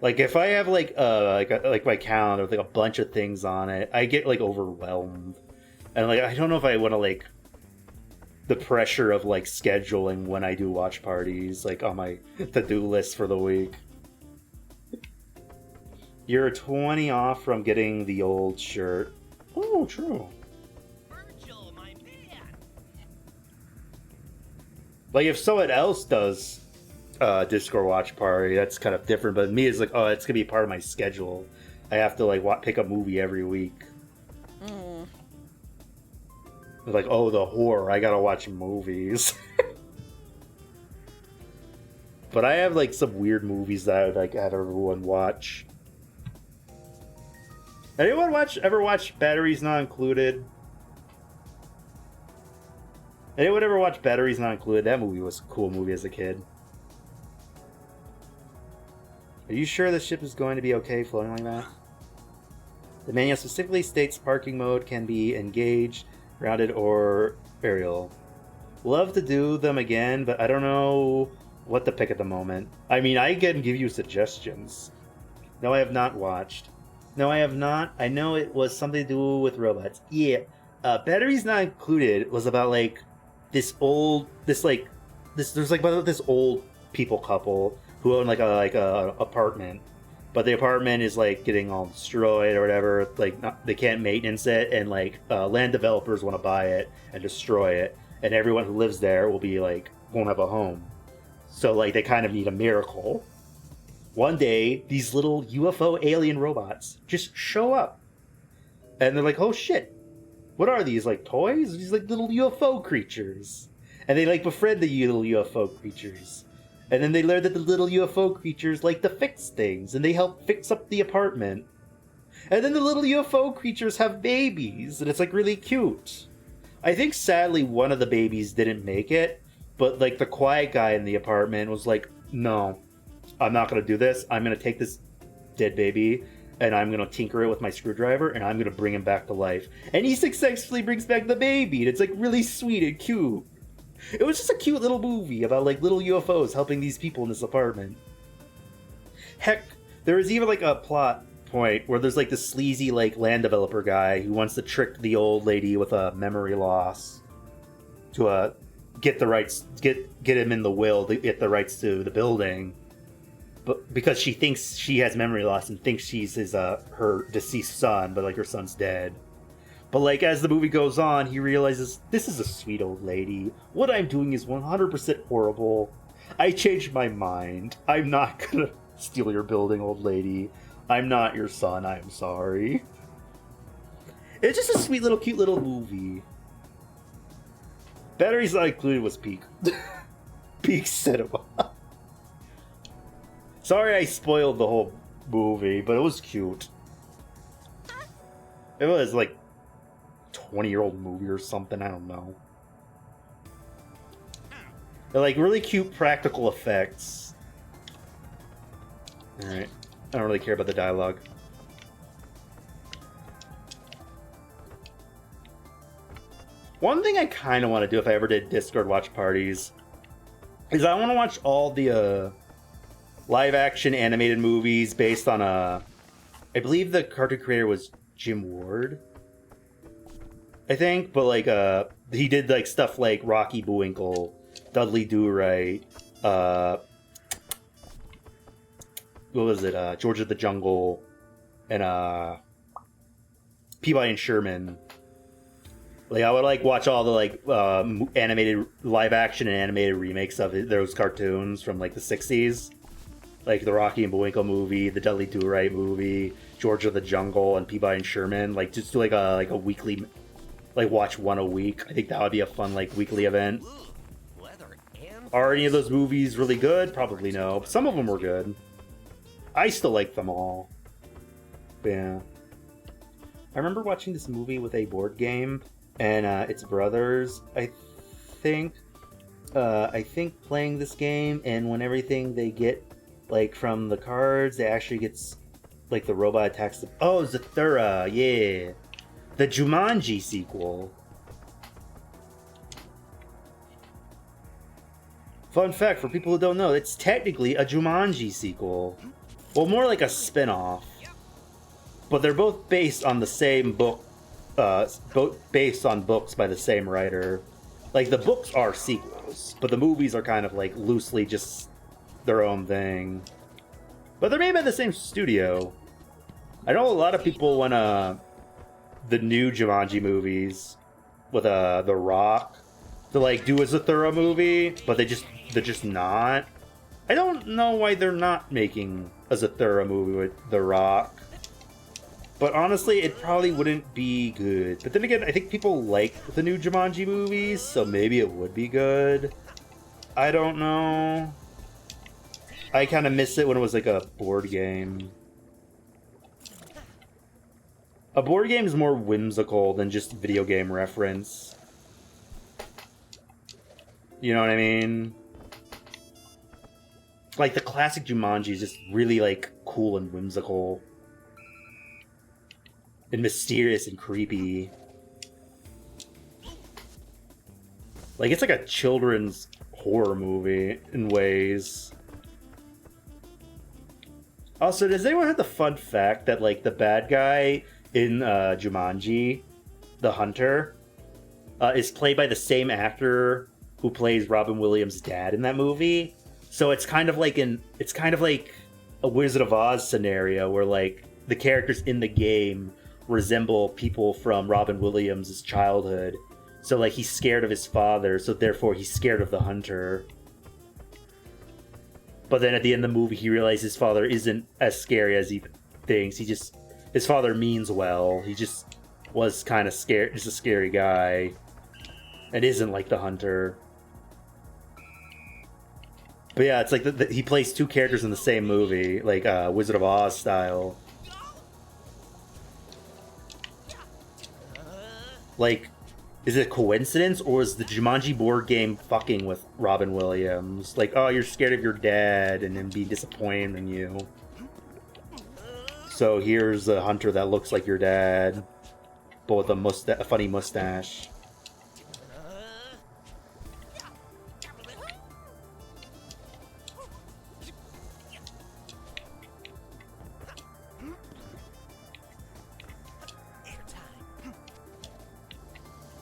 Like if I have like my calendar with like a bunch of things on it, I get like overwhelmed. And like I don't know if I want to like the pressure of like scheduling when I do watch parties like on my to-do list for the week. You're 20 off from getting the old shirt. Oh, true. Virgil, my man. Like, if someone else does Discord watch party, that's kind of different. But me, it's like, oh, it's gonna be part of my schedule. I have to like pick a movie every week. Like, oh, the horror, I gotta watch movies. But I have like some weird movies that I would like have everyone watch. Anyone ever watch Batteries Not Included? Anyone ever watch Batteries Not Included? That movie was a cool movie as a kid. Are you sure the ship is going to be okay floating like that? The manual specifically states parking mode can be engaged, grounded, or aerial. Love to do them again, but I don't know what to pick at the moment. I mean, I can give you suggestions. No, I have not watched. No, I have not. I know it was something to do with robots. Yeah. Batteries Not Included was about like this old people couple who own like a apartment, but the apartment is like getting all destroyed or whatever. Like they can't maintenance it, and like land developers want to buy it and destroy it, and everyone who lives there will be like won't have a home. So like they kind of need a miracle. One day, these little UFO alien robots just show up, and they're like, "Oh shit, what are these? Like toys? These like little UFO creatures?" And they like befriend the little UFO creatures. And then they learn that the little UFO creatures like to fix things, and they help fix up the apartment. And then the little UFO creatures have babies, and it's like really cute. I think sadly one of the babies didn't make it, but like the quiet guy in the apartment was like, no, I'm not gonna do this. I'm gonna take this dead baby, and I'm gonna tinker it with my screwdriver, and I'm gonna bring him back to life. And he successfully brings back the baby, and it's like really sweet and cute. It was just a cute little movie about like little UFOs helping these people in this apartment. Heck, there was even like a plot point where there's like this sleazy like land developer guy who wants to trick the old lady with a memory loss to get the rights, get him in the will to get the rights to the building, but because she thinks she has memory loss and thinks she's her deceased son, but like her son's dead. But like as the movie goes on, he realizes this is a sweet old lady. What I'm doing is 100% horrible. I changed my mind. I'm not gonna steal your building, old lady. I'm not your son. I'm sorry. It's just a sweet little, cute little movie. Batteries Not Included was peak. Peak cinema. Sorry I spoiled the whole movie, but it was cute. It was like 20-year-old movie or something, I don't know. They're like really cute practical effects. Alright. I don't really care about the dialogue. One thing I kind of want to do if I ever did Discord watch parties is I want to watch all the live action animated movies based on I believe the cartoon creator was Jim Ward, I think, but like he did like stuff like Rocky Bullwinkle, Dudley Do-Right, what was it, George of the Jungle, and Peabody and Sherman. Like I would like watch all the like animated live action and animated remakes of those cartoons from like the 60s, like the Rocky and Bullwinkle movie, the Dudley Do-Right movie, George of the Jungle, and Peabody and Sherman. Like just do like a weekly, like watch one a week. I think that would be a fun like weekly event. Are any of those movies really good? Probably no. But some of them were good. I still like them all. But yeah. I remember watching this movie with a board game and its brothers, I think playing this game, and when everything they get like from the cards, they actually gets like the robot attacks them. Oh, Zathura, yeah. The Jumanji sequel. Fun fact for people who don't know, it's technically a Jumanji sequel. Well, more like a spin-off. But they're both based on the same book, both based on books by the same writer. Like, the books are sequels, but the movies are kind of like loosely just their own thing. But they're made by the same studio. I know a lot of people want the new Jumanji movies with The Rock to like do as a thorough movie, but they're just not. I don't know why they're not making a Zathura movie with The Rock. But honestly, it probably wouldn't be good. But then again, I think people like the new Jumanji movies, so maybe it would be good. I don't know. I kind of miss it when it was like a board game. A board game is more whimsical than just video game reference. You know what I mean? Like, the classic Jumanji is just really, like, cool and whimsical. And mysterious and creepy. Like, it's like a children's horror movie in ways. Also, does anyone have the fun fact that, like, the bad guy in Jumanji, the Hunter, is played by the same actor who plays Robin Williams' dad in that movie? So it's kind of like a Wizard of Oz scenario where like the characters in the game resemble people from Robin Williams' childhood. So like he's scared of his father, so therefore he's scared of the Hunter. But then at the end of the movie he realizes his father isn't as scary as he thinks. His father means well. He just was kind of scared, just a scary guy. And isn't like the Hunter. But yeah, it's like he plays two characters in the same movie, like Wizard of Oz style. Like, is it a coincidence, or is the Jumanji board game fucking with Robin Williams? Like, oh, you're scared of your dad and then be disappointed in you. So here's a Hunter that looks like your dad, but with a funny mustache.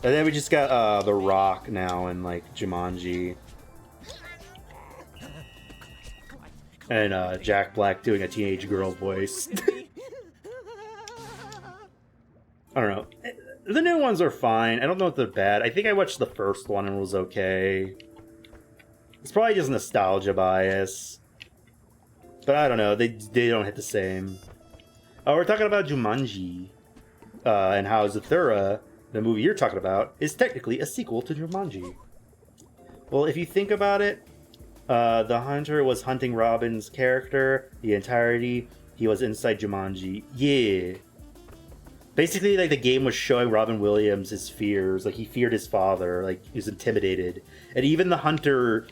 And then we just got The Rock now in like Jumanji. And Jack Black doing a teenage girl voice. I don't know. The new ones are fine. I don't know if they're bad. I think I watched the first one and it was okay. It's probably just nostalgia bias. But I don't know. They don't hit the same. Oh, we're talking about Jumanji. And how Zathura, the movie you're talking about, is technically a sequel to Jumanji. Well, if you think about it, the Hunter was hunting Robin's character the entirety. He was inside Jumanji. Yeah. Basically, like, the game was showing Robin Williams his fears. Like, he feared his father. Like, he was intimidated. And even the Hunter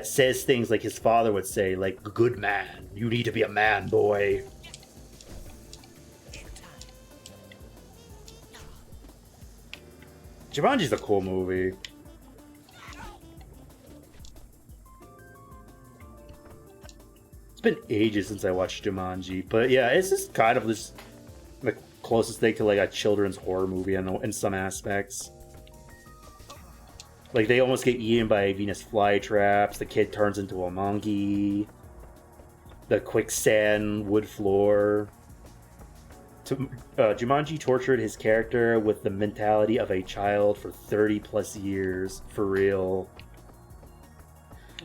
says things like his father would say, like, good man. You need to be a man, boy. Jumanji's a cool movie. It's been ages since I watched Jumanji, but yeah, it's just kind of this the closest thing to like a children's horror movie in some aspects. Like they almost get eaten by Venus flytraps. The kid turns into a monkey. The quicksand wood floor. Jumanji tortured his character with the mentality of a child for 30 plus years, for real.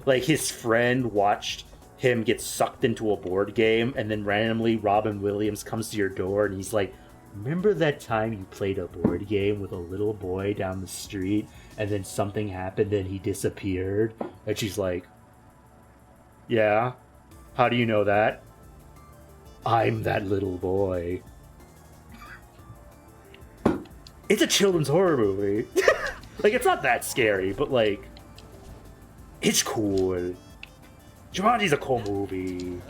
Like, his friend watched him get sucked into a board game, and then randomly Robin Williams comes to your door and he's like, remember that time you played a board game with a little boy down the street, and then something happened and he disappeared? And she's like, yeah? How do you know that? I'm that little boy. It's a children's horror movie. Like, it's not that scary, but, like, it's cool. Jumanji's a cool movie.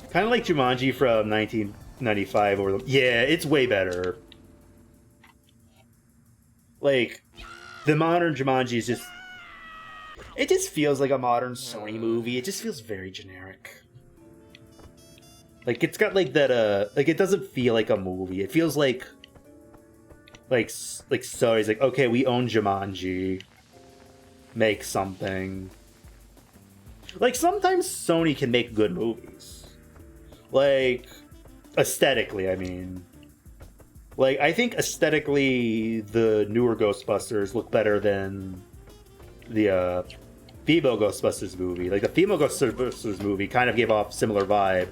Kind of like Jumanji from 1995. Yeah, it's way better. Like, the modern Jumanji is just... It just feels like a modern Sony movie. It just feels very generic. Like, it's got, like, that, like, it doesn't feel like a movie. It feels like so he's like, okay, we own Jumanji. Make something. Like, sometimes Sony can make good movies. Like, aesthetically, I mean. Like, I think aesthetically, the newer Ghostbusters look better than the female Ghostbusters movie. Like, the female Ghostbusters movie kind of gave off similar vibe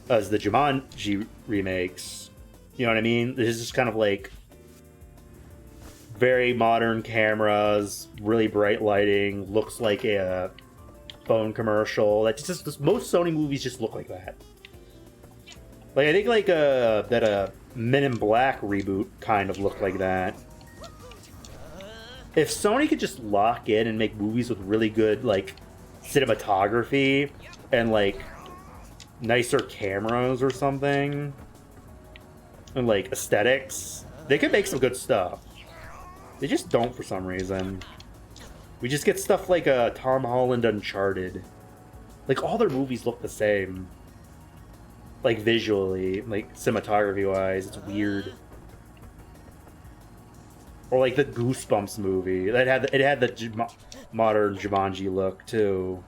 as the Jumanji remakes. You know what I mean? This is just kind of like very modern cameras, really bright lighting, looks like a phone commercial. That's just most Sony movies just look like that. Like, I think like that Men in Black reboot kind of looked like that. If Sony could just lock in and make movies with really good like cinematography and like nicer cameras or something, and like aesthetics, they could make some good stuff. They just don't for some reason. We just get stuff like Tom Holland Uncharted. Like, all their movies look the same. Like, visually, like, cinematography-wise, it's weird. Or like the Goosebumps movie. It had the modern Jumanji look, too.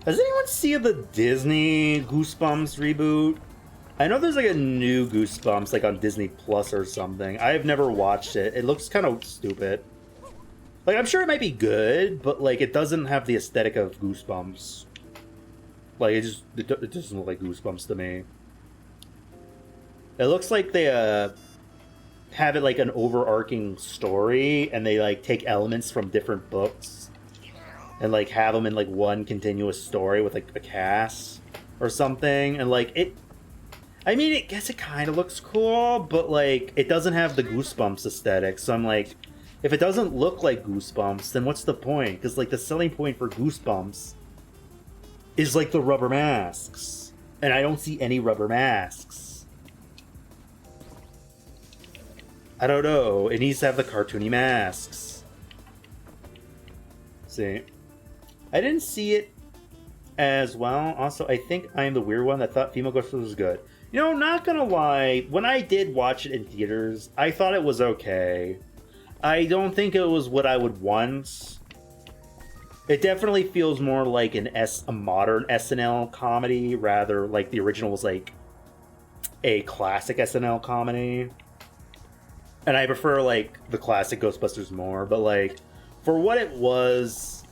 Has anyone seen the Disney Goosebumps reboot? I know there's like a new Goosebumps like on Disney Plus or something. I've never watched it. It looks kind of stupid. Like, I'm sure it might be good, but like it doesn't have the aesthetic of Goosebumps. Like, it doesn't look like Goosebumps to me. It looks like they have it like an overarching story, and they like take elements from different books and like have them in like one continuous story with like a cast or something. And like I mean, I guess it kind of looks cool, but like it doesn't have the Goosebumps aesthetic. So I'm like, if it doesn't look like Goosebumps, then what's the point? Because like the selling point for Goosebumps is like the rubber masks, and I don't see any rubber masks. I don't know. It needs to have the cartoony masks. See, I didn't see it as well. Also, I think I am the weird one that thought Female Ghostbusters was good. You know, not gonna lie, when I did watch it in theaters, I thought it was okay. I don't think it was what I would want. It definitely feels more like a modern SNL comedy, rather like the original was like a classic SNL comedy. And I prefer like the classic Ghostbusters more, but like for what it was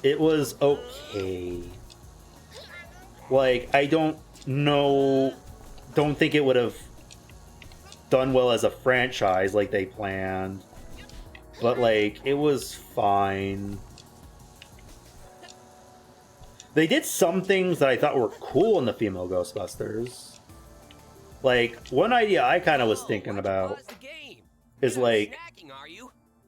okay. Like, I don't think it would have done well as a franchise like they planned. But like, it was fine. They did some things that I thought were cool in the female Ghostbusters. Like, one idea I kind of was thinking about is like...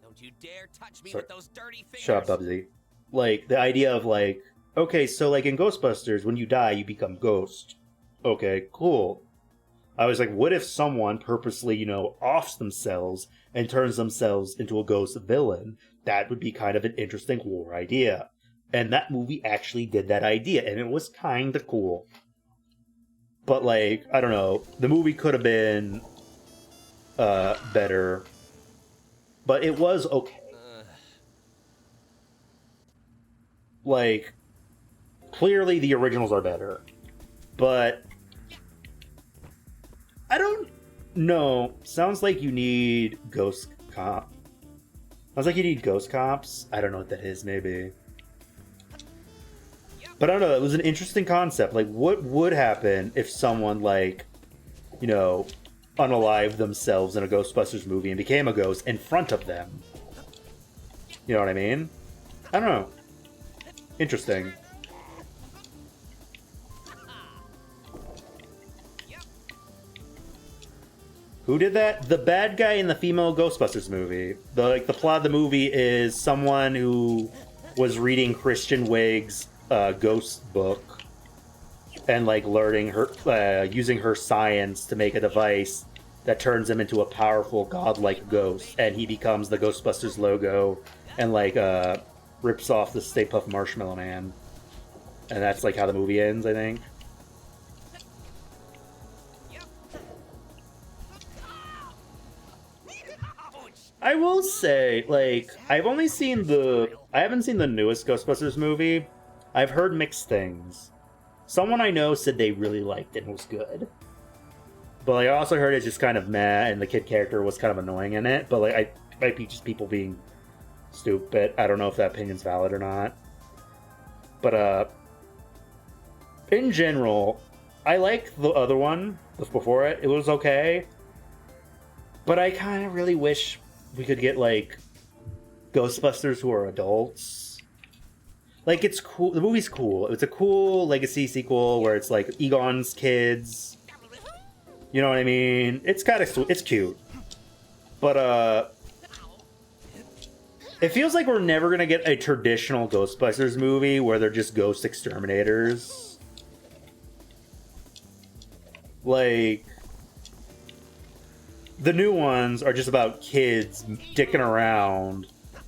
Don't you dare touch me Sorry. with those dirty fingers. Shut up, Bubsy. Like, the idea of like, okay, so like in Ghostbusters, when you die, you become ghost. Okay, cool. I was like, what if someone purposely, you know, offs themselves and turns themselves into a ghost villain? That would be kind of an interesting war idea. And that movie actually did that idea, and it was kind of cool. But like, I don't know, the movie could have been better. But it was okay. Like, clearly the originals are better. But I don't know. Sounds like you need ghost cop. Sounds like you need ghost cops. I don't know what that is, maybe. But I don't know, it was an interesting concept. Like, what would happen if someone, like, you know, unalived themselves in a Ghostbusters movie and became a ghost in front of them? You know what I mean? I don't know. Interesting. Who did that? The bad guy in the female Ghostbusters movie. The plot of the movie is someone who was reading Kristen Wiig's ghost book and like learning her, using her science to make a device that turns him into a powerful godlike ghost, and he becomes the Ghostbusters logo and like rips off the Stay Puft Marshmallow Man, and that's like how the movie ends, I think. say, like, I haven't seen the newest Ghostbusters movie. I've heard mixed things. Someone I know said they really liked it and was good. But like, I also heard it's just kind of meh, and the kid character was kind of annoying in it. But like, I might be just people being stupid. I don't know if that opinion's valid or not. But in general, I like the other one before it. It was okay. But I kind of really wish we could get like Ghostbusters who are adults. Like, it's cool. The movie's cool. It's a cool legacy sequel where it's like Egon's kids. You know what I mean? It's kind of it's cute. But it feels like we're never gonna get a traditional Ghostbusters movie where they're just ghost exterminators. Like, the new ones are just about kids dicking around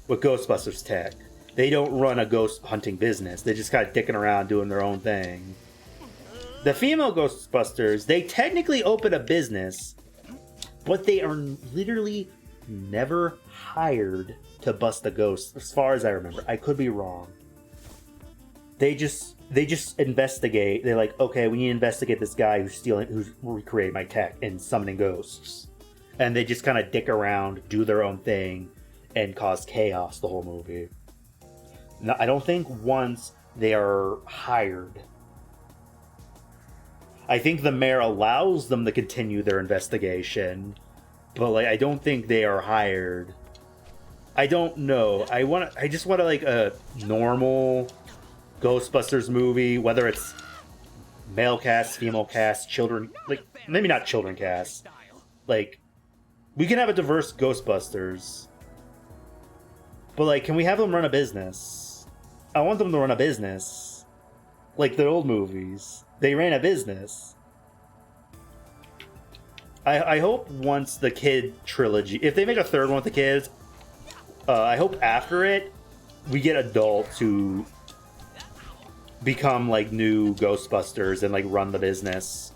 with Ghostbusters tech. They don't run a ghost hunting business. They just kind of dicking around doing their own thing. The female Ghostbusters, they technically open a business, but they are literally never hired to bust a ghost, as far as I remember. I could be wrong. They just investigate. They're like, okay, we need to investigate this guy who's recreating my tech and summoning ghosts. And they just kind of dick around, do their own thing, and cause chaos the whole movie. Now, I don't think once they are hired. I think the mayor allows them to continue their investigation, but like, I don't think they are hired. I don't know. I just want like a normal Ghostbusters movie, whether it's male cast, female cast, children, like maybe not children cast. Like, we can have a diverse Ghostbusters, but like, can we have them run a business? I want them to run a business, like the old movies. They ran a business. I hope once the kid trilogy, if they make a third one with the kids, I hope after it, we get adults who become like new Ghostbusters and like run the business.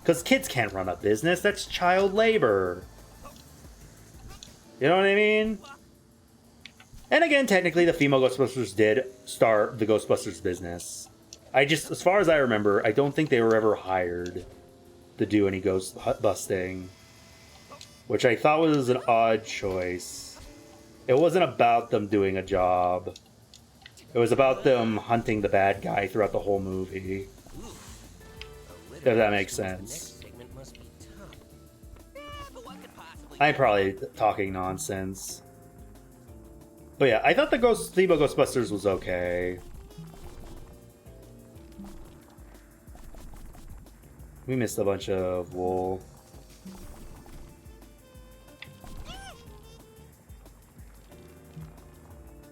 Because kids can't run a business, that's child labor. You know what I mean? And again, technically, the female Ghostbusters did start the Ghostbusters business. As far as I remember, I don't think they were ever hired to do any ghost busting. Which I thought was an odd choice. It wasn't about them doing a job. It was about them hunting the bad guy throughout the whole movie. If that makes sense. I'm probably talking nonsense. But yeah, I thought the female Ghostbusters was okay. We missed a bunch of wool.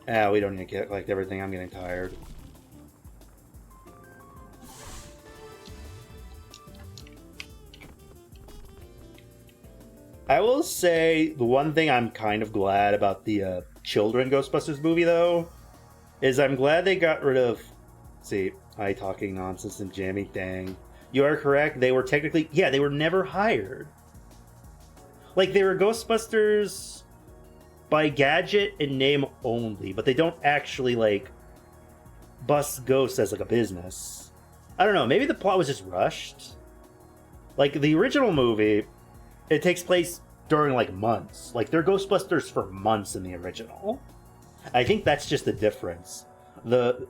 We don't need to collect everything. I'm getting tired. I will say the one thing I'm kind of glad about the children Ghostbusters movie, though, is I'm glad they got rid of... See, I talking nonsense and Jammy, dang. You are correct. They were technically... Yeah, they were never hired. Like, they were Ghostbusters by gadget and name only, but they don't actually, like, bust ghosts as, like, a business. I don't know. Maybe the plot was just rushed. Like, the original movie, it takes place during, like, months. Like, they're Ghostbusters for months in the original. I think that's just the difference. The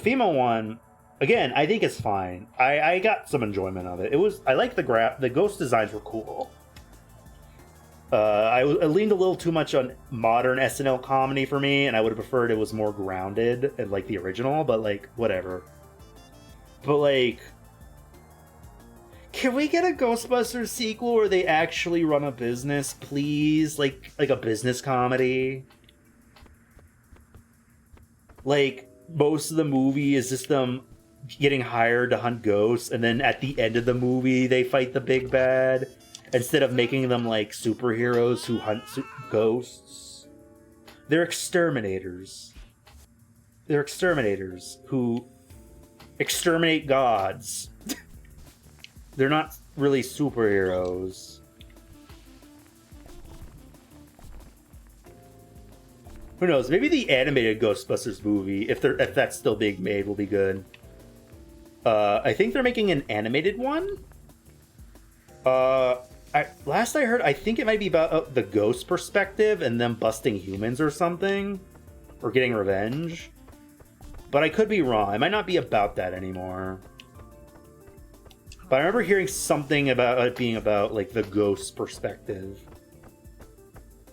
female one, again, I think it's fine. I got some enjoyment of it. I like the ghost designs were cool. I leaned a little too much on modern SNL comedy for me, and I would have preferred it was more grounded and like the original, but like, whatever. But like, can we get a Ghostbusters sequel where they actually run a business, please? Like a business comedy? Like, most of the movie is just them getting hired to hunt ghosts, and then at the end of the movie, they fight the big bad, instead of making them, like, superheroes who hunt ghosts. They're exterminators. They're exterminators who exterminate gods. They're not really superheroes. Who knows? Maybe the animated Ghostbusters movie, if that's still being made, will be good. I think they're making an animated one. Last I heard, I think it might be about the ghost perspective and them busting humans or something, or getting revenge. But I could be wrong. It might not be about that anymore. But I remember hearing something about it being about like the ghost perspective,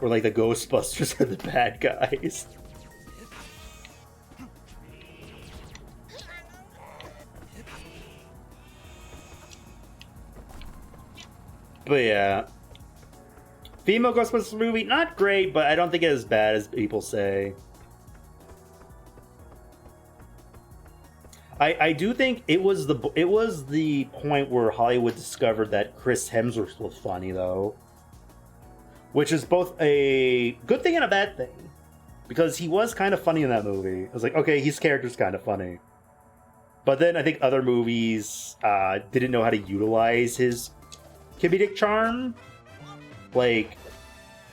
or like the Ghostbusters are the bad guys. But yeah, female Ghostbusters movie, not great, but I don't think it's as bad as people say. I do think it was the point where Hollywood discovered that Chris Hemsworth was funny, though, which is both a good thing and a bad thing, because he was kind of funny in that movie. I was like, okay, his character's kind of funny, but then I think other movies didn't know how to utilize his comedic charm. Like,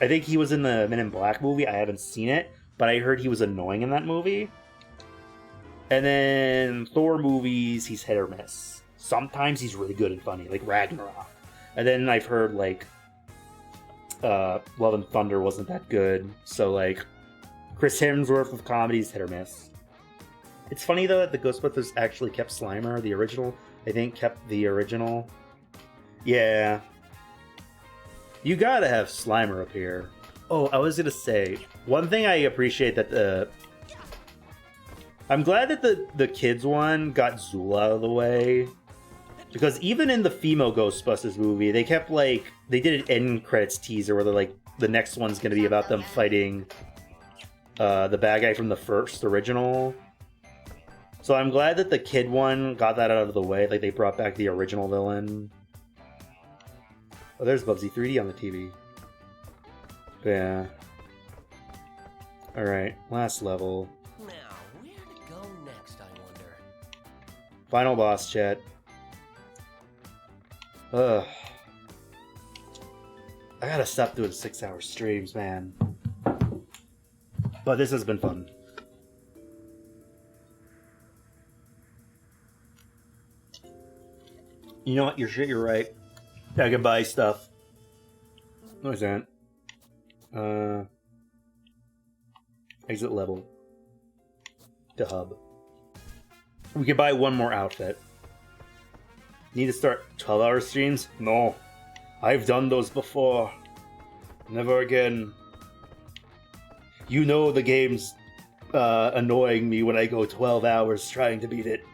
I think he was in the Men in Black movie. I haven't seen it, but I heard he was annoying in that movie. And then Thor movies, he's hit or miss. Sometimes he's really good and funny, like Ragnarok. And then I've heard, like, Love and Thunder wasn't that good. So, like, Chris Hemsworth with comedies, hit or miss. It's funny, though, that the Ghostbusters actually kept Slimer, the original. I think kept the original. Yeah. You gotta have Slimer up here. Oh, I was gonna say, one thing I appreciate that I'm glad that the kids one got Zool out of the way. Because even in the female Ghostbusters movie, they kept, like, they did an end credits teaser where they're like, the next one's gonna be about them fighting the bad guy from the first original. So I'm glad that the kid one got that out of the way. Like, they brought back the original villain. Oh, there's Bubsy 3D on the TV. Yeah. Alright, last level. Now, where to go next, I wonder? Final boss, chat. Ugh. I gotta stop doing 6-hour streams, man. But this has been fun. You know what? You're right. I can buy stuff. No, I can't. Exit level. To hub. We can buy one more outfit. Need to start 12-hour streams? No. I've done those before. Never again. You know the game's annoying me when I go 12 hours trying to beat it.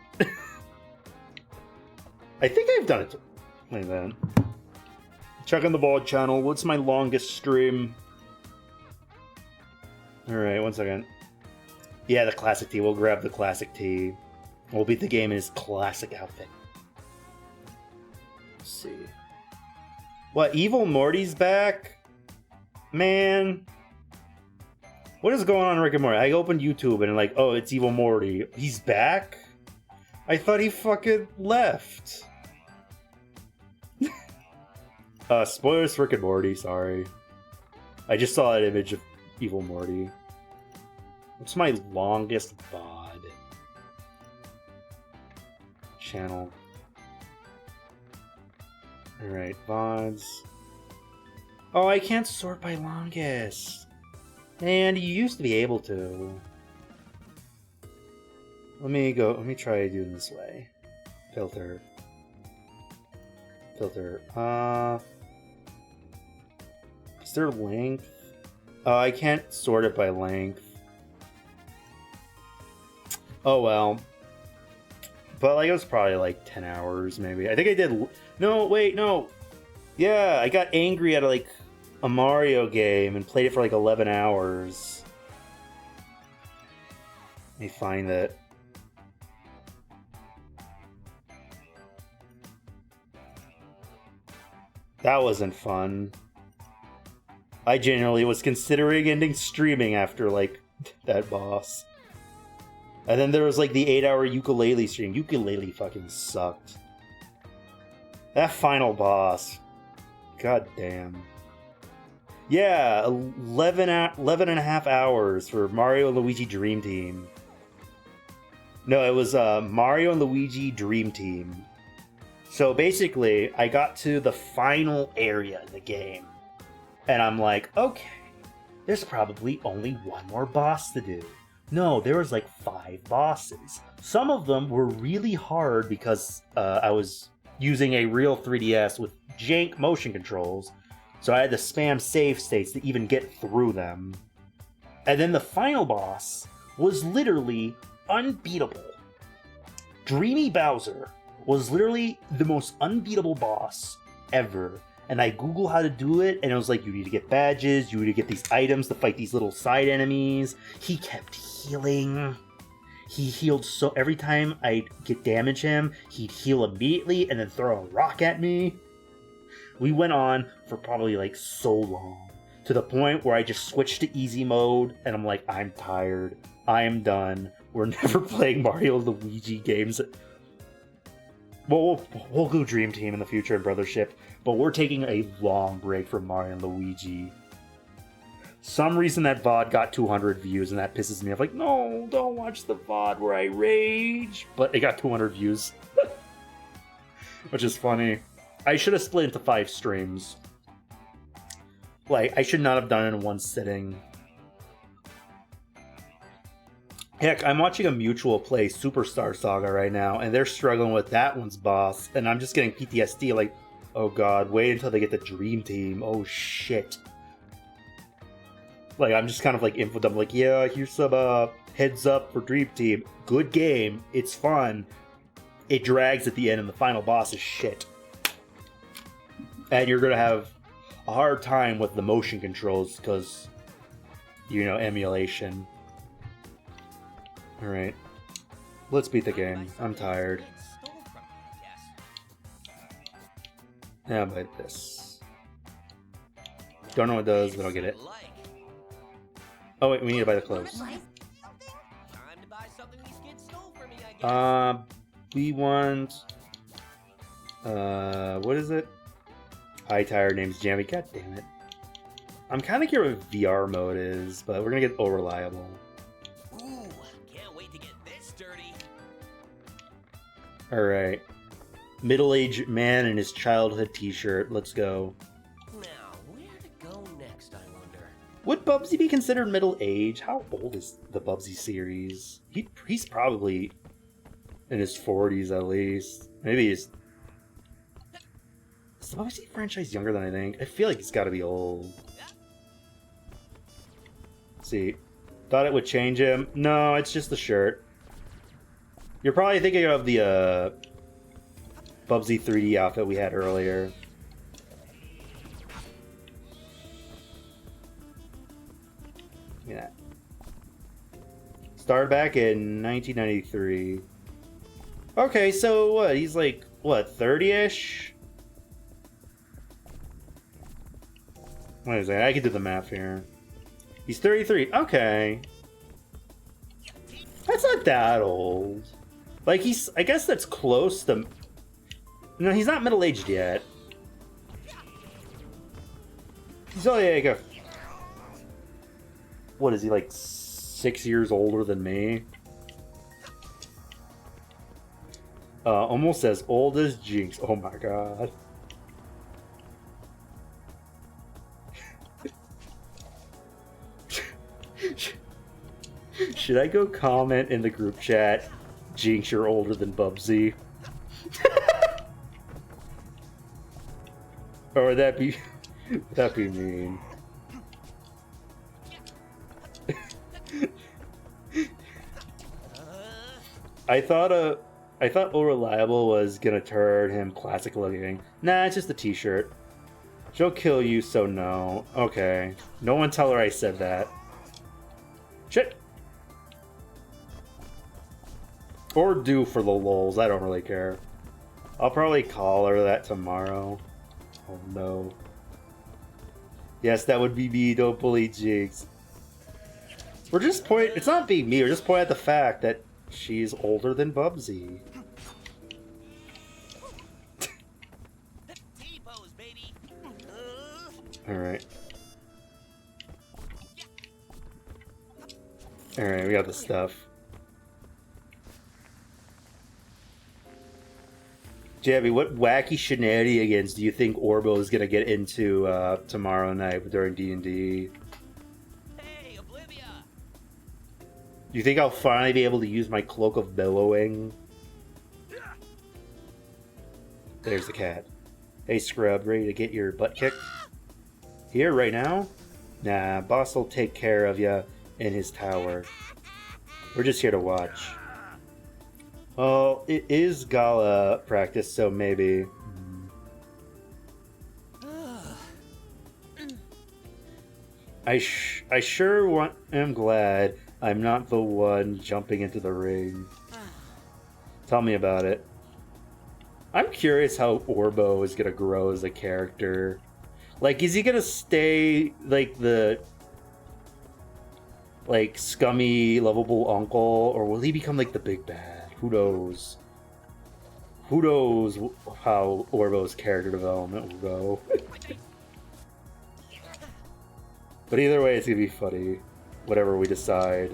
I think I've done it. Wait a minute. Check on the VOD channel. What's my longest stream? Alright, 1 second. Yeah, the classic tee. We'll grab the classic tee. We'll beat the game in his classic outfit. Let's see. What, Evil Morty's back? Man. What is going on, Rick and Morty? I opened YouTube and like, oh, it's Evil Morty. He's back? I thought he fucking left. Spoilers for Rick and Morty, sorry. I just saw that image of Evil Morty. What's my longest VOD? Channel. Alright, VODs. Oh, I can't sort by longest. And you used to be able to. Let me try doing this way. Filter. Is there length? Oh, I can't sort it by length. Oh well. But like, it was probably like 10 hours maybe. I think I did... No, wait, no. Yeah, I got angry at like a Mario game and played it for like 11 hours. Let me find it. That wasn't fun. I genuinely was considering ending streaming after, like, that boss. And then there was, like, the 8-hour ukulele stream. Ukulele fucking sucked. That final boss. God damn. Yeah, 11 and a half hours for Mario and Luigi Dream Team. No, it was Mario and Luigi Dream Team. So basically, I got to the final area of the game. And I'm like, okay, there's probably only one more boss to do. No, there was like 5 bosses. Some of them were really hard because I was using a real 3DS with jank motion controls. So I had to spam save states to even get through them. And then the final boss was literally unbeatable. Dreamy Bowser was literally the most unbeatable boss ever. And I Googled how to do it, and it was like, you need to get badges, you need to get these items to fight these little side enemies. He kept healing. He healed so every time I'd get damage him, he'd heal immediately and then throw a rock at me. We went on for probably like so long, to the point where I just switched to easy mode, and I'm like, I'm tired. I am done. We're never playing Mario and Luigi games. Well, we'll go Dream Team in the future and Brothership, but we're taking a long break from Mario and Luigi. Some reason that VOD got 200 views, and that pisses me off. Like, no, don't watch the VOD where I rage. But it got 200 views. Which is funny. I should have split into 5 streams. Like, I should not have done it in one sitting. Heck, I'm watching a mutual play Superstar Saga right now, and they're struggling with that one's boss, and I'm just getting PTSD, like, oh god, wait until they get the Dream Team, oh shit. Like, I'm just kind of like infoed, I'm like, yeah, here's some heads up for Dream Team. Good game, it's fun. It drags at the end, and the final boss is shit. And you're gonna have a hard time with the motion controls, because, you know, emulation. Alright. Let's beat the game. I'm tired. Yeah, I'll buy this. Don't know what it does, but I'll get it. Oh wait, we need to buy the clothes. Time to buy something these kids stole from me, I guess. We want... what is it? High-tire name's Jammy. God damn it. I'm kind of curious what VR mode is, but we're gonna get Reliable. Ooh, can't wait to get this dirty. Alright. Middle-aged man in his childhood t-shirt. Let's go. Now, where to go next, I wonder? Would Bubsy be considered middle-aged? How old is the Bubsy series? He's probably in his 40s at least. Maybe he's... Is the Bubsy franchise younger than I think? I feel like he's gotta be old. Let's see. Thought it would change him. No, it's just the shirt. You're probably thinking of the Bubsy 3D outfit we had earlier. Look at that. Started back in 1993. Okay, so what? He's like, what, 30-ish? Wait a second, I can do the math here. He's 33. Okay. That's not that old. Like, he's... I guess that's close to... No, he's not middle-aged yet. He's only like a... What is he, like 6 years older than me? Almost as old as Jinx. Oh my god. Should I go comment in the group chat, Jinx, you're older than Bubsy? Or would that be... that'd be mean. I thought Reliable was gonna turn him classic looking. Nah, it's just a t-shirt. She'll kill you, so no. Okay. No one tell her I said that. Shit! Or do for the lulz, I don't really care. I'll probably call her that tomorrow. Oh no. Yes, that would be me, don't bully Jinx. We're just it's not being me, we're just pointing at the fact that she's older than Bubsy. T-pose, baby. Alright. Alright, we got the stuff. Jabby, what wacky shenanigans do you think Orbo is gonna get into tomorrow night during D&D? Hey, Oblivia! Do you think I'll finally be able to use my Cloak of Billowing? There's the cat. Hey, Scrub, ready to get your butt kicked? Here, right now? Nah, boss will take care of ya in his tower. We're just here to watch. Oh, it is gala practice, so maybe. I sure am glad I'm not the one jumping into the ring. Tell me about it. I'm curious how Orbo is gonna grow as a character. Like, is he gonna stay like the scummy, lovable uncle, or will he become like the big bad? Who knows? Who knows how Orbo's character development will go? But either way, it's gonna be funny. Whatever we decide.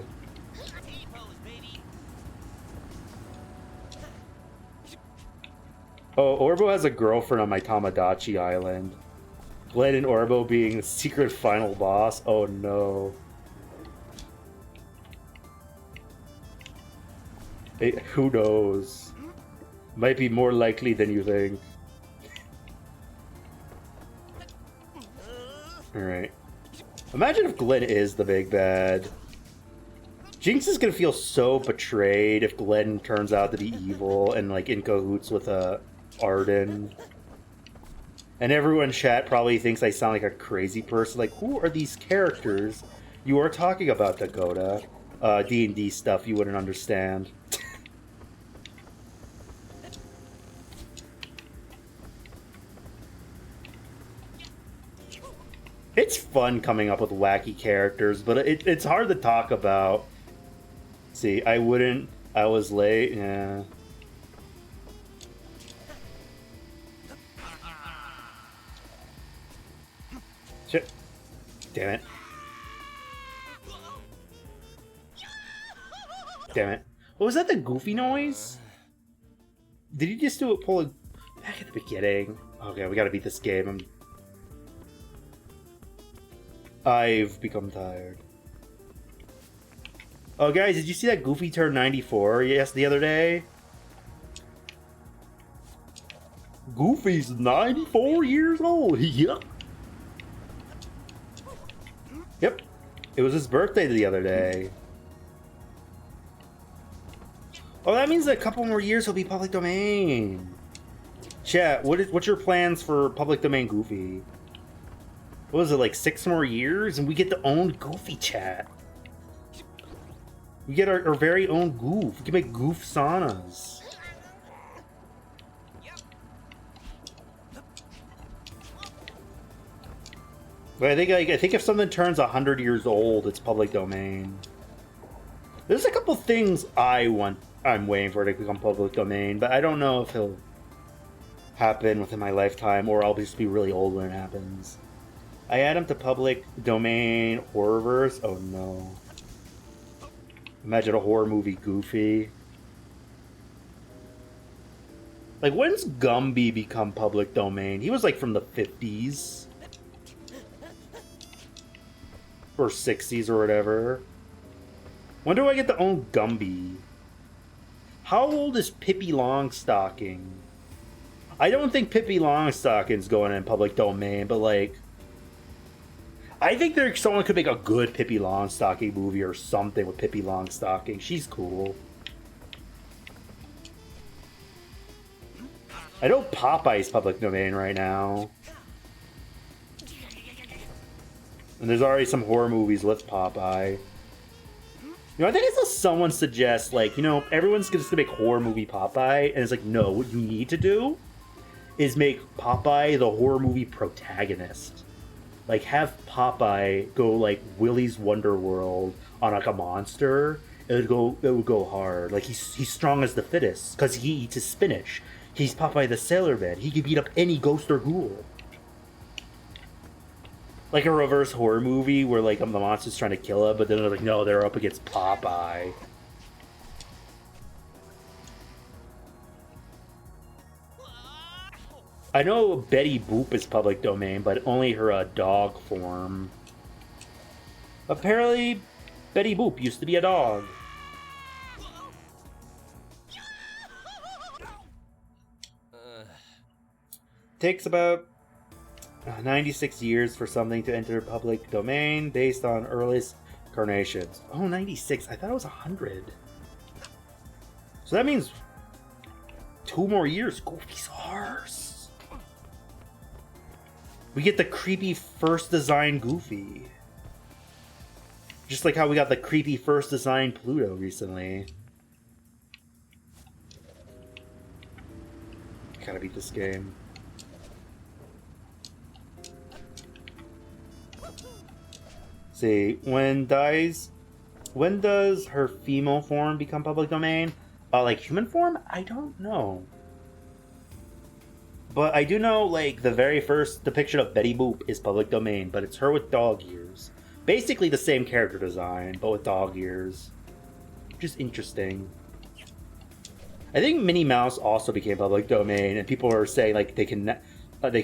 Oh, Orbo has a girlfriend on my Tamagotchi island. Glenn and Orbo being the secret final boss? Oh no. Who knows? Might be more likely than you think. Alright. Imagine if Glenn is the big bad. Jinx is gonna feel so betrayed if Glenn turns out to be evil and like in cahoots with Arden. And everyone in chat probably thinks I sound like a crazy person. Like, who are these characters you are talking about, Dakota? D&D stuff you wouldn't understand. It's fun coming up with wacky characters, but it's hard to talk about. See, I was late, yeah. Shit. Damn it. Damn it. What was that, the goofy noise? Did he just pull it back at the beginning? Okay, we gotta beat this game. I've become tired. Oh, guys, did you see that Goofy turned 94 the other day? Goofy's 94 years old. Yep. Yep. It was his birthday the other day. Oh, that means that a couple more years he'll be public domain. Chat, what's your plans for public domain Goofy? What was it, like 6 more years? And we get to own Goofy, chat. We get our very own Goof. We can make Goof saunas. But I think if something turns 100 years old, it's public domain. There's a couple things I'm waiting for it to become public domain, but I don't know if it'll happen within my lifetime, or I'll just be really old when it happens. I add him to public domain Horrorverse. Oh no. Imagine a horror movie Goofy. Like, when's Gumby become public domain? He was like from the 50s. Or 60s or whatever. When do I get to own Gumby? How old is Pippi Longstocking? I don't think Pippi Longstocking's going in public domain, but like, I think someone could make a good Pippi Longstocking movie or something with Pippi Longstocking. She's cool. I know Popeye's public domain right now. And there's already some horror movies with Popeye. You know, I think I saw someone suggest, like, you know, everyone's just gonna make horror movie Popeye, and it's like, no, what you need to do is make Popeye the horror movie protagonist. Like, have Popeye go like Willy's Wonder World on like a monster. It would go hard. Like, he's strong as the fittest because he eats his spinach. He's Popeye the Sailor Man. He can beat up any ghost or ghoul. Like a reverse horror movie where like the monster's trying to kill him, but then they're like, no, they're up against Popeye. I know Betty Boop is public domain, but only her dog form. Apparently, Betty Boop used to be a dog. Takes about 96 years for something to enter public domain based on earliest incarnations. Oh, 96. I thought it was 100. So that means 2 more years. Goofy's horse. We get the creepy first design Goofy. Just like how we got the creepy first design Pluto recently. Gotta beat this game. See, when does her female form become public domain? Like human form? I don't know. But I do know, like, the very first depiction of Betty Boop is public domain, but it's her with dog ears. Basically the same character design, but with dog ears. Which is interesting. I think Minnie Mouse also became public domain, and people are saying, like, they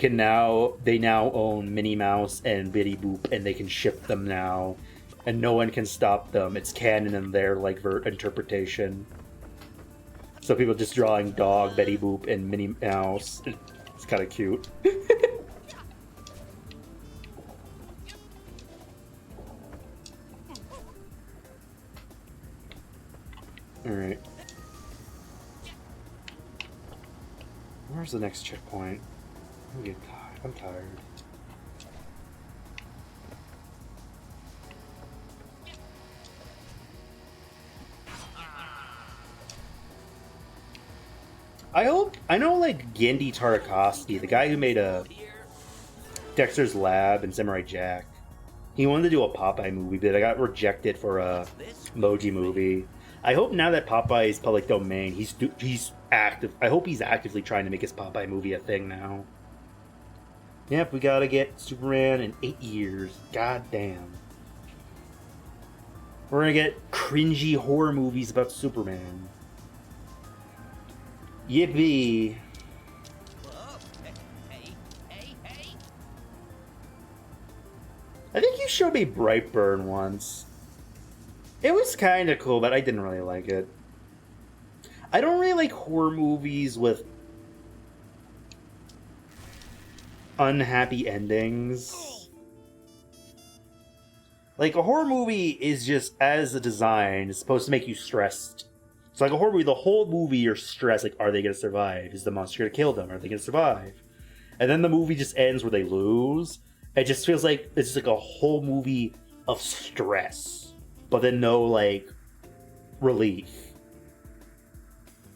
now own Minnie Mouse and Betty Boop, and they can ship them now, and no one can stop them. It's canon in their, like, interpretation. So people just drawing dog, Betty Boop, and Minnie Mouse. It's kind of cute. Alright. Where's the next checkpoint? I'm tired. I know like Genndy Tartakovsky, the guy who made Dexter's Lab and Samurai Jack. He wanted to do a Popeye movie, but I got rejected for a Emoji movie. I hope now that Popeye is public domain, he's active. I hope he's actively trying to make his Popeye movie a thing now. Yep, we gotta get Superman in 8 years. God damn. We're gonna get cringy horror movies about Superman. Yippee. Whoa. Hey. I think you showed me Brightburn once. It was kind of cool, but I didn't really like it. I don't really like horror movies with unhappy endings. Like, a horror movie is just, as a design, it's supposed to make you stressed. So like a horror movie, the whole movie you're stressed, like, are they going to survive? Is the monster going to kill them? Are they going to survive? And then the movie just ends where they lose. It just feels like it's just like a whole movie of stress, but then no, like, relief.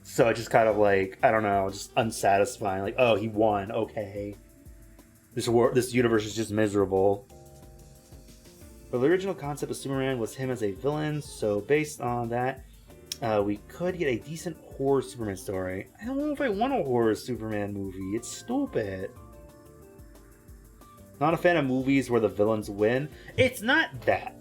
So it's just kind of like, I don't know, just unsatisfying. Like, oh, he won, okay. This universe is just miserable. But the original concept of Superman was him as a villain, so based on that, we could get a decent horror Superman story. I don't know if I want a horror Superman movie. It's stupid. Not a fan of movies where the villains win. It's not that.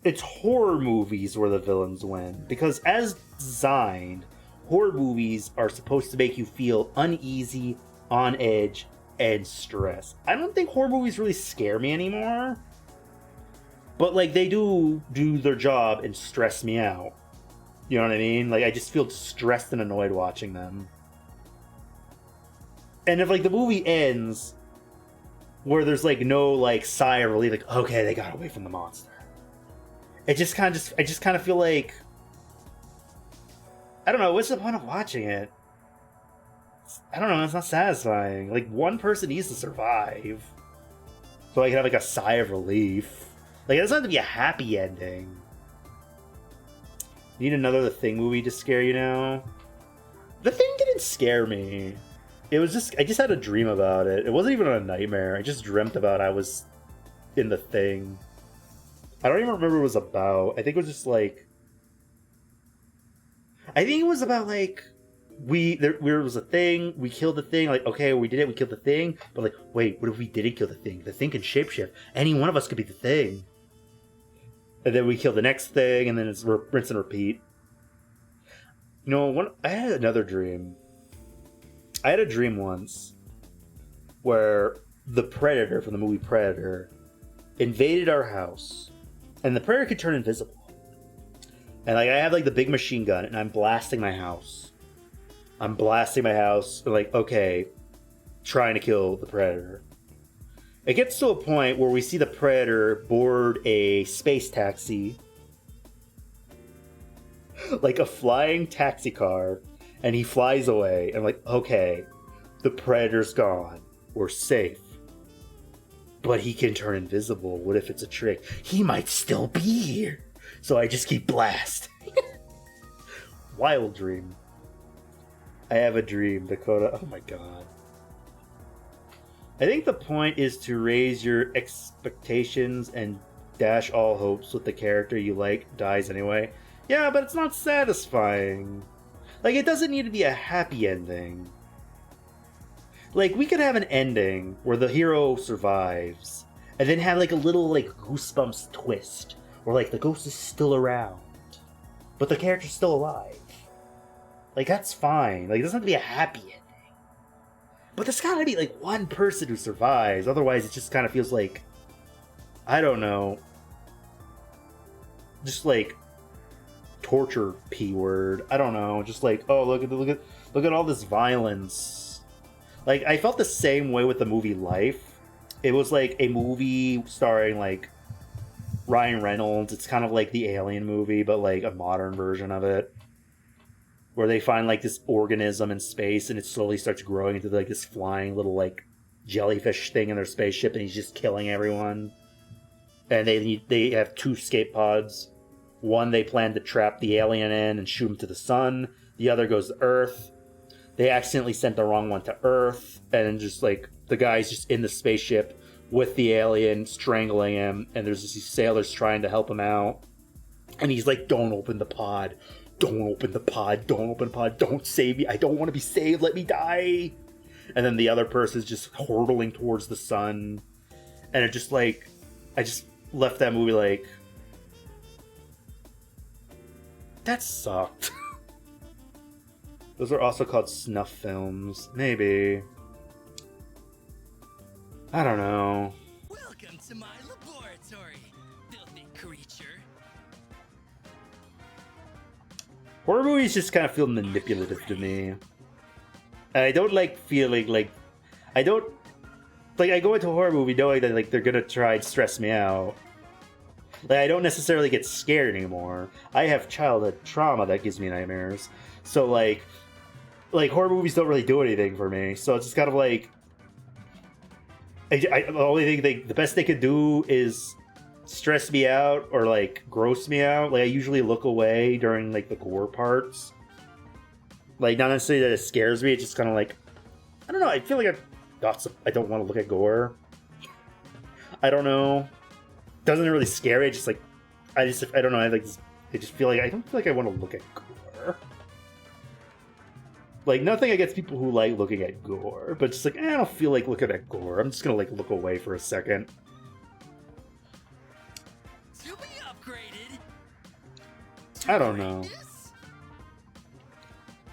It's horror movies where the villains win. Because as designed, horror movies are supposed to make you feel uneasy, on edge, and stressed. I don't think horror movies really scare me anymore. But, like, they do their job and stress me out. You know what I mean? Like, I just feel stressed and annoyed watching them. And if, like, the movie ends where there's, like, no, like, sigh of relief, like, okay, they got away from the monster. I just kind of feel like, I don't know, what's the point of watching it? I don't know, it's not satisfying. Like, one person needs to survive. So I can have, like, a sigh of relief. Like, it doesn't have to be a happy ending. Need another The Thing movie to scare you now? The Thing didn't scare me. It was just, I just had a dream about it. It wasn't even a nightmare. I just dreamt about I was in The Thing. I don't even remember what it was about. I think it was just like, I think it was about, like, there was a thing, we killed the thing, like, okay, we did it, we killed the thing, but like, wait, what if we didn't kill the thing? The thing can shapeshift. Any one of us could be the thing. And then we kill the next thing, and then it's rinse and repeat. You know, I had another dream. I had a dream once where the Predator from the movie Predator invaded our house, and the Predator could turn invisible. And like I have like the big machine gun, and I'm blasting my house. I'm blasting my house, and like, okay, trying to kill the Predator. It gets to a point where we see the Predator board a space taxi, like a flying taxi car, and he flies away. And I'm like, okay, the Predator's gone. We're safe. But he can turn invisible. What if it's a trick? He might still be here. So I just keep blasting. Wild dream. I have a dream, Dakota. Oh my god. I think the point is to raise your expectations and dash all hopes with the character you like dies anyway. Yeah, but it's not satisfying. Like, it doesn't need to be a happy ending. Like, we could have an ending where the hero survives, and then have like a little like Goosebumps twist, where like the ghost is still around, but the character's still alive. Like, that's fine. Like, it doesn't have to be a happy ending. But there's gotta be like one person who survives, otherwise it just kind of feels like, I don't know, just like torture P-word. I don't know, just like, oh, look at all this violence. Like, I felt the same way with the movie Life. It was like a movie starring like Ryan Reynolds. It's kind of like the Alien movie, but like a modern version of it, where they find like this organism in space, and it slowly starts growing into like this flying little like jellyfish thing in their spaceship, and he's just killing everyone. And they have 2 escape pods. One they plan to trap the alien in and shoot him to the sun. The other goes to Earth. They accidentally sent the wrong one to Earth, and then just like the guy's just in the spaceship with the alien strangling him, and there's these sailors trying to help him out, and he's like, "Don't open the pod. Don't open the pod. Don't open the pod. Don't save me. I don't want to be saved. Let me die." And then the other person's just hurtling towards the sun, and it just like, I just left that movie like, that sucked. Those are also called snuff films. Maybe. I don't know. Welcome to my laboratory, filthy creature. Horror movies just kind of feel manipulative to me. And I don't like feeling like... I don't... Like, I go into a horror movie knowing that like they're gonna try and stress me out. Like, I don't necessarily get scared anymore. I have childhood trauma that gives me nightmares. So, like horror movies don't really do anything for me. So it's just kind of like... the only thing the best they could do is stress me out or like gross me out. Like, I usually look away during like the gore parts. Like, not necessarily that it scares me, it's just kind of like, I don't know, I feel like I don't want to look at gore. I don't know. Doesn't really scare me, just like, I don't know, I just feel like, I don't feel like I want to look at gore. Like, nothing against people who like looking at gore, but just like, I don't feel like looking at gore. I'm just gonna like look away for a second. To be upgraded. I don't know.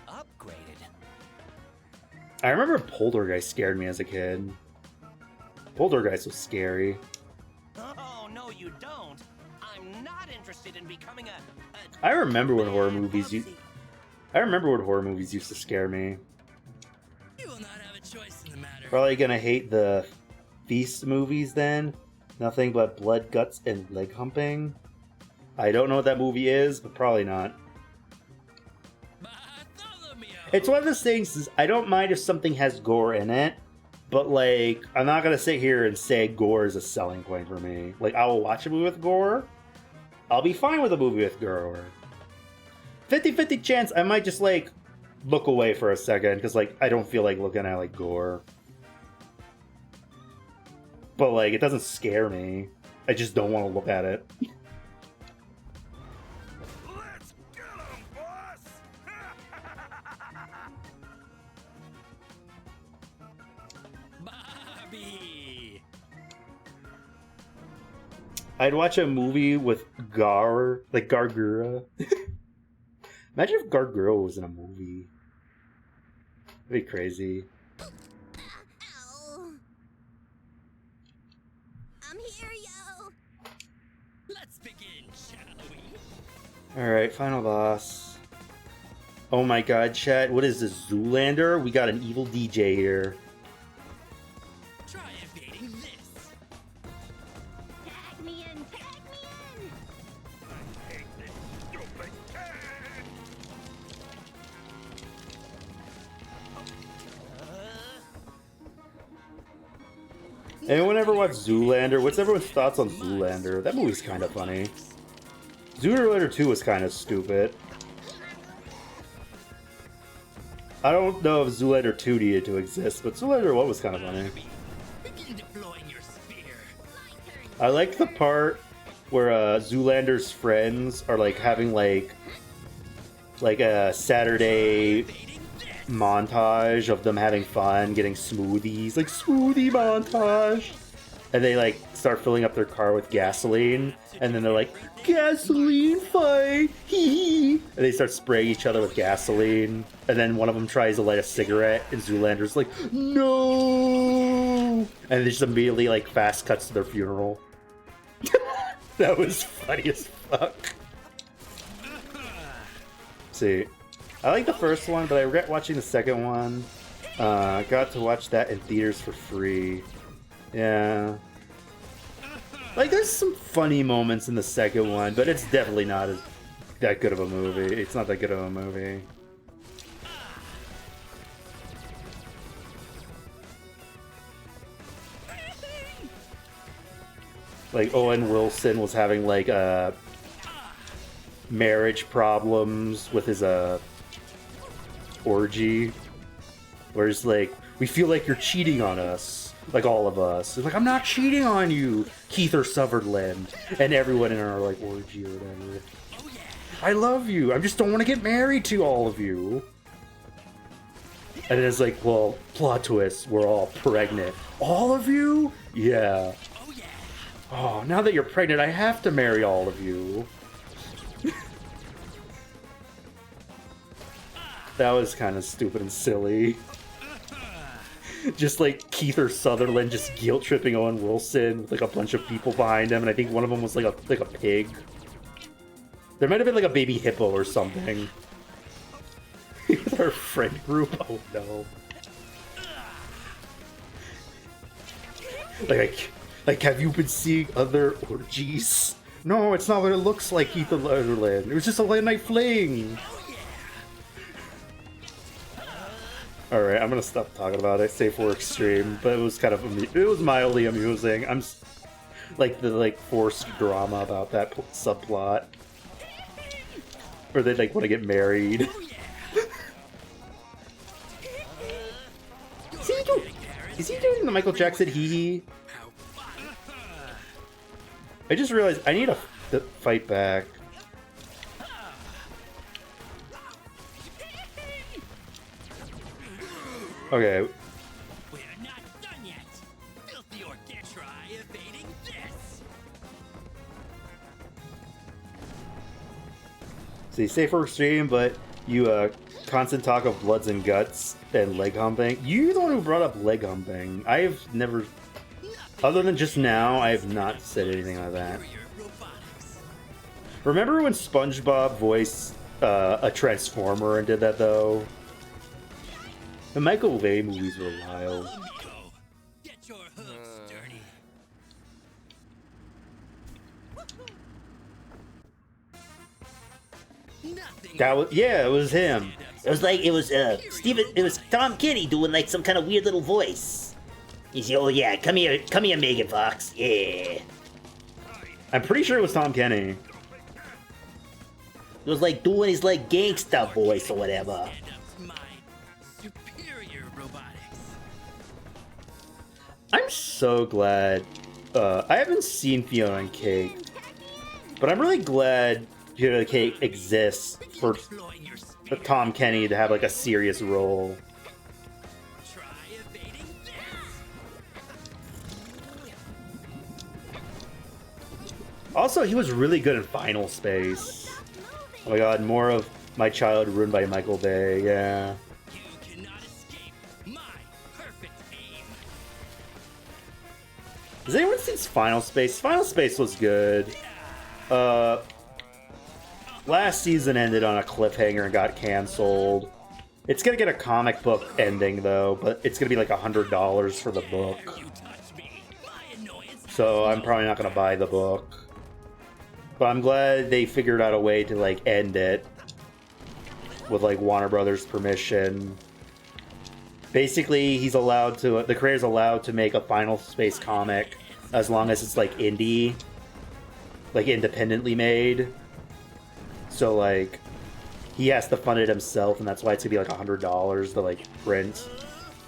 Upgraded. I remember Poltergeist scared me as a kid. Poltergeist was scary. Oh, no, you don't. I'm not interested in becoming I remember when horror movies used to scare me. You will not have a choice in the matter. Probably gonna hate the Feast movies then. Nothing but blood, guts, and leg humping. I don't know what that movie is, but probably not. Bartholomew. It's one of those things, is I don't mind if something has gore in it, but like, I'm not gonna sit here and say gore is a selling point for me. Like, I will watch a movie with gore. I'll be fine with a movie with gore. 50-50 chance I might just like look away for a second because like I don't feel like looking at like gore. But like, it doesn't scare me. I just don't want to look at it. Let's get 'em, boss! I'd watch a movie with Gargura. Imagine if Gargura was in a movie. That'd be crazy. Ow. I'm here, yo. Let's begin, shall we? Alright, final boss. Oh my god, chat. What is this, Zoolander? We got an evil DJ here. Try evading this. Tag me in, tag me in. I hate this stupid cat. Anyone ever watch Zoolander? What's everyone's thoughts on Zoolander? That movie's kind of funny. Zoolander 2 was kind of stupid. I don't know if Zoolander 2 needed to exist, but Zoolander 1 was kind of funny. Begin deploying your spear. I like the part where Zoolander's friends are like having like a Saturday Evading this. montage of them having fun, getting smoothies, like smoothie montage. And they like start filling up their car with gasoline, and then they're like, gasoline fight, hee hee. And they start spraying each other with gasoline, and then one of them tries to light a cigarette, and Zoolander's like, no! And they just immediately like fast cuts to their funeral. That was funny as fuck. See, I like the first one, but I regret watching the second one. Got to watch that in theaters for free. Yeah. Like, there's some funny moments in the second one, but it's definitely not that good of a movie. It's not that good of a movie. Like, Owen Wilson was having, like, marriage problems with his, orgy. Where it's like, we feel like you're cheating on us. Like, all of us. It's like, I'm not cheating on you, Keith or Sutherland. And everyone in our, like, orgy or whatever. I love you. I just don't want to get married to all of you. And then it's like, well, plot twist, we're all pregnant. All of you? Yeah. Oh, now that you're pregnant, I have to marry all of you. That was kind of stupid and silly. Just like Keith or Sutherland just guilt tripping Owen Wilson with like a bunch of people behind him, and I think one of them was like a pig. There might have been like a baby hippo or something. With our friend group. Oh no. Like, have you been seeing other orgies? No, it's not what it looks like, Keith or Sutherland. It was just a late night fling. Alright, I'm gonna stop talking about it, save for extreme, but it was kind of, it was mildly amusing. Like, the, forced drama about that subplot. Where they, want to get married. Is he doing the Michael Jackson hee-hee? I just realized I need to fight back. Okay. We're not done yet. Filthy Orchid, try evading this. See, safe for extreme, but you constant talk of bloods and guts and leg humping. You're the one who brought up leg humping. I've never, other than just now, I have not said anything like that. Remember when SpongeBob voiced a Transformer and did that though? The Michael Bay movies were wild. Get your hooves dirty. Nothing. That was, yeah, it was him. It was it was Tom Kenny doing like some kind of weird little voice. He said, "Oh yeah, come here, Megan Fox, yeah." I'm pretty sure it was Tom Kenny. It was like doing his like gangsta voice or whatever. My superior robotics. I'm so glad. I haven't seen Fiona and Cake, but I'm really glad Fiona and Cake exists for Deploying your spear. Tom Kenny to have like a serious role. Try evading this. Also, he was really good in Final Space. Oh my god, more of my childhood ruined by Michael Bay, yeah. You cannot escape my perfect aim. Has anyone seen Final Space? Final Space was good. Last season ended on a cliffhanger and got canceled. It's gonna get a comic book ending though, but it's gonna be like $100 for the book. You touch me. My annoyance. So I'm probably not gonna buy the book. But I'm glad they figured out a way to like end it with like Warner Brothers' permission. Basically, the creator's allowed to make a Final Space comic as long as it's like indie, like independently made. So like, he has to fund it himself, and that's why it's gonna be like $100 to like print.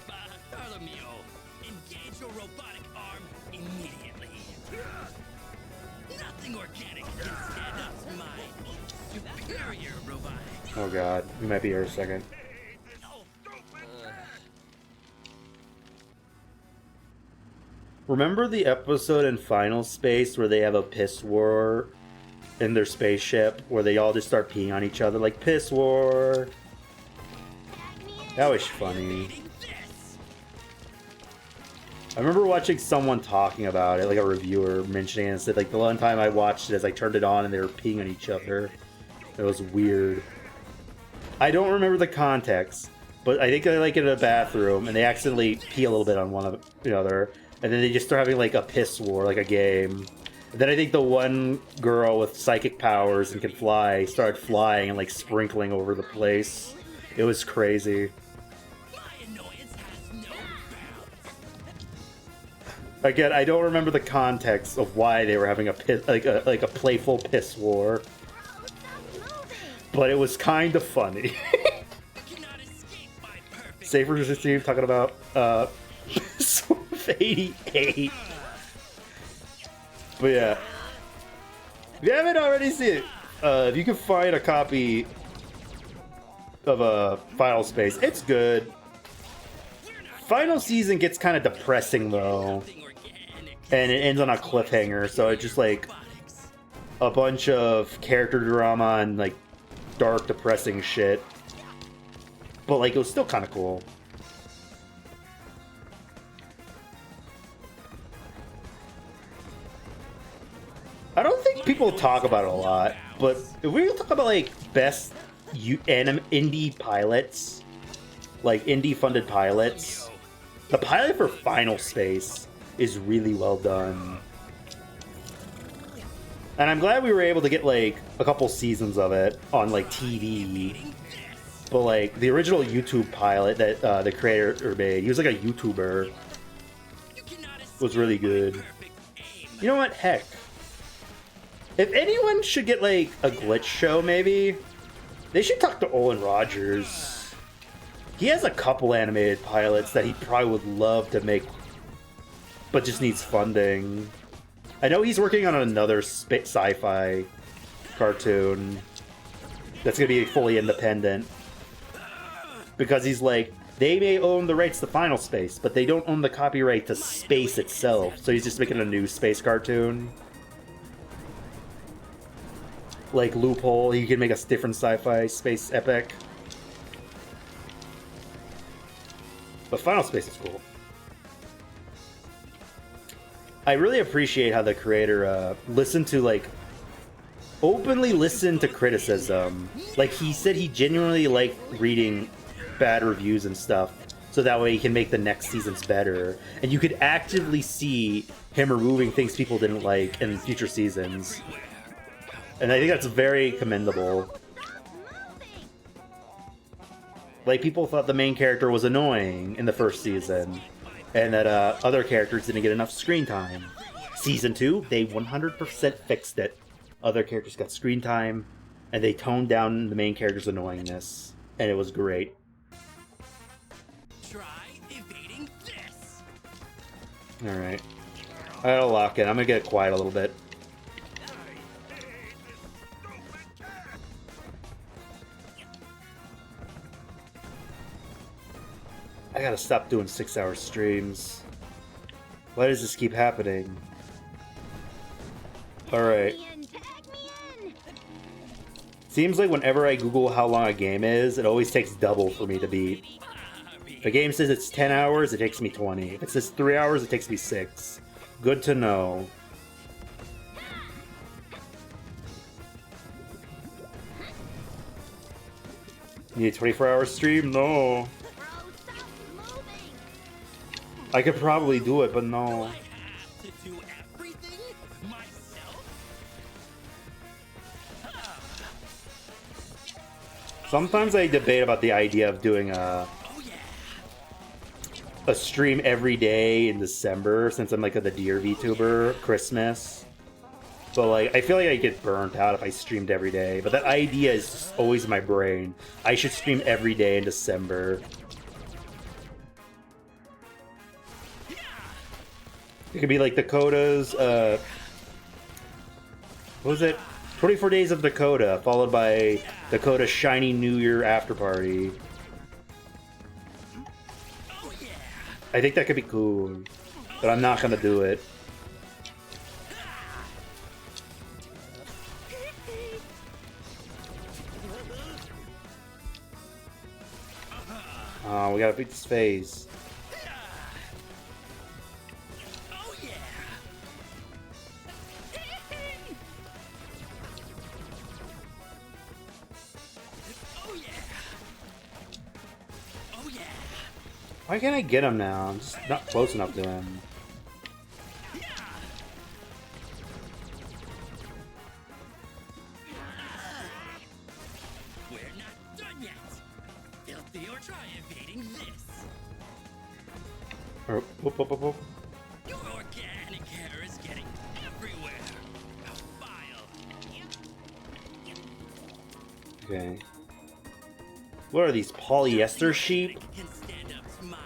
Bartholomew, engage your robotic arm immediately. Nothing organic can stand up to my superior robotic. Oh god, we might be here a second. Remember the episode in Final Space where they have a piss war in their spaceship, where they all just start peeing on each other like piss war? That was funny. I remember watching someone talking about it, like a reviewer mentioning it, and said like the one time I watched it is I turned it on and they were peeing on each other. It was weird. I don't remember the context, but I think they're like in a bathroom and they accidentally pee a little bit on one another, and then they just start having like a piss war, like a game. And then I think the one girl with psychic powers and can fly started flying and like sprinkling over the place. It was crazy. Again, I don't remember the context of why they were having a piss, like a playful piss war, but it was kind of funny. Safer Steve talking about 88. But yeah, if you haven't already seen it, if you can find a copy of Final Space, it's good. Final season gets kind of depressing though, and it ends on a cliffhanger, so it's just like a bunch of character drama and like dark, depressing shit. But like, it was still kind of cool. I don't think people talk about it a lot, but if we talk about like best indie pilots, like indie funded pilots, the pilot for Final Space is really well done. And I'm glad we were able to get like a couple seasons of it on like TV. But like the original YouTube pilot that the creator made, he was like a YouTuber, was really good. You know what? Heck. If anyone should get like a glitch show, maybe they should talk to Olin Rogers. He has a couple animated pilots that he probably would love to make, but just needs funding. I know he's working on another sci-fi cartoon that's gonna be fully independent, because he's like, they may own the rights to Final Space, but they don't own the copyright to space itself. So he's just making a new space cartoon. Like Loophole, he can make a different sci-fi space epic. But Final Space is cool. I really appreciate how the creator openly listened to criticism. Like, he said he genuinely liked reading bad reviews and stuff, so that way he can make the next seasons better. And you could actively see him removing things people didn't like in future seasons. And I think that's very commendable. Like, people thought the main character was annoying in the first season, and that other characters didn't get enough screen time. Season 2, they 100% fixed it. Other characters got screen time, and they toned down the main character's annoyingness, and it was great. Try evading this. Alright. I gotta lock in. I'm gonna get quiet a little bit. I gotta stop doing 6-hour streams. Why does this keep happening? Alright. Seems like whenever I Google how long a game is, it always takes double for me to beat. If a game says it's 10 hours, it takes me 20. If it says 3 hours, it takes me 6. Good to know. Need a 24-hour stream? No. I could probably do it, but no. Sometimes I debate about the idea of doing a stream every day in December, since I'm like the Deer VTuber, Christmas. But like, I feel like I get burnt out if I streamed every day. But that idea is just always in my brain. I should stream every day in December. It could be like Dakota's, what was it? 24 Days of Dakota, followed by Dakota's Shiny New Year After Party. I think that could be cool, but I'm not gonna do it. Oh, we gotta beat this phase. Why can't I get him now? I'm just not close enough to him. We're not done yet. Filthy or try evading this. Or, whoop, whoop, whoop, whoop. Your organic hair is getting everywhere. A file. Okay. What are these, polyester sheep? Can stand up to my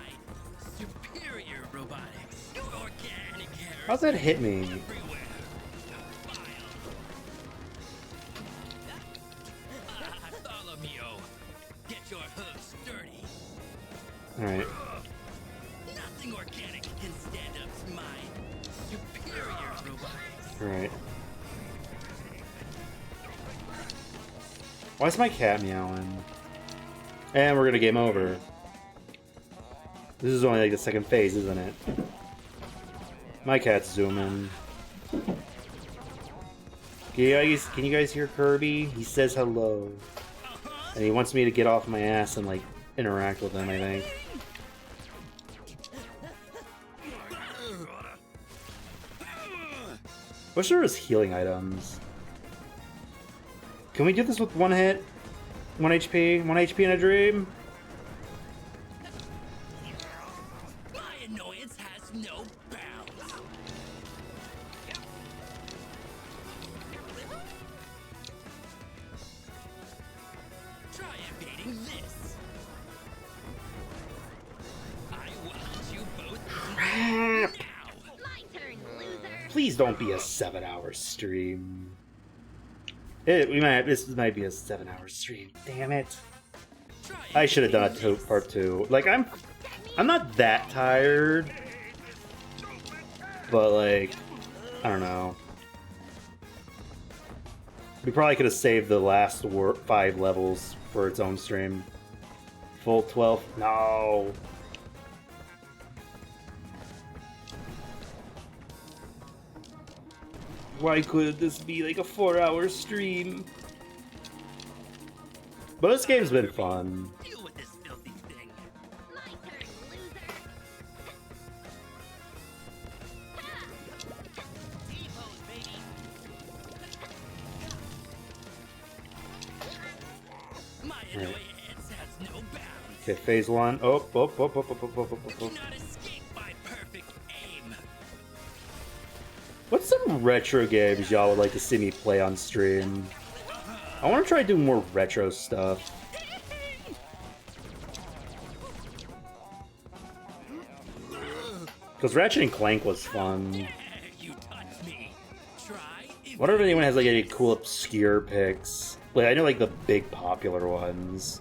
superior robotics. Your organic hair How's that hit me? everywhere. A file. Bartholomew, get your hooves sturdy. Alright. Nothing organic can stand up to my superior robotics. Alright. Why is my cat meowing? And we're gonna game over. This is only like the second phase, isn't it? My cat's zooming. Can you guys hear Kirby? He says hello. And he wants me to get off my ass and like interact with him, I think. Wish there was healing items. Can we do this with one hit? 1 HP? 1 HP in a dream? My annoyance has no bounds. Try evading this. I want you both now. My turn, loser. Please don't be a 7-hour stream. This might be a 7-hour stream. Damn it! I should have done a part 2. Like I'm not that tired, but like I don't know. We probably could have saved the last 5 levels for its own stream. Full 12? No. Why couldn't this be like a 4-hour stream? But this game's been fun. Deal with this filthy thing. My turn, loser. T-pose, baby. My annoyance has no bounds. Okay, phase 1. Oh. Cannot escape my perfect aim. What's some retro games y'all would like to see me play on stream? I want to try doing more retro stuff. Because Ratchet and Clank was fun. You touch me. Try. I wonder if anyone has like any cool obscure picks. Like I know like the big popular ones.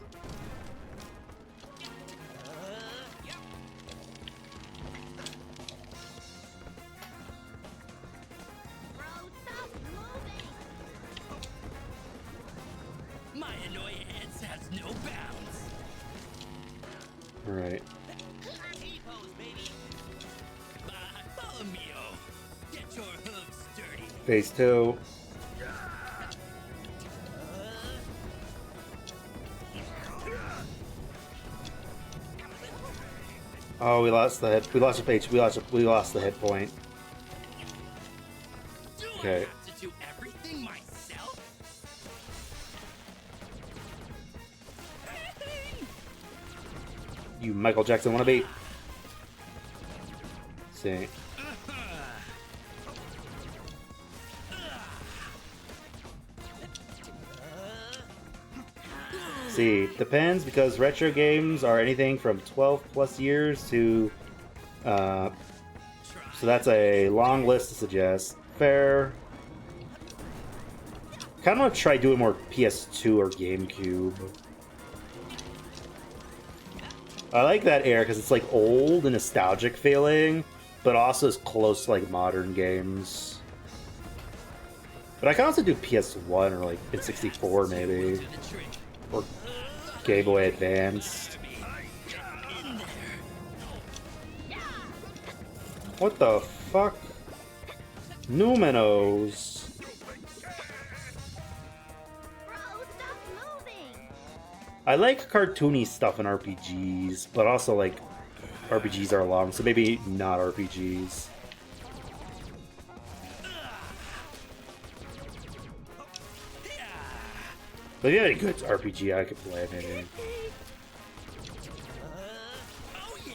Bro, stop knows no bounds. Alright. T-pose, baby. Follow me, oh. Get your hooves dirty. Phase 2. Oh, we lost the hit. We lost the page. We lost the hit point. Do Okay. I have to do everything myself? You Michael Jackson wannabe. See. See, depends because retro games are anything from 12 plus years to, so that's a long list to suggest. Fair. Kind of want to try doing more PS2 or GameCube. I like that era because it's like old and nostalgic feeling, but also is close to like modern games. But I can also do PS1 or like N64 maybe, or Game Boy Advance. What the fuck? Numenos. Bro, stop moving! I like cartoony stuff in RPGs, but also like RPGs are long, so maybe not RPGs. But if you had a good RPG I could play, maybe. Oh yeah.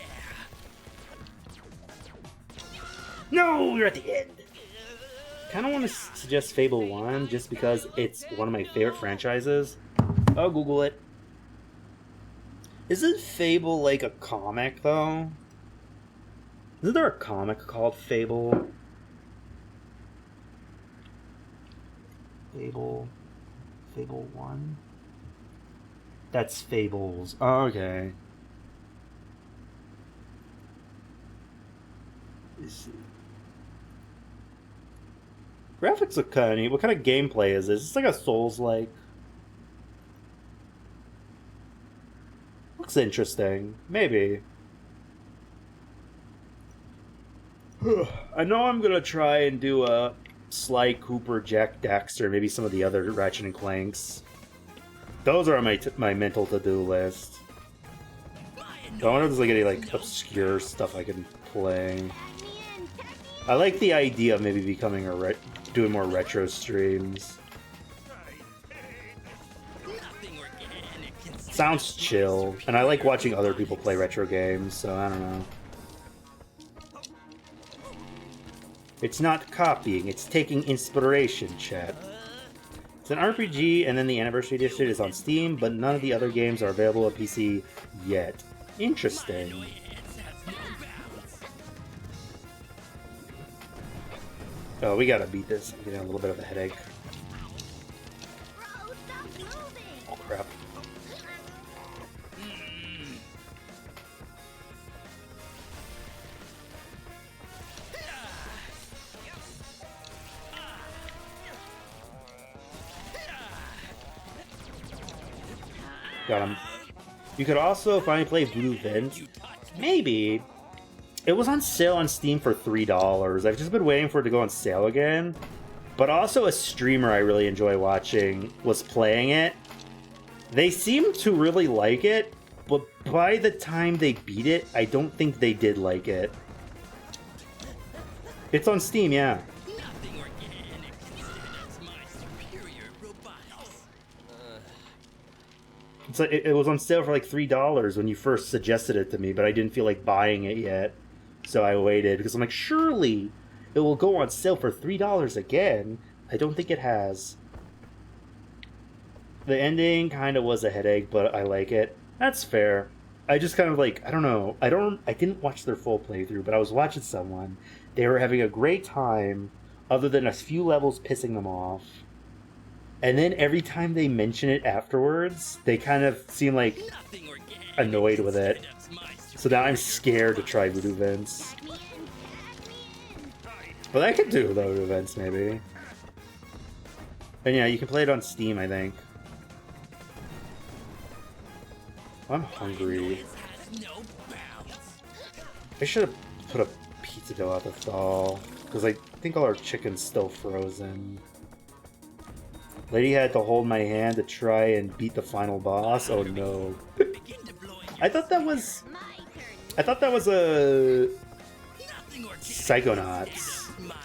No, we're at the end. Kind of want to suggest Fable 1 just because it's one of my favorite franchises. I'll Google it. Isn't Fable like a comic though? Isn't there a comic called Fable? Fable 1? That's Fables. Oh, okay. Let's see. Graphics look kind of neat. What kind of gameplay is this? It's like a Souls-like. Looks interesting. Maybe. I know I'm gonna try and do a Sly Cooper, Jack Daxter, maybe some of the other Ratchet and Clanks. Those are on my mental to-do list. I wonder if there's like any like obscure stuff I can play. I like the idea of maybe becoming doing more retro streams. Sounds chill, and I like watching other people play retro games, so I don't know. It's not copying, it's taking inspiration, chat. It's an RPG, and then the Anniversary Edition is on Steam, but none of the other games are available on PC yet. Interesting. Oh, we gotta beat this. I'm getting a little bit of a headache. Bro, stop moving! Oh, crap. Got him. You could also finally play Blue Vent. Maybe. It was on sale on Steam for $3. I've just been waiting for it to go on sale again. But also a streamer I really enjoy watching was playing it. They seem to really like it, but by the time they beat it, I don't think they did like it. It's on Steam, yeah. Nothing organic considered as my superior robotics. It's like, it was on sale for like $3 when you first suggested it to me, but I didn't feel like buying it yet. So I waited, because I'm like, surely it will go on sale for $3 again. I don't think it has. The ending kind of was a headache, but I like it. That's fair. I just kind of like, I don't know. I didn't watch their full playthrough, but I was watching someone. They were having a great time, other than a few levels pissing them off. And then every time they mention it afterwards, they kind of seem like annoyed with it. So now I'm scared to try Voodoo Vents. But I could do Voodoo Vents, maybe. And yeah, you can play it on Steam, I think. I'm hungry. Annoyance has no bounds. I should have put a pizza dough out to thaw, because I think all our chicken's still frozen. Lady had to hold my hand to try and beat the final boss. Oh no. Begin deploying your I thought that was My turn. a nothing organic. Psychonauts. Mine.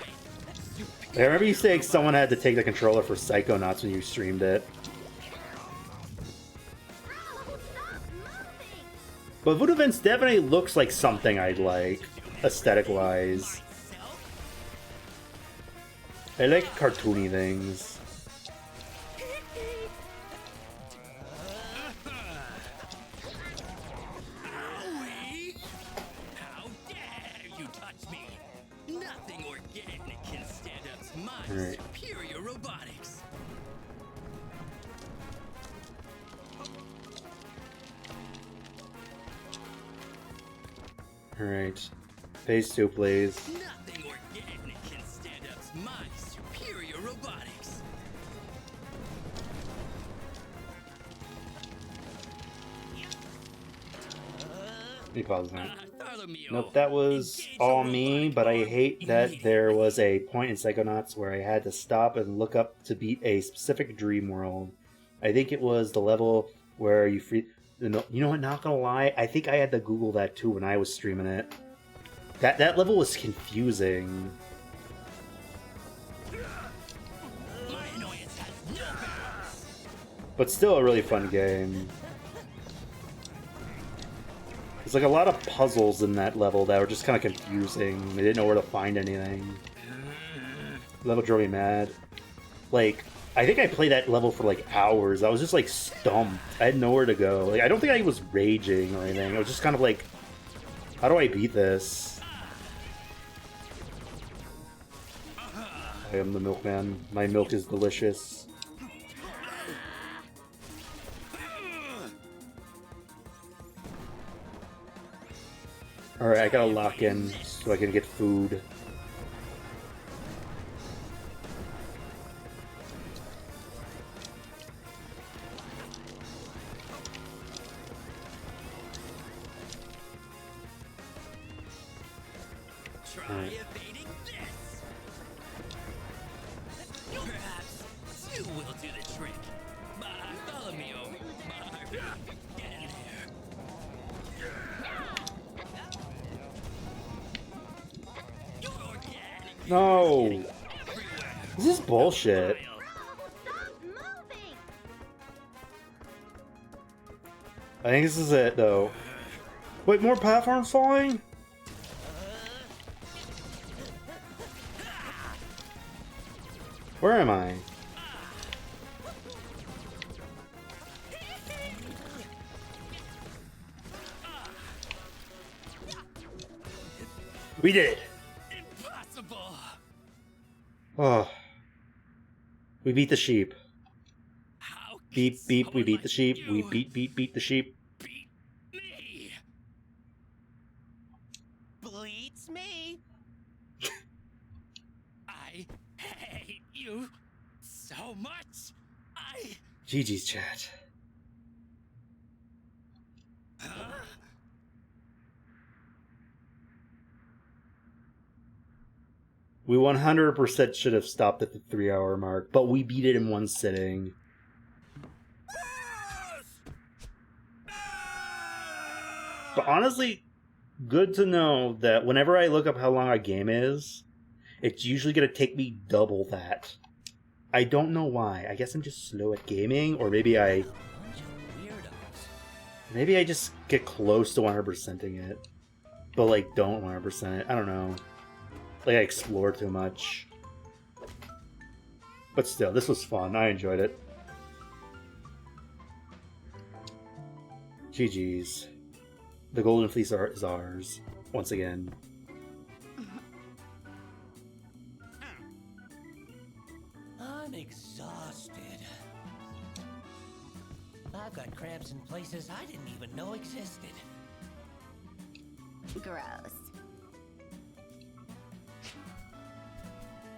I remember you saying someone had to take the controller for Psychonauts when you streamed it. Stop moving. But Voodoo Vince definitely looks like something I'd like, aesthetic-wise. I like cartoony things. Owie! How dare you touch me? Nothing organic can stand up to my Alright. superior robotics. Alright. Phase 2, please. Nothing organic can stand up to my superior robotics. Let me pause that. Bartholomew, Nope, that was engage all your me, robotic but I arm hate that immediately. there was a point in Psychonauts where I had to stop and look up to beat a specific dream world. I think it was the level where you free... You know what, not gonna lie, I think I had to Google that too when I was streaming it. That level was confusing. My annoyance has no bounds. But still a really fun game. There's like a lot of puzzles in that level that were just kind of confusing. They didn't know where to find anything. The level drove me mad. Like, I think I played that level for like hours. I was just like stumped. I had nowhere to go. Like, I don't think I was raging or anything. I was just kind of like, how do I beat this? I am the milkman. My milk is delicious. Alright, I gotta lock in so I can get food. Try evading this. Perhaps two will do the trick. Bartholomew, get in here. You're organic. No! Everywhere. This is bullshit. Stop moving. I think this is it, though. Wait, more platforms falling? Where am I? We did it! Impossible. Oh. We beat the sheep. How Beep, can beep, we someone beat the like sheep. We you beat the sheep. beat me? Bleeds me. I hate you so much. GG's chat. We 100% should have stopped at the 3-hour mark, but we beat it in one sitting. But honestly, good to know that whenever I look up how long a game is, it's usually going to take me double that. I don't know why. I guess I'm just slow at gaming, or maybe I Bunch of weirdos. maybe I just get close to 100%ing it, but like don't 100% it. I don't know. Like I explore too much. But still, this was fun. I enjoyed it. GG's. The Golden Fleece is ours. Once again. I'm exhausted. I've got cramps in places I didn't even know existed. Gross.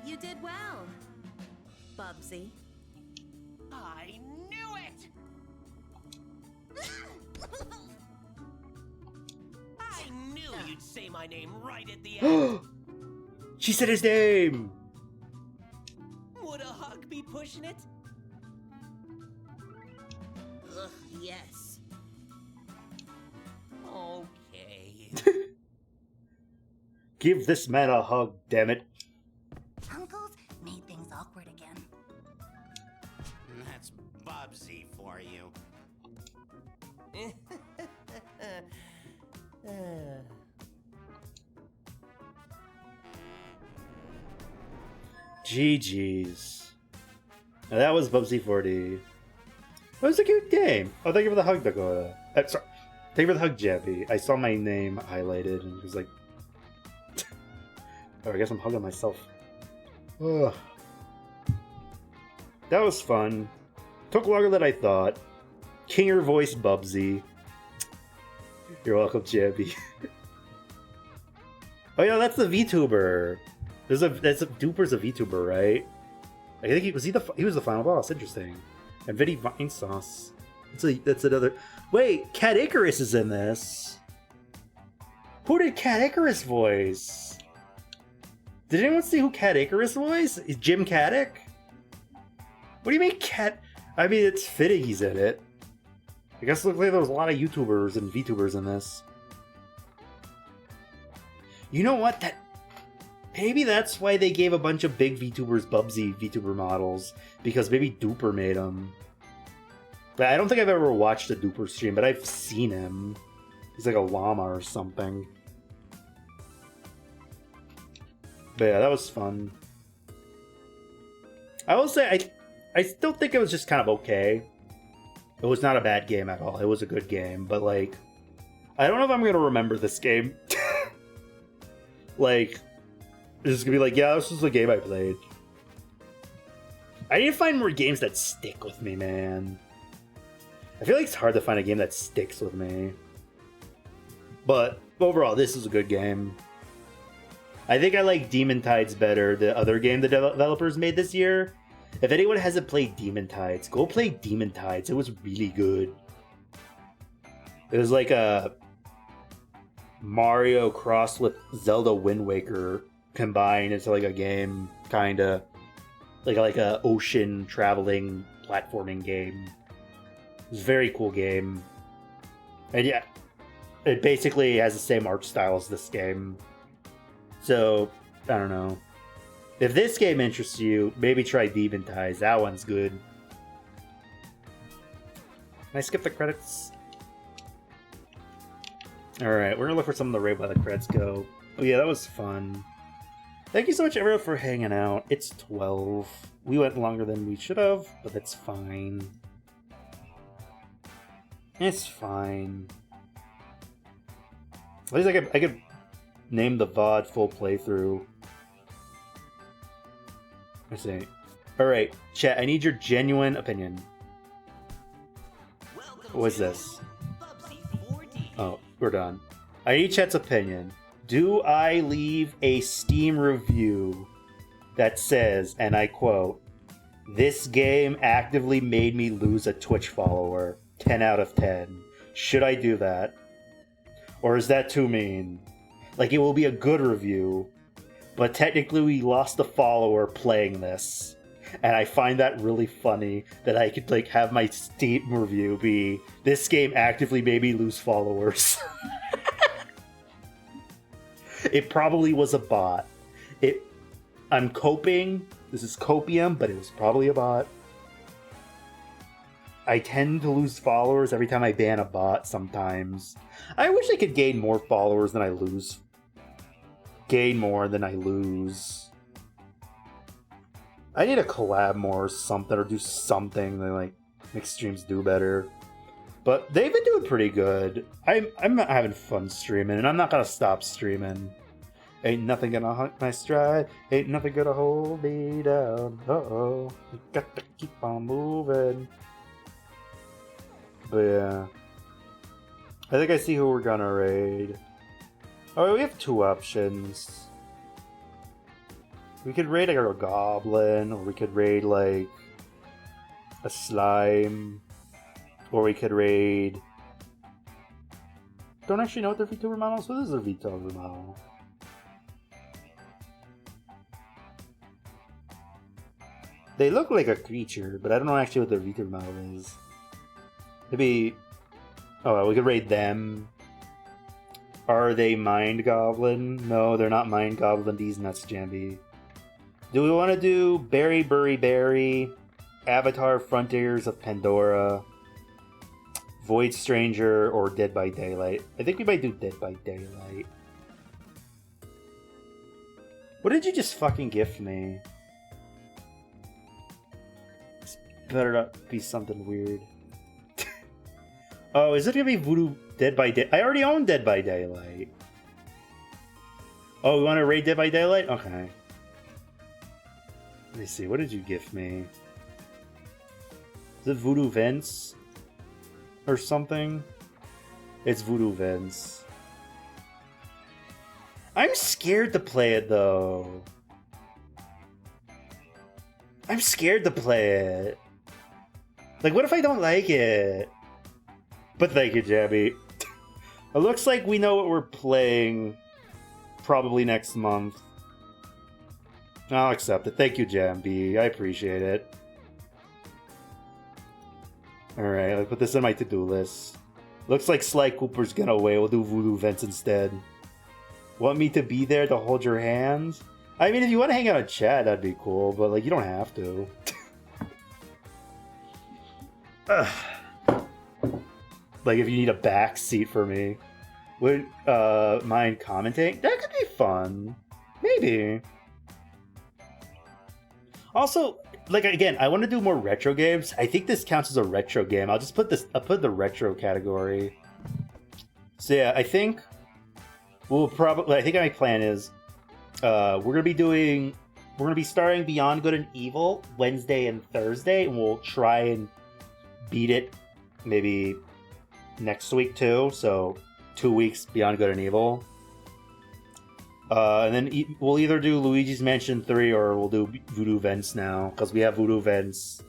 You did well, Bubsy. I knew it. I knew you'd say my name right at the end. She said his name! Would a hug be pushing it? Ugh, yes. Okay. Give this man a hug, damn it. Uncles made things awkward again. That's Bubsy for you. GG's. Now that was Bubsy 40. It was a cute game. Oh, thank you for the hug, Dakota. Sorry. Thank you for the hug, Jabby. I saw my name highlighted and it was like... oh, I guess I'm hugging myself. Ugh. That was fun. Took longer than I thought. Kinger voice Bubsy. You're welcome, Jabby. Oh yeah, that's the VTuber. Duper's a VTuber, right? I think he was the final boss. Interesting. And Vinny Vine Sauce. That's another. Wait, Cat Icarus is in this. Who did Cat Icarus voice? Did anyone see who Cat Icarus voice? Is Jim Caddick? What do you mean Cat? I mean, it's fitting he's in it. I guess it looked like there was a lot of YouTubers and VTubers in this. You know what? Maybe that's why they gave a bunch of big VTubers Bubsy VTuber models. Because maybe Duper made them. But I don't think I've ever watched a Duper stream, but I've seen him. He's like a llama or something. But yeah, that was fun. I will say, I still think it was just kind of okay. It was not a bad game at all. It was a good game, but like... I don't know if I'm going to remember this game. Like... It's just going to be like, yeah, this was a game I played. I need to find more games that stick with me, man. I feel like it's hard to find a game that sticks with me. But overall, this is a good game. I think I like Demon Tides better, the other game the developers made this year. If anyone hasn't played Demon Tides, go play Demon Tides. It was really good. It was like a Mario crossed with Zelda Wind Waker combined into like a game, kinda. Like a ocean traveling platforming game. It was a very cool game. And yeah, it basically has the same art style as this game. So, I don't know. If this game interests you, maybe try Demon Tides. That one's good. Can I skip the credits? Alright, we're gonna look for some of the Raid by the credits go. Oh yeah, that was fun. Thank you so much everyone for hanging out. It's 12. We went longer than we should have, but that's fine. It's fine. At least I could name the VOD full playthrough. Let's see. Alright, chat, I need your genuine opinion. What was this? Oh, we're done. I need chat's opinion. Do I leave a Steam review that says, and I quote, "This game actively made me lose a Twitch follower. 10 out of 10. Should I do that? Or is that too mean? Like, it will be a good review, but technically we lost a follower playing this. And I find that really funny that I could, like, have my Steam review be, this game actively made me lose followers." It probably was a bot. I'm coping. This is copium, but it was probably a bot. I tend to lose followers every time I ban a bot sometimes. I wish I could gain more followers than I lose. Gain more than I lose. I need to collab more or something, or do something that, like, make streams do better. But they've been doing pretty good. I'm having fun streaming, and I'm not gonna stop streaming. Ain't nothing gonna hunt my stride. Ain't nothing gonna hold me down. Uh-oh. You got to keep on moving. But yeah. I think I see who we're gonna raid. Oh, we have two options. We could raid like a goblin, or we could raid like a slime, or we could raid don't actually know what their VTuber model is. So this is their VTuber model. They look like a creature, but I don't know actually what their VTuber model is. Maybe... Oh, we could raid them. Are they Mind Goblin? No, they're not Mind Goblin. These nuts, Jambi. Do we want to do Berry Burry Berry, Avatar Frontiers of Pandora, Void Stranger, or Dead by Daylight? I think we might do Dead by Daylight. What did you just fucking gift me? This better not be something weird. Oh, is it gonna be Voodoo Dead by Day? I already own Dead by Daylight. Oh, we want to raid Dead by Daylight? Okay. Let me see. What did you gift me? Is it Voodoo Vince? Or something? It's Voodoo Vince. I'm scared to play it, though. I'm scared to play it. Like, what if I don't like it? But thank you, Jabby. It looks like we know what we're playing probably next month. I'll accept it. Thank you, Jambi. I appreciate it. Alright, I'll put this in my to-do list. Looks like Sly Cooper's gonna away. We'll do Voodoo Vents instead. Want me to be there to hold your hand? I mean, if you want to hang out in chat, that'd be cool, but, like, you don't have to. Like, if you need a back seat for me. Would mind commenting? That could be fun. Maybe. Also, like, again, I want to do more retro games. I think this counts as a retro game. I'll just put this, I'll put the retro category. So yeah, I think we'll probably, I think my plan is, we're going to be starting Beyond Good and Evil Wednesday and Thursday, and we'll try and beat it maybe next week too, so 2 weeks Beyond Good and Evil. And then we'll either do Luigi's Mansion 3 or we'll do Voodoo Vents now, because we have Voodoo Vents.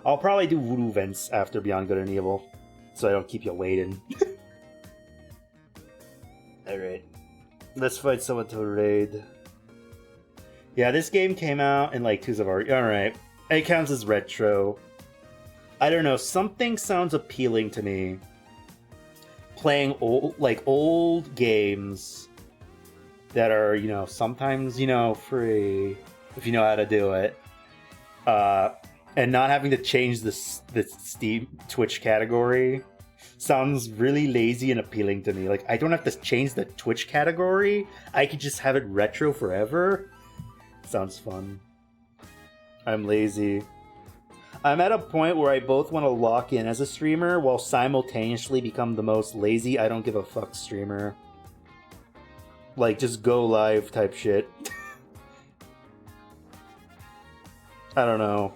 I'll probably do Voodoo Vents after Beyond Good and Evil, so I don't keep you waiting. Alright. Let's find someone to raid. Yeah, this game came out in like 2 of our... Alright. It counts as retro. I don't know, something sounds appealing to me. Playing old games that are, you know, sometimes, you know, free, if you know how to do it. And not having to change the Steam Twitch category sounds really lazy and appealing to me. Like, I don't have to change the Twitch category. I could just have it retro forever. Sounds fun. I'm lazy. I'm at a point where I both want to lock in as a streamer while simultaneously become the most lazy I don't give a fuck streamer. Like, just go live type shit. I don't know.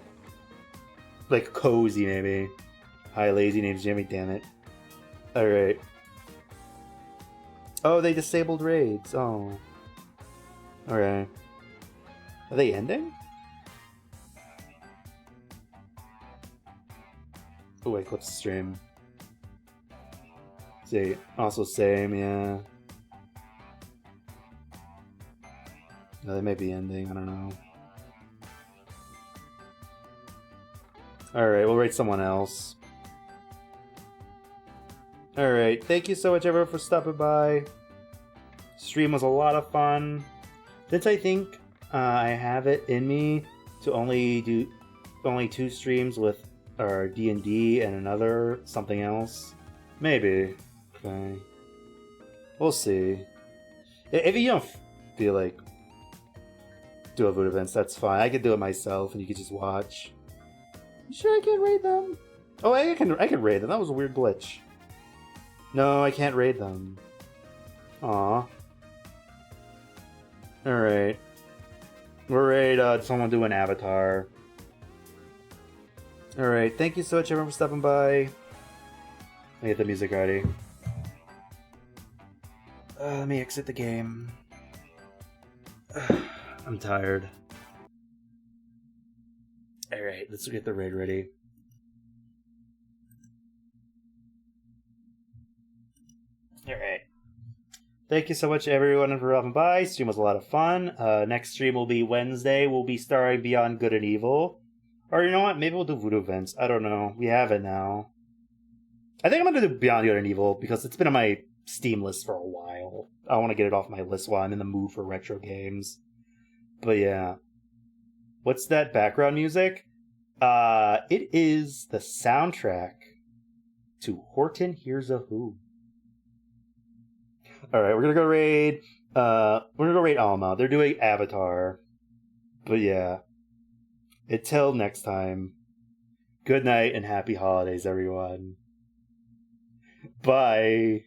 Like, cozy, maybe. Hi, lazy, name's Jimmy, damn it. Alright. Oh, they disabled raids. Oh. Alright. Are they ending? Oh, I clipped the stream. See, also same, yeah. No, they may be ending, I don't know. Alright, we'll rate someone else. Alright, thank you so much everyone for stopping by. Stream was a lot of fun. Since I think I have it in me to only do 2 streams with our D&D and another something else. Maybe. Okay. We'll see. If you don't feel like do a Voodoo events, that's fine. I could do it myself and you could just watch. You sure I can raid them? Oh, I can raid them. That was a weird glitch. No, I can't raid them. Aw. Alright. We'll raid someone do an avatar. Alright, thank you so much everyone for stopping by. I get the music ready. Let me exit the game. I'm tired. Alright, let's get the raid ready. Alright. Thank you so much, everyone, for dropping by. Stream was a lot of fun. Next stream will be Wednesday. We'll be starring Beyond Good and Evil. Or you know what? Maybe we'll do Voodoo Events. I don't know. We have it now. I think I'm going to do Beyond Good and Evil because it's been on my Steam list for a while. I want to get it off my list while I'm in the mood for retro games. But yeah. What's that background music? It is the soundtrack to Horton Hears a Who. Alright, we're gonna go raid Alma. They're doing Avatar. But yeah. Until next time. Good night and happy holidays, everyone. Bye.